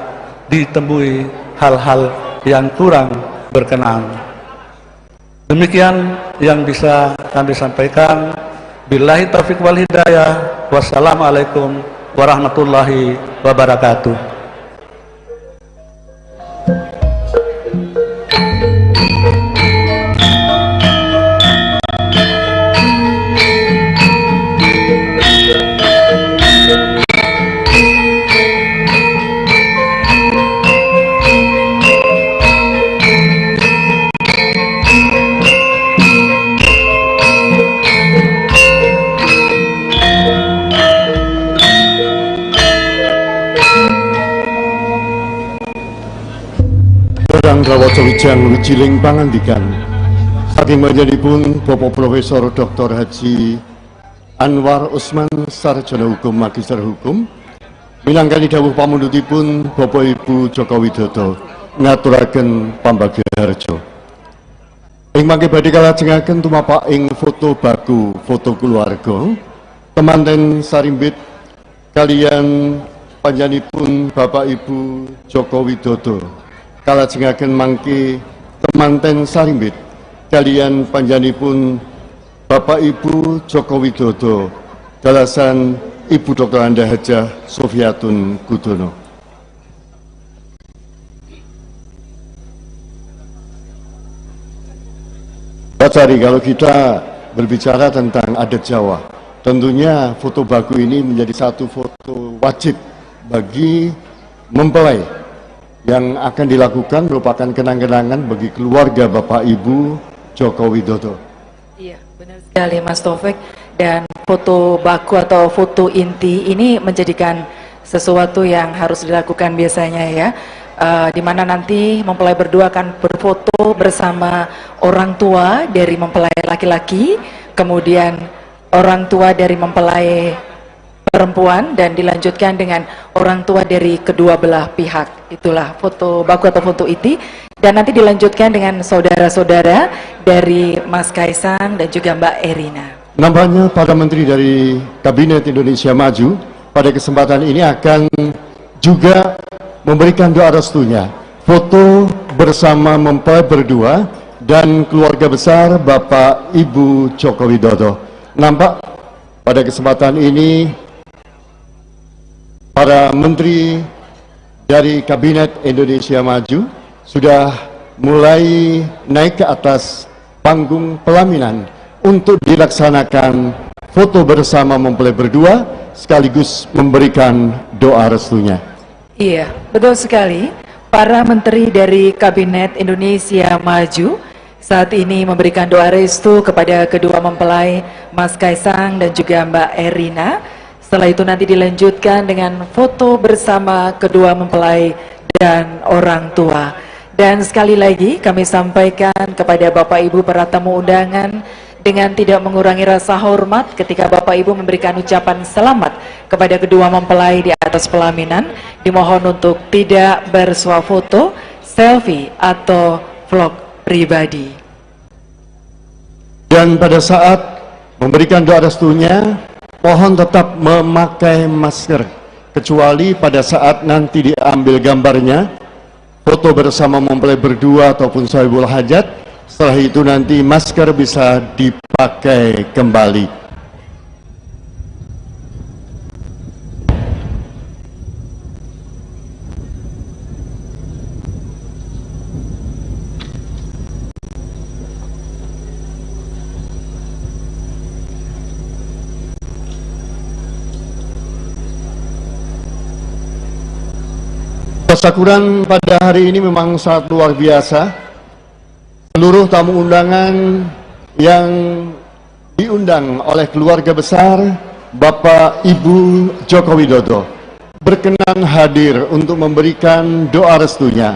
Speaker 19: ditemui hal-hal yang kurang berkenan. Demikian yang bisa kami sampaikan. Billahi taufiq wal hidayah. Wassalamualaikum warahmatullahi wabarakatuh.
Speaker 8: Rawaca wijang wijiling pangandikan saking panjenenganipun Bapak Profesor Dr. Haji Anwar Usman Sarjana Hukum Magister Hukum minangkani dawuh pamundhutipun Bapak Ibu Joko Widodo ngaturaken pambagharja. Ing mangke badhe kalajengaken tumapak ing foto baku foto keluarga temanten sarimbit kalian panjenenganipun Bapak Ibu Joko Widodo. Kalajengaken mangke temanten sarimbit kalian panjenenganipun Bapak Ibu Joko Widodo dalasan Ibu Dr. Anda Hajah Sofiatun Gudono. Pak Sari, kalau kita berbicara tentang adat Jawa, tentunya foto baku ini menjadi satu foto wajib bagi mempelai yang akan dilakukan merupakan kenang-kenangan bagi keluarga Bapak Ibu Joko Widodo.
Speaker 16: Iya, benar sekali Mas Taufik. Dan foto baku atau foto inti ini menjadikan sesuatu yang harus dilakukan biasanya ya. Di mana nanti mempelai berdua akan berfoto bersama orang tua dari mempelai laki-laki, kemudian orang tua dari mempelai perempuan dan dilanjutkan dengan orang tua dari kedua belah pihak. Itulah foto baku atau foto inti, dan nanti dilanjutkan dengan saudara-saudara dari Mas Kaisang dan juga Mbak Erina.
Speaker 8: Nampaknya para menteri dari Kabinet Indonesia Maju pada kesempatan ini akan juga memberikan doa restunya. Foto bersama mempelai berdua dan keluarga besar Bapak Ibu Joko Widodo. Nampak pada kesempatan ini para menteri dari Kabinet Indonesia Maju sudah mulai naik ke atas panggung pelaminan untuk dilaksanakan foto bersama mempelai berdua sekaligus memberikan doa restunya.
Speaker 16: Iya, betul sekali. Para menteri dari Kabinet Indonesia Maju saat ini memberikan doa restu kepada kedua mempelai Mas Kaisang dan juga Mbak Erina. Setelah itu nanti dilanjutkan dengan foto bersama kedua mempelai dan orang tua. Dan sekali lagi kami sampaikan kepada Bapak Ibu para tamu undangan dengan tidak mengurangi rasa hormat ketika Bapak Ibu memberikan ucapan selamat kepada kedua mempelai di atas pelaminan, dimohon untuk tidak bersuah foto, selfie atau vlog pribadi.
Speaker 8: Dan pada saat memberikan doa restunya, mohon tetap memakai masker, kecuali pada saat nanti diambil gambarnya, foto bersama mempelai berdua ataupun sahibul hajat. Setelah itu nanti masker bisa dipakai kembali. Tasyakuran pada hari ini memang sangat luar biasa. Seluruh tamu undangan yang diundang oleh keluarga besar Bapak Ibu Joko Widodo berkenan hadir untuk memberikan doa restunya,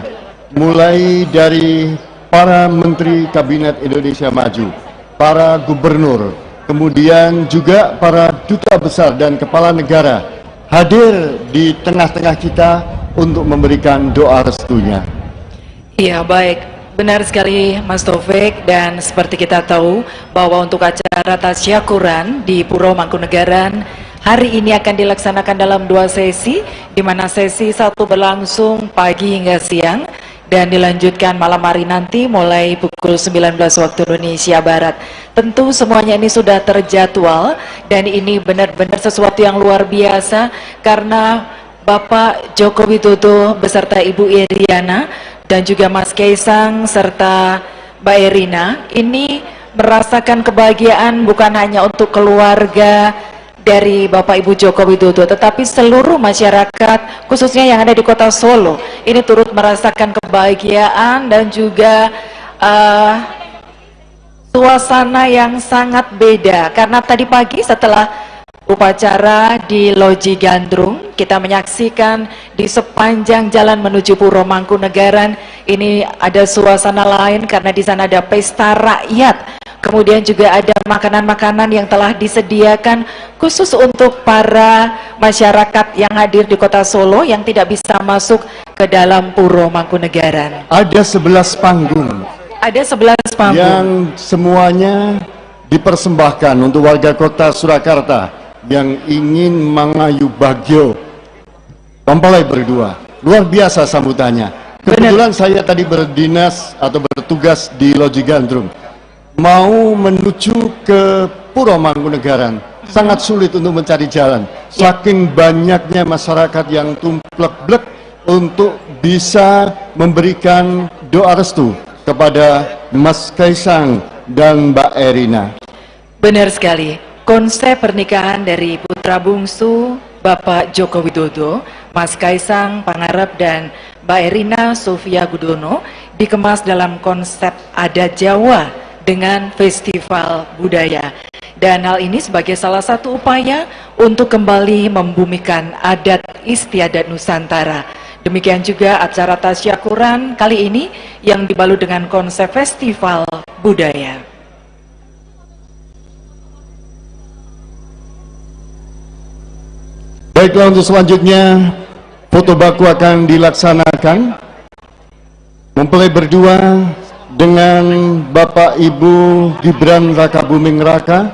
Speaker 8: mulai dari para Menteri Kabinet Indonesia Maju, para gubernur, kemudian juga para duta besar dan kepala negara hadir di tengah-tengah kita untuk memberikan doa restunya.
Speaker 16: Iya, baik, benar sekali Mas Taufik, dan seperti kita tahu bahwa untuk acara tasyakuran di Puro Mangkunegaran hari ini akan dilaksanakan dalam 2 sesi, di mana sesi 1 berlangsung pagi hingga siang dan dilanjutkan malam hari nanti mulai pukul 19 waktu Indonesia Barat. Tentu semuanya ini sudah terjadwal dan ini benar-benar sesuatu yang luar biasa karena Bapak Joko Widodo beserta Ibu Iriana dan juga Mas Kaisang serta Mbak Erina ini merasakan kebahagiaan bukan hanya untuk keluarga dari Bapak Ibu Joko Widodo, tetapi seluruh masyarakat khususnya yang ada di kota Solo ini turut merasakan kebahagiaan dan juga suasana yang sangat beda karena tadi pagi setelah upacara di Loji Gandrung kita menyaksikan di sepanjang jalan menuju Puro Mangkunegaran ini ada suasana lain karena di sana ada pesta rakyat, kemudian juga ada makanan-makanan yang telah disediakan khusus untuk para masyarakat yang hadir di kota Solo yang tidak bisa masuk ke dalam Puro Mangkunegaran.
Speaker 8: Ada 11 panggung.
Speaker 16: Ada 11 panggung
Speaker 8: yang semuanya dipersembahkan untuk warga kota Surakarta yang ingin mengayu bagyo mempelai berdua. Luar biasa sambutannya. Kebetulan saya tadi berdinas atau bertugas di Loji Gandrung, mau menuju ke Puro Mangkunegaran sangat sulit untuk mencari jalan saking banyaknya masyarakat yang tumplek-blek untuk bisa memberikan doa restu kepada Mas Kaisang dan Mbak Erina.
Speaker 16: Benar sekali. Konsep pernikahan dari putra bungsu Bapak Joko Widodo, Mas Kaisang Pangarep dan Mbak Erina Sofia Gudono dikemas dalam konsep adat Jawa dengan festival budaya. Dan hal ini sebagai salah satu upaya untuk kembali membumikan adat istiadat Nusantara. Demikian juga acara tasyakuran kali ini yang dibalut dengan konsep festival budaya.
Speaker 8: Baiklah, untuk selanjutnya foto baku akan dilaksanakan. Mempelai berdua dengan Bapak Ibu Gibran Raka Buming Raka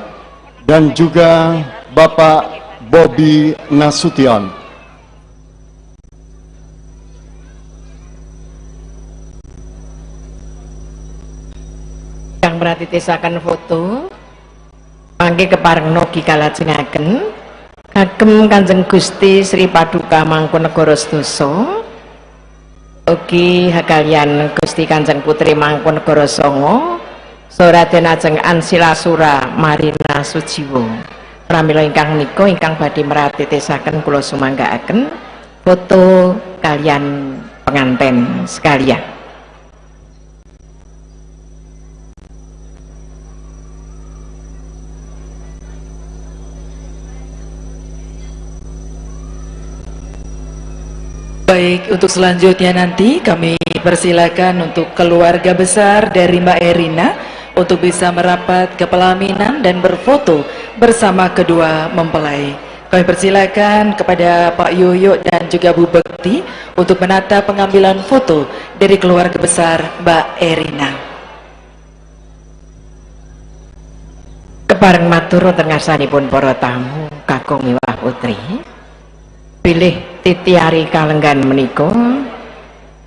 Speaker 8: dan juga Bapak Bobi Nasution.
Speaker 17: Yang berarti tesakan foto mangke kepareng nogi kalajengaken kagem Kanjeng Gusti Sri Paduka Mangkunegara Sedasa ugi kaliyan Gusti Kanjeng Putri Mangkunegara Sanga Raden Ajeng Ansilasura Marina Sujiwo. Pramila ingkang menika ingkang badhe meratitesaken kula sumanggaaken foto kaliyan penganten sekalian.
Speaker 16: Baik, untuk selanjutnya nanti kami persilakan untuk keluarga besar dari Mbak Erina untuk bisa merapat ke pelaminan dan berfoto bersama kedua mempelai. Kami persilakan kepada Pak Yoyo dan juga Bu Bekti untuk menata pengambilan foto dari keluarga besar Mbak Erina.
Speaker 17: Kepareng matur wonten ngarsanipun para tamu kakung miwah putri. Bilih titiari kalenggan menika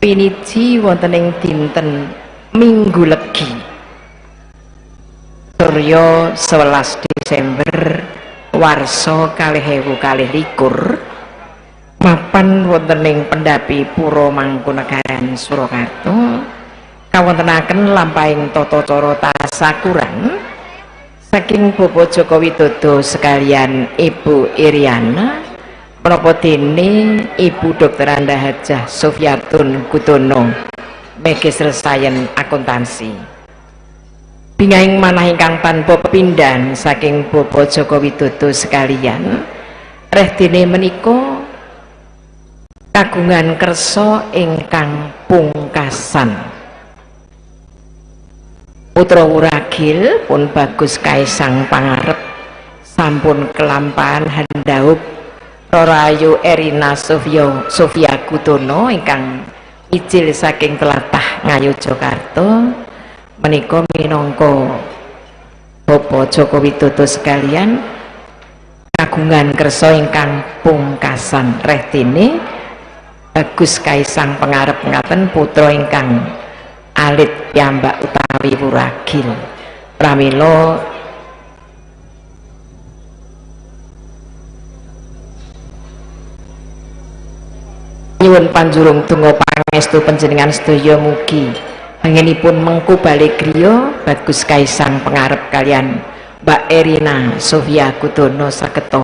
Speaker 17: piniji wonten ing dinten Minggu Legi Surya 11 Desember warsa 2021 mapan wonten ing Pendapi Pura Mangkunegaran Surakarta kawontenaken lampahing tata cara tasakuran saking Bapak Joko Widodo sekalian Ibu Iriana menapa dene Ibu Dr. Anda Hajah Sofiyatun Gudono Magister Sains Akuntansi bingahing manah ingkang tanpa pepindhan saking Bapak Joko Widodo sekalian reh dene menika kagungan kersa ingkang pungkasan putra wuragil pun Bagus Kaisang Pangarep sampun kelampahan handhaup Rorayu Erina Sofia Gudono ingkang ijil saking tlatah Ngayogyakarta menika minangka Bapak Joko Widodo sekalian kagungan kersa ingkang pungkasan reh dene Bagus Kaisang Pangarep ngaten putra ingkang alit piyambak utawi wuragil pramila nyuwun panjurung donga pangestu panjenengan sedaya mugi anginipun mengku bali griya Bagus Kaisang Pangarep kalian Mbak Erina Sofia Gudono sageta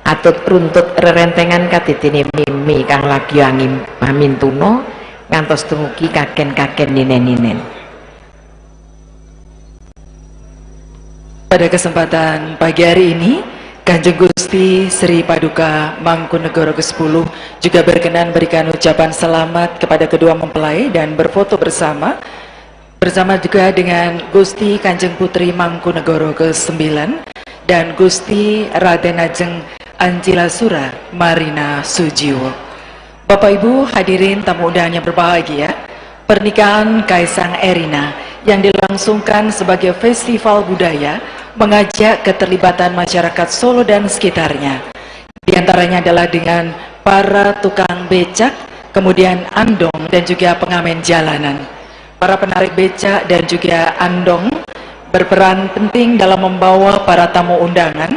Speaker 17: atut runtut rerentengan kadidene mimi kang lagi angin pamintuna ngantos dumugi kaken-kaken ninen-ninen.
Speaker 16: Pada kesempatan pagi hari ini, Kanjeng Gusti Sri Paduka Mangkunegara ke-10 juga berkenan berikan ucapan selamat kepada kedua mempelai dan berfoto bersama juga dengan Gusti Kanjeng Putri Mangkunegara ke-9 dan Gusti Raden Ajeng Anjilasura Marina Sujiwo. Bapak Ibu hadirin tamu undangan yang berbahagia, pernikahan Kaisang Erina yang dilangsungkan sebagai festival budaya mengajak keterlibatan masyarakat Solo dan sekitarnya. Di antaranya adalah dengan para tukang becak, kemudian andong dan juga pengamen jalanan. Para penarik becak dan juga andong berperan penting dalam membawa para tamu undangan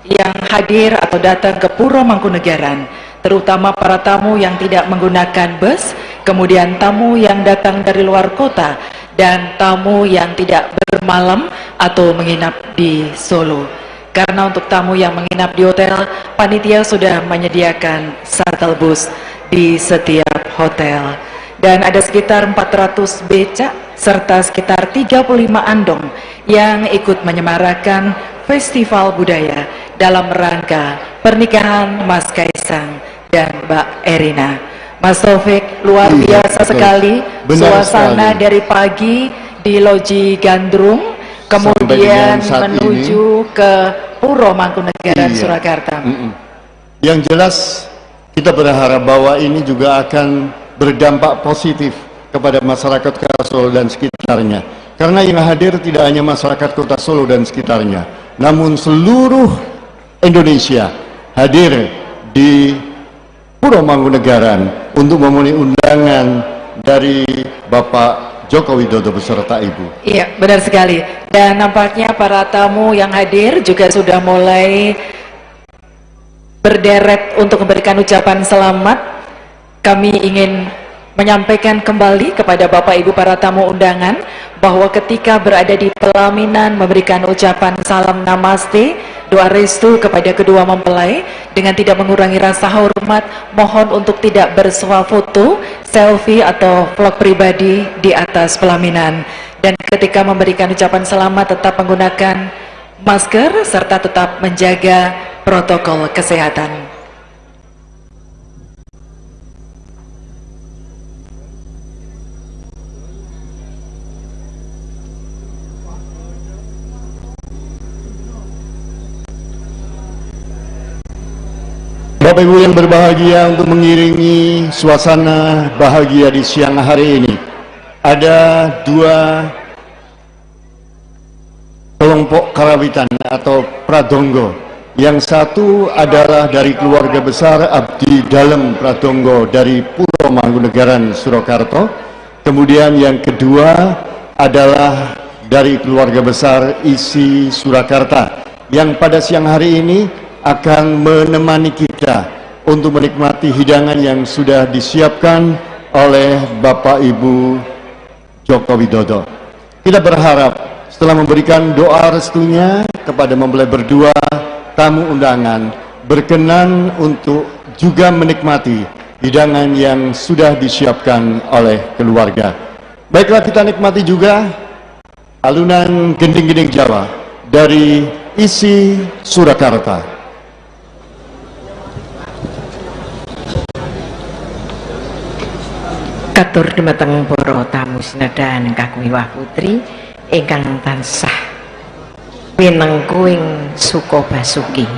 Speaker 16: yang hadir atau datang ke Pura Mangkunegaran, terutama para tamu yang tidak menggunakan bus, kemudian tamu yang datang dari luar kota, dan tamu yang tidak bermalam atau menginap di Solo. Karena untuk tamu yang menginap di hotel, panitia sudah menyediakan shuttle bus di setiap hotel. Dan ada sekitar 400 becak serta sekitar 35 andong yang ikut menyemarakan festival budaya dalam rangka pernikahan Mas Kaisang dan Mbak Erina. Mas Taufik, luar biasa sekali suasana dari pagi di Loji Gandrung kemudian menuju ke Pura Mangkunegaran Surakarta.
Speaker 8: Yang jelas kita berharap bahwa ini juga akan berdampak positif kepada masyarakat Kota Solo dan sekitarnya, karena yang hadir tidak hanya masyarakat Kota Solo dan sekitarnya, namun seluruh Indonesia hadir di Pura Mangkunegaran untuk memenuhi undangan dari Bapak Joko Widodo beserta Ibu.
Speaker 16: Iya, benar sekali. Dan nampaknya para tamu yang hadir juga sudah mulai berderet untuk memberikan ucapan selamat. Kami ingin menyampaikan kembali kepada Bapak Ibu para tamu undangan bahwa ketika berada di pelaminan memberikan ucapan salam namaste, doa restu kepada kedua mempelai dengan tidak mengurangi rasa hormat, mohon untuk tidak bersuah foto, selfie atau vlog pribadi di atas pelaminan. Dan ketika memberikan ucapan selamat tetap menggunakan masker serta tetap menjaga protokol kesehatan.
Speaker 8: Bapak Ibu yang berbahagia, untuk mengiringi suasana bahagia di siang hari ini, ada dua kelompok karawitan atau pradonggo Yang satu adalah dari keluarga besar Abdi Dalem Pratonggo dari Puro Mangkunegaran, Surakarta. Kemudian yang kedua adalah dari keluarga besar Isi Surakarta yang pada siang hari ini akan menemani kita untuk menikmati hidangan yang sudah disiapkan oleh Bapak Ibu Joko Widodo. Kita berharap setelah memberikan doa restunya kepada mempelai berdua, tamu undangan berkenan untuk juga menikmati hidangan yang sudah disiapkan oleh keluarga. Baiklah, kita nikmati juga alunan gending-gending Jawa dari Isi Surakarta.
Speaker 17: Katur dumateng para tamu sinadan kakung miwah putri ingkang tansah pinengkuing suka basuki.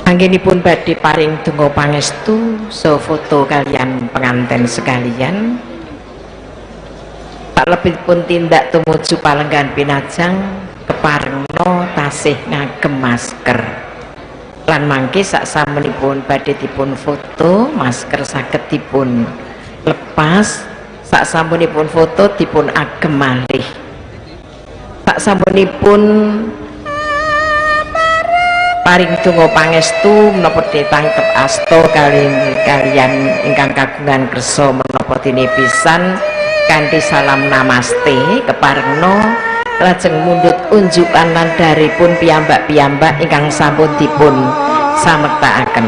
Speaker 17: Anggenipun badhe paring donga pangestu so foto kalian pengantin sekalian. Tak lebihpun tindak tumuju palenggan pinajang keparengna tasih ngagem masker. Lan mangke saksampunipun badhe dipun foto, masker saged dipun lepas, saksampunipun foto dipun agem malih. Saksampunipun paring donga pangestu menapa ditangkep asta kalian ingkang kagungan kersa menapa dene pisan kanthi salam namaste keparengna lajeng mundhut unjukan landharipun piyambak-piyambak ingkang sampun dipun samektakaken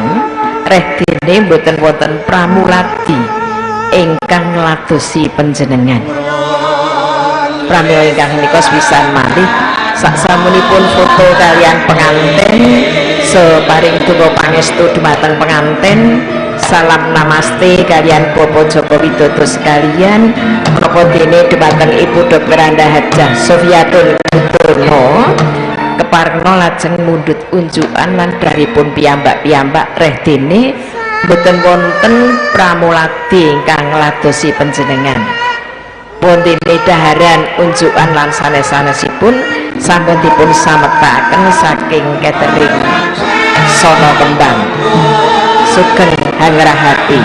Speaker 17: reh dene boten wonten pramuladi ingkang ngladosi panjenengan. Pramila ingkang menika sepisan malih saksampunipun foto kalian pengantin separing donga pangestu dumateng pengantin, salam namaste kalian Bapak Joko Widodo sekalian menapa dene dumateng Ibu Dr. Anda Hajah Sofiatul Kuturno keparengna lajeng mundhut unjukan landharipun piyambak-piyambak reh dene boten wonten pramuladi ingkang ngladosi panjenengan. Wonten daharan unjukan lan sanes-sanesipun sampun dipun samektakaken saking catering Sono Kembang. Sugeng hangrahati.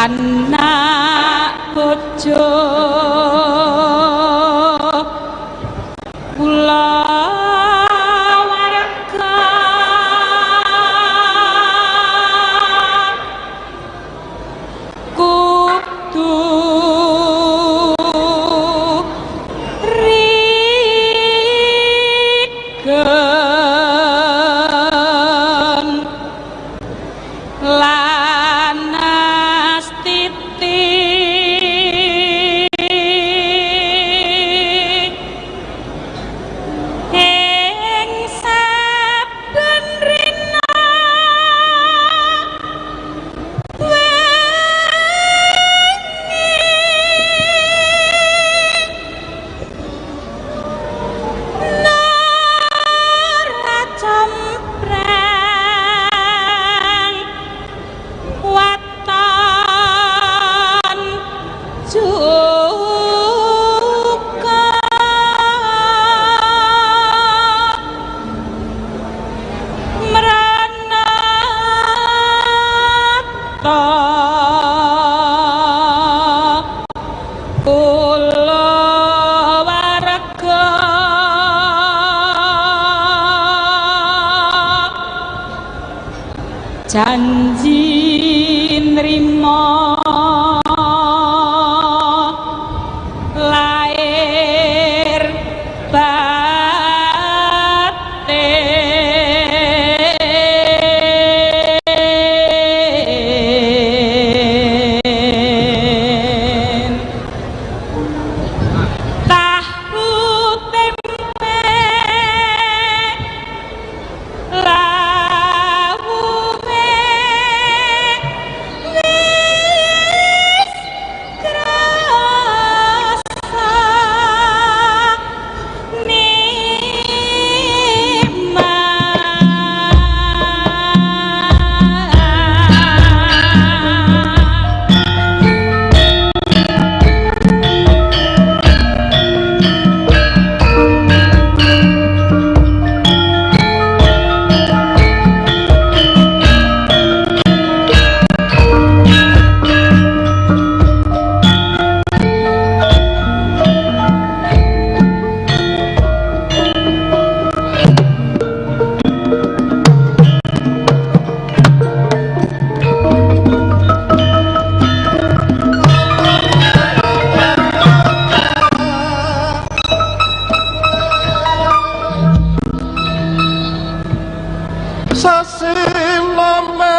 Speaker 20: anak bojo kula warga kudu rigen lanas titik ing saben rina nara cempreng watan juga meranata kula warga janji nrimo lair batin tahu tempe lawuhe wis krasa
Speaker 12: Sasilame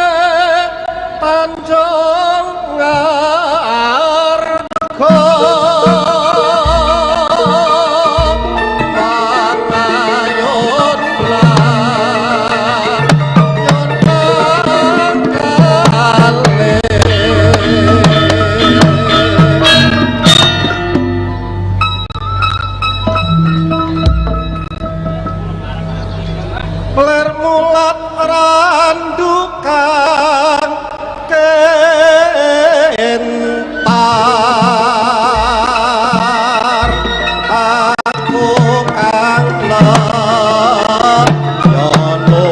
Speaker 12: Tanjung Ngarga Pangayun lan nyon kalih ler mulat randukan kentar aku kang lenyono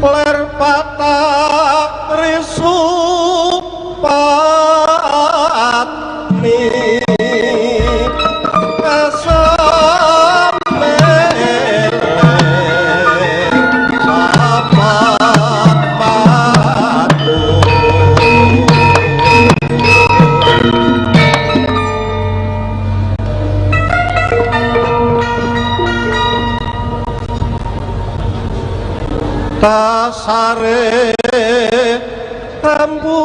Speaker 12: ler patah risu patmi kesamele sapat padu tasare rambu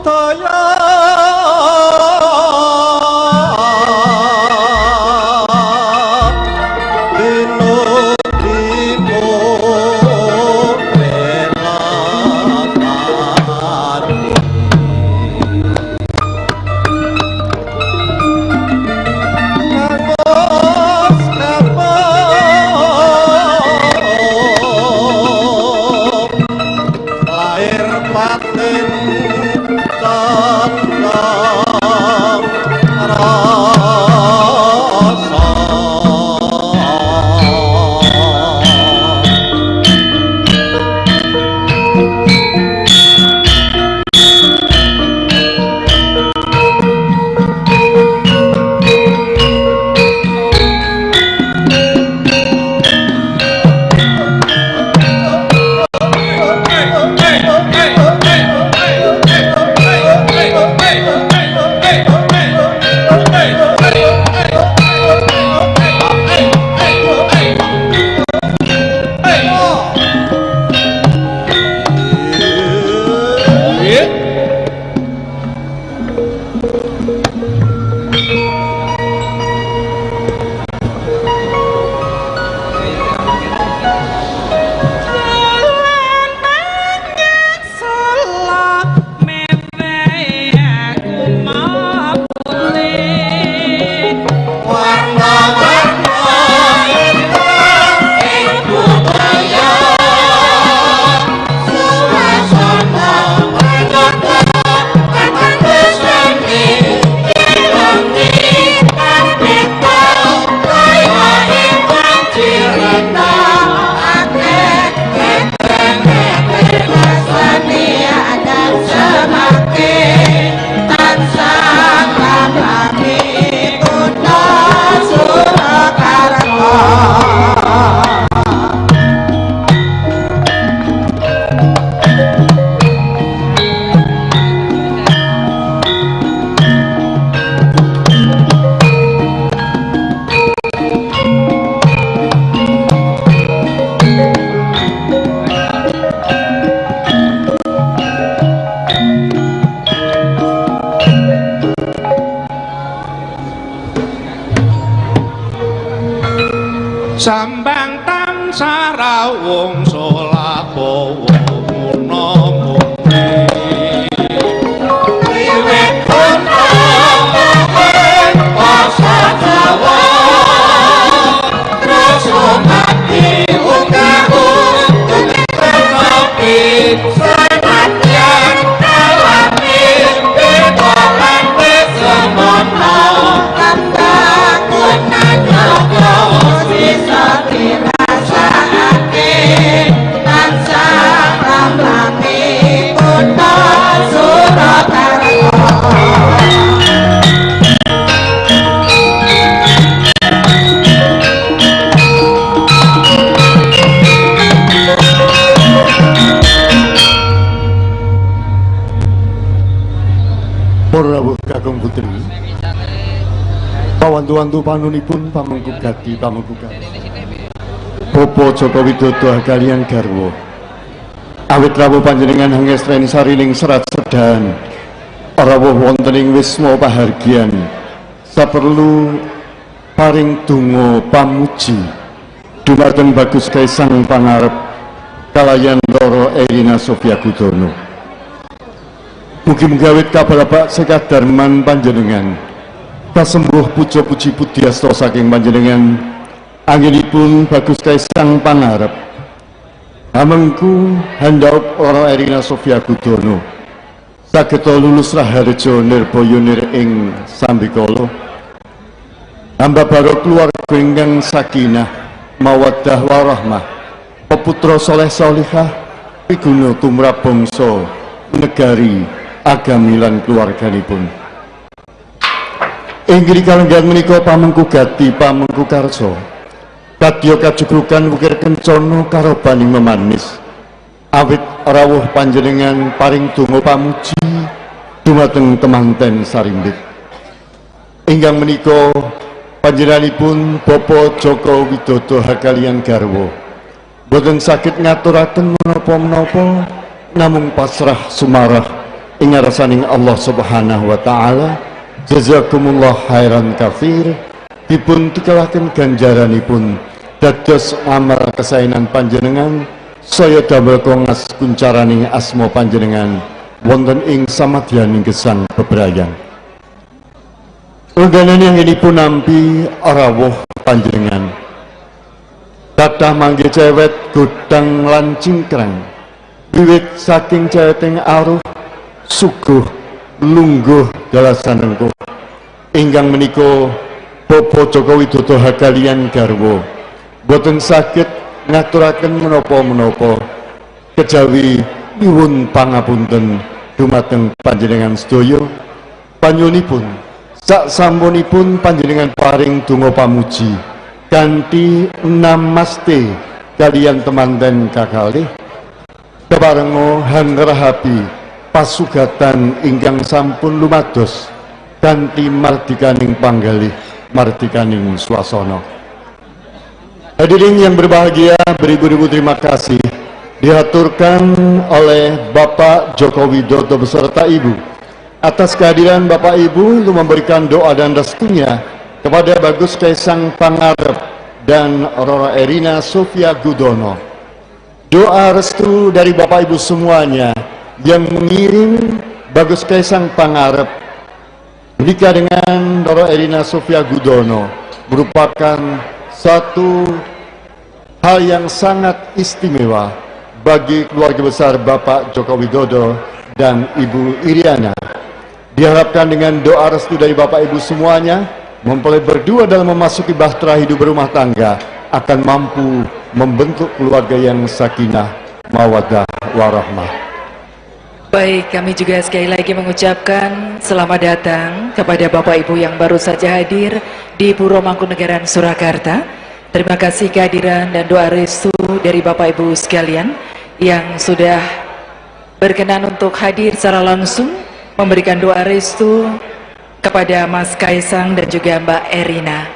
Speaker 12: toya dino dimo relakani Nangos kapal
Speaker 21: Sambang tansah rawung solapawa muna-muni wiwit kono-kono basa Jawa rasumati unggah-ungguh kopi senadyan kalami pipolan wis semono pembangunan yoga sisa dirasakake tansah ramlangi kutha Surakarta.
Speaker 8: Para rawuh kakung putri, pawantu-wantu panunipun pamengku gati pamengku gati Bapak Joko Widodo kaliyan garwa awit rawuh panjenengan hangestreni sarining serat sedahan rawuh wonten ing wisma pahargyan saperlu paring donga pamuji dumateng Bagus Kaisang pangarep kalayan Roro Erina Sofia Gudono. Mugi-mugi awit kabalabak sekadarman panjenengan kasembuh puja puji pudiasta saking panjenengan anggenipun Bagus Kaisang pangarep amengku handhaup Roro Erina Sofia Gudono sageta lulus raharja nirbayunir ing sambikala hamba barok keluarga ingkang sakinah mawaddah warahmah peputra soleh solihah piguna tumrap bangsa negari agami lan keluarganipun. Inggih kalenggan menika pamengku gati pamengku karsa kadya kajugrukan wukir kencana karo baning memanis awit rawuh panjenengan paring donga pamuji dumateng temanten sarimbit ingkang menika panjenenganipun Bapak Joko Widodo kaliyan garwa boten saged ngaturaken menapa-menapa namung pasrah sumarah ing ngarsaning Allah Subhanahu wa taala. Jazakumullah khairan kafir dipun tikalaken ganjaranipun dados amal kesaenan panjenengan saya damel kongas kuncaraning asma panjenengan wonten ing samadyaning gesang bebrayan. Uganan yang ini pun nampi rawuh panjenengan kathah manggih cewet godang lan cingkrang wiwit saking ceweting aruh suguh lungguh dalasan engko ingkang menika Bapak Joko Widodo kaliyan garwa boten saged ngaturaken menapa-menapa kejawi nyuwun pangapunten dumateng panjenengan sedaya panyunipun sak sampunipun panjenengan paring donga pamuji kanthi namaste kaliyan temanten kakalih keparenga hangrahapi pasugatan ingkang sampun lumados kanthi mardikaning panggalih mardikaning swasana. Hadirin yang berbahagia, beribu-ribu terima kasih diaturkan oleh Bapak Joko Widodo beserta Ibu atas kehadiran Bapak Ibu untuk memberikan doa dan restunya kepada Bagus Kaisang pangarep dan Roro Erina Sofia Gudono. Doa restu dari Bapak Ibu semuanya yang mengirim Bagus Kaisang pangarep menikah dengan Roro Erina Sofia Gudono merupakan satu hal yang sangat istimewa bagi keluarga besar Bapak Joko Widodo dan Ibu Iriana. Diharapkan dengan doa restu dari Bapak Ibu semuanya mempelai berdua dalam memasuki bahtera hidup berumah tangga akan mampu membentuk keluarga yang sakinah mawaddah warahmah.
Speaker 16: Baik, kami juga sekali lagi mengucapkan selamat datang kepada Bapak Ibu yang baru saja hadir di Puro Mangkunegaran Surakarta. Terima kasih kehadiran dan doa restu dari Bapak Ibu sekalian yang sudah berkenan untuk hadir secara langsung memberikan doa restu kepada Mas Kaisang dan juga Mbak Erina.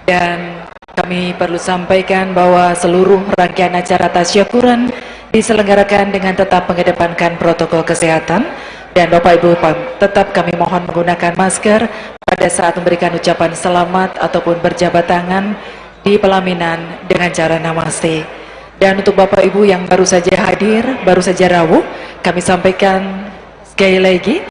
Speaker 16: Dan kami perlu sampaikan bahwa seluruh rangkaian acara tasyakuran diselenggarakan dengan tetap mengedepankan protokol kesehatan dan Bapak Ibu tetap kami mohon menggunakan masker pada saat memberikan ucapan selamat ataupun berjabat tangan di pelaminan dengan cara namaste. Dan untuk Bapak Ibu yang baru saja hadir, baru saja rawuh, kami sampaikan sekali lagi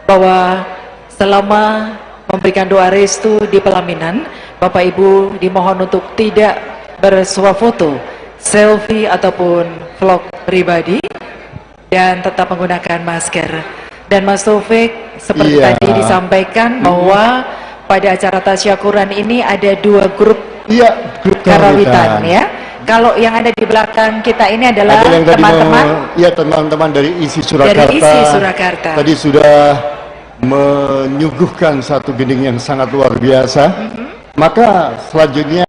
Speaker 16: bahwa selama memberikan doa restu di pelaminan, Bapak Ibu dimohon untuk tidak bersuah foto, selfie ataupun vlog pribadi, dan tetap menggunakan masker. Dan Mas Taufik, seperti tadi disampaikan bahwa pada acara tasyakuran ini ada 2 grup, grup karawitan ya. Kalau yang ada di belakang kita ini adalah teman-teman.
Speaker 8: Ya, teman-teman dari ISI Surakarta.
Speaker 16: Dari ISI Surakarta.
Speaker 8: Tadi sudah menyuguhkan satu gending yang sangat luar biasa. Maka selanjutnya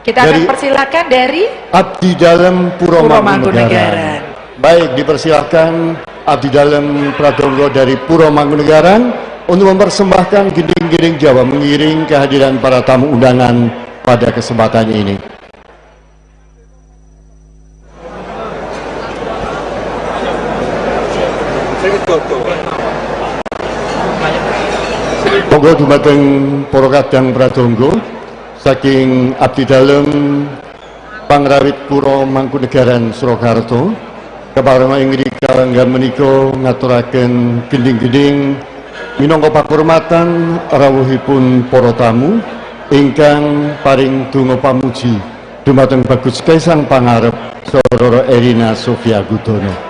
Speaker 16: kita akan persilakan dari
Speaker 8: Abdi Dalem Puro Mangkunegaran. Baik, dipersilakan Abdi Dalem Pradonggo dari Puro Mangkunegaran untuk mempersembahkan gending-gending Jawa mengiring kehadiran para tamu undangan pada kesempatan ini. Monggo dumateng para kadang pradonggo saking Abdi Dalem Pangrawit Puro Mangkunegaran Surakarta kepareng ing mrika menika ngaturaken gending-gending minangka pakurmatan rawuhipun para tamu ingkang paring donga pamuji dumateng Bagus Kaisang Pangarep Saudara Erina Sofia Gudono.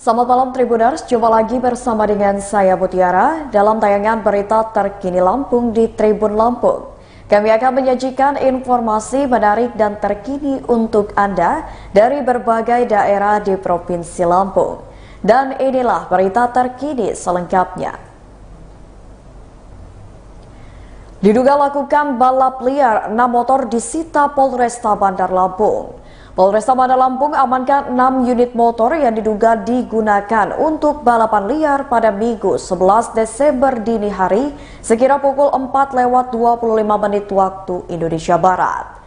Speaker 2: Selamat malam Tribuners, jumpa lagi bersama dengan saya Mutiara dalam tayangan berita terkini Lampung di Tribun Lampung. Kami akan menyajikan informasi menarik dan terkini untuk Anda dari berbagai daerah di Provinsi Lampung. Dan inilah berita terkini selengkapnya. Diduga lakukan balap liar, 6 motor disita Polresta Bandar Lampung. Polresta Bandar Lampung amankan 6 unit motor yang diduga digunakan untuk balapan liar pada Minggu 11 Desember dini hari sekira pukul 4:25 waktu Indonesia Barat.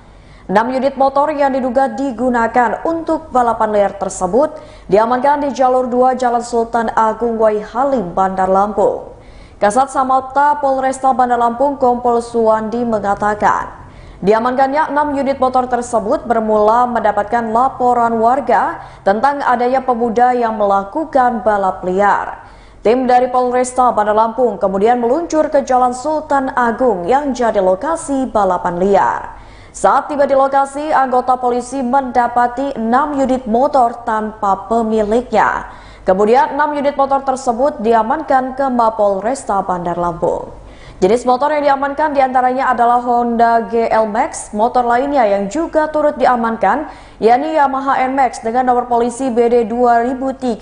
Speaker 2: 6 unit motor yang diduga digunakan untuk balapan liar tersebut diamankan di jalur 2 Jalan Sultan Agung Wai Halim, Bandar Lampung. Kasat Samapta Polresta Bandar Lampung Kompol Suwandi mengatakan, diamankannya 6 unit motor tersebut bermula mendapatkan laporan warga tentang adanya pemuda yang melakukan balap liar. Tim dari Polresta Bandar Lampung kemudian meluncur ke Jalan Sultan Agung yang jadi lokasi balapan liar. Saat tiba di lokasi, anggota polisi mendapati 6 unit motor tanpa pemiliknya. Kemudian 6 unit motor tersebut diamankan ke Mapolresta Bandar Lampung. Jenis motor yang diamankan diantaranya adalah Honda GL Max, motor lainnya yang juga turut diamankan yakni Yamaha NMAX dengan nomor polisi BD 2013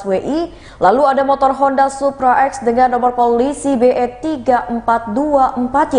Speaker 2: WI, lalu ada motor Honda Supra X dengan nomor polisi BE 3424Y.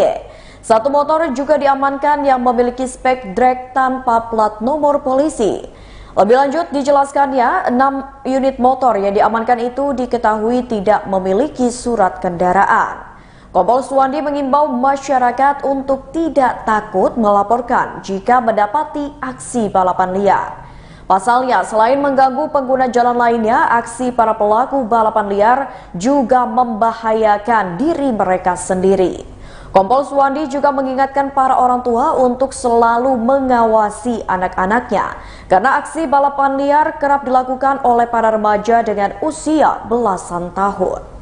Speaker 2: Satu motor juga diamankan yang memiliki spek drag tanpa plat nomor polisi. Lebih lanjut dijelaskannya, 6 unit motor yang diamankan itu diketahui tidak memiliki surat kendaraan. Kompol Suwandi mengimbau masyarakat untuk tidak takut melaporkan jika mendapati aksi balapan liar. Pasalnya, selain mengganggu pengguna jalan lainnya, aksi para pelaku balapan liar juga membahayakan diri mereka sendiri. Kompol Suwandi juga mengingatkan para orang tua untuk selalu mengawasi anak-anaknya, karena aksi balapan liar kerap dilakukan oleh para remaja dengan usia belasan tahun.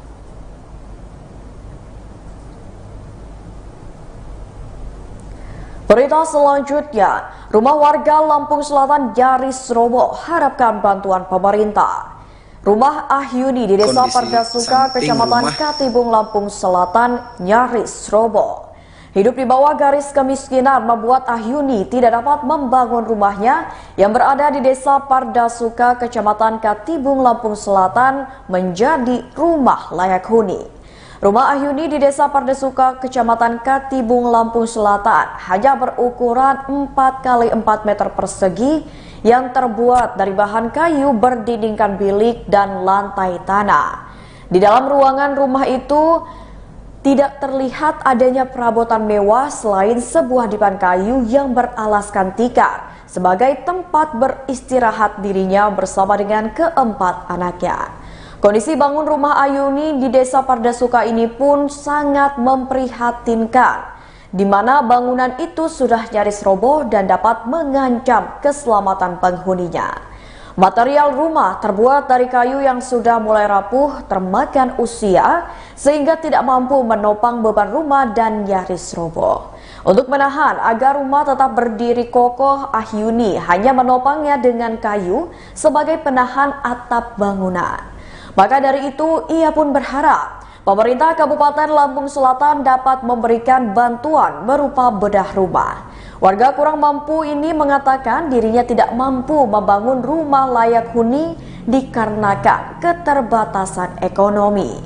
Speaker 2: Berita selanjutnya, rumah warga Lampung Selatan nyaris roboh, harapkan bantuan pemerintah. Rumah Ahyuni di Desa Pardasuka, Kecamatan Katibung, Lampung Selatan nyaris roboh. Hidup di bawah garis kemiskinan membuat Ahyuni tidak dapat membangun rumahnya yang berada di Desa Pardasuka, Kecamatan Katibung, Lampung Selatan menjadi rumah layak huni. Rumah Ahyuni di Desa Pardasuka, Kecamatan Katibung, Lampung Selatan hanya berukuran 4 x 4 meter persegi yang terbuat dari bahan kayu berdindingkan bilik dan lantai tanah. Di dalam ruangan rumah itu tidak terlihat adanya perabotan mewah selain sebuah dipan kayu yang beralaskan tikar sebagai tempat beristirahat dirinya bersama dengan keempat anaknya. Kondisi bangun rumah Ahyuni di Desa Pardasuka ini pun sangat memprihatinkan, di mana bangunan itu sudah nyaris roboh dan dapat mengancam keselamatan penghuninya. Material rumah terbuat dari kayu yang sudah mulai rapuh, termakan usia, sehingga tidak mampu menopang beban rumah dan nyaris roboh. Untuk menahan agar rumah tetap berdiri kokoh, Ahyuni hanya menopangnya dengan kayu sebagai penahan atap bangunan. Maka dari itu, ia pun berharap pemerintah Kabupaten Lampung Selatan dapat memberikan bantuan berupa bedah rumah. Warga kurang mampu ini mengatakan dirinya tidak mampu membangun rumah layak huni dikarenakan keterbatasan ekonomi.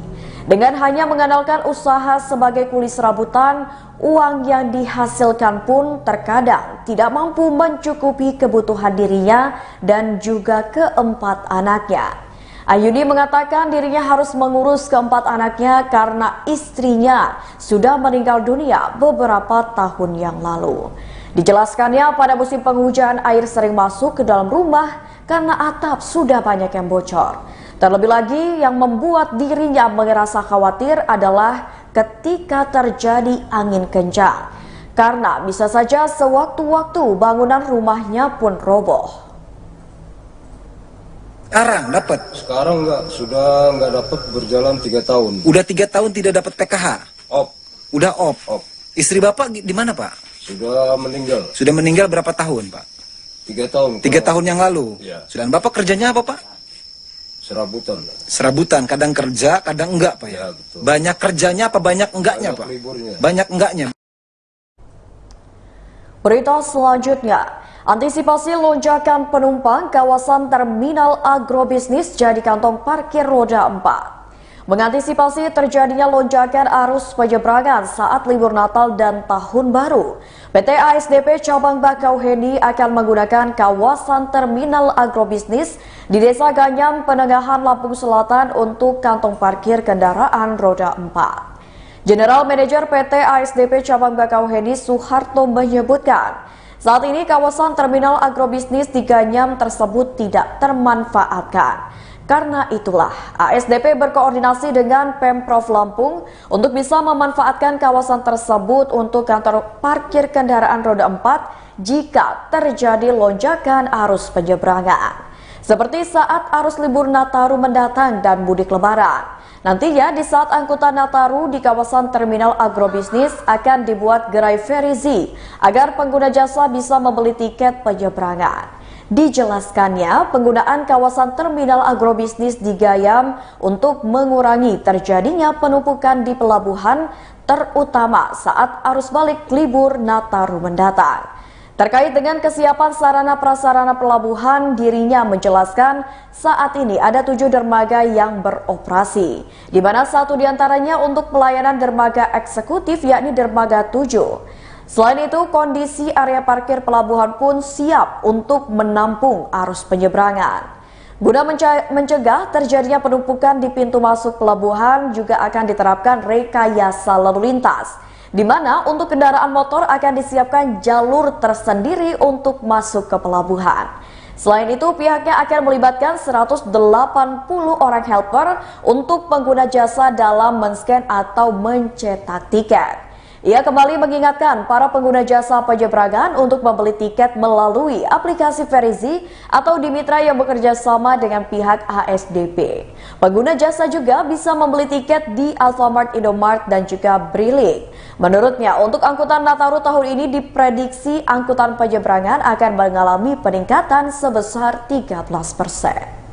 Speaker 2: Dengan hanya mengandalkan usaha sebagai kuli serabutan, uang yang dihasilkan pun terkadang tidak mampu mencukupi kebutuhan dirinya dan juga keempat anaknya. Ayudi mengatakan dirinya harus mengurus keempat anaknya karena istrinya sudah meninggal dunia beberapa tahun yang lalu. Dijelaskannya pada musim penghujan air sering masuk ke dalam rumah karena atap sudah banyak yang bocor. Terlebih lagi yang membuat dirinya merasa khawatir adalah ketika terjadi angin kencang. Karena bisa saja sewaktu-waktu bangunan rumahnya pun roboh.
Speaker 1: Sekarang dapat?
Speaker 22: Sekarang enggak, sudah enggak dapat berjalan 3 tahun.
Speaker 1: Udah 3 tahun tidak dapat PKH?
Speaker 22: Op.
Speaker 1: Udah op? Op. Istri Bapak di mana, Pak?
Speaker 22: Sudah meninggal.
Speaker 1: Sudah meninggal berapa tahun, Pak?
Speaker 22: 3 tahun.
Speaker 1: 3 tahun yang lalu?
Speaker 22: Ya.
Speaker 1: Sudah. Bapak kerjanya apa, Pak?
Speaker 22: Serabutan.
Speaker 1: Serabutan, kadang kerja, kadang enggak, Pak ya?
Speaker 22: Betul.
Speaker 1: Banyak kerjanya apa banyak enggaknya,
Speaker 22: banyak
Speaker 1: Pak?
Speaker 22: Liburnya.
Speaker 1: Banyak enggaknya.
Speaker 2: Berita selanjutnya, antisipasi lonjakan penumpang kawasan terminal agrobisnis jadi kantong parkir roda 4. Mengantisipasi terjadinya lonjakan arus penyeberangan saat libur Natal dan Tahun Baru, PT ASDP Cabang Bakauheni akan menggunakan kawasan terminal agrobisnis di Desa Ganyam, Penengahan, Lampung Selatan untuk kantong parkir kendaraan roda 4. General Manager PT ASDP Cabang Bakauheni Suharto menyebutkan, saat ini kawasan terminal agrobisnis di Ganyam tersebut tidak termanfaatkan. Karena itulah ASDP berkoordinasi dengan Pemprov Lampung untuk bisa memanfaatkan kawasan tersebut untuk kantor parkir kendaraan roda 4 jika terjadi lonjakan arus penyeberangan. Seperti saat arus libur Nataru mendatang dan mudik lebaran. Nantinya di saat angkutan Nataru di kawasan terminal agrobisnis akan dibuat gerai Ferizi agar pengguna jasa bisa membeli tiket penyeberangan. Dijelaskannya penggunaan kawasan terminal agrobisnis di Gayam untuk mengurangi terjadinya penumpukan di pelabuhan terutama saat arus balik libur Nataru mendatang. Terkait dengan kesiapan sarana-prasarana pelabuhan, dirinya menjelaskan saat ini ada 7 dermaga yang beroperasi, di mana 1 diantaranya untuk pelayanan dermaga eksekutif yakni dermaga 7. Selain itu, kondisi area parkir pelabuhan pun siap untuk menampung arus penyeberangan. Guna mencegah terjadinya penumpukan di pintu masuk pelabuhan juga akan diterapkan rekayasa lalu lintas, di mana untuk kendaraan motor akan disiapkan jalur tersendiri untuk masuk ke pelabuhan. Selain itu, pihaknya akan melibatkan 180 orang helper untuk pengguna jasa dalam men-scan atau mencetak tiket. Ia kembali mengingatkan para pengguna jasa penyeberangan untuk membeli tiket melalui aplikasi Ferizi atau di mitra yang bekerja sama dengan pihak ASDP. Pengguna jasa juga bisa membeli tiket di Alfamart, Indomart, dan juga Briling. Menurutnya, untuk angkutan Nataru tahun ini diprediksi angkutan penyeberangan akan mengalami peningkatan sebesar 13%.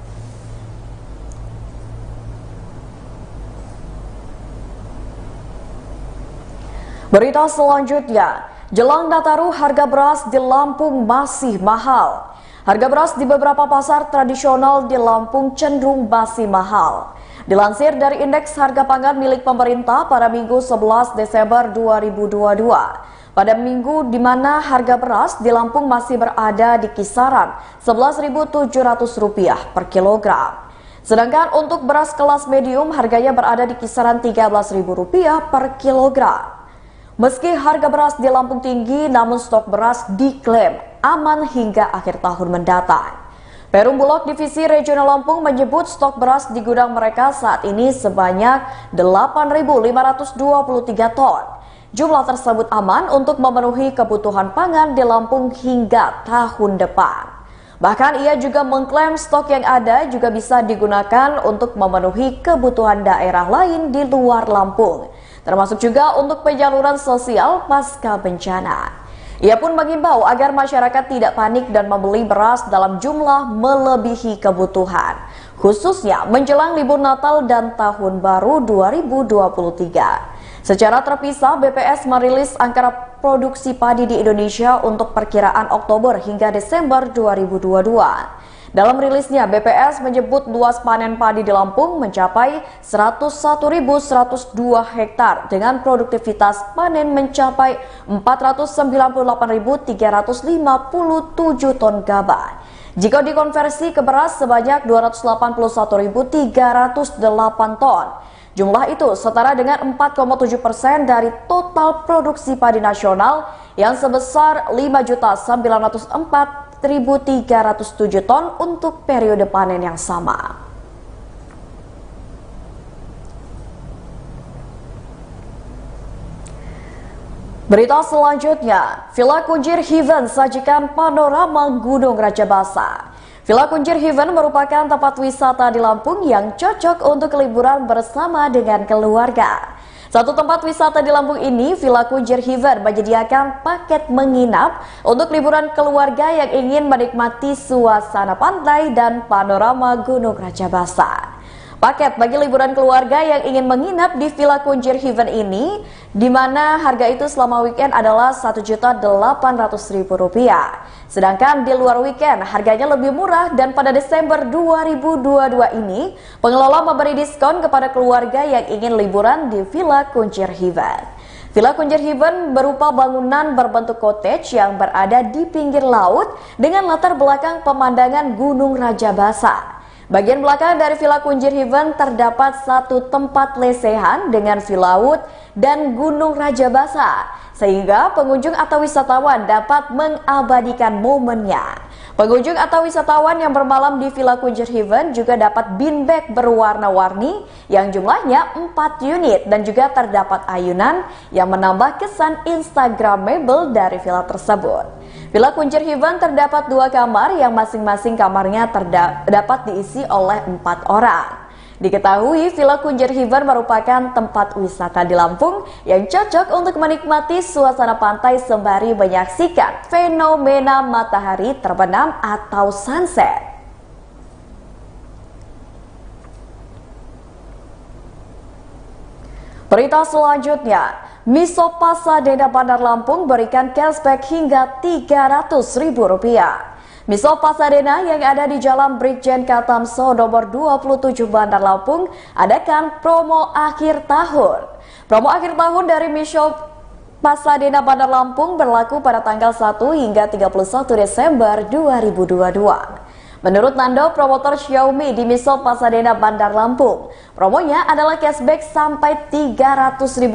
Speaker 2: Berita selanjutnya, jelang Nataru harga beras di Lampung masih mahal. Harga beras di beberapa pasar tradisional di Lampung cenderung masih mahal. Dilansir dari Indeks Harga Pangan milik pemerintah pada Minggu 11 Desember 2022. Pada minggu di mana harga beras di Lampung masih berada di kisaran Rp11.700 per kilogram. Sedangkan untuk beras kelas medium harganya berada di kisaran Rp13.000 per kilogram. Meski harga beras di Lampung tinggi, namun stok beras diklaim aman hingga akhir tahun mendatang. Perum Bulog Divisi Regional Lampung menyebut stok beras di gudang mereka saat ini sebanyak 8.523 ton. Jumlah tersebut aman untuk memenuhi kebutuhan pangan di Lampung hingga tahun depan. Bahkan ia juga mengklaim stok yang ada juga bisa digunakan untuk memenuhi kebutuhan daerah lain di luar Lampung, termasuk juga untuk penyaluran sosial pasca bencana. Ia pun mengimbau agar masyarakat tidak panik dan membeli beras dalam jumlah melebihi kebutuhan, khususnya menjelang libur Natal dan Tahun Baru 2023. Secara terpisah, BPS merilis angka produksi padi di Indonesia untuk perkiraan Oktober hingga Desember 2022. Dalam rilisnya, BPS menyebut luas panen padi di Lampung mencapai 101.102 hektar dengan produktivitas panen mencapai 498.357 ton gabah. Jika dikonversi ke beras sebanyak 281.308 ton. Jumlah itu setara dengan 4,7% dari total produksi padi nasional yang sebesar 5.904.307 ton untuk periode panen yang sama. Berita selanjutnya, Villa Kunjir Heaven sajikan panorama Gunung Rajabasa. Villa Kunjir Heaven merupakan tempat wisata di Lampung yang cocok untuk liburan bersama dengan keluarga. Satu tempat wisata di Lampung ini, Villa Kunjir Heaven menyediakan paket menginap untuk liburan keluarga yang ingin menikmati suasana pantai dan panorama Gunung Rajabasa. Paket bagi liburan keluarga yang ingin menginap di Villa Kunjir Heaven ini, di mana harga itu selama weekend adalah Rp1.800.000. Sedangkan di luar weekend harganya lebih murah dan pada Desember 2022 ini, pengelola memberi diskon kepada keluarga yang ingin liburan di Villa Kunjir Heaven. Villa Kunjir Heaven berupa bangunan berbentuk cottage yang berada di pinggir laut dengan latar belakang pemandangan Gunung Rajabasa. Bagian belakang dari Villa Kunjir Heaven terdapat satu tempat lesehan dengan view laut dan Gunung Rajabasa, sehingga pengunjung atau wisatawan dapat mengabadikan momennya. Pengunjung atau wisatawan yang bermalam di Villa Kunjir Heaven juga dapat bean bag berwarna-warni yang jumlahnya 4 unit dan juga terdapat ayunan yang menambah kesan instagramable dari villa tersebut. Villa Kunjir Heaven terdapat 2 kamar yang masing-masing kamarnya dapat diisi oleh 4 orang. Diketahui Villa Kunjir Heaven merupakan tempat wisata di Lampung yang cocok untuk menikmati suasana pantai sembari menyaksikan fenomena matahari terbenam atau sunset. Berita selanjutnya, Miso Pasadena Bandar Lampung berikan cashback hingga Rp300.000. Miso Pasadena yang ada di Jalan Brigjen Katamso nomor 27 Bandar Lampung adakan promo akhir tahun. Promo akhir tahun dari Miso Pasadena Bandar Lampung berlaku pada tanggal 1 hingga 31 Desember 2022. Menurut Nando, promotor Xiaomi di Miso Pasadena Bandar Lampung, promonya adalah cashback sampai Rp300.000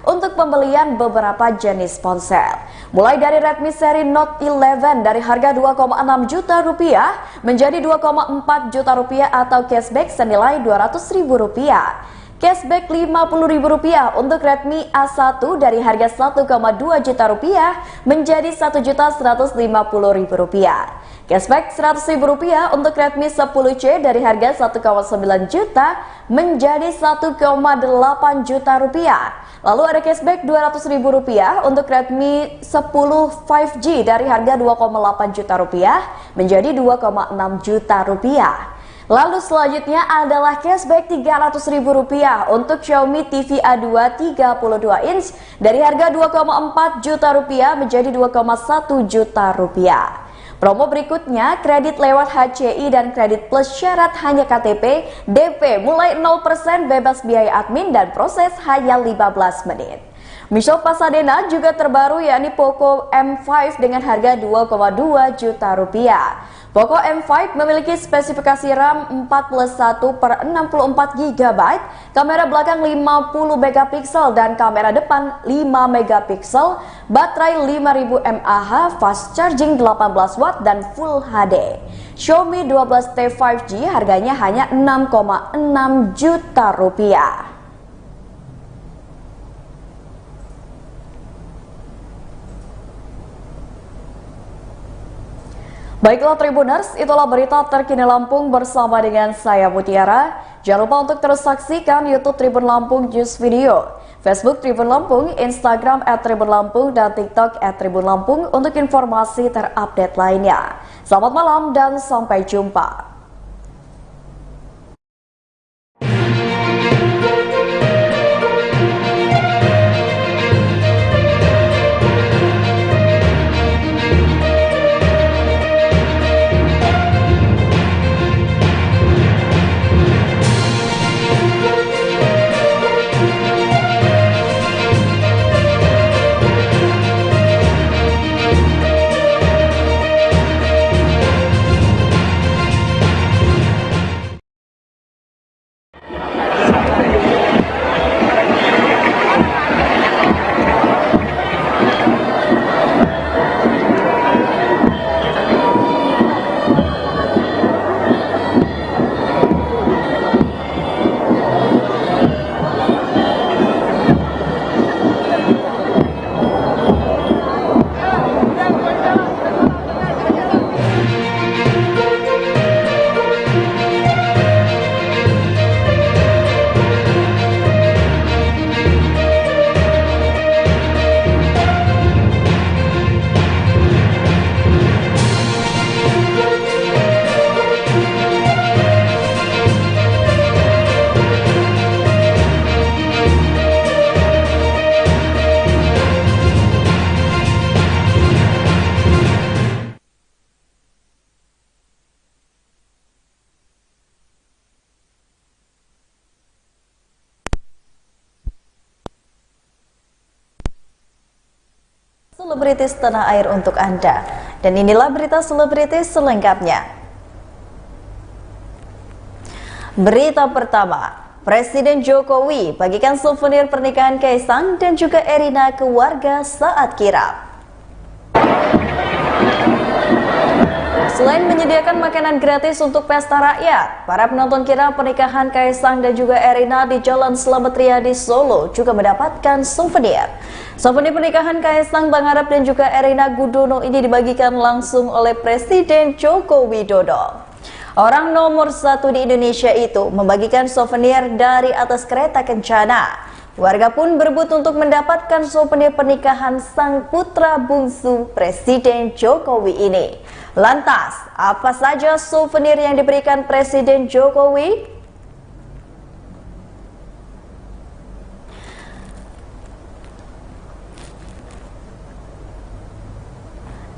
Speaker 2: untuk pembelian beberapa jenis ponsel. Mulai dari Redmi seri Note 11 dari harga Rp2,6 juta menjadi Rp2,4 juta atau cashback senilai Rp200.000. Cashback Rp50.000 untuk Redmi A1 dari harga Rp1,2 juta menjadi Rp1.150.000. Cashback Rp100.000 untuk Redmi 10C dari harga Rp1,9 juta menjadi Rp1,8 juta. Lalu ada cashback Rp200.000 untuk Redmi 10 5G dari harga Rp2,8 juta menjadi Rp2,6 juta. Lalu selanjutnya adalah cashback Rp300.000 untuk Xiaomi TV A2 32 inch dari harga Rp2,4 juta menjadi Rp2,1 juta. Promo berikutnya, kredit lewat HCI dan kredit plus syarat hanya KTP, DP mulai 0% bebas biaya admin dan proses hanya 15 menit. Miso Pasadena juga terbaru yakni Poco M5 dengan harga Rp2,2 juta. Poco M5 memiliki spesifikasi RAM 41/64 GB, kamera belakang 50 MP dan kamera depan 5 MP, baterai 5000 mAh, fast charging 18 Watt dan Full HD. Xiaomi 12T 5G harganya hanya Rp6,6 juta. Baiklah Tribuners, itulah berita terkini Lampung bersama dengan saya Mutiara. Jangan lupa untuk terus saksikan YouTube Tribun Lampung News Video, Facebook Tribun Lampung, Instagram @tribunlampung, dan TikTok @tribunlampung untuk informasi terupdate lainnya. Selamat malam dan sampai jumpa.
Speaker 4: selebritis tanah air untuk Anda. Dan inilah berita selebritis selengkapnya. Berita pertama, Presiden Jokowi bagikan souvenir pernikahan Kaisang dan juga Erina ke warga saat kirap. Selain menyediakan makanan gratis untuk pesta rakyat, para penonton kirap pernikahan Kaisang dan juga Erina di Jalan Slamet Riyadi Solo juga mendapatkan souvenir. Souvenir pernikahan Kaisang, Bang Arab dan juga Erina Gudono ini dibagikan langsung oleh Presiden Joko Widodo. Orang nomor 1 di Indonesia itu membagikan souvenir dari atas kereta kencana. Warga pun berebut untuk mendapatkan souvenir pernikahan sang putra bungsu Presiden Jokowi ini. Lantas, apa saja souvenir yang diberikan Presiden Jokowi?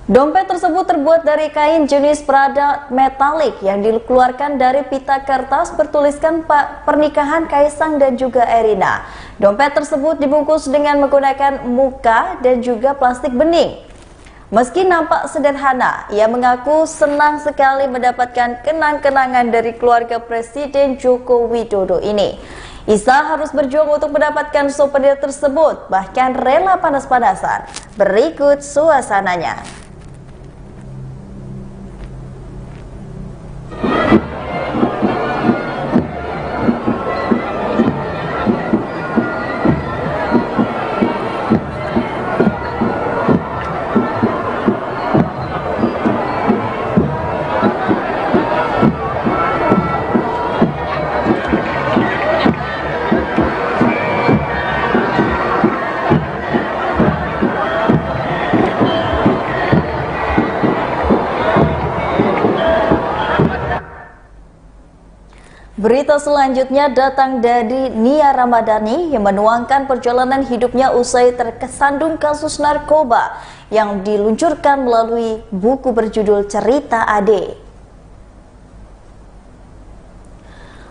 Speaker 4: Dompet tersebut terbuat dari kain jenis Prada metalik yang dikeluarkan dari pita kertas bertuliskan pernikahan Kaisang dan juga Erina. Dompet tersebut dibungkus dengan menggunakan muka dan juga plastik bening. Meski nampak sederhana, ia mengaku senang sekali mendapatkan kenang-kenangan dari keluarga Presiden Joko Widodo ini. Isa harus berjuang untuk mendapatkan souvenir tersebut, bahkan rela panas-panasan. Berikut suasananya. Berita selanjutnya datang dari Nia Ramadhani yang menuangkan perjalanan hidupnya usai terkesandung kasus narkoba yang diluncurkan melalui buku berjudul Cerita Ade.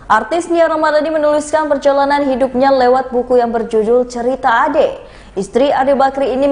Speaker 4: Artis Nia Ramadhani menuliskan perjalanan hidupnya lewat buku yang berjudul Cerita Ade. Istri Ade Bakri ini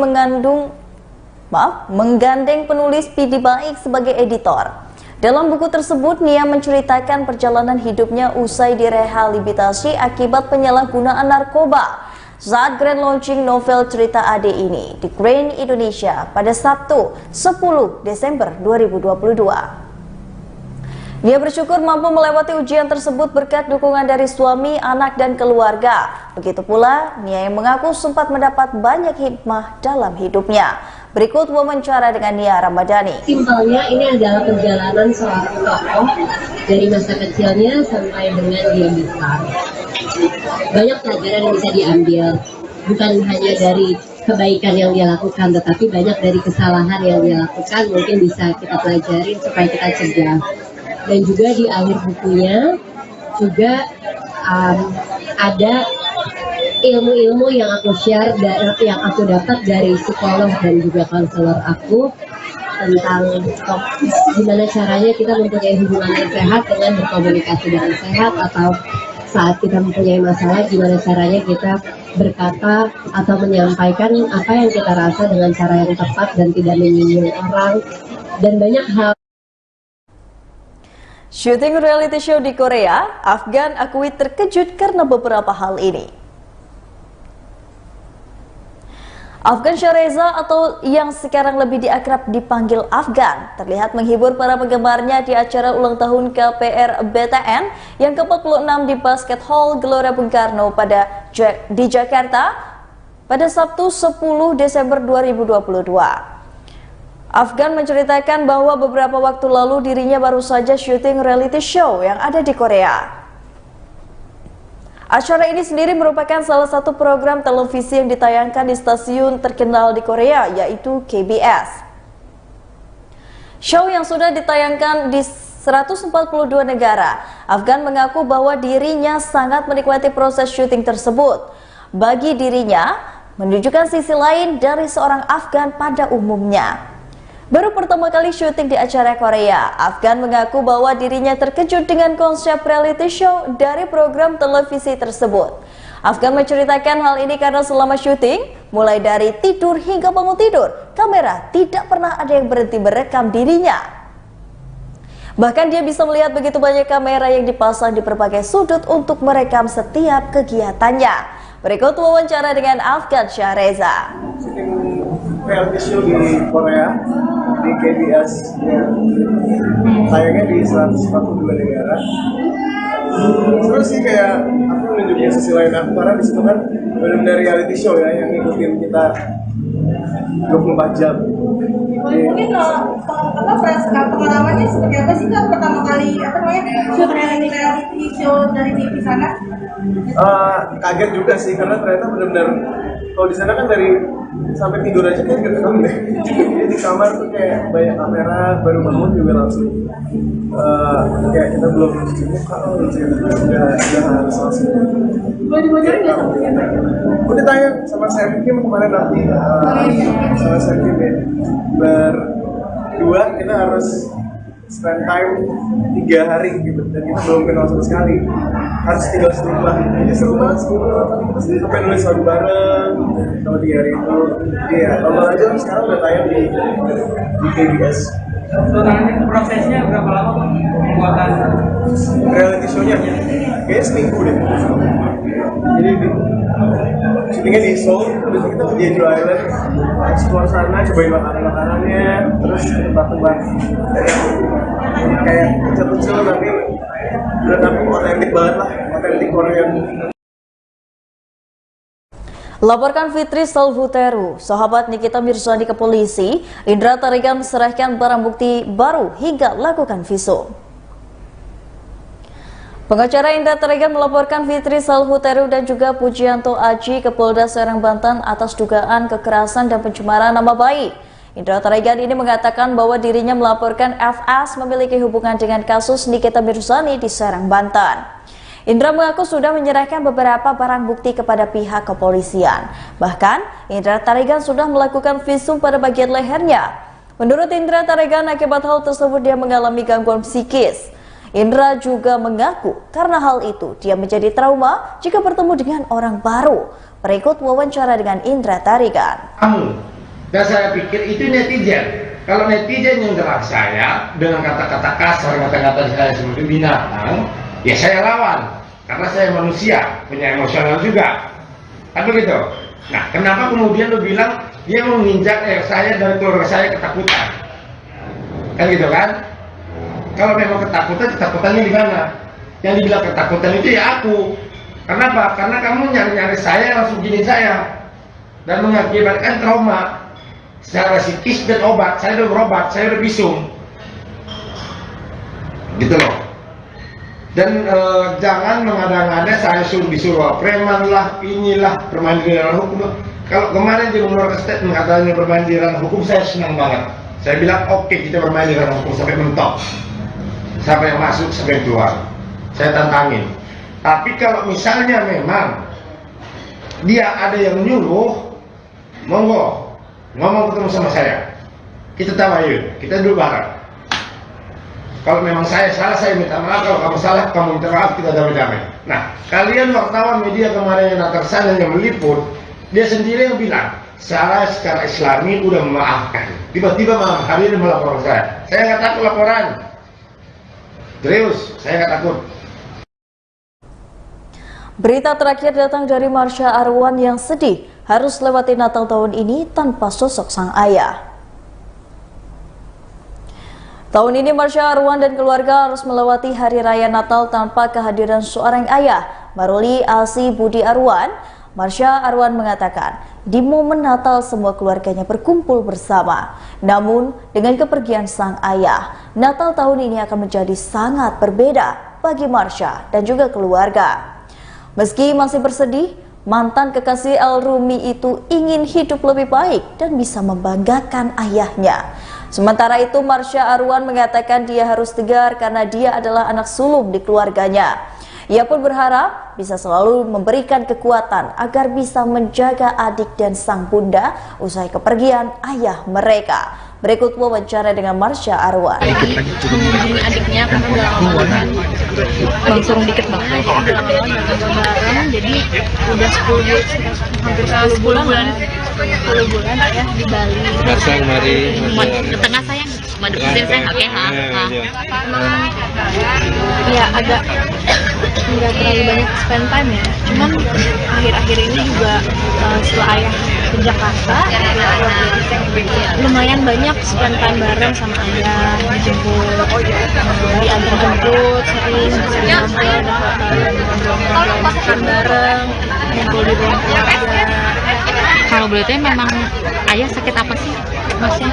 Speaker 4: menggandeng penulis Pidi Baik sebagai editor. Dalam buku tersebut, Nia menceritakan perjalanan hidupnya usai direhabilitasi akibat penyalahgunaan narkoba saat grand launching novel Cerita Ade ini di Grand Indonesia pada Sabtu 10 Desember 2022. Nia bersyukur mampu melewati ujian tersebut berkat dukungan dari suami, anak, dan keluarga. Begitu pula, Nia yang mengaku sempat mendapat banyak hikmah dalam hidupnya. Berikut wawancara dengan Nia Ramadhani.
Speaker 5: Simpelnya ini adalah perjalanan seorang tokoh dari masa kecilnya sampai dengan dia besar. Banyak pelajaran yang bisa diambil, bukan hanya dari kebaikan yang dia lakukan, tetapi banyak dari kesalahan yang dia lakukan mungkin bisa kita pelajari supaya kita cegah. Dan juga di akhir bukunya juga ada ilmu-ilmu yang aku share, yang aku dapat dari psikolog dan juga konselor aku tentang gimana caranya kita mempunyai hubungan yang sehat dengan berkomunikasi dengan sehat, atau saat kita mempunyai masalah gimana caranya kita berkata atau menyampaikan apa yang kita rasa dengan cara yang tepat dan tidak menyinggung orang, dan banyak hal.
Speaker 4: Syuting reality show di Korea, Afgan akui terkejut karena beberapa hal ini. Afgan Syareza atau yang sekarang lebih diakrab dipanggil Afgan terlihat menghibur para penggemarnya di acara ulang tahun KPR BTN yang ke-46 di Basket Hall Gelora Bung Karno di Jakarta pada Sabtu 10 Desember 2022. Afgan menceritakan bahwa beberapa waktu lalu dirinya baru saja syuting reality show yang ada di Korea. Acara ini sendiri merupakan salah satu program televisi yang ditayangkan di stasiun terkenal di Korea, yaitu KBS. Show yang sudah ditayangkan di 142 negara, Afgan mengaku bahwa dirinya sangat menikmati proses syuting tersebut. Bagi dirinya, menunjukkan sisi lain dari seorang Afgan pada umumnya. Baru pertama kali syuting di acara Korea, Afgan mengaku bahwa dirinya terkejut dengan konsep reality show dari program televisi tersebut. Afgan menceritakan hal ini karena selama syuting, Mulai dari tidur hingga bangun tidur, kamera tidak pernah ada yang berhenti merekam dirinya. Bahkan dia bisa melihat begitu banyak kamera yang dipasang di berbagai sudut untuk merekam setiap kegiatannya. Berikut wawancara dengan Afgan Syahreza.
Speaker 6: Reality show di Korea, di KBS, tayangnya di 142 negara. Terus sih kayak aku nunjukin sisi lain aku, karena di situ kan benar-benar reality show ya yang ngikutin kita 24 jam.
Speaker 10: Mungkin kalau pengalamannya seperti apa sih Kak pertama kali shoot reality show dari TV sana?
Speaker 6: Kaget juga sih karena ternyata benar-benar kalau di sana kan dari sampai tidur aja kan gak rekam deh. Di kamar tuh kayak banyak kamera, baru bangun juga langsung kayak kita belum cuci muka, udah harus langsung.
Speaker 10: Boleh dibocorin nggak sama siapa?
Speaker 6: Udah tayang sama Sam Kim kemarin nanti, sama Sam Kim ya. Berdua kita harus spend time 3 hari gitu, dan kita belum kenal sama sekali. Harus tinggal serumah, jadi seru banget sampai nulis lagu bareng sama 3 hari itu. Iya, nonton aja sekarang udah tayang di KBS.
Speaker 23: Prosesnya berapa lama pembuatan
Speaker 6: reality show-nya? Kayaknya seminggu deh. Jadi syutingnya di Seoul, terus kita ke Jeju Island, explore sana, cobain makanan-makanannya, terus tempat-tempat kayak kecil-kecil tapi otentik banget lah, otentik Korea.
Speaker 4: Laporkan Fitri Salhuteru, sahabat Nikita Mirzani ke polisi. Indra Tarigan serahkan barang bukti baru hingga lakukan visum. Pengacara Indra Tarigan melaporkan Fitri Salhuteru dan juga Pujianto Aji ke Polda Serang Banten atas dugaan kekerasan dan pencemaran nama baik. Indra Tarigan ini mengatakan bahwa dirinya melaporkan FS memiliki hubungan dengan kasus Nikita Mirzani di Serang Banten. Indra mengaku sudah menyerahkan beberapa barang bukti kepada pihak kepolisian. Bahkan, Indra Tarigan sudah melakukan visum pada bagian lehernya. Menurut Indra Tarigan, akibat hal tersebut dia mengalami gangguan psikis. Indra juga mengaku karena hal itu dia menjadi trauma jika bertemu dengan orang baru. Berikut wawancara dengan Indra Tarigan.
Speaker 24: Dan saya pikir itu netizen. Kalau netizen yang nyerang saya dengan kata-kata kasar, kata-kata saya seperti binatang, ya saya lawan. Karena saya manusia, punya emosional juga. Kan begitu? Nah, kenapa kemudian lu bilang dia mau menginjak saya dan keluarga saya ketakutan? Kan gitu kan? Kalau memang ketakutannya di mana? Yang dibilang ketakutan itu ya aku. Kenapa? Karena kamu nyari-nyari saya, langsung gini saya. Dan mengakibatkan trauma. Secara psikis dan obat, saya udah berobat, saya udah visum. Gitu loh. Dan jangan mengada-ngada saya disuruh preman lah, inilah bermain di dalam hukum. Kalau kemarin dia mengeluarkan statement katanya bermain di dalam hukum, saya senang banget. Saya bilang oke, kita bermain di dalam hukum sampai mentok, sampai yang masuk sampai yang keluar. Saya tantangin. Tapi kalau misalnya memang dia ada yang nyuruh, monggo ngomong ketemu sama saya. Kita tabayun, kita duduk bareng. Kalau memang saya salah, saya minta maaf. Kalau kamu salah, kamu minta maaf, kita damai-damai. Nah, kalian wartawan media kemarin yang datang sana yang meliput, dia sendiri yang bilang, saya secara islami udah memaafkan. Tiba-tiba malam hari ini melapor saya. Saya nggak takut laporan. Serius, saya nggak takut.
Speaker 4: Berita terakhir datang dari Marsha Arwan yang sedih harus lewati Natal tahun ini tanpa sosok sang ayah. Tahun ini Marsha Arwan dan keluarga harus melewati Hari Raya Natal tanpa kehadiran seorang ayah. Maruli Asi Budi Arwan, Marsha Arwan mengatakan, di momen Natal semua keluarganya berkumpul bersama. Namun dengan kepergian sang ayah, Natal tahun ini akan menjadi sangat berbeda bagi Marsha dan juga keluarga. Meski masih bersedih, mantan kekasih Al-Rumi itu ingin hidup lebih baik dan bisa membanggakan ayahnya. Sementara itu, Marsha Arwan mengatakan dia harus tegar karena dia adalah anak sulung di keluarganya. Ia pun berharap bisa selalu memberikan kekuatan agar bisa menjaga adik dan sang bunda usai kepergian ayah mereka. Berikut wawancara dengan Marsha Arwan.
Speaker 25: Mengunjungi adiknya karena udah lama kan, langsung dikit banget. Udah lama bareng, jadi udah 10 hampir 10 bulan. 10 bulan ya di Bali.
Speaker 7: Masang mari.
Speaker 25: Ke tengah sayang, madu mesin sayang. Oke,
Speaker 7: Iya.
Speaker 25: Ya agak nggak terlalu banyak spend time ya. Cuman akhir-akhir ini juga setelah ayah ke Jakarta, lumayan banyak spend time bareng sama ayah, dijemput, diantar-jemput, sering makan bareng, ngumpul di ruang keluarga. Kalau boleh tahu memang ayah sakit apa sih, Masnya?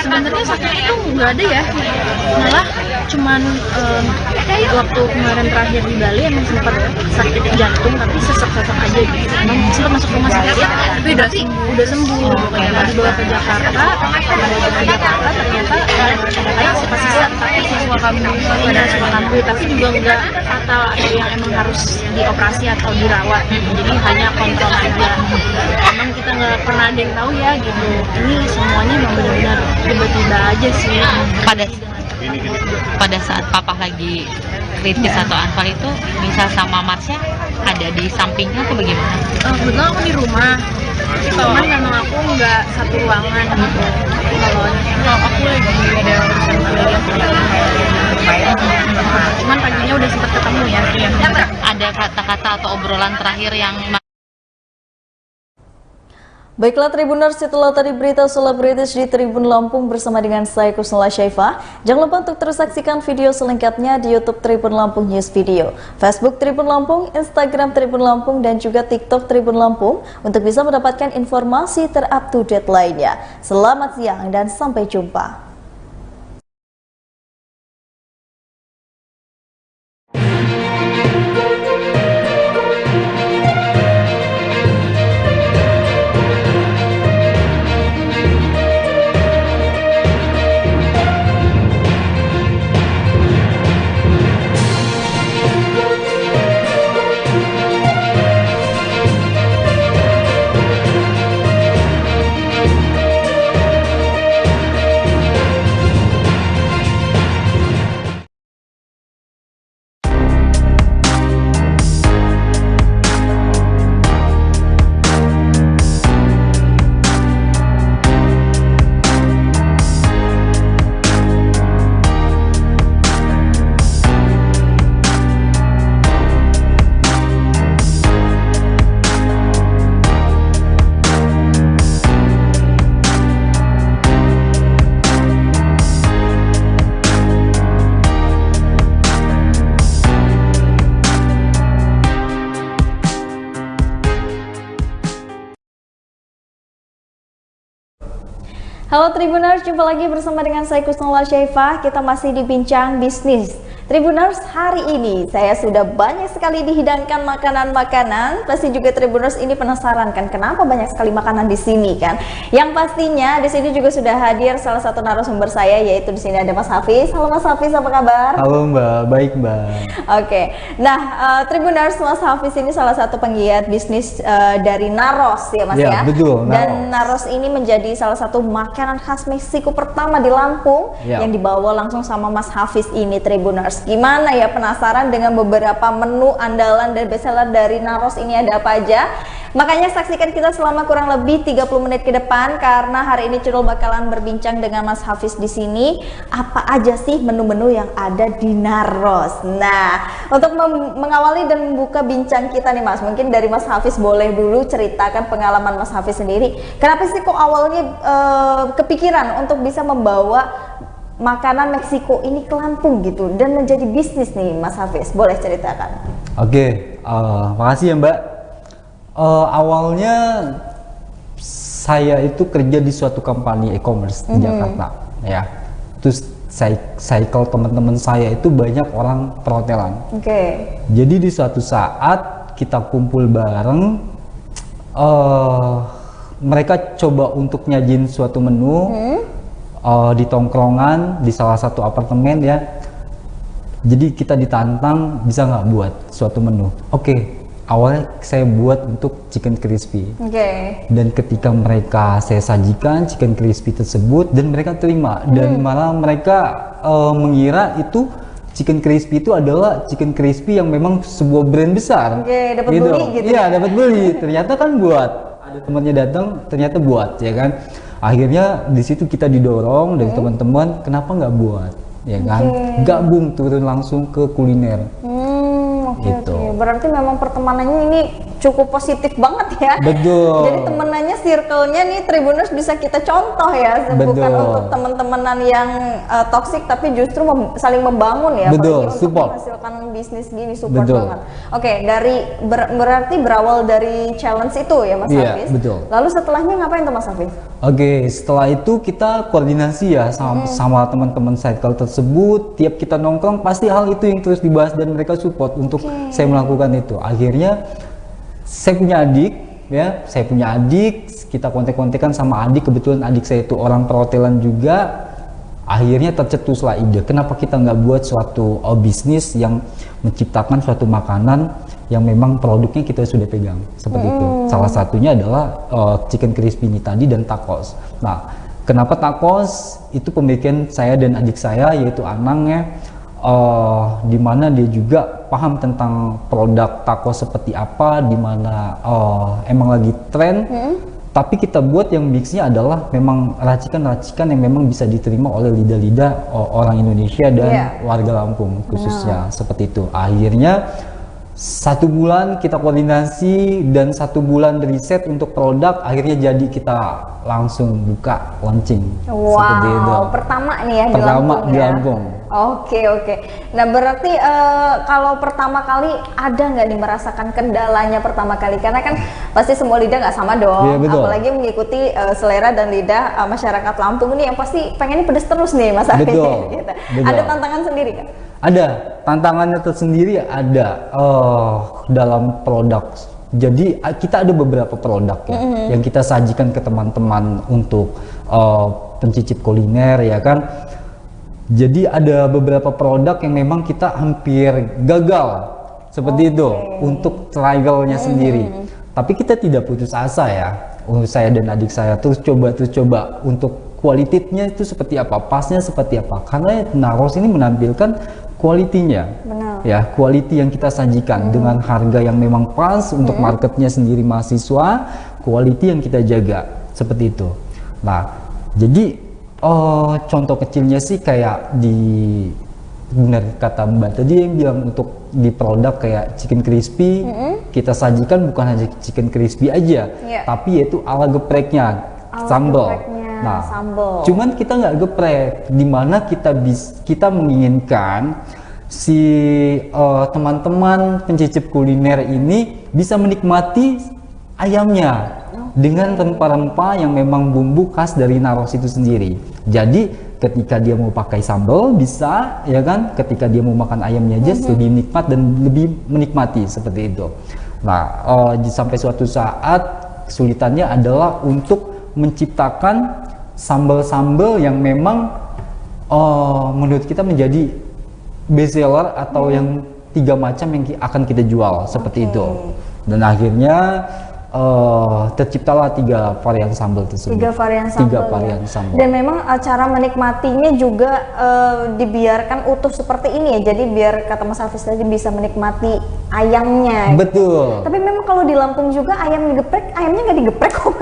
Speaker 25: Sebenarnya sakit itu nggak ada ya, malah cuman waktu kemarin terakhir di Bali emang sempat sakit jantung tapi sesek-sesek aja gitu. Emang sempat masuk rumah sakit tapi udah sembuh. Pokoknya dibawa ke Jakarta, ternyata ayah sisa tapi suka kambuh, tapi juga nggak fatal, ada yang emang harus dioperasi atau dirawat. Jadi hanya kontrol aja. Emang kita nggak pernah ada yang tahu ya gitu. Ini semuanya memang benar-benar tiba-tiba aja sih. Pada saat papa lagi kritis atau anfal itu, misal sama Marsha ada di sampingnya atau bagaimana? Kebetulan aku di rumah, cuman memang aku nggak satu ruangan gitu. Kalau aku lagi ada urusan cuman paginya udah sempat ketemu ya. Ada kata-kata atau obrolan terakhir yang
Speaker 4: Baiklah Tribuners, setelah tadi berita selebritis di Tribun Lampung bersama dengan saya Kusnala Syaifah. Jangan lupa untuk terus saksikan video selengkapnya di YouTube Tribun Lampung News Video, Facebook Tribun Lampung, Instagram Tribun Lampung, dan juga TikTok Tribun Lampung untuk bisa mendapatkan informasi ter-up-to-date lainnya. Selamat siang dan sampai jumpa. Halo Tribuners, jumpa lagi bersama dengan saya Kusnala Syaifah. Kita masih di Bincang Bisnis. Tribuners, hari ini saya sudah banyak sekali dihidangkan makanan-makanan. Pasti juga Tribuners ini penasaran kan, kenapa banyak sekali makanan di sini kan? Yang pastinya di sini juga sudah hadir salah satu narasumber saya, yaitu di sini ada Mas Hafiz. Halo Mas Hafiz, apa kabar?
Speaker 9: Halo Mbak, baik Mbak.
Speaker 4: Oke, nah Tribuners, Mas Hafiz ini salah satu penggiat bisnis dari Naros ya Mas ya?
Speaker 9: Betul, Naros.
Speaker 4: Dan Naros ini menjadi salah satu makanan khas Meksiko pertama di Lampung yang dibawa langsung sama Mas Hafiz ini Tribuners. Gimana ya, penasaran dengan beberapa menu andalan dan bestseller dari Naros ini ada apa aja? Makanya saksikan kita selama kurang lebih 30 menit ke depan, karena hari ini Cirul bakalan berbincang dengan Mas Hafiz di sini apa aja sih menu-menu yang ada di Naros. Nah, untuk mengawali dan membuka bincang kita nih Mas, mungkin dari Mas Hafiz boleh dulu ceritakan pengalaman Mas Hafiz sendiri. Kenapa sih kok awalnya kepikiran untuk bisa membawa makanan Meksiko ini ke Lampung gitu dan menjadi bisnis nih Mas Hafiz? Boleh ceritakan.
Speaker 9: Oke, makasih ya Mbak. Awalnya saya itu kerja di suatu company e-commerce di Jakarta ya. Terus cycle teman-teman saya itu banyak orang perhotelan. Jadi di suatu saat kita kumpul bareng, mereka coba untuk nyajin suatu menu di tongkrongan di salah satu apartemen ya. Jadi kita ditantang bisa nggak buat suatu menu. Awalnya saya buat untuk chicken crispy. Dan ketika saya sajikan chicken crispy tersebut dan mereka terima, dan malah mereka mengira itu chicken crispy itu adalah chicken crispy yang memang sebuah brand besar.
Speaker 4: Dapat beli gitu.
Speaker 9: Iya, dapat beli. Ternyata kan buat temannya datang ternyata buat, ya kan. Akhirnya di situ kita didorong dari teman-teman, kenapa nggak buat, ya kan. Gabung turun langsung ke kuliner. Gitu.
Speaker 4: Berarti memang pertemanannya ini cukup positif banget ya.
Speaker 9: Betul.
Speaker 4: Jadi temenannya, circle-nya nih Tribuners bisa kita contoh ya. Bukan untuk teman-temanan yang toksik, tapi justru saling membangun ya.
Speaker 9: Betul,
Speaker 4: apalagi
Speaker 9: support.
Speaker 4: untuk menghasilkan bisnis gini, support banget. Oke, berarti berawal dari challenge itu ya Mas Hafiz.
Speaker 9: Betul.
Speaker 4: Lalu setelahnya ngapain tuh Mas Hafiz?
Speaker 9: Oke, setelah itu kita koordinasi ya sama teman-teman cycle tersebut. Tiap kita nongkrong pasti hal itu yang terus dibahas dan mereka support untuk saya melakukan itu. Akhirnya saya punya adik, kita kontek-kontekan sama adik. Kebetulan adik saya itu orang perhotelan juga. Akhirnya tercetuslah ide, kenapa kita nggak buat suatu bisnis yang menciptakan suatu makanan yang memang produknya kita sudah pegang, seperti itu. Salah satunya adalah chicken crispy ini tadi dan tacos. Nah, kenapa tacos? Itu pemikiran saya dan adik saya, yaitu Anang ya, dimana dia juga paham tentang produk tacos seperti apa, dimana emang lagi tren. Tapi kita buat yang mixnya adalah memang racikan-racikan yang memang bisa diterima oleh lidah-lidah orang Indonesia dan warga Lampung khususnya, seperti itu. Akhirnya 1 bulan kita koordinasi dan 1 bulan riset untuk produk, akhirnya jadi kita langsung buka launching. Seperti itu.
Speaker 4: Pertama nih ya
Speaker 9: di Lampung.
Speaker 4: Oke. Nah berarti kalau pertama kali ada nggak nih merasakan kendalanya pertama kali? Karena kan pasti semua lidah nggak sama dong.
Speaker 9: Iya, betul.
Speaker 4: Apalagi mengikuti selera dan lidah masyarakat Lampung ini yang pasti pengennya pedes terus nih Mas Hafiz.
Speaker 9: Betul.
Speaker 4: Gitu.
Speaker 9: Betul.
Speaker 4: Ada tantangan sendiri kan?
Speaker 9: Ada tantangannya tersendiri, ada dalam produk. Jadi kita ada beberapa produk ya yang kita sajikan ke teman-teman untuk pencicip kuliner, ya kan. Jadi ada beberapa produk yang memang kita hampir gagal seperti itu untuk trialnya sendiri. Tapi kita tidak putus asa ya. Saya dan adik saya terus coba untuk kualitasnya itu seperti apa, pasnya seperti apa. Karena Naros ini menampilkan kualitinya, ya, quality yang kita sajikan dengan harga yang memang pas untuk marketnya sendiri mahasiswa, quality yang kita jaga seperti itu. Nah, jadi contoh kecilnya sih kayak benar kata Mbak tadi yang bilang untuk di produk kayak chicken crispy, kita sajikan bukan hanya chicken crispy aja, tapi yaitu ala gepreknya, sambal. Nah, cuman kita nggak geprek, dimana kita menginginkan si teman-teman pencicip kuliner ini bisa menikmati ayamnya dengan rempah-rempah yang memang bumbu khas dari Naros itu sendiri. Jadi ketika dia mau pakai sambal bisa, ya kan, ketika dia mau makan ayamnya aja lebih nikmat dan lebih menikmati seperti itu. Nah, sampai suatu saat kesulitannya adalah untuk menciptakan sambal-sambal yang memang menurut kita menjadi best seller atau yang 3 macam yang akan kita jual seperti itu. Dan akhirnya terciptalah 3 varian sambal tersebut.
Speaker 4: 3 varian sambal.
Speaker 9: 3 varian sambal.
Speaker 4: Dan memang cara menikmatinya juga dibiarkan utuh seperti ini ya. Jadi biar kata Mas Hafiz tadi bisa menikmati ayamnya.
Speaker 9: Betul.
Speaker 4: Tapi memang kalau di Lampung juga ayam digeprek, ayamnya nggak digeprek kok.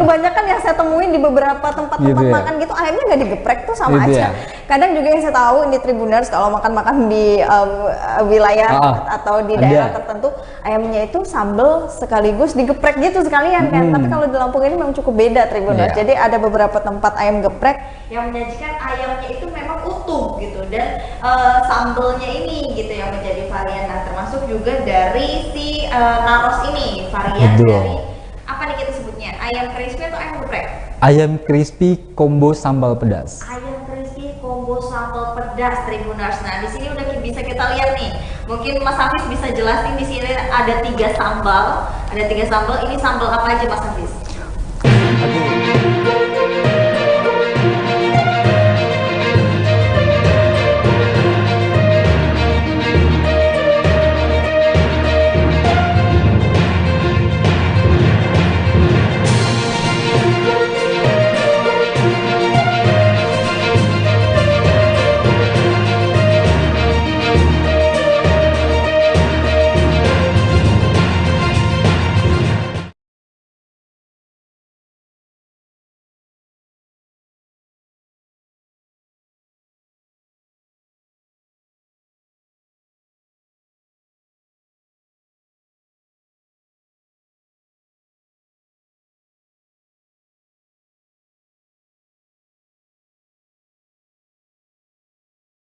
Speaker 4: Kebanyakan yang saya temuin di beberapa tempat-tempat makan gitu, ayamnya nggak digeprek tuh sama aja. Kadang juga yang saya tahu ini Tribuners kalau makan-makan di wilayah atau di daerah tertentu, ayamnya itu sambal sekaligus digeprek gitu sekalian kan. Tapi kalau di Lampung ini memang cukup beda Tribuners. Jadi ada beberapa tempat ayam geprek yang menyajikan ayamnya itu memang utuh gitu, dan sambalnya ini gitu yang menjadi varian. Nah, termasuk juga dari si Naros ini varian dari apa nih kita sebutnya, ayam crispy atau ayam geprek?
Speaker 9: Ayam crispy combo sambal pedas.
Speaker 4: Ayam crispy combo sambal pedas Tribuners. Nah, di sini udah bisa kita lihat nih. Mungkin Mas Hafiz bisa jelasin, di sini ada 3 sambal. Ada 3 sambal. Ini sambal apa aja Mas Hafiz?